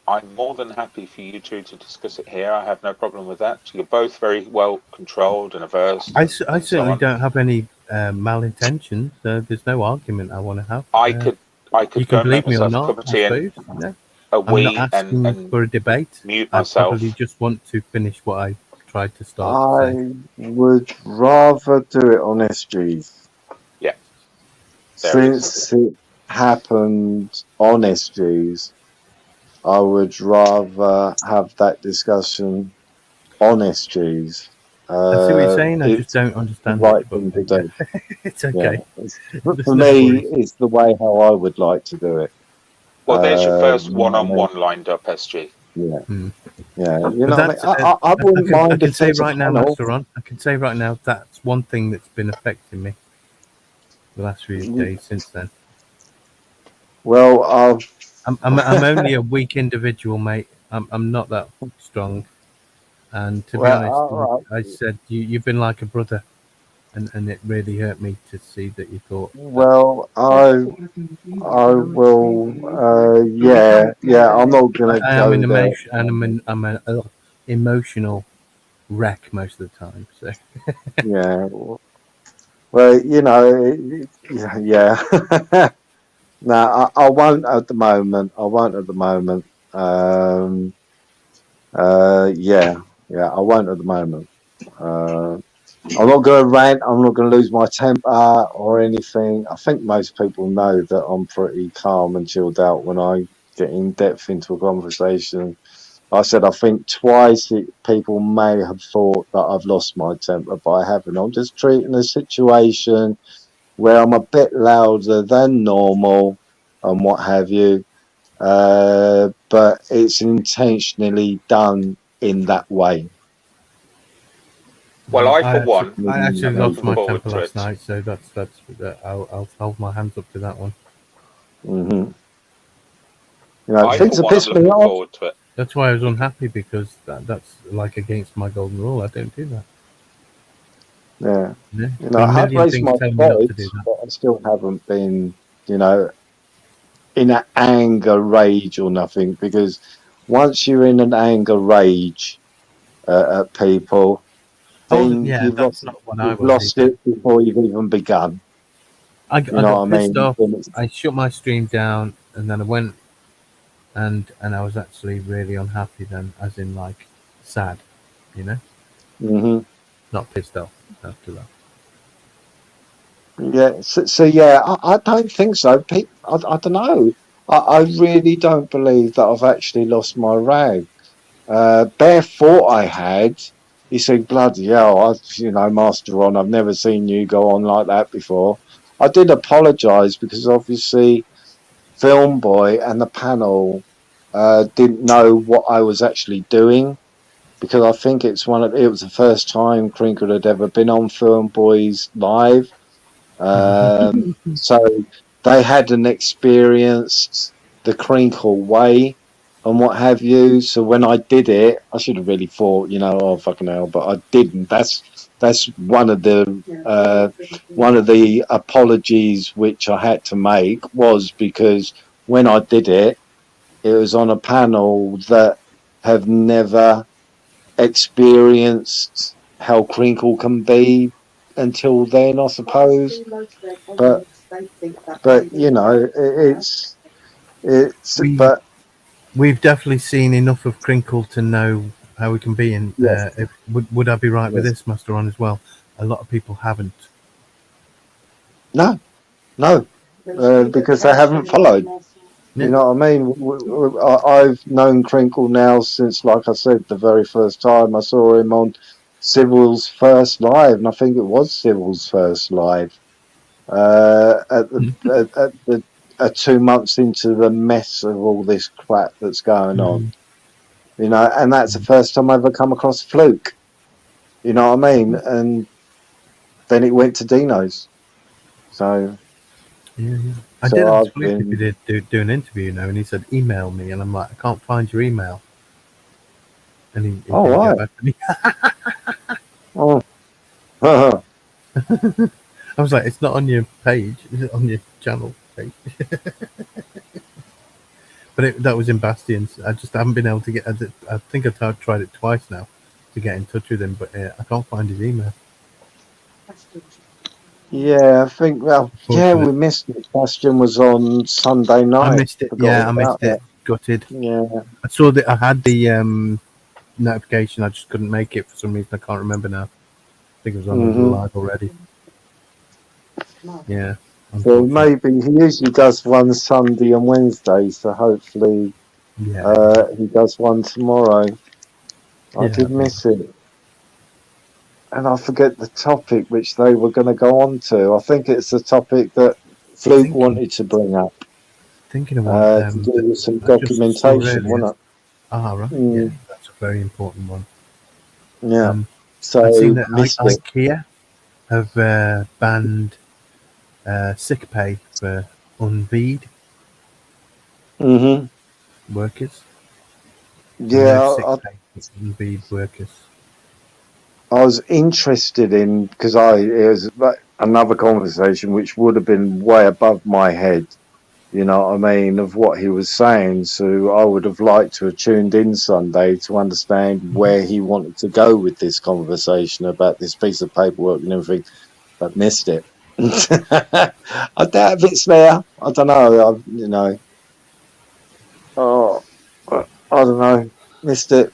I'm more than happy for you two to discuss it here. I have no problem with that. You're both very well controlled and averse. I certainly don't have any malintentions. There's no argument I want to have. I could You go can and make believe me or myself a not, cup of I tea and suppose. No, a I'm wee not asking and for a debate. mute I myself. probably just want to finish what I tried to start to say. I would rather do it on SGs. Yeah. There it is. Since it happened on SGs, I would rather have that discussion on SGs. I see what you're saying. I just It's don't the understand right it. thing to But do. it's okay. Yeah. There's For no me, worries. it's the way how I would like to do it. Well, there's your first and one-on-one lined up, SG. Yeah, Hmm. yeah. But You know, what I mean, I wouldn't I mind can if say there's a right now, panel. Master Ron. I can say right now that's one thing that's been affecting me the last few days since then. Well, I'm only a weak individual, mate. I'm not that strong. And to be honest, all right. I said you've been like a brother, and it really hurt me to see that you thought. Well, I will. Yeah. I'm not gonna I am go an there. emotion, and I'm an emotional wreck most of the time. So Yeah. Well, you know, yeah. No, I won't at the moment. I won't at the moment. Yeah, I won't at the moment. I'm not going to rant. I'm not going to lose my temper or anything. I think most people know that I'm pretty calm and chilled out when I get in depth into a conversation. I said I think twice people may have thought that I've lost my temper, but I haven't. I'm just treating the situation where I'm a bit louder than normal and what have you. But it's intentionally done in that way. Well, I for one, I actually am lost looking my forward temper to last it. night, so that's I'll hold my hands up to that one. Mm-hmm. You know, I things for are one, I'm pissing me looking off. forward to it. That's why I was unhappy, because that's like against my golden rule. I don't do that. Yeah. Yeah. You know, I A have million raised things my tell me not to do voice, that. but I still haven't been, you know, in an anger, rage or nothing, because once you're in an anger rage at people, then Yeah, you've that's not what I you've was lost either. it before you've even begun. I You know got what I pissed mean? off. And it's- I shut my stream down, and then I went and I was actually really unhappy then, as in like sad, you know, Mhm. not pissed off after that. Yeah, so yeah, I don't think so. I don't know. I really don't believe that I've actually lost my rag. Bear thought I had. He said, "Bloody hell, Master Ron, I've never seen you go on like that before." I did apologise because obviously Film Boy and the panel didn't know what I was actually doing, because I think it was the first time Crinkle had ever been on Film Boys live. So they hadn't experienced the Crinkle way and what have you. So when I did it, I should have really thought, oh fucking hell, but I didn't. That's one of the apologies which I had to make, was because when I did it, it was on a panel that have never experienced how Crinkle can be until then, I suppose. But but We've definitely seen enough of Crinkle to know how we can be. And Yes. would I be right with Yes. this, Master Ron, as well? A lot of people haven't. no, because they haven't followed. Yeah. You know what I mean? I've known Crinkle now since, like I said, the very first time I saw him on Sybil's first live, and I think it was Sybil's first live. At the 2 months into the mess of all this crap that's going on, and that's the first time I ever come across Fluke. You know what I mean? And then it went to Dino's. So Yeah. I So did ask I've Fluke if been- he did do an interview, and he said email me, and I'm like, I can't find your email. And he Oh, didn't right. get back to me. oh, I was like, it's not on your page, is it on your channel page? But that was in Bastion's. I just haven't been able to get. I think I've tried it twice now to get in touch with him, but I can't find his email. yeah, I think. Well, yeah, we missed it. Bastion was on Sunday night. I missed it. Forgot Yeah, I all missed about it. Gutted. that. Yeah. I saw that. I had the notification. I just couldn't make it for some reason. I can't remember now. I think it was on live already. Yeah. So maybe he usually does one Sunday and Wednesday. So hopefully, he does one tomorrow. I did miss it, and I forget the topic which they were going to go on to. I think it's the topic that Fluke wanted to bring up. Thinking about to do with some documentation, wasn't it? Ah, right. Yeah, that's a very important one. Yeah. So I've seen that missed it. IKEA have banned sick pay for unpaid workers. Yeah, sick pay for unpaid workers. I was interested in, because it was another conversation which would have been way above my head, you know what I mean, of what he was saying. So I would have liked to have tuned in Sunday to understand where he wanted to go with this conversation about this piece of paperwork and everything, but missed it. I doubt if it's there. I don't know. Oh, I don't know. Missed it.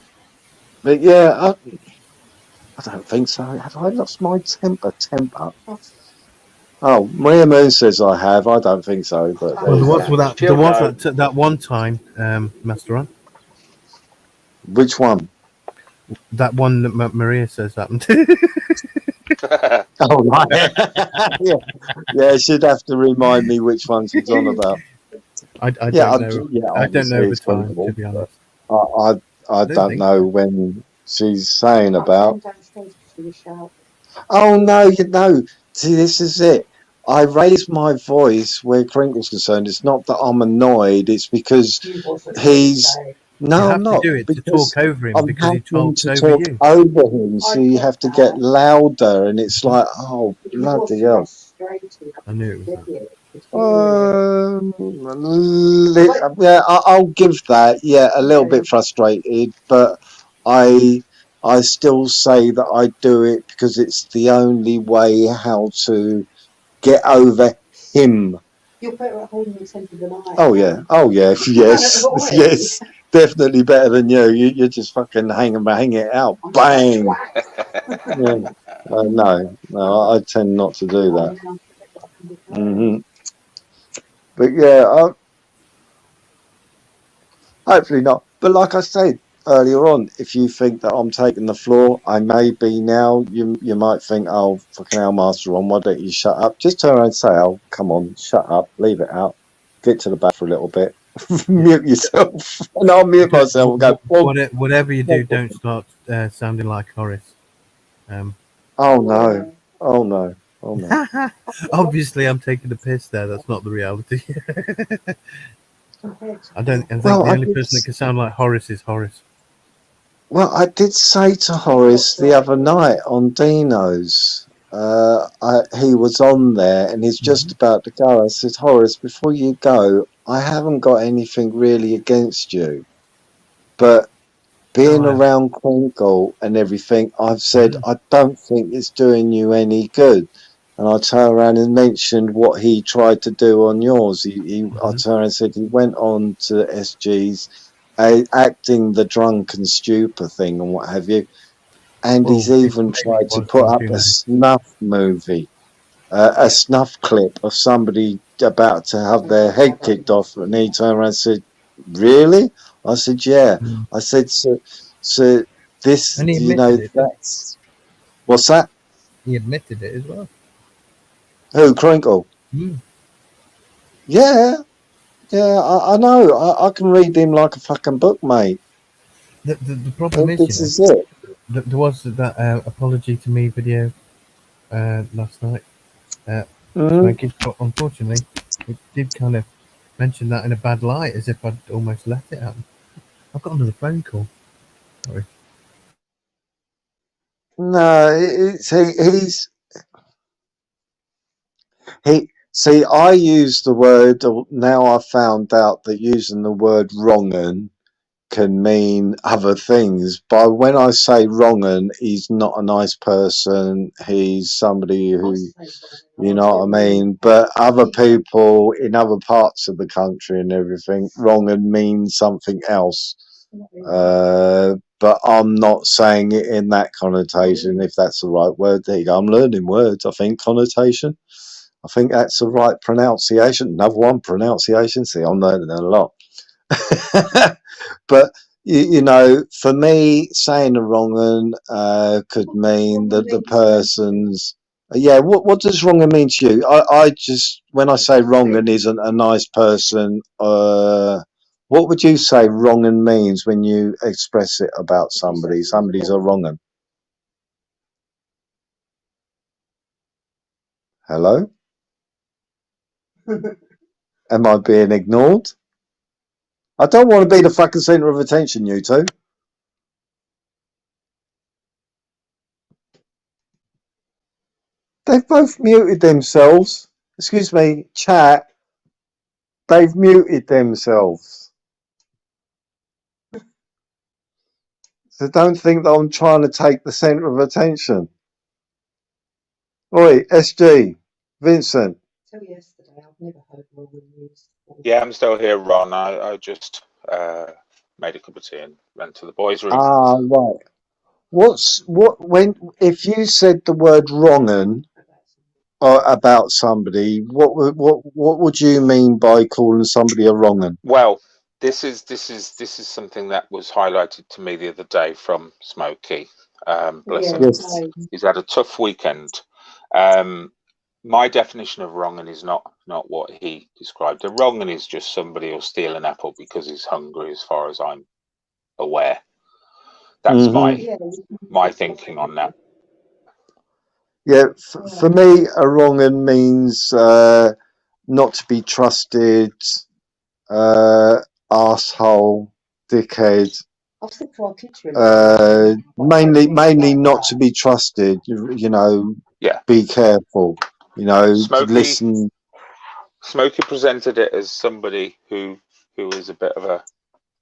But yeah, I don't think so. Have I lost my temper? Oh, Maria Moon says I have. I don't think so. But Well, there was that one time, Master Ron. Which one? That one that Maria says happened. Oh, right. Yeah, she'd have to remind me which one she's on about. I don't know. I don't know the time, to be honest. I don't know when she's saying about. Oh no, see, this is it. I raised my voice where Crinkle's concerned. It's not that I'm annoyed. It's because he's. No, I'm not. To do it to talk over him because he talks over you. Over him, so you have to get louder, and it's like, oh bloody hell! I knew it was that. Yeah, I'll give that. Yeah, a little bit frustrated, but I still say that I do it because it's the only way how to get over him. You're better at holding your temper than I am. Oh yeah, yes, yes, definitely better than you. You just fucking hang it out, bang. Yeah. No, I tend not to do that. But yeah, hopefully not. But like I said earlier on, if you think that I'm taking the floor, I may be now. You might think, oh, fucking hell, Master Ron, why don't you shut up? Just turn around and say, oh, come on, shut up, leave it out, get to the back for a little bit, mute yourself, and I'll mute myself and go, well, whatever you do, don't start sounding like Horace. Oh no. Obviously, I'm taking the piss there. That's not the reality. I think the only person that can sound like Horace is Horace. Well, I did say to Horace the other night on Dino's, he was on there and he's just about to go. I said, Horace, before you go, I haven't got anything really against you, but being around Crinkle and everything, I've said, I don't think it's doing you any good. And I turned around and mentioned what he tried to do on yours. I turned around and said he went on to SG's acting the drunk and stupid thing and what have you. And he's even tried to put up a snuff movie, a snuff clip of somebody about to have their head kicked off. And he turned around and said, really? I said, yeah. I said, so this, you know, that's... What's that? He admitted it as well. Who, Crinkle? Yeah, I know. I can read him like a fucking book, mate. The problem is, this is it. There was that apology to me video last night. Unfortunately, it did kind of mention that in a bad light, as if I'd almost let it happen. I've got another phone call. Sorry. No, see, I use the word, now I found out that using the word wrong'un can mean other things. But when I say wrong'un, he's not a nice person. He's somebody who, you know what I mean? But other people in other parts of the country and everything, wrong'un means something else. But I'm not saying it in that connotation, if that's the right word. There you go. I'm learning words, I think, connotation. I think that's the right pronunciation. Another one, pronunciation. See, I'm learning a lot. But, you know, for me, saying a wrong'un could mean that the person's... Yeah, what does wrong'un mean to you? I just, when I say wrong'un isn't a nice person, what would you say wrong'un means when you express it about somebody? Somebody's a wrong'un. Hello? Am I being ignored? I don't want to be the fucking centre of attention, you two. They've both muted themselves. Excuse me, chat. They've muted themselves. So don't think that I'm trying to take the centre of attention. Oi, SG, Vincent. Until yesterday, I've never heard wrong'un used. Yeah, I'm still here, Ron. I just made a cup of tea and went to the boys' room. Ah, right. If you said the word wrong'un about somebody, what would you mean by calling somebody a wrong'un? Well, this is something that was highlighted to me the other day from Smokey. Bless him. Yes. He's had a tough weekend. My definition of wrong'un is not what he described. A wrong'un is just somebody who'll steal an apple because he's hungry, as far as I'm aware. That's my thinking on that. Yeah, for me, a wrong'un means not to be trusted, arsehole, dickhead. Mainly not to be trusted. You know, be careful. You know, Smokey, listen. Smokey presented it as somebody who is a bit of a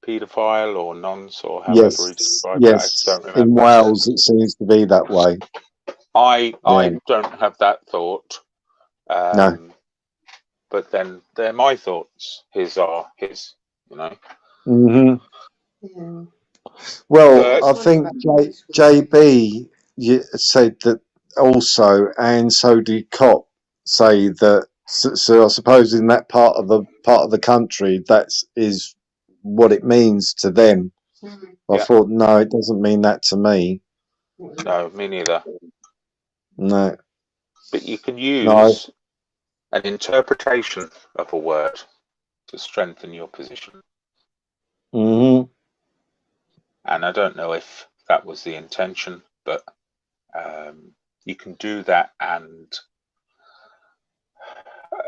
paedophile or nonce or however he Yes, described it. I yes. don't In remember. Wales, it seems to be that way. I Yeah. don't have that thought. No. But then they're my thoughts. His are his, you know. Hmm. Yeah. Well, But- I think JB said that also, and so did Cop say that. So I suppose in that part of the country, is what it means to them. Mm. I Yeah. thought, no, it doesn't mean that to me. No, me neither. No. But you can No. use an interpretation of a word to strengthen your position. Hmm. And I don't know if that was the intention, but you can do that, and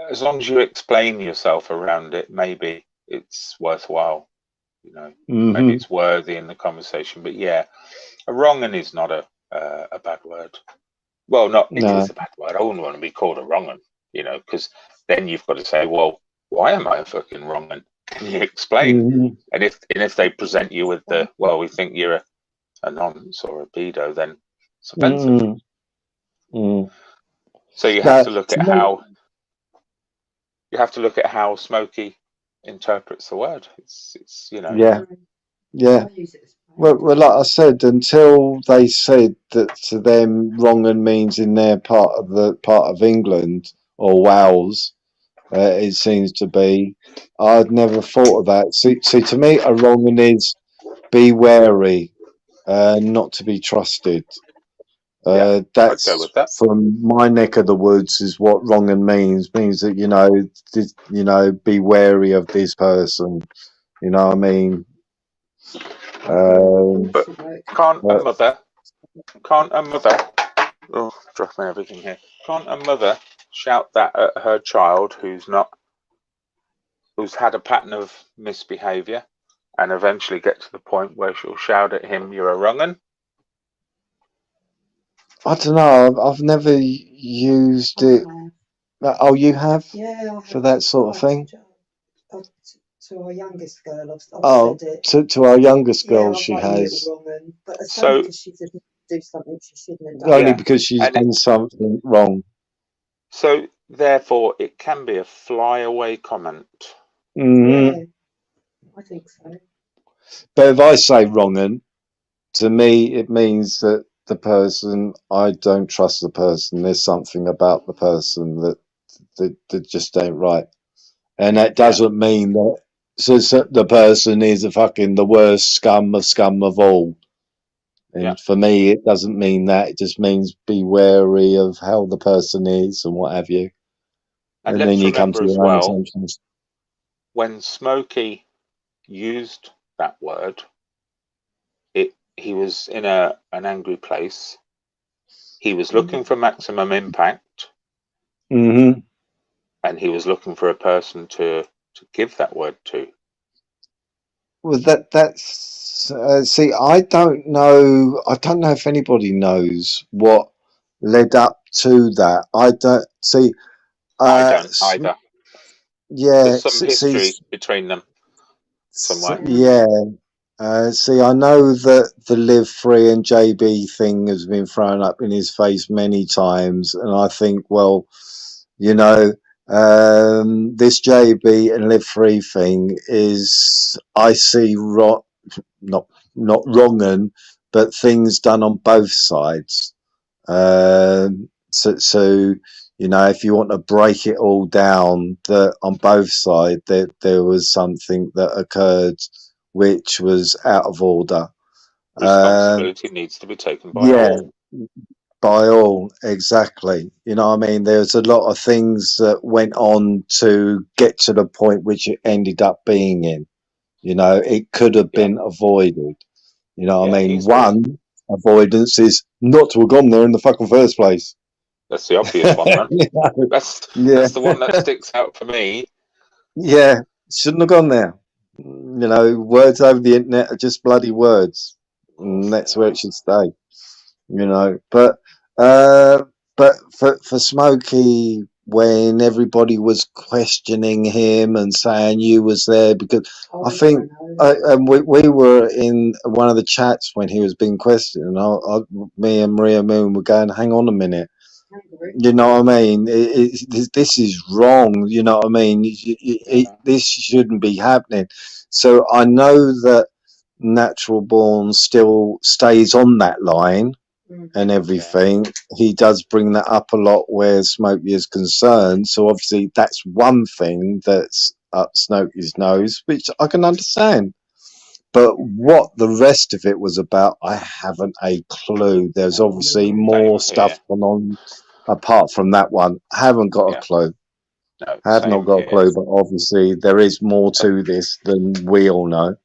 as long as you explain yourself around it, maybe it's worthwhile. You know, maybe it's worthy in the conversation. But yeah, a wrong-un is not a bad word. Well, it is a bad word. I wouldn't want to be called a wrong-un, you know, because then you've got to say, well, why am I a fucking wrong-un? Can you explain? And if they present you with the, well, we think you're a nonce or a pedo, then it's offensive. So you have to look at how Smokey interprets the word. It's you know. Yeah. Yeah. Well, like I said, until they said that to them, wrong-un means in their part of England or Wales, it seems to be. I'd never thought of that. See, to me, a wrong-un is be wary, not to be trusted. Yeah, that's I'd go with that. from my neck of the woods is what wrong-un means that be wary of this person. You know what I mean? But can't a mother? Oh, dropping everything here. Can't a mother shout that at her child who's had a pattern of misbehaviour, and eventually get to the point where she'll shout at him, "You're a wrong-un"? I don't know. I've never used it. Oh, you have? Yeah. For that sort of thing? To our youngest girl, I've Oh, said it. to our youngest girl, Yeah, she I'm like, you has. little wrong-un, but it's So- only because she didn't do something she shouldn't have done. Only Yeah. because she's And done something wrong. So therefore, it can be a flyaway comment. Mhm. Yeah, I think so. But if I say wrong-un, to me, it means that the person, I don't trust the person. There's something about the person that just ain't right. And that doesn't mean that so the person is the worst scum of all. And for me, it doesn't mean that. It just means be wary of how the person is and what have you. And And then let's you come to remember as your own well, assumptions. when Smokey used that word, he was in an angry place. He was looking for maximum impact, Mm-hmm. and he was looking for a person to give that word to. Well, that's see, I don't know. I don't know if anybody knows what led up to that. I don't see. I don't either. Yeah, There's some history between them somewhere. Yeah. See, I know that the Live Free and JB thing has been thrown up in his face many times, and I think, well, this JB and Live Free thing is, I see, not wrong-un, but things done on both sides. So if you want to break it all down, that on both sides there was something that occurred which was out of order. Responsibility needs to be taken by all. By all, exactly. You know what I mean? There's a lot of things that went on to get to the point which it ended up being in. It could have been avoided. You know what I mean? One avoidance is not to have gone there in the fucking first place. That's the obvious one, man. That's the one that sticks out for me. Yeah, shouldn't have gone there. Words over the internet are just bloody words, and that's where it should stay. But for Smokey when everybody was questioning him and saying you was there, because Oh, I think and we were in one of the chats when he was being questioned, and me and Maria Moon were going, hang on a minute, you know what I mean, this is wrong, you know what I mean, this shouldn't be happening. So I know that Natural Born still stays on that line and everything. He does bring that up a lot where Smokey is concerned. So obviously that's one thing that's up Smokey's nose, which I can understand. But what the rest of it was about, I haven't a clue. There's obviously more stuff going on apart from that one. I haven't got a clue. No, I have not same got a here. clue, but obviously there is more to this than we all know.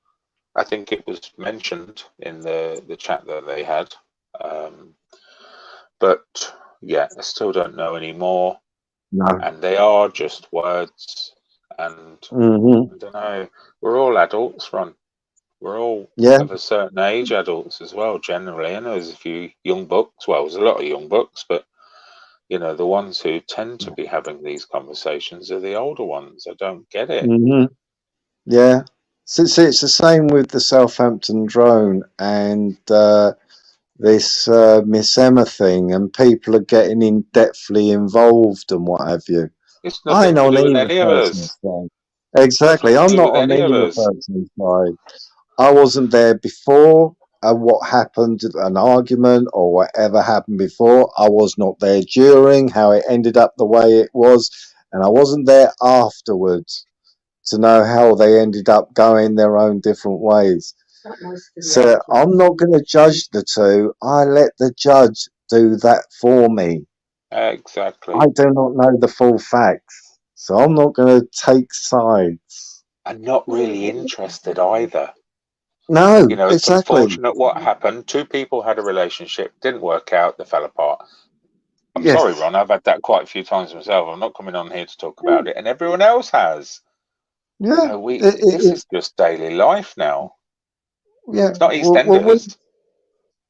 I think it was mentioned in the chat that they had. But yeah, I still don't know any more. No. And they are just words. And I don't know, we're all adults, Ron. We're all of a certain age adults as well, generally. I know there's a few young bucks. Well, there's a lot of young bucks, but you know, the ones who tend to be having these conversations are the older ones. I don't get it. Yeah. So it's the same with the Southampton drone and this Miss Emma thing, and people are getting in-depthly involved and what have you. It's I nothing ain't to on do with either any of person's us. side. Exactly. Nothing to I'm do not with on any of either us. person's side. I wasn't there before. What happened, an argument or whatever happened before. I was not there during, how it ended up the way it was. And I wasn't there afterwards to know how they ended up going their own different ways. So I'm not going to judge the two. I let the judge do that for me. Exactly. I do not know the full facts, so I'm not going to take sides. I'm not really interested either. No, you know, it's exactly. unfortunate what happened. Two people had a relationship, didn't work out, they fell apart. I'm sorry, Ron, I've had that quite a few times myself. I'm not coming on here to talk about it, and everyone else has. Yeah, you know, this is just daily life now. Yeah, It's not EastEnders.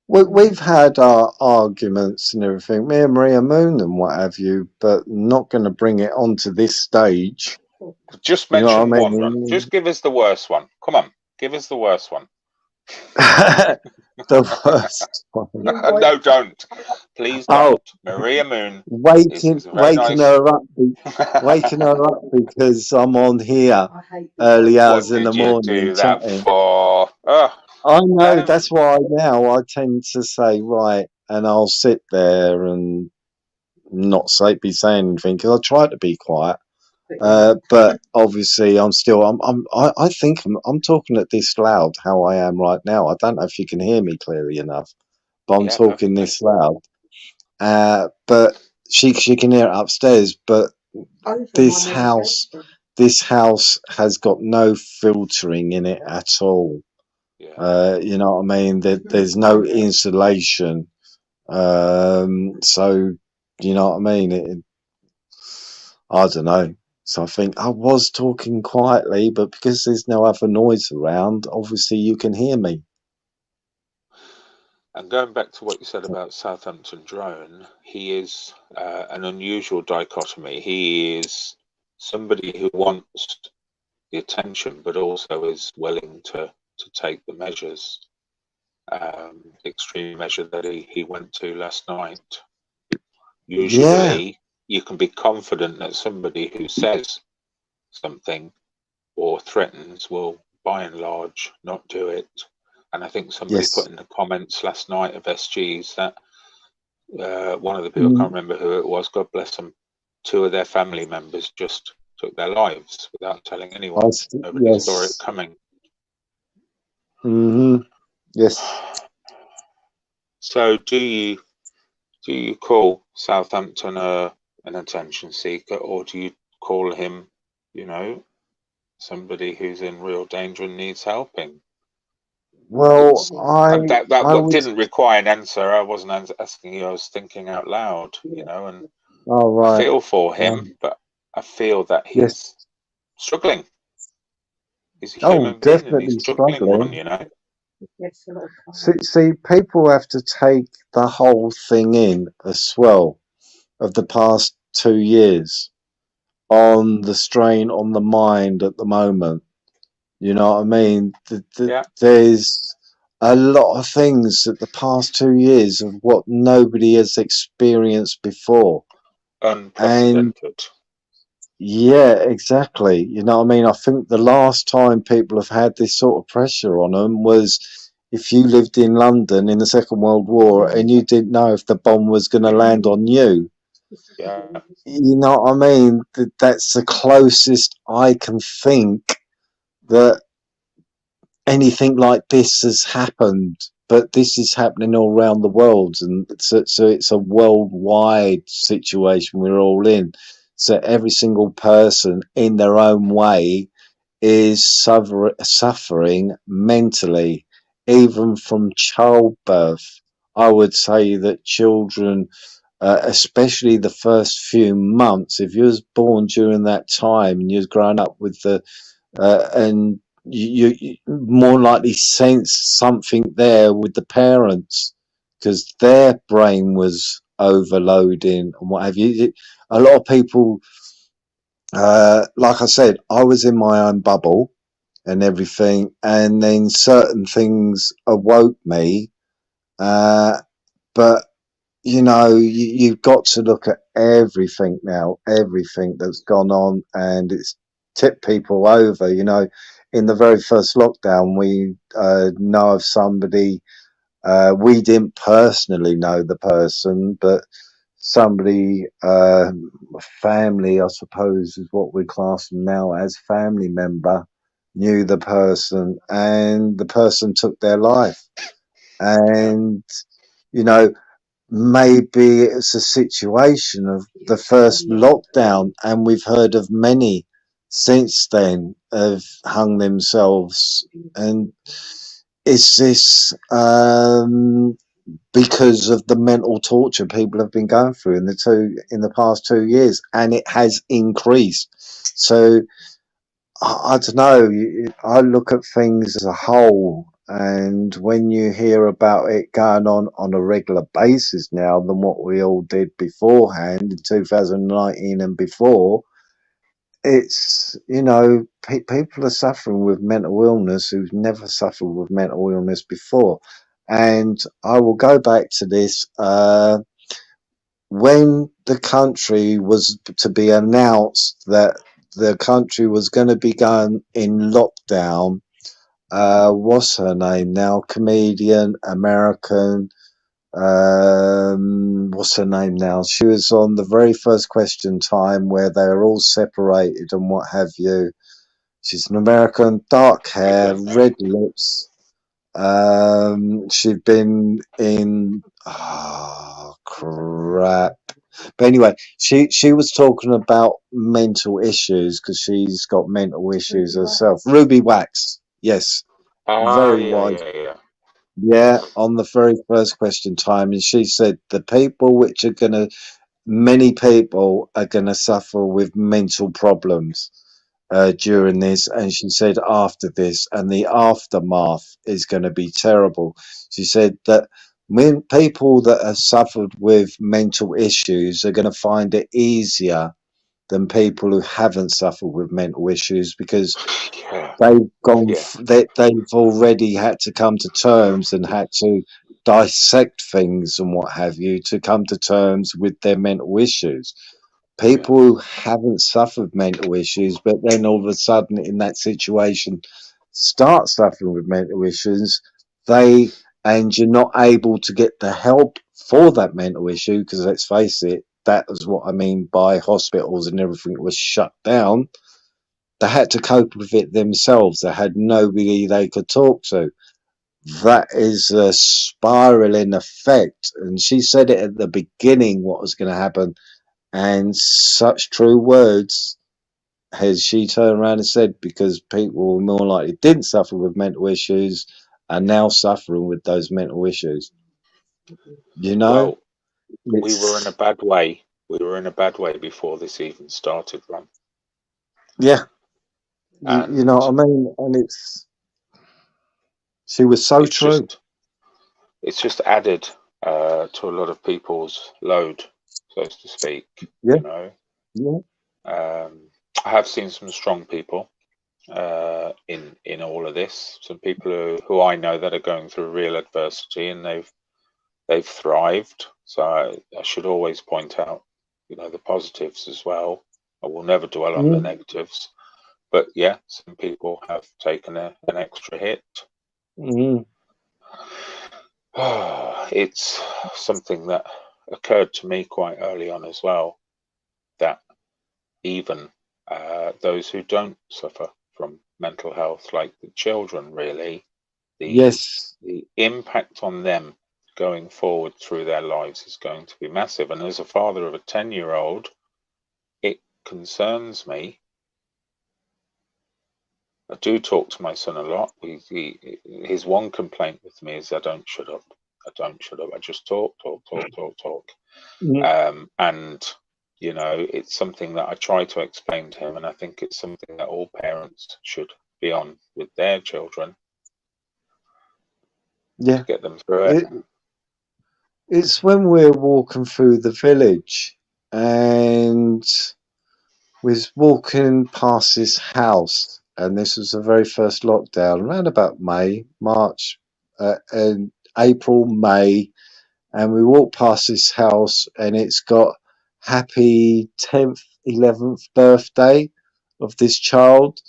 We've had our arguments and everything, me and Maria Moon and what have you, but not going to bring it onto this stage. Just You know mention what I one, mean? Ron. Just give us the worst one. Come on, give us the worst one. The worst one. No, don't. Please don't. Maria Moon. Waking her up because I'm on here early hours in the morning do that chatting. for? I know, that's why now I tend to say, right, and I'll sit there and not be saying anything because I try to be quiet. But obviously I'm I think I'm talking at this loud how I am right now. I don't know if you can hear me clearly enough, but I'm talking this loud. But she can hear it upstairs, but this house has got no filtering in it at all. You know what I mean? There's no insulation. So you know what I mean? I don't know. So I think I was talking quietly, but because there's no other noise around, obviously you can hear me. And going back to what you said about Southampton Drone, he is an unusual dichotomy. He is somebody who wants the attention, but also is willing to take the measures. Extreme measure that he went to last night. Usually, you can be confident that somebody who says something or threatens will, by and large, not do it. And I think somebody put in the comments last night of SGs that one of the people, I can't remember who it was, God bless them, 2 of their family members just took their lives without telling anyone. Nobody saw it coming. Yes. So do you call Southampton an attention seeker, or do you call him, you know, somebody who's in real danger and needs helping? Well, that didn't require an answer. I wasn't asking you. I was thinking out loud, you know, and I feel for him, but I feel that he's struggling. He's a human being and he's struggling. You know. See, people have to take the whole thing in as well of the past 2 years on the strain on the mind at the moment. You know what I mean? Yeah. There's a lot of things that the past 2 years of what nobody has experienced before. And Unprecedented. yeah, exactly. You know what I mean? I think the last time people have had this sort of pressure on them was if you lived in London in the Second World War and you didn't know if the bomb was going to land on you. Yeah. You know what I mean? That's the closest I can think that anything like this has happened. But this is happening all around the world, and so it's a worldwide situation we're all in. So every single person in their own way is suffering mentally, even from childbirth. I would say that children, especially the first few months, if you was born during that time and you was growing up with the and you more likely sense something there with the parents because their brain was overloading and what have you. A lot of people, like I said, I was in my own bubble and everything, and then certain things awoke me. But you know, you've got to look at everything now, everything that's gone on, and it's tipped people over. You know, in the very first lockdown, we know of somebody. We didn't personally know the person, but somebody, family, I suppose, is what we class them now as, family member, knew the person, and the person took their life. And you know, maybe it's a situation of the first lockdown, and we've heard of many since then have hung themselves. And is this because of the mental torture people have been going through in the past 2 years, and it has increased? So I don't know. I look at things as a whole, and when you hear about it going on a regular basis now than what we all did beforehand in 2019 and before, it's, you know, people are suffering with mental illness who've never suffered with mental illness before. And I will go back to this. When the country was to be announced that the country was going to be going in lockdown, what's her name now? Comedian, American. What's her name now? She was on the very first Question Time where they were all separated and what have you. She's an American, dark hair, red lips. She'd been in, oh crap. But anyway, she was talking about mental issues because she's got mental issues herself. Ruby Wax, yes, very wise. Yeah, on the very first Question Time, and she said the people which are gonna, many people are gonna suffer with mental problems during this, and she said after this and the aftermath is going to be terrible. She said that when people that have suffered with mental issues are going to find it easier than people who haven't suffered with mental issues because they've gone, they've already had to come to terms and had to dissect things and what have you to come to terms with their mental issues. People who haven't suffered mental issues, but then all of a sudden in that situation start suffering with mental issues, and you're not able to get the help for that mental issue, because let's face it, that is what I mean by hospitals and everything was shut down. They had to cope with it themselves. They had nobody they could talk to. That is a spiraling effect. And she said it at the beginning what was going to happen. And such true words has she turned around and said, because people more likely didn't suffer with mental issues are now suffering with those mental issues. You know? Well, we were in a bad way. We were in a bad way before this even started, Ron. Yeah. You know what I mean? And she was so true. It's just added to a lot of people's load. so to speak. Yeah. You know, Yeah. I have seen some strong people in all of this. Some people who I know that are going through real adversity, and they've thrived. So I should always point out, you know, the positives as well. I will never dwell on the negatives. But yeah, some people have taken an extra hit. Mm. It's something that occurred to me quite early on as well, that even those who don't suffer from mental health, like the children, really, Yes. the impact on them going forward through their lives is going to be massive. And as a father of a 10-year-old, it concerns me. I do talk to my son a lot. His one complaint with me is I don't shut up. I don't shut up. I just talk. Mm. And, you know, it's something that I try to explain to him. And I think it's something that all parents should be on with their children. Yeah. To get them through it. It's when we're walking through the village and we was walking past this house, and this was the very first lockdown, around about March, and April, May, and we walked past this house, and it's got happy 10th, 11th birthday of this child,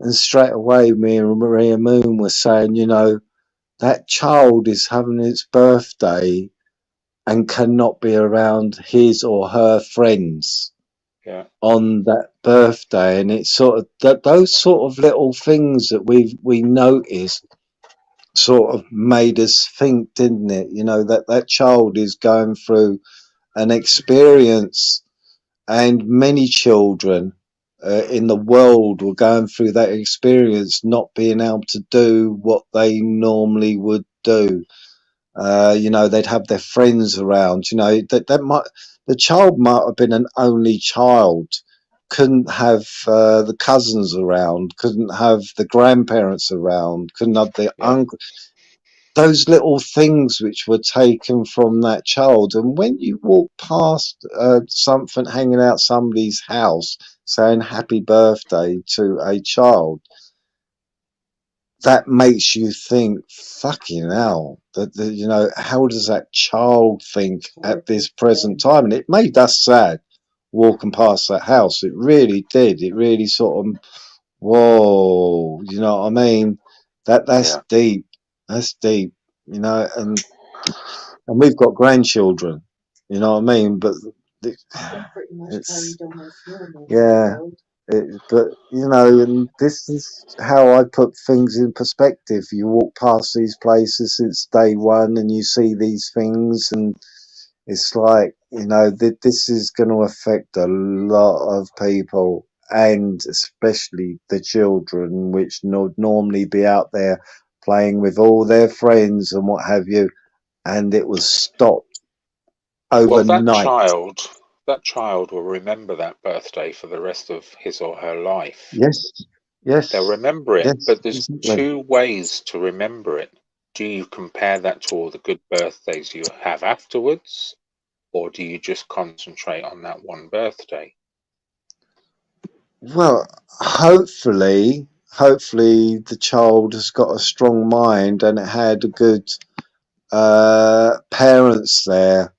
and straight away me and Maria Moon were saying, you know, that child is having its birthday and cannot be around his or her friends on that birthday. And it's sort of those sort of little things that we noticed sort of made us think, didn't it? You know, that child is going through an experience, and many children in the world were going through that experience, not being able to do what they normally would do. You know, they'd have their friends around. You know, the child might have been an only child, couldn't have the cousins around, couldn't have the grandparents around, couldn't have the uncle. Those little things which were taken from that child. And when you walk past something hanging out somebody's house saying happy birthday to a child, that makes you think, fucking hell, you know, how does that child think at this present time? And it made us sad walking past that house. It really did. It really sort of, whoa, you know what I mean? That's deep. That's deep, you know, and we've got grandchildren, you know what I mean? But it's, yeah. But you know, and this is how I put things in perspective. You walk past these places since day one, and you see these things, and it's like, you know, this is going to affect a lot of people, and especially the children, which would normally be out there playing with all their friends and what have you, and it was stopped overnight. Well, that child will remember that birthday for the rest of his or her life. Yes. They'll remember it, Yes, but there's exactly. 2 ways to remember it. Do you compare that to all the good birthdays you have afterwards, or do you just concentrate on that one birthday? Well, hopefully the child has got a strong mind and it had a good parents there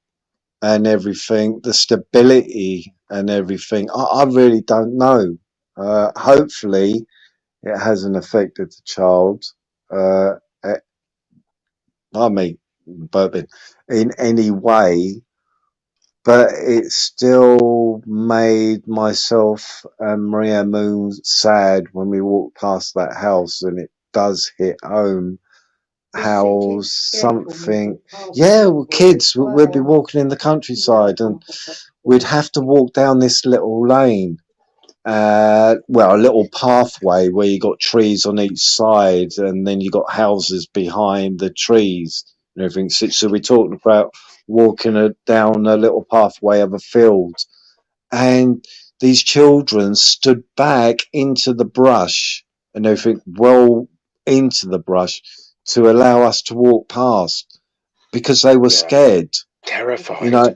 and everything, the stability and everything. I really don't know. Hopefully it hasn't affected the child. I mean, burping in any way, but it still made myself and Maria Moon sad when we walked past that house, and it does hit home how something, kids, we'd be walking in the countryside and we'd have to walk down this little lane, a little pathway where you got trees on each side, and then you got houses behind the trees and everything. So we're talking about walking down a little pathway of a field, and these children stood back into the brush and everything, well into the brush, to allow us to walk past because they were scared, terrified. you know.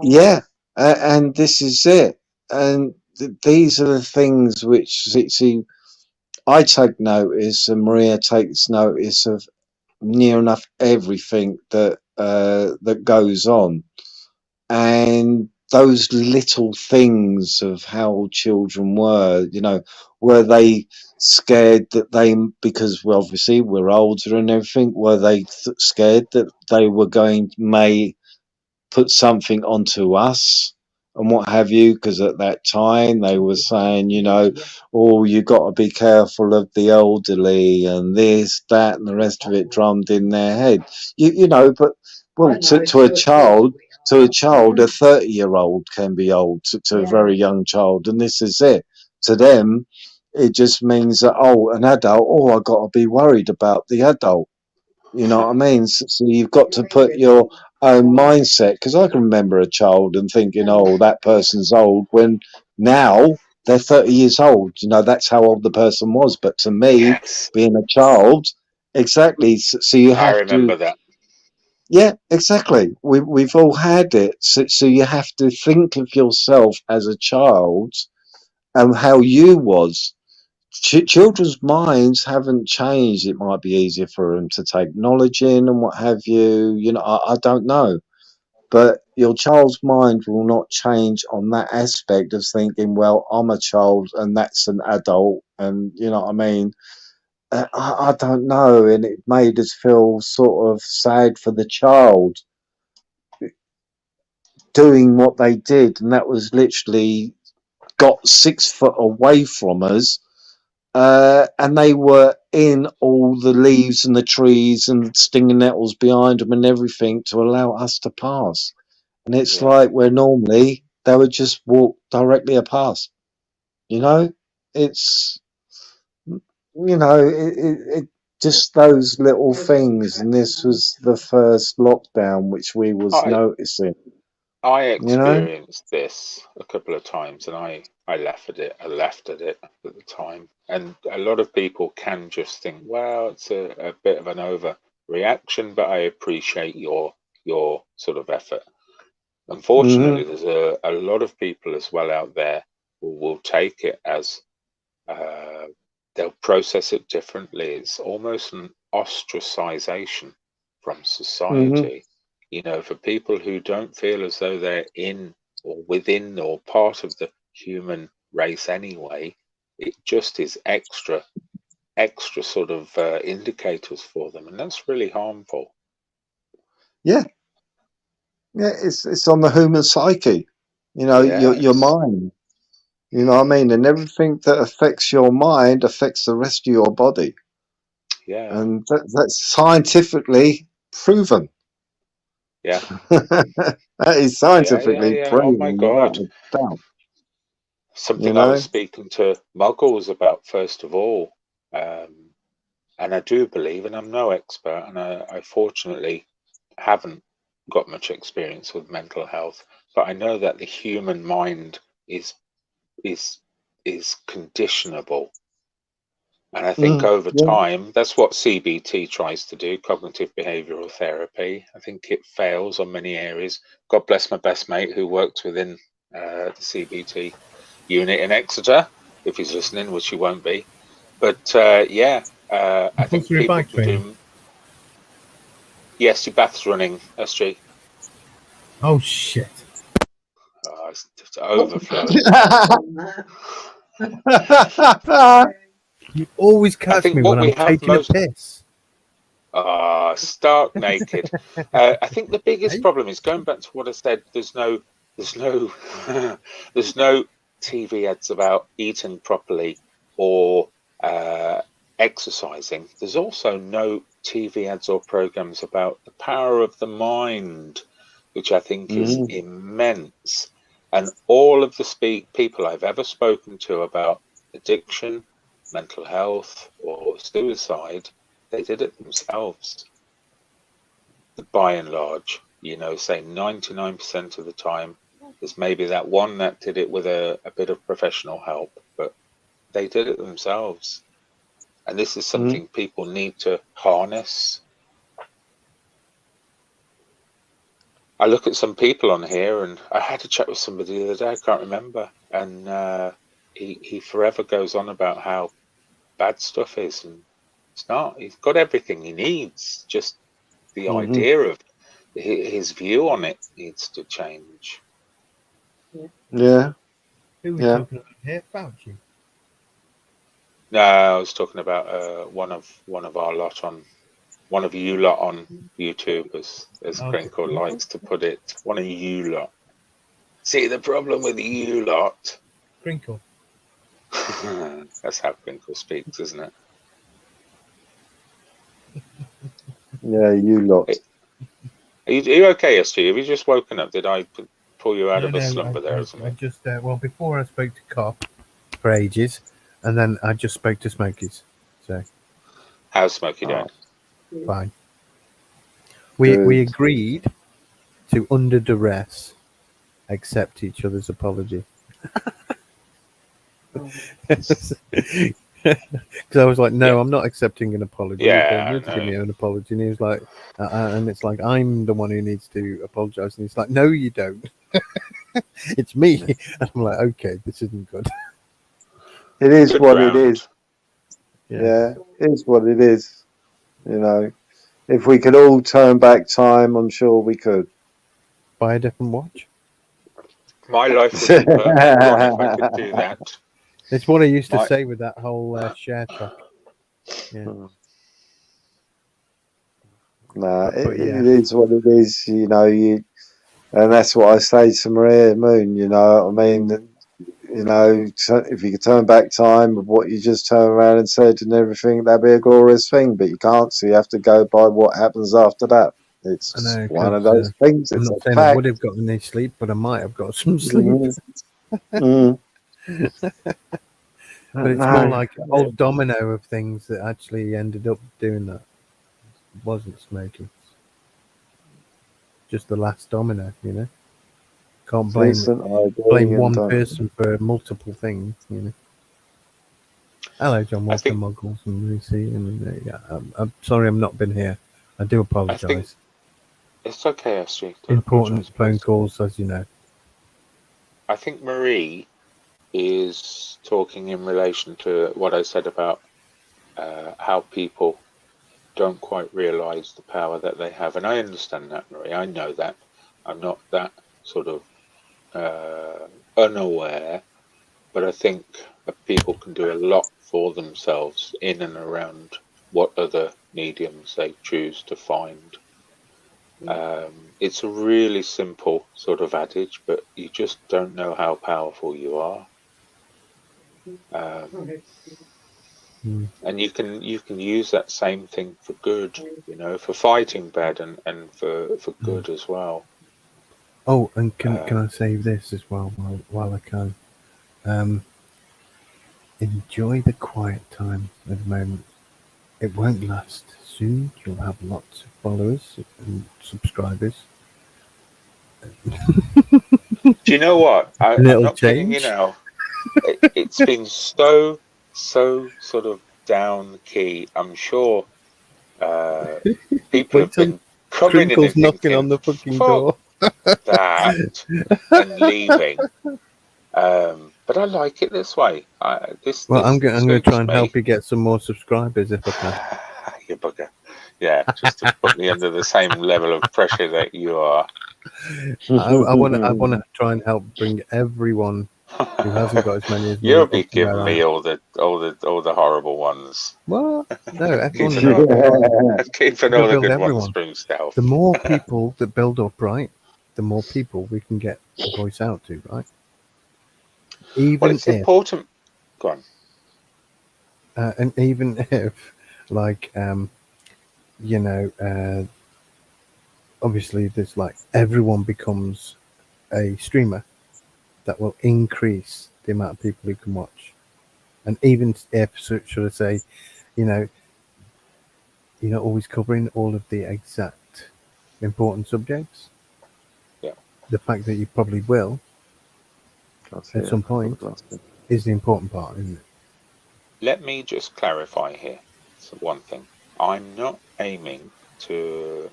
Yeah. And this is it. And these are the things which, see, I take notice, and Maria takes notice of near enough everything that that goes on, and those little things of how children were. Were they scared that they, because obviously we're older and everything, were they scared that they were may put something onto us and what have you? Because at that time they were saying, oh, you got to be careful of the elderly and this, that, and the rest of it drummed in their head. But well, to a child, a 30-year-old can be old to a very young child, and this is it. To them, it just means that, oh, an adult, oh, I got to be worried about the adult. You know what I mean? So you've got to put your own mindset, because I can remember a child and thinking, oh, that person's old, when now they're 30 years old. That's how old the person was. But to me, Yes, being a child, exactly. So you I have remember to, that. yeah, exactly. We've all had it. So you have to think of yourself as a child and how you was. Children's minds haven't changed. It might be easier for them to take knowledge in and what have you. I don't know. But your child's mind will not change on that aspect of thinking, well, I'm a child and that's an adult. And you know what I mean? I don't know. And it made us feel sort of sad for the child doing what they did. And that was literally got 6 foot away from us. And they were in all the leaves and the trees and stinging nettles behind them and everything to allow us to pass. And it's Yeah. like where normally they would just walk directly past. It's it just those little things. And this was the first lockdown which we was I noticing. I You know. experienced this a couple of times, and I laughed at it. I laughed at it at the time, and a lot of people can just think, "Well, it's a bit of an overreaction," but I appreciate your sort of effort. Unfortunately, there's a lot of people as well out there who will take it as they'll process it differently. It's almost an ostracization from society. For people who don't feel as though they're in or within or part of the human race anyway, it just is extra sort of indicators for them, and that's really harmful. Yeah. It's on the human psyche. Your Yes. mind. You know what I mean? And everything that affects your mind affects the rest of your body. Yeah. And that's scientifically proven. Yeah. That is scientifically Yeah. Oh my proven without God. a doubt. Something I was speaking to Muggles about, first of all. And I do believe, and I'm no expert, and I fortunately haven't got much experience with mental health, but I know that the human mind is conditionable. And I think over Yeah. time, that's what CBT tries to do, cognitive behavioral therapy. I think it fails on many areas. God bless my best mate who worked within the CBT unit in Exeter, if he's listening, which he won't be. But I think people can do. Yes, your bath's running, SG. Oh shit! Oh, it's overflowing. You always I catch think me what when we I'm have taking a most. piss. Stark naked. I think the biggest problem is going back to what I said. There's no, there's no TV ads about eating properly or exercising. There's also no TV ads or programs about the power of the mind, which I think is immense. And all of the people I've ever spoken to about addiction, mental health, or suicide, they did it themselves. By and large, say 99% of the time, there's maybe that one that did it with a bit of professional help, but they did it themselves. And this is something people need to harness. I look at some people on here, and I had a chat with somebody the other day. I can't remember, and he forever goes on about how bad stuff is, and it's not. He's got everything he needs. Just the Mhm. idea of his view on it needs to change. Yeah. Who are we Yeah. talking about here? Fauci. No, I was talking about one of our lot on one of you lot on YouTube, as Okay. Crinkle likes to put it. One of you lot. See, the problem with you lot. Crinkle. That's how Crinkle speaks, isn't it? Yeah, you lot. Are you okay, SG? Have you just woken up? Did I pull you out of a No, slumber there or I something? just well before I spoke to Cop for ages, and then I just spoke to Smokies. So How's Smokey Oh, doing? fine. We Good. agreed to under duress accept each other's apology. Because I was like, no, Yeah. I'm not accepting an apology. Yeah, You I need to give know. me an apology. And he was like, and it's like, I'm the one who needs to apologize. And he's like, no, you don't. It's me. And I'm like, okay, this isn't good. It is Good what ground. it is. Yeah, it is what it is. You know, if we could all turn back time, I'm sure we could. Buy a different watch. My life would be perfect, Ron, if I could do that. It's what I used to My- say with that whole share track. Yeah. Nah, But yeah. it is what it is. You know, and that's what I say to Maria Moon. You know what I mean? You know, if you could turn back time of what you just turned around and said and everything, that'd be a glorious thing. But you can't, so you have to go by what happens after that. It's I know, one of 'cause, those things. I'm It's not a saying I fact. would have gotten any sleep, but I might have got some sleep. Mm. But it's more like a whole domino of things that actually ended up doing that. It wasn't smoking. Just the last domino, you know. Can't blame Decent idea blame and one done. person for multiple things, you know. Hello, John I Walker, think- Muggles, and Lucy, and yeah, I'm sorry I've not been here. I do apologise. It's okay, SG. Don't Important apologise, phone please. calls, as you know. I think Marie is talking in relation to what I said about how people don't quite realise the power that they have. And I understand that, Marie. I know that. I'm not that sort of unaware, but I think that people can do a lot for themselves in and around what other mediums they choose to find. It's a really simple sort of adage, but you just don't know how powerful you are. And you can use that same thing for good, you know, for fighting bad and for good as well. Oh, and can I say this as well while I can? Enjoy the quiet time at the moment. It won't last. Soon you'll have lots of followers and subscribers. Do you know what? I'm It'll not kidding you change. now. It's been so sort of down key. I'm sure people Wait have till been coming in Crinkle's and knocking thinking, on the fucking "Fuck door. that," and leaving. But I like it this way. Well, I'm going to suits try and me. help you get some more subscribers if I can. You bugger. Yeah, just to put me under the same level of pressure that you are. I want to try and help bring everyone who hasn't got as many as me You'll up be to where giving I me am. all the horrible ones. What? No, everyone. Keeping all, We're keeping gonna all the build good everyone. ones for himself. The more people that build up, right, the more people we can get the voice out to, right? Well, Even it's if, important. Go on. and even if, like, you know, obviously there's like everyone becomes a streamer, that will increase the amount of people who can watch. And even if, should I say, you know, you're not always covering all of the exact important subjects. Yeah. The fact that you probably will at some point is the important part, isn't it? Let me just clarify here. So one thing, I'm not aiming to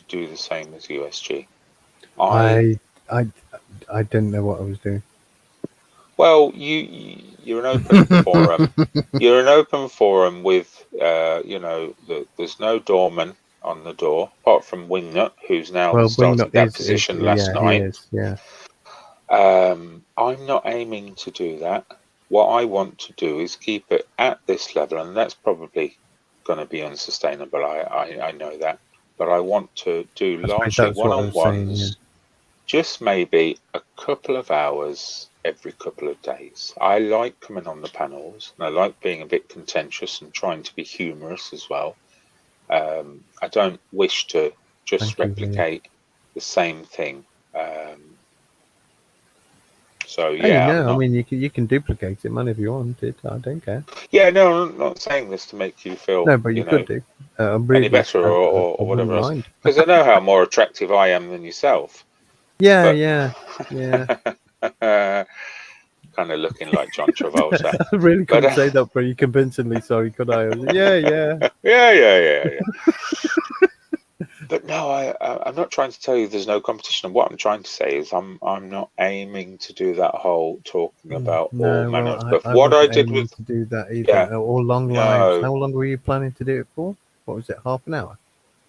do the same as USG. I didn't know what I was doing. Well, you're an open forum. You're an open forum with, there's no doorman on the door apart from Wingnut, who's now Well, started that is position last yeah, night. he is, yeah. I'm not aiming to do that. What I want to do is keep it at this level, and that's probably going to be unsustainable. I know that, but I want to do I suppose largely that's what I was saying, one-on-ones, just maybe a couple of hours every couple of days. I like coming on the panels, and I like being a bit contentious and trying to be humorous as well. I don't wish to just Thank you, replicate the same thing. So Hey, yeah, no, I mean you can duplicate it, man, if you wanted. I don't care. yeah, no, I'm not saying this to make you feel, No, but you could do. any better or I whatever wouldn't else, mind. because I know how more attractive I am than yourself. Yeah, But- yeah. Kind of looking like John Travolta. I really couldn't But, say that pretty convincingly. Sorry, could I? Yeah. yeah. But no, I'm not trying to tell you there's no competition. And what I'm trying to say is I'm not aiming to do that whole talking about all manner of stuff. What I wasn't did aiming with to do that either. Yeah. Or long No. lives. How long were you planning to do it for? What was it? Half an hour?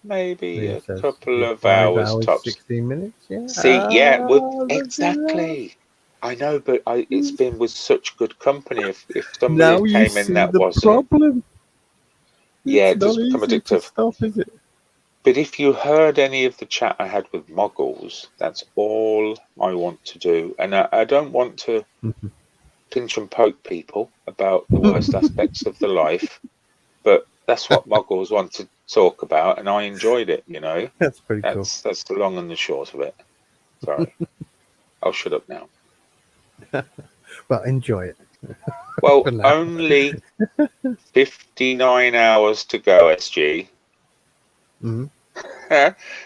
maybe It a says couple of 5 hours tops. 16 minutes. Yeah. See, yeah, Ah, well, look at exactly. I know, but it's been with such good company. If that. somebody Now had you came see in that the wasn't, problem. yeah, It's it does not become easy to addictive. stop, is it? But if you heard any of the chat I had with Moggles, that's all I want to do. And I don't want to pinch and poke people about the worst aspects of the life, but that's what Moggles want to talk about, and I enjoyed it, That's pretty cool. That's the long and the short of it. Sorry. I'll shut up now. But enjoy it. Well, For now. only 59 hours to go, SG, Mhm.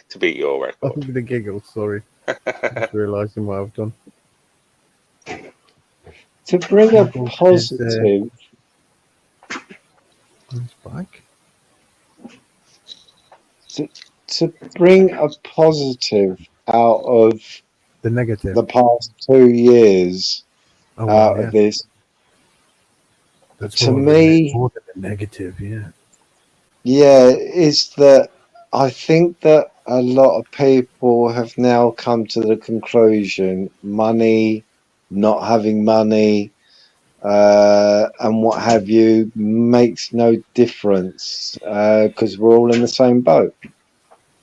to beat your record. Oh, the giggles, sorry. Just realising what I've done. To bring a Moggles is, positive, On his bike. to bring a positive out of The negative. the past 2 years Oh, out well, yeah. of this, That's to more me- more than the negative, yeah. yeah, is that I think that a lot of people have now come to the conclusion money, not having money, and what have you makes no difference because we're all in the same boat.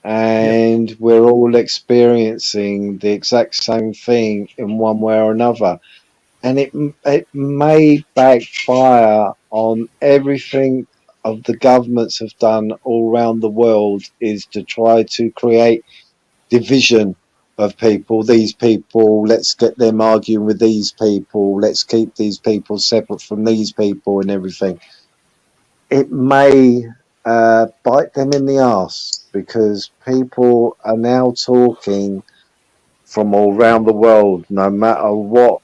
And we're all experiencing the exact same thing in one way or another. And it may backfire on everything of the governments have done all around the world is to try to create division of people. These people, let's get them arguing with these people. Let's keep these people separate from these people and everything. It may bite them in the arse because people are now talking from all around the world, no matter what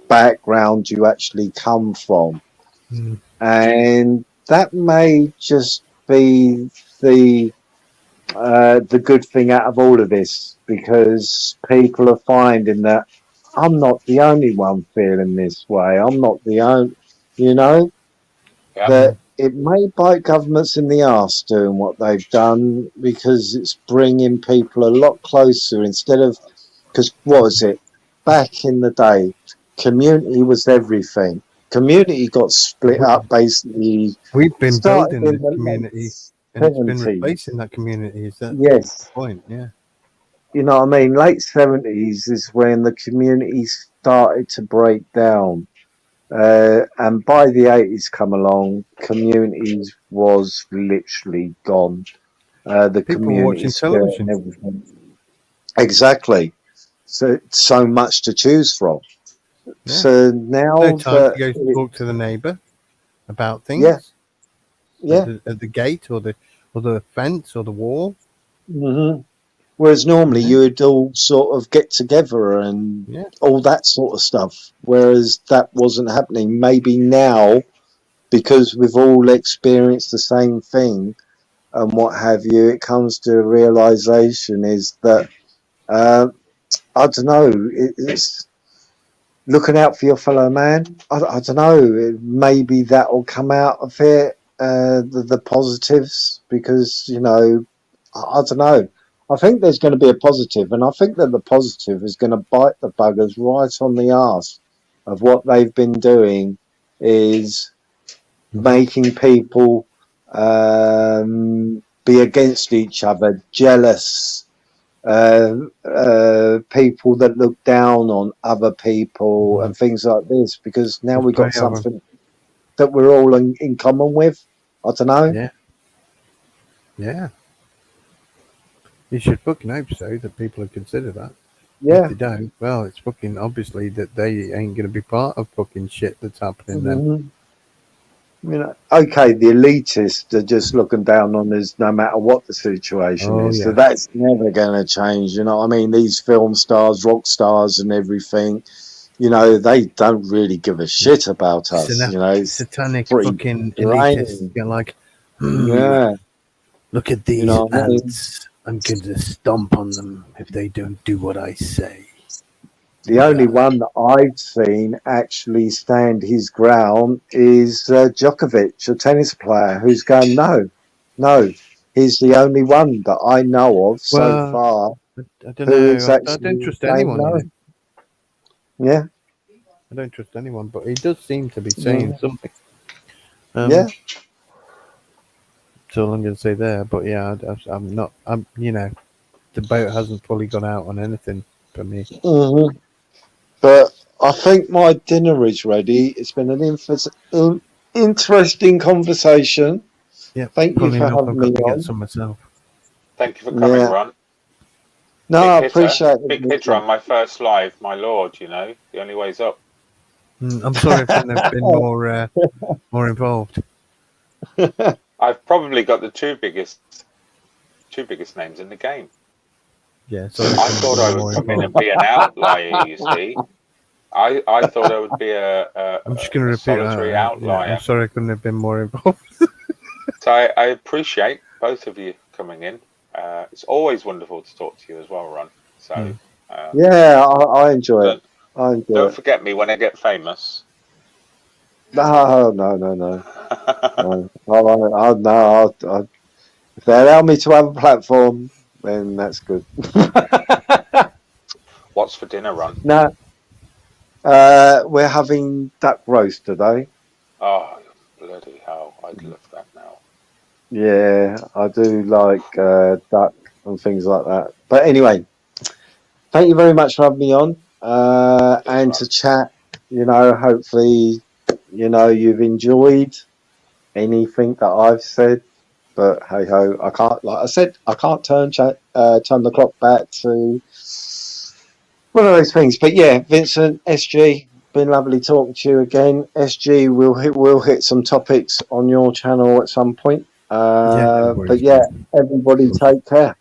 background you actually come from. Mm. And that may just be the good thing out of all of this, because people are finding that I'm not the only one feeling this way. I'm not the only, Yeah. that it may bite governments in the arse doing what they've done, because it's bringing people a lot closer instead of, because what was it? Back in the day, community was everything. Community got split up basically. We've been started building in this the community, late and it's been 70s. replacing that community. Is that Yes. the point? Yeah. You know what I mean? Late 70s is when the community started to break down. And by the 80s come along, communities was literally gone. The People community watching spirit television. and everything. Exactly. So much to choose from. Yeah. So now No time that to go talk to the neighbour about things. Yeah. Yeah. At the gate or the fence or the wall. hmm Whereas normally Yeah. you would all sort of get together and Yeah. all that sort of stuff. Whereas that wasn't happening. Maybe now, because we've all experienced the same thing and what have you, it comes to a realization is that I don't know. It's looking out for your fellow man. I don't know. Maybe that will come out of it, the positives, because, you know, I don't know. I think there's going to be a positive, and I think that the positive is going to bite the buggers right on the arse of what they've been doing is making people be against each other, jealous, people that look down on other people and things like this, because now we've got something that we're all in common with. I don't know. Yeah. Yeah. You should fucking hope so, that people would consider that. Yeah. If they don't, well, it's fucking obviously that they ain't going to be part of fucking shit that's happening then. You know, okay, the elitists are just looking down on us no matter what the situation is. So that's never going to change. You know what I mean? These film stars, rock stars and everything, you know, they don't really give a shit about us. You know, satanic fucking elitists. You're like, yeah. Look at these ants. I'm going to stomp on them if they don't do what I say. The only one that I've seen actually stand his ground is Djokovic, a tennis player, who's going, no. He's the only one that I know of so far. I don't know. I don't trust anyone. No. Yeah. I don't trust anyone, but he does seem to be saying something. Yeah. That's all I'm going to say there. But yeah, I'm you know, the boat hasn't fully gone out on anything for me. Mm-hmm. But I think my dinner is ready. It's been an interesting conversation. Yeah, thank you for having me on. Get some myself. Thank you for coming, Ron. No, I appreciate it. Big hitter on my first live, my lord. You know, the only way's up. I'm sorry if I've been more involved. I've probably got the two biggest names in the game. Yeah, so I thought I would come in and be an outlier. You see, I thought I would be I'm just going to repeat solitary outlier. I'm sorry I couldn't have been more involved. So I appreciate both of you coming in. It's always wonderful to talk to you as well, Ron. So yeah, I enjoy it. Don't forget me when I get famous. No. If they allow me to have a platform, then that's good. What's for dinner, Ron? No, we're having duck roast today. Oh, bloody hell! I'd love that now. Yeah, I do like duck and things like that. But anyway, thank you very much for having me on and to chat. You know, hopefully, you know, you've enjoyed anything that I've said. But hey ho, I can't. Like I said, I can't turn the clock back to one of those things. But yeah, Vincent, SG, been lovely talking to you again. SG, we'll hit some topics on your channel at some point. But yeah, everybody take care.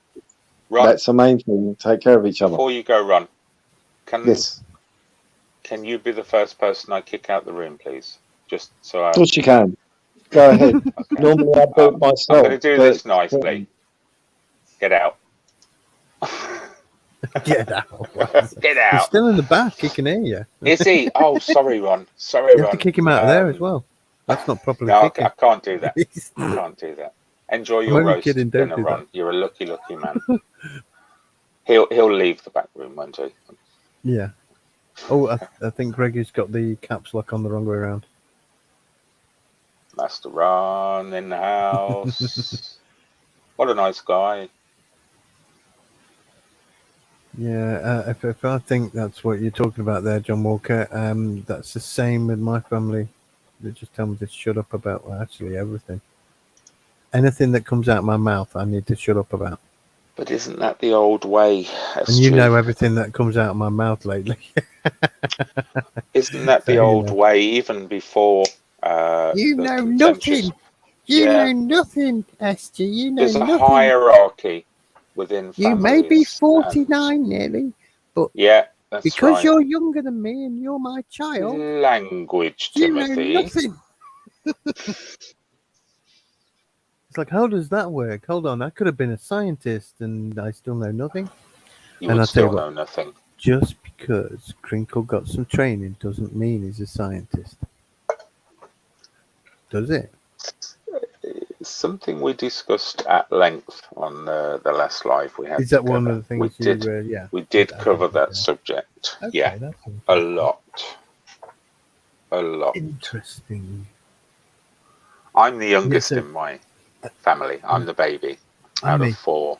Ron, that's the main thing. Take care of each other. Before you go, Ron, yes. Can you be the first person I kick out the room, please? Just so I. Of course you can. Go ahead. Okay. Normally I do it myself. I'm going to do this nicely. Get out. Get out. Get out. He's still in the back. He can hear you. Is he? Oh, sorry, Ron. Sorry, you Ron. have to kick him out of there as well. That's not properly kicking. I can't do that. I can't do that. Enjoy your roast dinner, Ron. You're a lucky man. He'll leave the back room, won't he? Yeah. Oh, I think Greggy's got the caps lock on the wrong way around. Master Ron in the house. What a nice guy. Yeah, if I think that's what you're talking about there, John Walker, that's the same with my family. They just tell me to shut up about actually everything. Anything that comes out of my mouth, I need to shut up about. But isn't that the old way? And you know everything that comes out of my mouth lately. Isn't that the old way, even before... you know nothing. You know nothing, Esther. You know There's nothing. A hierarchy within families. You may be 49 nearly, but that's because right. you're younger than me and you're my child. Language, Timothy. You know nothing. It's like, how does that work? Hold on, I could have been a scientist and I still know nothing. you And would I'll tell you still what, know nothing. just because Crinkle got some training doesn't mean he's a scientist. Does it? It's something we discussed at length on the last live we had. Is that together. one of the things we you, did? yeah. We did I cover think that yeah. subject. Okay, Yeah, that's a interesting. lot. Interesting. I'm the youngest so- in my family. I'm the baby I'm out me. of 4,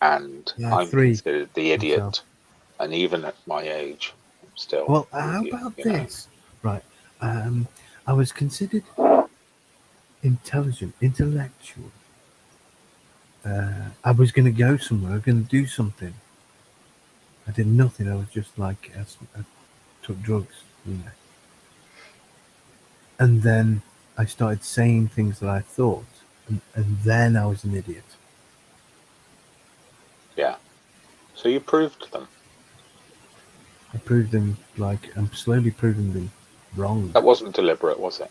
and Yeah, I'm 3 considered the idiot. myself. And even at my age, I'm still. Well, how about this? Right. I was considered intelligent, intellectual. I was going to go somewhere. I was going to do something. I did nothing. I was just like, I took drugs, you know. And then I started saying things that I thought, and then I was an idiot. Yeah. So you proved them. I proved them, like, I'm slowly proving them wrong. That wasn't deliberate, was it?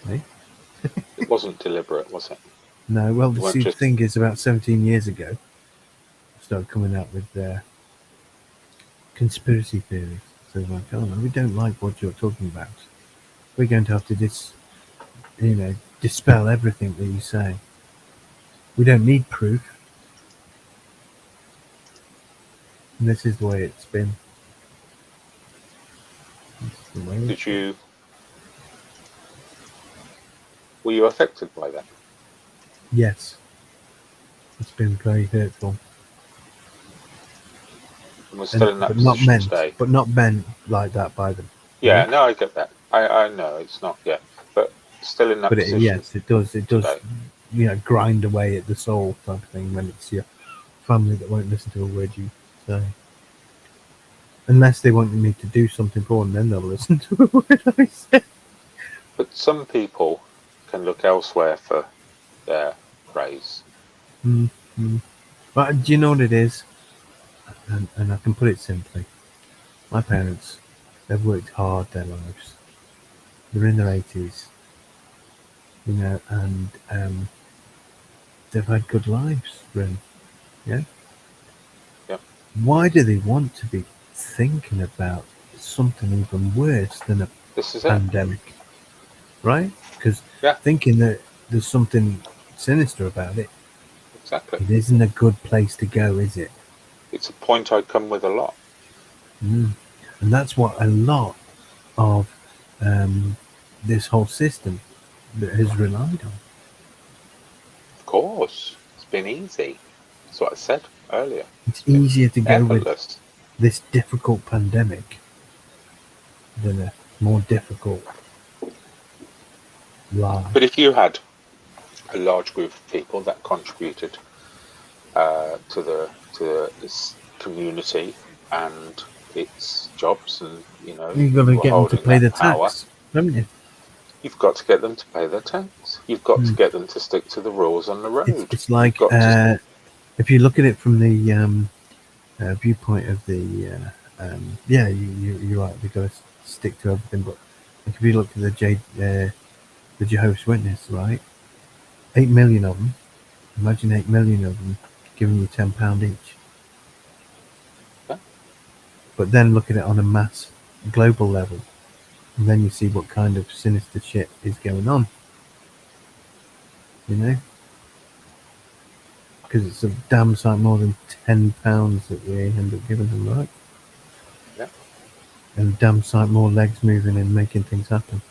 Eh? It wasn't deliberate, was it? No, well, You the weren't just- thing is, about 17 years ago, I started coming out with conspiracy theories. So like, oh, no, we don't like what you're talking about. We're going to have to dispel everything that you say. We don't need proof. And this is the way it's been. Did you? Were you affected by that? Yes. It's been very hurtful. And we're still in that But not position meant. today. But not meant like that by them. Yeah, no, I get that. I know it's not yet, but still in that But position. yes, it does. It does. today. You know, grind away at the soul type of thing when it's your family that won't listen to a word you say. Unless they want me to do something for them, then they'll listen to a word I say. But some people can look elsewhere for their praise. Mm-hmm. But do you know what it is? And I can put it simply. My parents, they've worked hard their lives. They're in their 80s, you know, and they've had good lives, really. Yeah? Yep. Why do they want to be thinking about something even worse than a This is it. pandemic? Right? Because Yeah. thinking that there's something sinister about it, Exactly. it isn't a good place to go, is it? It's a point I come with a lot. And that's what a lot of this whole system that has relied on. Of course, it's been easy. That's what I said earlier. It's easier to go with Effortless. this difficult pandemic than a more difficult life. But if you had a large group of people that contributed to this community and its jobs, and You've got to you were get them to holding pay the that power, tax, haven't you? you've got to get them to pay their tax. You've got to get them to stick to the rules on the road. It's like You've got to- if you look at it from the viewpoint of the you're right. They've got to stick to everything. But if you look at the Jehovah's Witness, right? 8 million of them. Imagine 8 million of them giving you £10 each. Yeah. But then look at it on a mass global level, and then you see what kind of sinister shit is going on. You know, because it's a damn sight more than £10 that we end up giving them, right? Yeah. And a damn sight more legs moving and making things happen.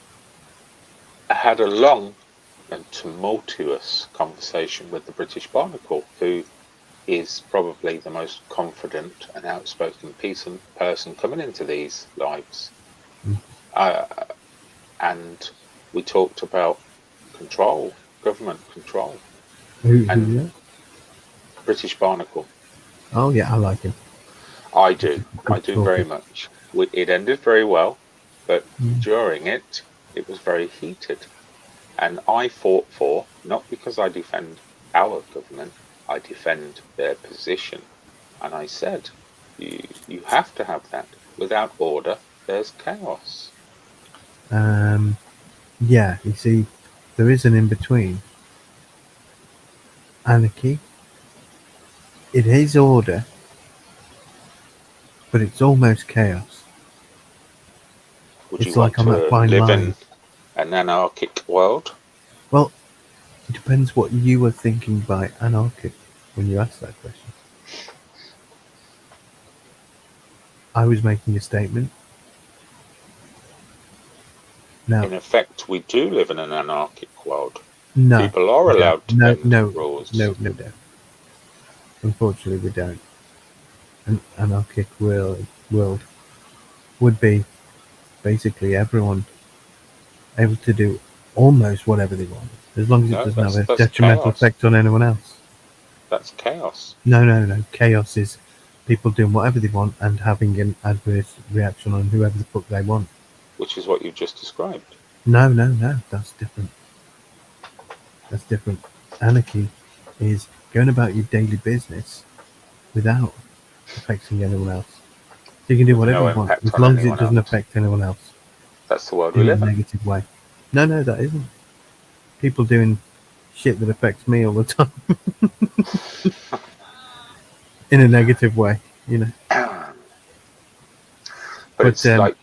I had a long and tumultuous conversation with the British Barnacle, who is probably the most confident and outspoken person coming into these lives. And we talked about control, government control. Who And- yeah? British Barnacle. Oh yeah, I like him. I do. Good I do very talker. much. It ended very well, but Mm. during it was very heated. And I fought for, not because I defend our government, I defend their position. And I said, you have to have that. Without order, there's chaos. Yeah, you see, there is an in-between. Anarchy. It is order, but it's almost chaos. Would It's you like want on that to fine live line. in an anarchic world? Well, it depends what you were thinking by anarchic when you asked that question. I was making a statement. Now, In effect, we do live in an anarchic world. no, People are we don't. allowed to No, bend no, rules. no, don't. Unfortunately, we don't. An anarchic world would be basically everyone able to do almost whatever they want, as long as it No, doesn't have a that's detrimental chaos. effect on anyone else. That's chaos. No. Chaos is people doing whatever they want and having an adverse reaction on whoever the fuck they want. Which is what you just described. No. That's different. That's different. Anarchy is going about your daily business without affecting anyone else. So you can do With whatever no you want impact as on long as it anyone doesn't else. affect anyone else That's the world we in a live in. negative way. No, that isn't. People doing shit that affects me all the time in a negative way, you know. But it's like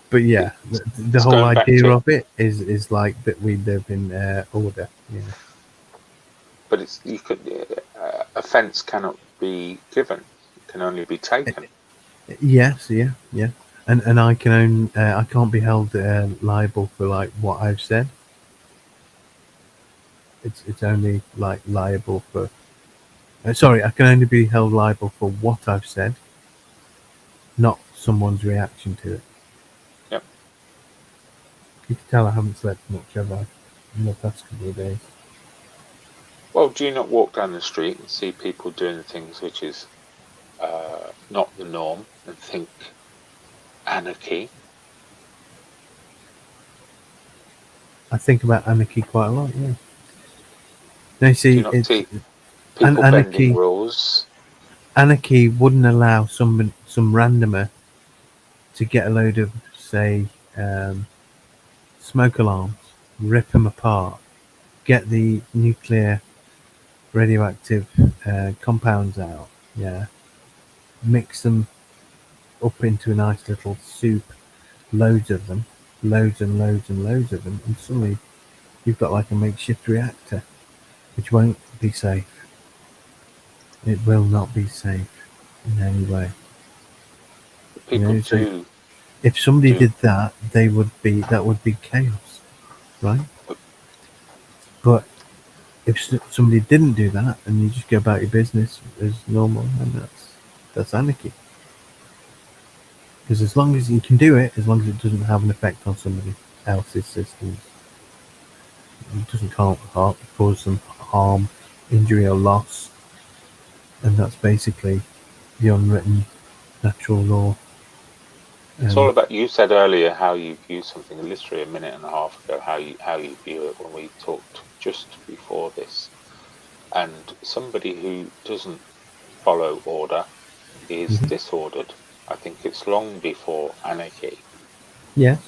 But yeah, the it's whole going back idea to- of it is like that we live in order. You know. but it's you could offence cannot be given; it can only be taken. Yes, yeah, and I can't be held liable for like what I've said. It's only like liable for. Sorry, I can only be held liable for what I've said, not someone's reaction to it. Yep. You can tell I haven't slept much, have I, in the past couple of days? Well, do you not walk down the street and see people doing things which is not the norm and think anarchy? I think about anarchy quite a lot. Yeah. No, Do see, you not it's see people anarchy. bending rules? Anarchy wouldn't allow some randomer to get a load of, say, smoke alarms, rip them apart, get the nuclear radioactive compounds out, yeah, mix them up into a nice little soup, loads of them, loads and loads and loads of them, and suddenly you've got like a makeshift reactor, which won't be safe. It will not be safe in any way. People so do. if somebody do. did that, that would be chaos, right? But if somebody didn't do that and you just go about your business as normal, then that's anarchy. Because as long as you can do it, as long as it doesn't have an effect on somebody else's systems, it doesn't cause them harm, injury, or loss, and that's basically the unwritten natural law. It's all about. You said earlier how you view something, literally a minute and a half ago, how you view it when we talked just before this. And somebody who doesn't follow order is disordered. I think it's long before anarchy. Yes.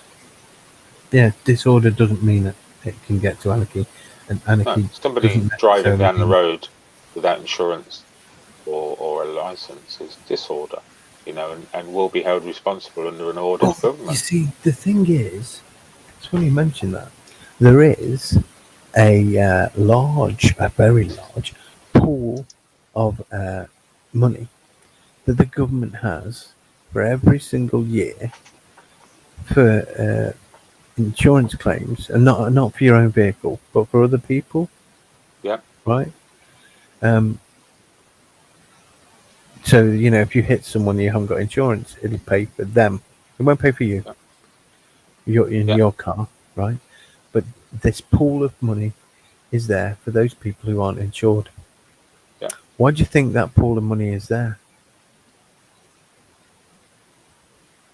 Yeah, disorder doesn't mean that it can get to anarchy, and anarchy. No, somebody doesn't driving necessarily down the mean- road without insurance or a license is disorder, you know, and will be held responsible under an ordered You government. see, the thing is, it's funny you mention that. There is a very large pool of money that the government has for every single year for insurance claims, and not for your own vehicle, but for other people. Yeah. Right. So if you hit someone and you haven't got insurance, it'll pay for them. It won't pay for you. Yeah. You're in your car, right? But this pool of money is there for those people who aren't insured. Yeah. Why do you think that pool of money is there?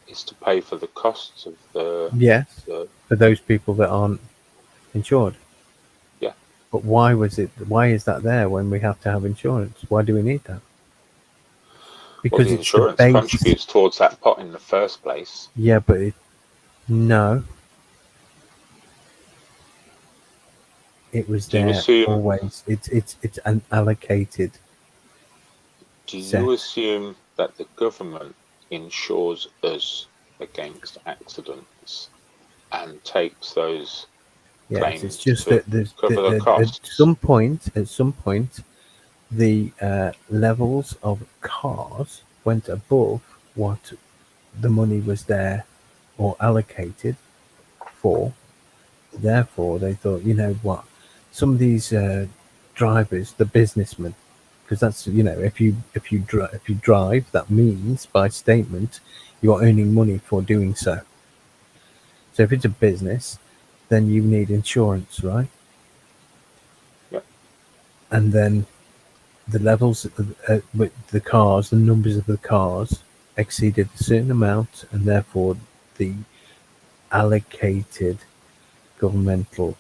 It's to pay for the costs of the. Yes, the for those people that aren't insured. Yeah. But why is that there when we have to have insurance? Why do we need that? Because the it's insurance the base. contributes towards that pot in the first place. Yeah, but no. It was Do you there assume- always. It's an allocated. Do Set. you assume that the government insures us against accidents and takes those Yes, claims it's just to that there's cover the at costs. some point, the levels of cars went above what the money was there or allocated for. Therefore, they thought, you know what, some of these drivers, the businessmen, because that's, you know, if you drive, that means by statement you are earning money for doing so. So if it's a business, then you need insurance, right? Yep. And then the levels with the cars, the numbers of the cars exceeded a certain amount, and therefore the allocated governmental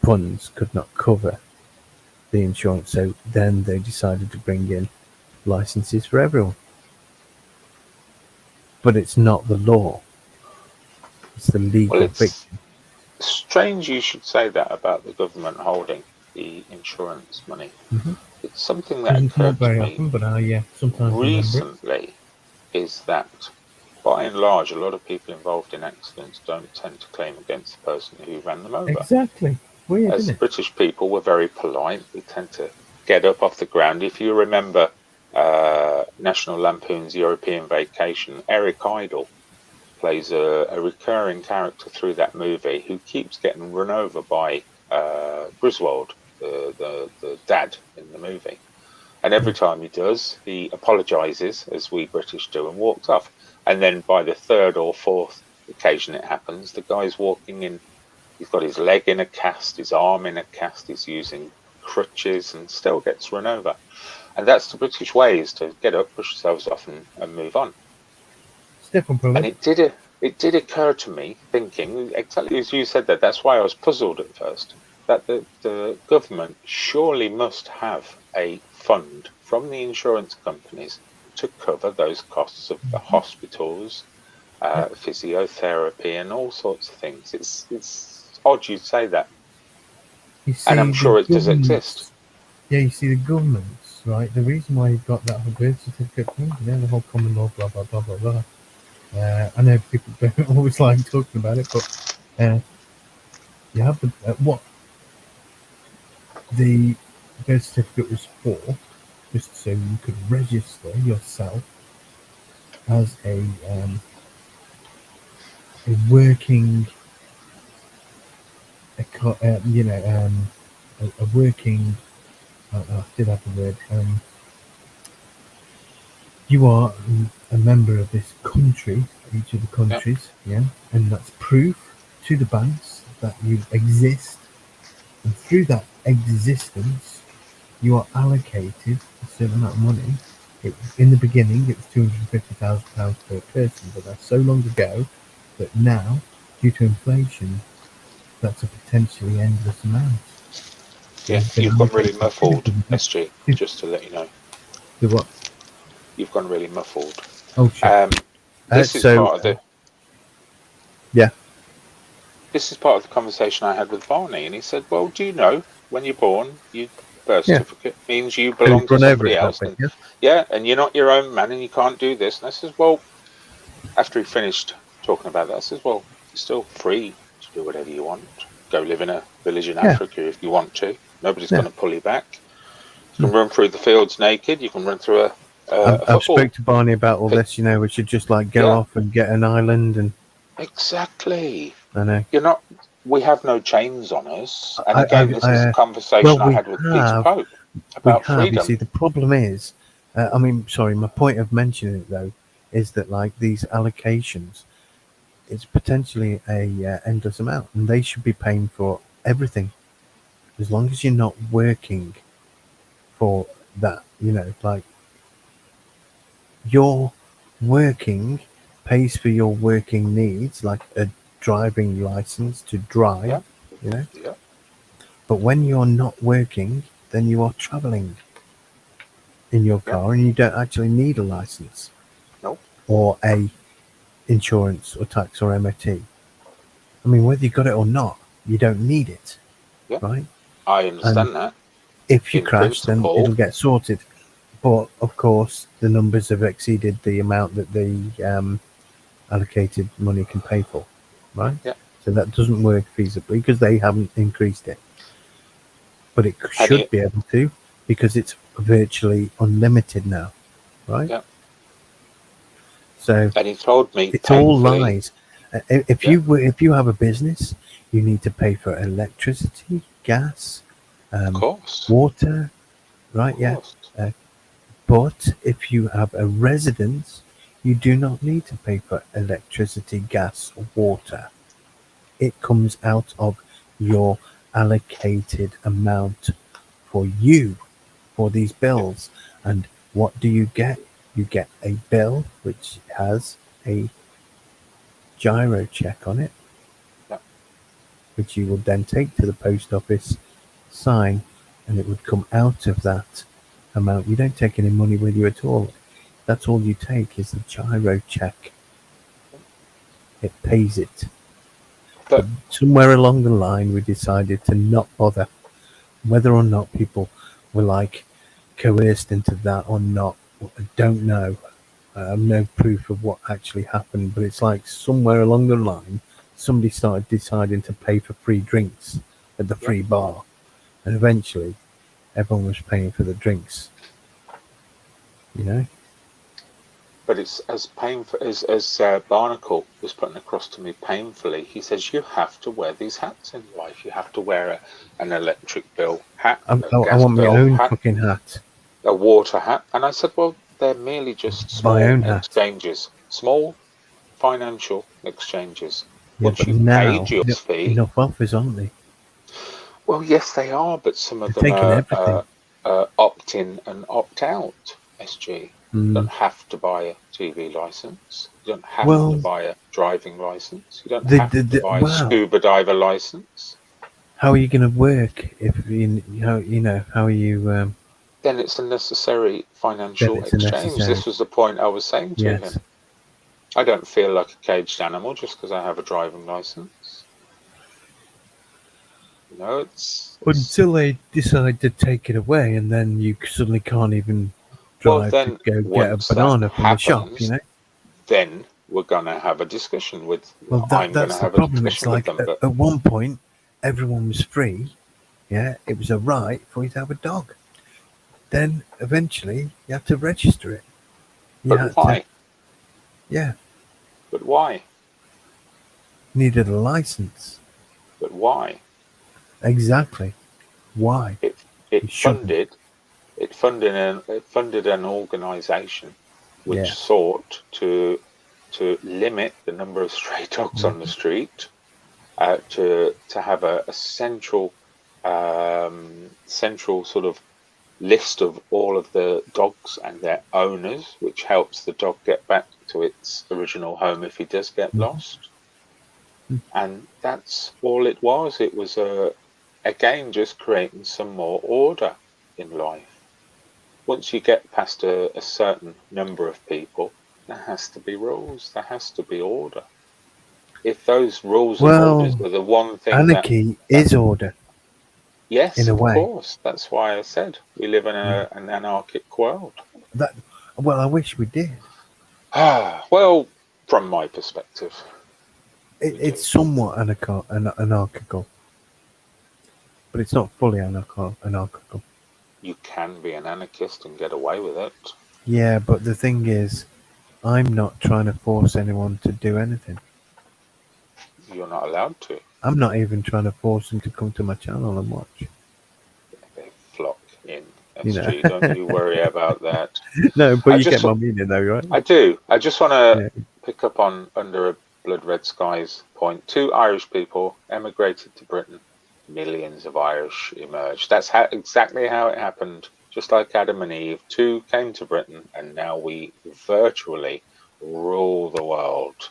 funds could not cover the insurance. So then they decided to bring in licenses for everyone. But it's not the law. It's the legal Well, it's fiction. strange you should say that about the government holding the insurance money. Mm-hmm. It's something that Doesn't come up occurred to very me often, but I sometimes remember it. recently, is that by and large, a lot of people involved in accidents don't tend to claim against the person who ran them over. Exactly. Weird, As isn't it? British people, we're very polite. We tend to get up off the ground. If you remember National Lampoon's European Vacation, Eric Idle plays a recurring character through that movie who keeps getting run over by Griswold, the dad in the movie. And every time he does, he apologises, as we British do, and walks off. And then by the third or fourth occasion it happens, the guy's walking in, he's got his leg in a cast, his arm in a cast, he's using crutches and still gets run over. And that's the British way, is to get up, push yourselves off and move on. It's different, And brother. it did occur to me, thinking, exactly as you said that, that's why I was puzzled at first, that the government surely must have a fund from the insurance companies to cover those costs of the hospitals, physiotherapy, and all sorts of things. It's odd you'd say that, You see, and I'm the sure it does governments- exist. Yeah, you see, the governments, right? The reason why you've got that whole birth certificate thing, the whole common law, blah, blah, blah, blah, blah. I know people don't always like talking about it, but you have the what the birth certificate was for, just so you could register yourself as a working, a working. I did have the word. You are a member of this country, each of the countries, yeah, and that's proof to the banks that you exist, and through that existence, you are allocated a certain amount of money. In the beginning, it was £250,000 per person, but that's so long ago that now, due to inflation, that's a potentially endless amount. Yeah, you've gone really muffled, SG, just to let you know. The what? You've gone really muffled. Oh, shit. This is so, part of the. Yeah. This is part of the conversation I had with Barney, and he said, "Well, do you know when you're born, your birth certificate means you belong to run over somebody it, else, that bit, and, yeah, and you're not your own man, and you can't do this." And I says, "Well," after he finished talking about that, I says, "Well, you're still free to do whatever you want. Go live in a village in Africa if you want to. Nobody's going to pull you back. You can run through the fields naked. You can run through a I've spoke to Barney about all this. You know, we should just like go off and get an island and. Exactly. I know. You're not. We have no chains on us. And again, this is a conversation I had with Peter Pope about freedom. You see, the problem is, my point of mentioning it though is that like these allocations, it's potentially a endless amount, and they should be paying for everything, as long as you're not working for that. You know, like your working pays for your working needs, like a driving license to drive, you know. Yeah. But when you're not working, then you are traveling in your car and you don't actually need a license. Nope. Or a insurance or tax or MOT. I mean, whether you got it or not, you don't need it. Yeah. Right? I understand that. If you crash, then it'll get sorted. But of course, the numbers have exceeded the amount that the allocated money can pay for, right? Yeah. So that doesn't work feasibly because they haven't increased it. But it And should you, be able to because it's virtually unlimited now, right? Yeah. So and he told me it's all painfully, lies. If Yeah. you have a business, you need to pay for electricity, gas, of course, water, right? of Yeah. course. But if you have a residence, you do not need to pay for electricity, gas, or water. It comes out of your allocated amount for you for these bills. And what do you get? You get a bill which has a gyro check on it, Yeah. which you will then take to the post office, sign, and it would come out of that amount. You don't take any money with you at all. That's all you take is the gyro check. It pays it. But Somewhere along the line, we decided to not bother. Whether or not people were like coerced into that or not, I don't know. I have no proof of what actually happened, but it's like somewhere along the line, somebody started deciding to pay for free drinks at the free bar, and eventually, everyone was paying for the drinks. You know. But it's as painful as Barnacle was putting across to me painfully. He says you have to wear these hats in life. You have to wear an electric bill hat, I a gas want my bill own hat, fucking hat. a water hat. And I said, well, they're merely just small My own hat. exchanges, small financial exchanges. Yeah, Once but you've now paid your fee, enough offers, aren't they? well, yes, they are, but some of They're them taking everything. are opt in and opt out. SG. You don't have to buy a TV license. You don't have to buy a driving license. You don't have to buy a scuba diver license. How are you going to work if how are you? Then it's a necessary financial exchange. This was the point I was saying to him. I don't feel like a caged animal just because I have a driving license. You know, it's until they decide to take it away, and then you suddenly can't even drive to go get a banana from the shop. You know. Then we're gonna have a discussion with. Well, that's the problem. It's like at one point, everyone was free. Yeah, it was a right for you to have a dog. Then eventually, you have to register it. But why? Yeah. But why? Needed a license. But why? Exactly. Why? It funded an organisation which sought to limit the number of stray dogs on the street, to have a central sort of list of all of the dogs and their owners, which helps the dog get back to its original home if he does get lost. And that's all it was. It was again just creating some more order in life. Once you get past a certain number of people, there has to be rules. There has to be order. If those rules and orders are the one thing, anarchy is order. Yes, in a way. Of course. That's why I said we live in an anarchic world. Well, I wish we did. Well, from my perspective, it's somewhat anarchical, but it's not fully anarchical. You can be an anarchist and get away with it. Yeah, but the thing is, I'm not trying to force anyone to do anything. You're not allowed to. I'm not even trying to force them to come to my channel and watch. They flock in. SG, don't you worry about that. No, but you get my meaning though, right? I do. I just want to pick up on Under a Blood Red Skies point. 2 Irish people emigrated to Britain. Millions of Irish emerged. That's exactly how it happened. Just like Adam and Eve, 2 came to Britain, and now we virtually rule the world.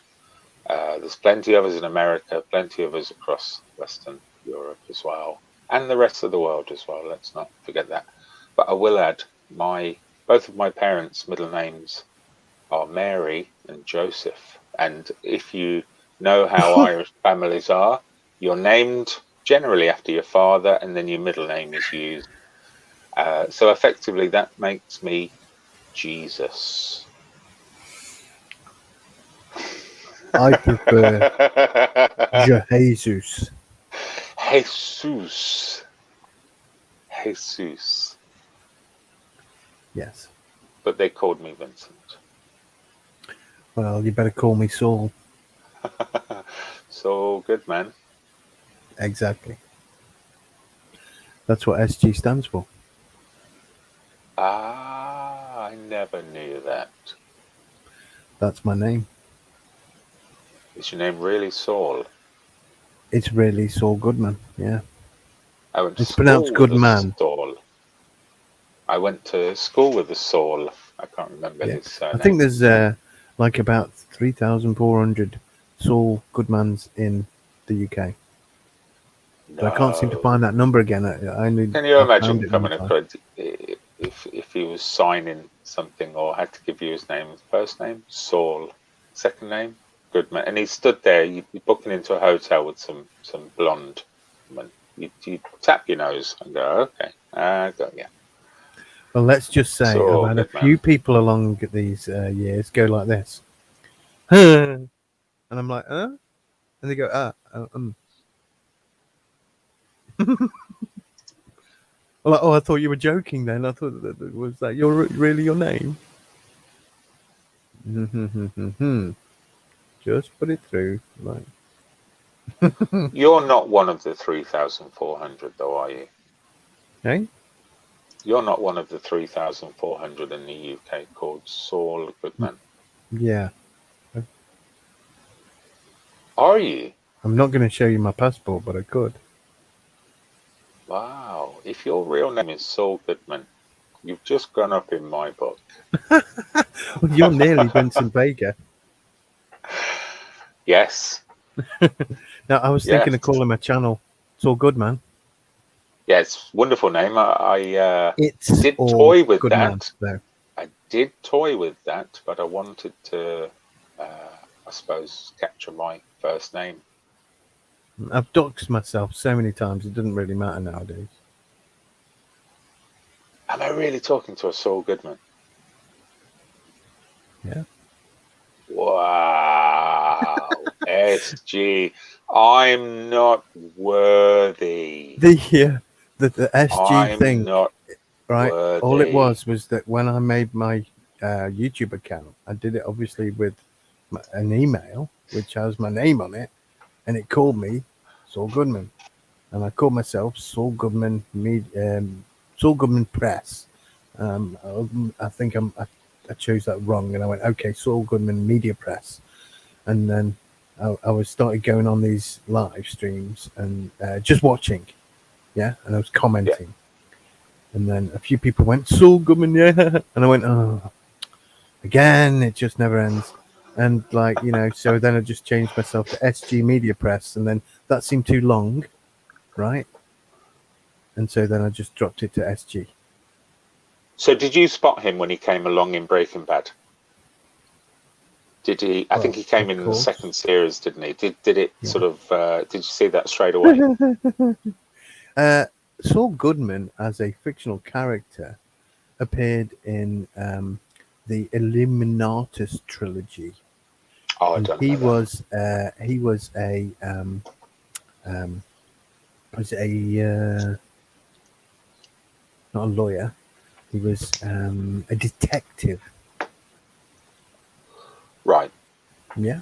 There's plenty of us in America, plenty of us across Western Europe as well, and the rest of the world as well. Let's not forget that. But I will add, both of my parents' middle names are Mary and Joseph. And if you know how Irish families are, you're named generally after your father, and then your middle name is used. So effectively, that makes me Jesus. I prefer Jesus. Jesus. Jesus. Yes. But they called me Vincent. Well, you better call me Saul. So good, man. Exactly. That's what SG stands for. Ah, I never knew that. That's my name. Is your name really Saul? It's really Saul Goodman. Yeah. I went to It's pronounced school with a Goodman. Saul. I went to school with a Saul. I can't remember Yeah. his surname. I think there's like about 3,400 Saul Goodmans in the UK. But I can't seem to find that number again. Can you I imagine found it coming one time. across if he was signing something or had to give you his name? First name Saul, second name Goodman, and he stood there. You'd be booking into a hotel with some blonde woman. You tap your nose and go, okay, yeah. Well, let's just say So, I've had a Goodman. few people along these years go like this. And I'm like, huh? And they go, I'm like, oh, I thought you were joking then. I thought was that really your name? Just put it through. Like, You're not one of the 3,400, though, are you? hey? You're not one of the 3,400 in the UK called Saul Goodman, Yeah. are you? I'm not going to show you my passport, but I could. Wow. If your real name is Saul Goodman, you've just gone up in my book. Well, you're nearly Vincent Vega. Yes. Now, I was thinking of Yes. calling my channel Saul Goodman. Yeah, it's a wonderful name. I It's did all toy with Goodman, that. though. I did toy with that, but I wanted to, I suppose, capture my first name. I've doxed myself so many times, it doesn't really matter nowadays. Am I really talking to a Saul Goodman? Yeah. Wow. SG. I'm not worthy. The SG I'm thing, not right? worthy. All it was that when I made my YouTube account, I did it obviously with an email which has my name on it, and it called me Saul Goodman, and I called myself Saul Goodman Saul Goodman Press. I think I chose that wrong, and I went, okay, Saul Goodman Media Press, and then I started going on these live streams and just watching, yeah, and I was commenting, and then a few people went, Saul Goodman, yeah, and I went, oh, again, it just never ends. And like, you know, so then I just changed myself to SG Media Press, and then that seemed too long, right? And so then I just dropped it to SG. So did you spot him when he came along in Breaking Bad? Did he? I think he came in the second series, didn't he? Did it sort of? Did you see that straight away? Saul Goodman, as a fictional character, appeared in the Illuminatus trilogy. Oh, I and don't he know was not a lawyer. He was a detective. Right. Yeah.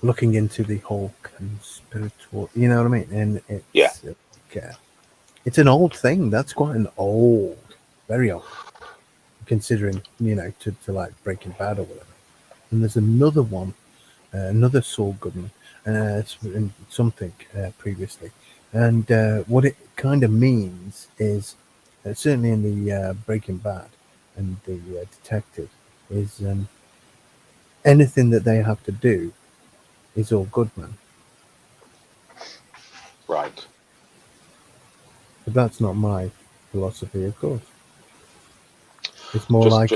Looking into the whole conspiratorial, you know what I mean? And it's it's an old thing. That's quite an old, very old, considering, you know, to like Breaking Bad or whatever. And there's another one, another Saul Goodman, something previously. And what it kind of means is, certainly in the Breaking Bad and the detective, is anything that they have to do is all Goodman. Right. But that's not my philosophy, of course. It's more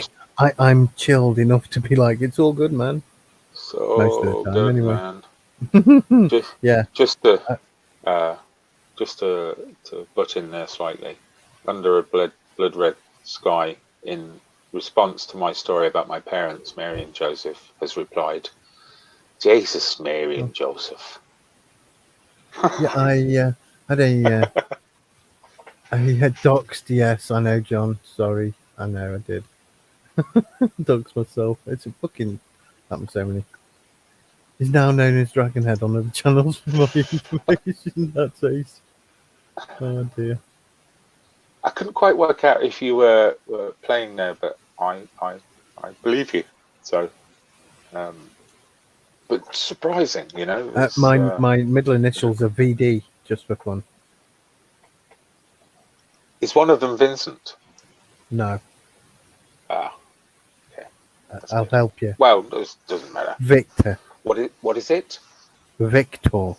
I'm chilled enough to be like, it's all good, man. So most of the time, good, anyway. Man. Just to butt in there slightly. Under a blood red sky in response to my story about my parents, Mary and Joseph, has replied, Jesus, Mary and Joseph. Yeah, I had a I had doxed. Yes, I know, John. Sorry, I know I did. Doxed myself. It's a fucking happened so many. He's now known as Dragonhead on other channels for my information. That's ace. Oh dear. I couldn't quite work out if you were playing there, but I believe you. So, but surprising, you know. It's, My middle initials are VD, just for fun. is one of them Vincent? No, Ah, okay. That's I'll good. help you. Well, it doesn't matter. Victor. What is it? Victor.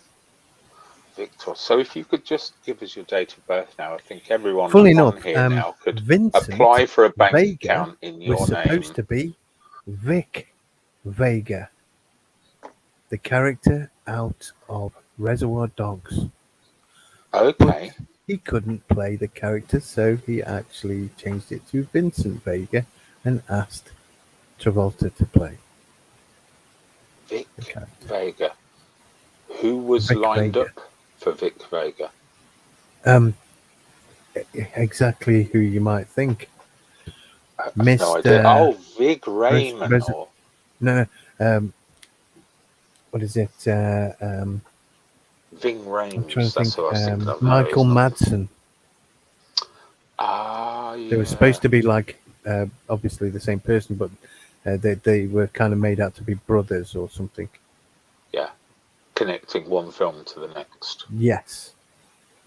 Victor. So if you could just give us your date of birth now, I think everyone Fully on enough, here now could Vincent apply for a bank Vega account in your was supposed name. to be Vic Vega, the character out of Reservoir Dogs. Okay. He couldn't play the character, so he actually changed it to Vincent Vega and asked Travolta to play Vic the character. Vega. Who was Vic lined Vega. up for Vic Vega? Exactly who you might think. I have no idea. Mr. Oh, Vig Raymond. No, what is it? Ving I'm trying to Rhames. That's think. who I was thinking of. Michael No, it's Madsen. not. Ah, yeah. They were supposed to be like, obviously the same person, but they were kind of made out to be brothers or something. Yeah. Connecting one film to the next. Yes,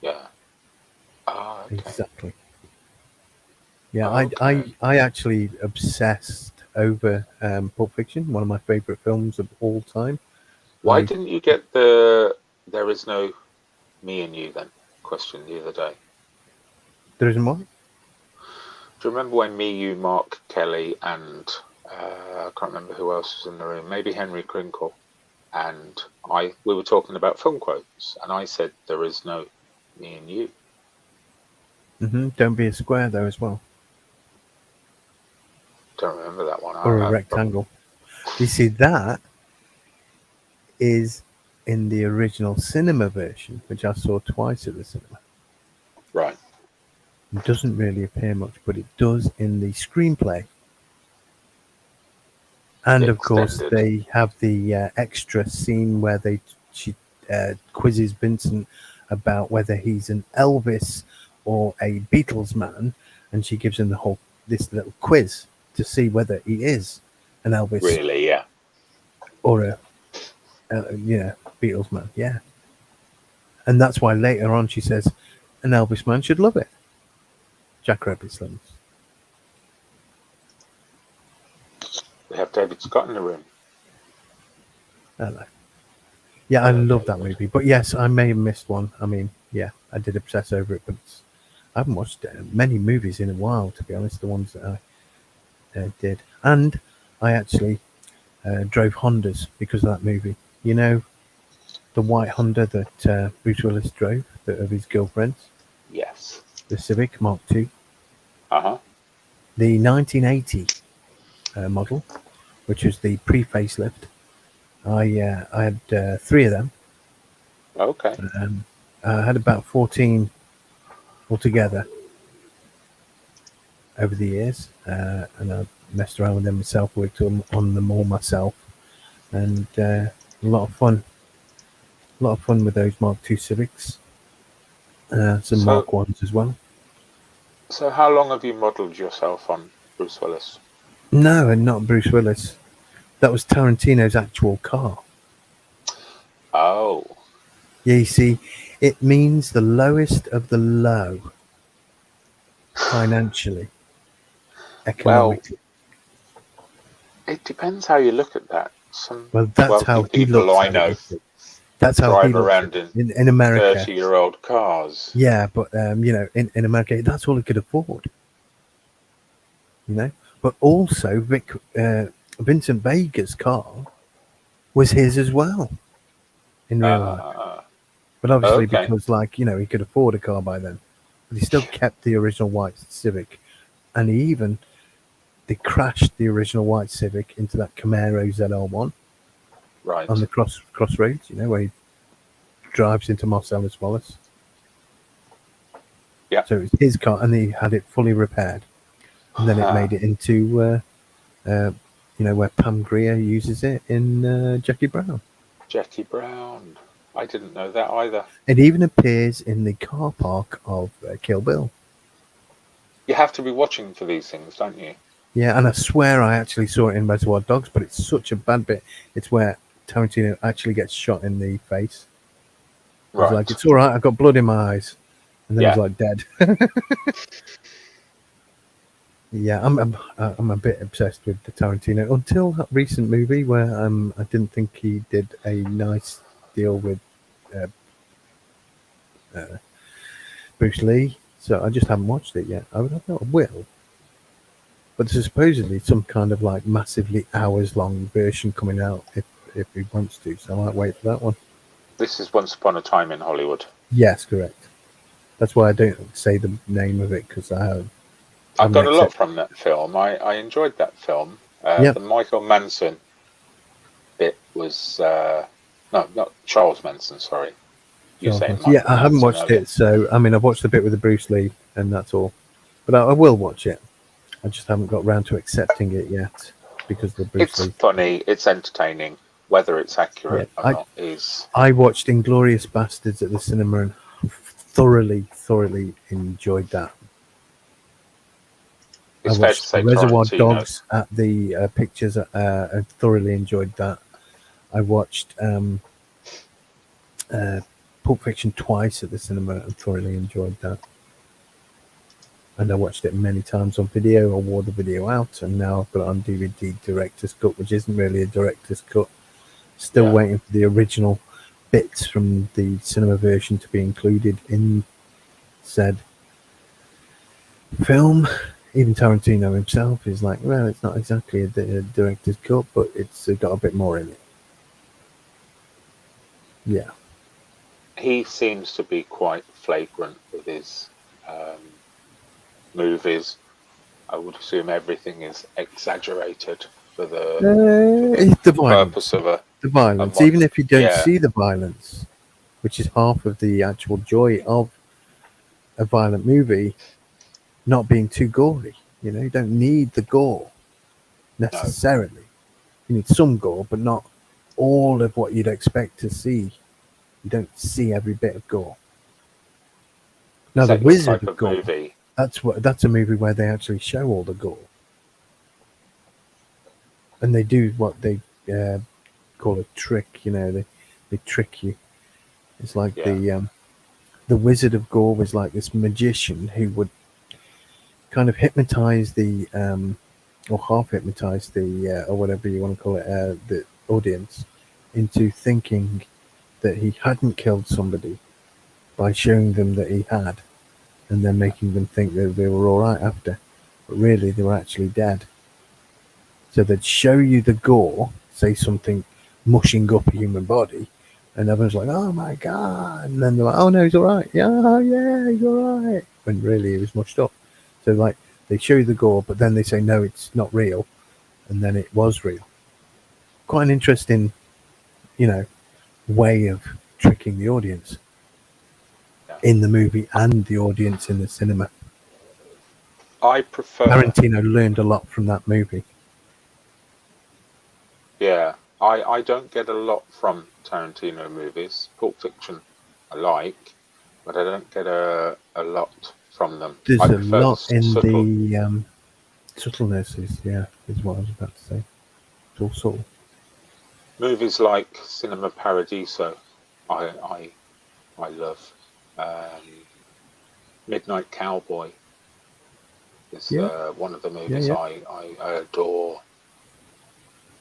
Yeah. Ah, okay. exactly. Yeah, Okay. I actually obsessed over Pulp Fiction, one of my favorite films of all time. Why didn't you get the "There is no me and you" then question the other day? There isn't one. Do you remember when me, you, Mark Kelly, and I can't remember who else was in the room, maybe Henry Crinkle, and we were talking about film quotes, and I said, "There is no me and you." Don't be a square though as well, Don't remember that one. or a rectangle. You see, that is in the original cinema version, which I saw twice at the cinema. Right. It doesn't really appear much, but it does in the screenplay. And of course, Extended. they have the extra scene where she quizzes Vincent about whether he's an Elvis or a Beatles man, and she gives him this little quiz to see whether he is an Elvis Really, yeah. or a Beatles man. Yeah, and that's why later on she says an Elvis man should love it. Jack Rabbit Slims. We have David Scott in the room. Hello. Yeah, I love that movie. But yes, I may have missed one. I mean, yeah, I did obsess over it, but I haven't watched many movies in a while, to be honest, the ones that I did. And I actually drove Hondas because of that movie. You know, the white Honda that Bruce Willis drove, of his girlfriend's, Yes. the Civic Mark II. Uh-huh. The 1980 model, which was the pre-facelift. I had 3 of them. Okay. I had about 14 altogether over the years, and I messed around with them myself, worked on them all myself, and a lot of fun. A lot of fun with those Mark II Civics. Some Mark 1s as well. So how long have you modelled yourself on Bruce Willis? No, and not Bruce Willis. That was Tarantino's actual car. Oh. Yeah, you see, it means the lowest of the low financially, economically. Well, it depends how you look at that. Some That's how he people looks I at know it. That's how he drive looks around at it. In America. 30-year-old cars. Yeah, but in America, that's all he could afford. You know, but also Vincent Vega's car was his as well in real life. But obviously, because he could afford a car by then, but he still kept the original white Civic, and he even they crashed the original white Civic into that Camaro ZR1 Right. on the crossroads, you know, where he drives into Marcellus Wallace. Yeah. So it was his car, and he had it fully repaired, and then it made it into, you know, where Pam Grier uses it in Jackie Brown. Jackie Brown. I didn't know that either. It even appears in the car park of Kill Bill. You have to be watching for these things, don't you? Yeah, and I swear I actually saw it in Reservoir Dogs, but it's such a bad bit. It's where Tarantino actually gets shot in the face. He's Right. like, it's all right, I've got blood in my eyes. And then he's Yeah. like dead. Yeah, I'm a bit obsessed with the Tarantino until that recent movie where I didn't think he did a nice deal with Bruce Lee, so I just haven't watched it yet. I will, but there's supposedly some kind of like massively hours-long version coming out if he wants to, so I might wait for that one. This is Once Upon a Time in Hollywood. Yes, correct. That's why I don't say the name of it, because I've got a lot from that film. I enjoyed that film. Yep. The Michael Manson bit was no, not Charles Manson. Sorry, you're saying Michael yeah, I haven't Manson watched earlier. it, so I mean, I've watched the bit with the Bruce Lee, and that's all. But I will watch it. I just haven't got round to accepting it yet because of the Bruce It's Lee. funny. It's entertaining. Whether it's accurate Yeah, or not is. I watched Inglourious Bastards at the cinema and thoroughly enjoyed that. It's I fair to watched say Reservoir Tarantino. Dogs at the pictures. I thoroughly enjoyed that. I watched Pulp Fiction twice at the cinema and thoroughly enjoyed that. And I watched it many times on video. I wore the video out, and now I've got it on DVD director's cut, which isn't really a director's cut. Still Yeah. waiting for the original bits from the cinema version to be included in said film. Even Tarantino himself is like, well, it's not exactly a director's cut, but it's got a bit more in it. Yeah. He seems to be quite flagrant with his movies. I would assume everything is exaggerated for the The violence. purpose of a. The violence. one- Even if you don't yeah. see the violence, which is half of the actual joy of a violent movie, not being too gory. You know, you don't need the gore necessarily. You need some gore, but not all of what you'd expect to see. You don't see every bit of gore. Now, The Second Wizard type of Gore, movie. that's a movie where they actually show all the gore. And they do what they call a trick, you know, they trick you. It's like the Wizard of Gore was like this magician who would kind of hypnotize the or half hypnotize the or whatever you want to call it, the audience into thinking that he hadn't killed somebody by showing them that he had, and then making them think that they were all right after, but really they were actually dead. So they'd show you the gore, say something mushing up a human body, and everyone's like, oh my god, and then they're like, oh no, he's all right, yeah, he's all right, when really he was mushed up. So like they show you the gore, but then they say no, it's not real, and then it was real. Quite an interesting, you know, way of tricking the audience in the movie and the audience in the cinema. I prefer. Tarantino learned a lot from that movie. Yeah, I don't get a lot from Tarantino movies. Pulp Fiction I like, but I don't get a lot from them. There's I a prefer lot in subtle- the subtleness, is what I was about to say. It's all subtle. movies like Cinema Paradiso. I love. Midnight Cowboy is Yeah. one of the movies yeah. I adore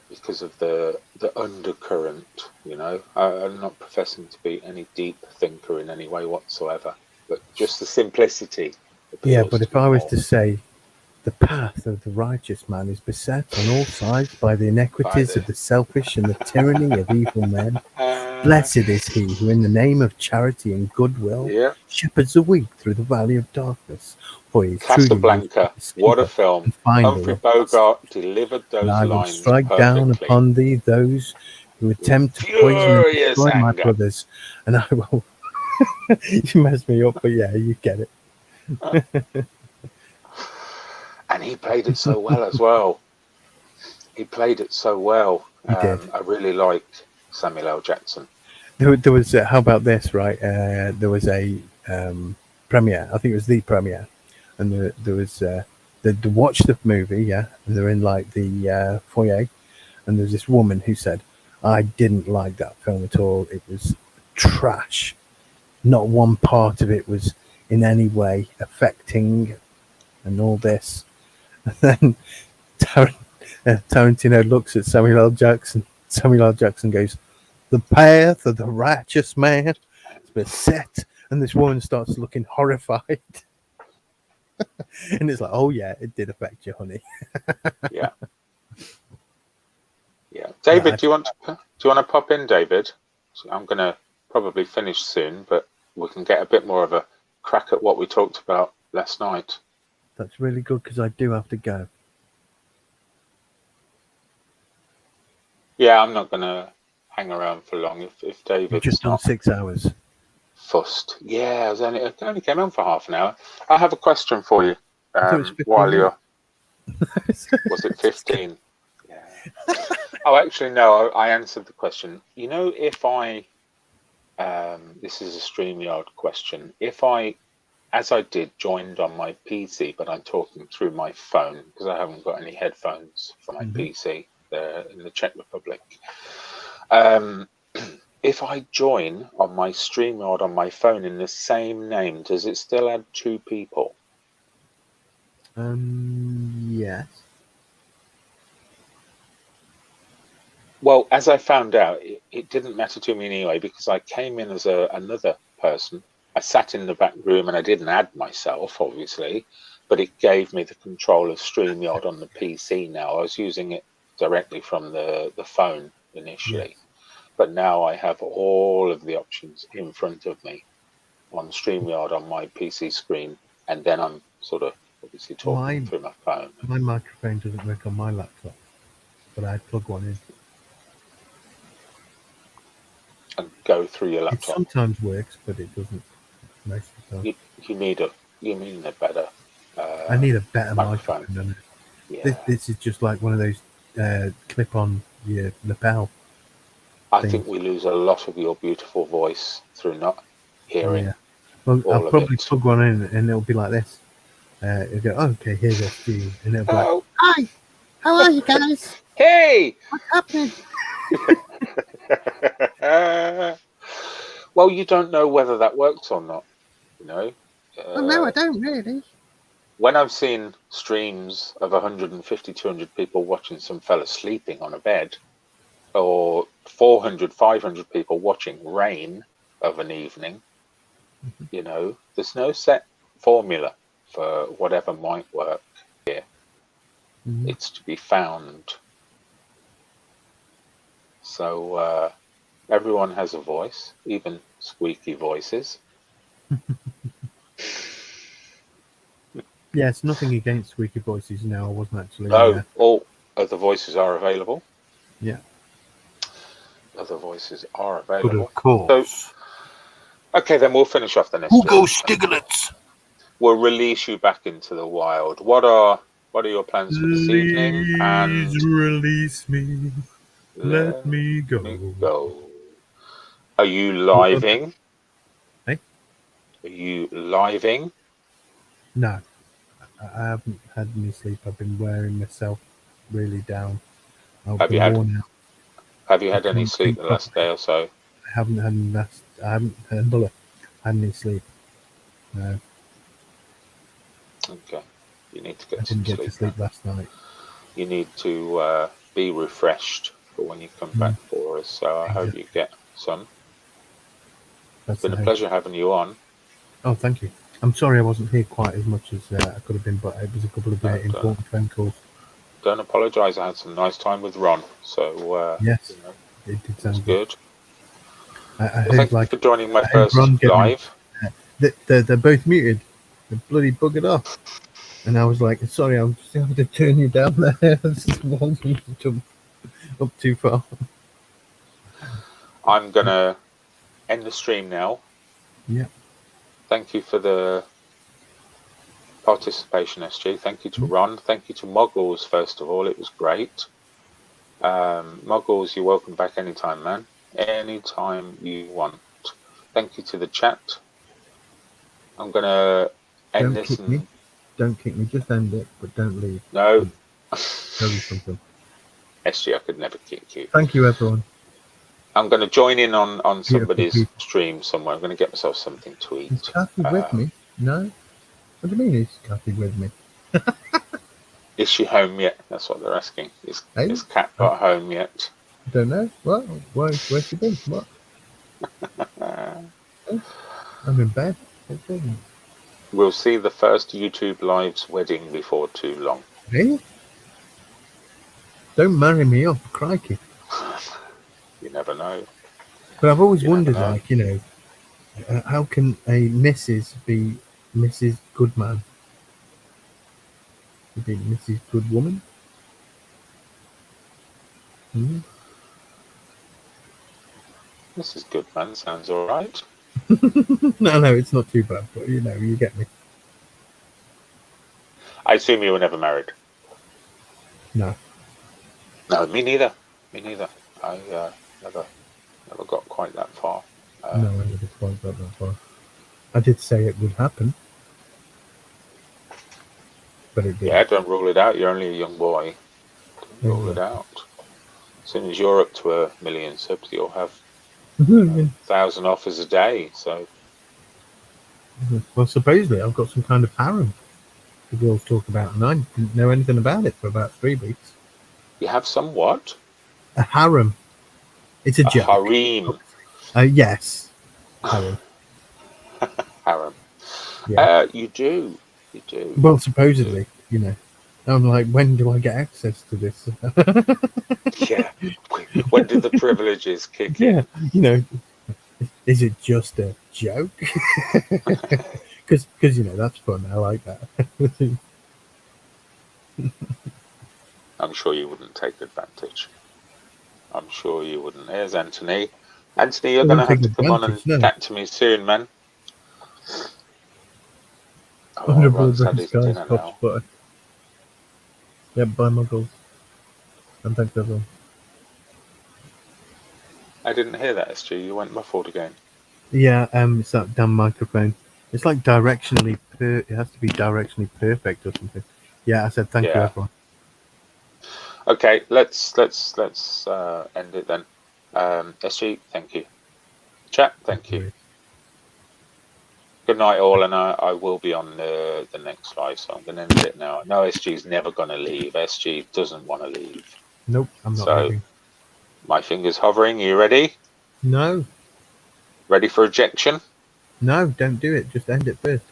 because of the undercurrent. You know, I'm not professing to be any deep thinker in any way whatsoever, but just the simplicity. Yeah, appeals but if me I was more. to say the path of the righteous man is beset on all sides by the inequities of the selfish and the tyranny of evil men, Blessed is he who, in the name of charity and goodwill, Yeah. shepherds the weak through the valley of darkness. For he is truly Casablanca. his What a keeper film. and finder Humphrey of lost. Bogart delivered those And I will lines strike down perfectly. upon thee those who attempt to poison and Furious destroy my anger. brothers, and I will. You messed me up, but yeah, you get it. And he played it so well as well. He played it so well. He did. I really liked Samuel L. Jackson. There was how about this, right? There was a premiere. I think it was the premiere, and there was they watched the movie, yeah, and they're in like the foyer, and there's this woman who said, "I didn't like that film at all. It was trash. Not one part of it was in any way affecting, and all this." And then Tarantino looks at Samuel L. Jackson. Samuel L. Jackson goes, "The path of the righteous man has been set," and this woman starts looking horrified. And it's like, "Oh yeah, it did affect you, honey." Yeah. Yeah. David, do you want to pop in, David? So I'm going to probably finish soon, but we can get a bit more of a crack at what we talked about last night. That's really good because I do have to go. Yeah, I'm not going to hang around for long if We've David's just done not 6 hours. fussed. Yeah, it only came on for half an hour. I have a question for you. thought it was 15 While minutes. was it 15? Yeah. Oh, actually, no. I answered the question. You know, if I this is a StreamYard question. If I, as I did, joined on my PC, but I'm talking through my phone because I haven't got any headphones for my PC there in the Czech Republic. If I join on my StreamYard on my phone in the same name, does it still add 2 people? Yes. Well, as I found out, it didn't matter to me anyway because I came in as another person. I sat in the back room and I didn't add myself, obviously, but it gave me the control of StreamYard on the PC now. I was using it directly from the phone initially, Yes. but now I have all of the options in front of me on StreamYard on my PC screen, and then I'm sort of obviously talking Mine- through my phone. My microphone doesn't work on my laptop, but I plug one in. And go through your It laptop. sometimes works, but it doesn't most of the time. You need a better. I need a better microphone. microphone than it. Yeah, This is just like one of those clip on your lapel. I thing. think we lose a lot of your beautiful voice through not hearing. Yeah. Well, all I'll of probably it. plug one in and it'll be like this. It'll go, "Oh, okay, here's SG," and it'll be like, Oh, Hi, how are you guys? hey! What's happening? Well, you don't know whether that works or not. You know. Well, no, I don't really. When I've seen streams of 150, 200 people watching some fella sleeping on a bed, or 400, 500 people watching rain of an evening, you know, there's no set formula for whatever might work here. Mhm. It's to be found. So everyone has a voice, even squeaky voices. "Yeah, it's nothing against squeaky voices." I wasn't actually. No, all other voices are available. Yeah. Other voices are But available. of course. Okay, then we'll finish off the next. Hugo Stiglitz. We'll release you back into the wild. What are your plans for this evening? And Please release me. Let me go. go. Are you living? Hey? Are you living? No, I haven't had any sleep. I've been wearing myself really down. I've Have been you had- worn out. Have you had I any can't sleep sleep the last day or so? I haven't had any sleep. No, Okay. You need to I get some didn't get to sleep last night. You need to be refreshed for when you come back for us. So I hope you get some. That's It's been the a hope. pleasure having you on. Oh, thank you. I'm sorry I wasn't here quite as much as I could have been, but it was a couple of No, important phone calls. Don't apologise. I had some nice time with Ron. So Yes, you know, it did it's sound good. good. I Well, heard thank you like for joining my I heard first Ron getting live. they're both muted. They're bloody buggered off. And I was like, sorry, I'm just having to turn you down there. I just want you to jump up too far. I'm gonna end the stream now. Yeah. Thank you for the participation, SG. Thank you to Ron. Thank you to Muggles, first of all. It was great. Muggles, you're welcome back anytime, man. Anytime you want. Thank you to the chat. I'm going to end Don't this. kick me. Don't kick me. Just end it, but don't leave. No. Tell you something. SG, I could never kick you. Thank you, everyone. I'm going to join in on Beautiful somebody's people. stream somewhere. I'm going to get myself something to eat. Is Kathy with me? No? What do you mean, is Kathy with me? Is she home yet? That's what they're asking. Is Kat got home yet? I don't know. What? Where's she been? What? I'm in bed. We'll see the first YouTube Live's wedding before too long. Really? Don't marry me off, crikey. You never know. But I've always wondered, like, you know, how can a Mrs. be Mrs. Goodman? Be Mrs. Goodwoman? Hmm? Mrs. Goodman sounds all right. No, it's not too bad, but you know, you get me. I assume you were never married. No. No, me neither. Me neither. I never got quite that far. No, I never quite got that far. I did say it would happen, but it didn't. Yeah, don't rule it out. You're only a young boy. Don't rule it out. As soon as you're up to 1 million subs, you'll have 1,000 offers a day. So, well, supposedly I've got some kind of harem the girls talk about, and I didn't know anything about it for about 3 weeks. you have some what? A harem. It's a joke. Harem. Yes. Harem. Harem. Yeah. You do. You do. Well, supposedly, you know. I'm like, when do I get access to this? Yeah. When did the privileges kick in? Yeah, you know, is it just a joke? Because you know, that's fun. I like that. I'm sure you wouldn't take advantage. I'm sure you wouldn't. Here's Anthony. Anthony, you're going to have to come on and chat to me soon, man. Oh, Honourable Ron's had British his guys, dinner Cops now. butter. Yeah, bye, Muggles. And thanks, everyone. I didn't hear that, SG. You went muffled again. Yeah, it's that damn microphone. It's like directionally. It has to be directionally perfect or something. Yeah, I said thank you, everyone. Okay, let's end it then. SG, thank you. Chat, thank you. Good night, all, and I will be on the next live, so I'm going to end it now. I know SG's never going to leave. SG doesn't want to leave. Nope, I'm not leaving. My finger's hovering. You ready? No. Ready for ejection? No, don't do it. Just end it first.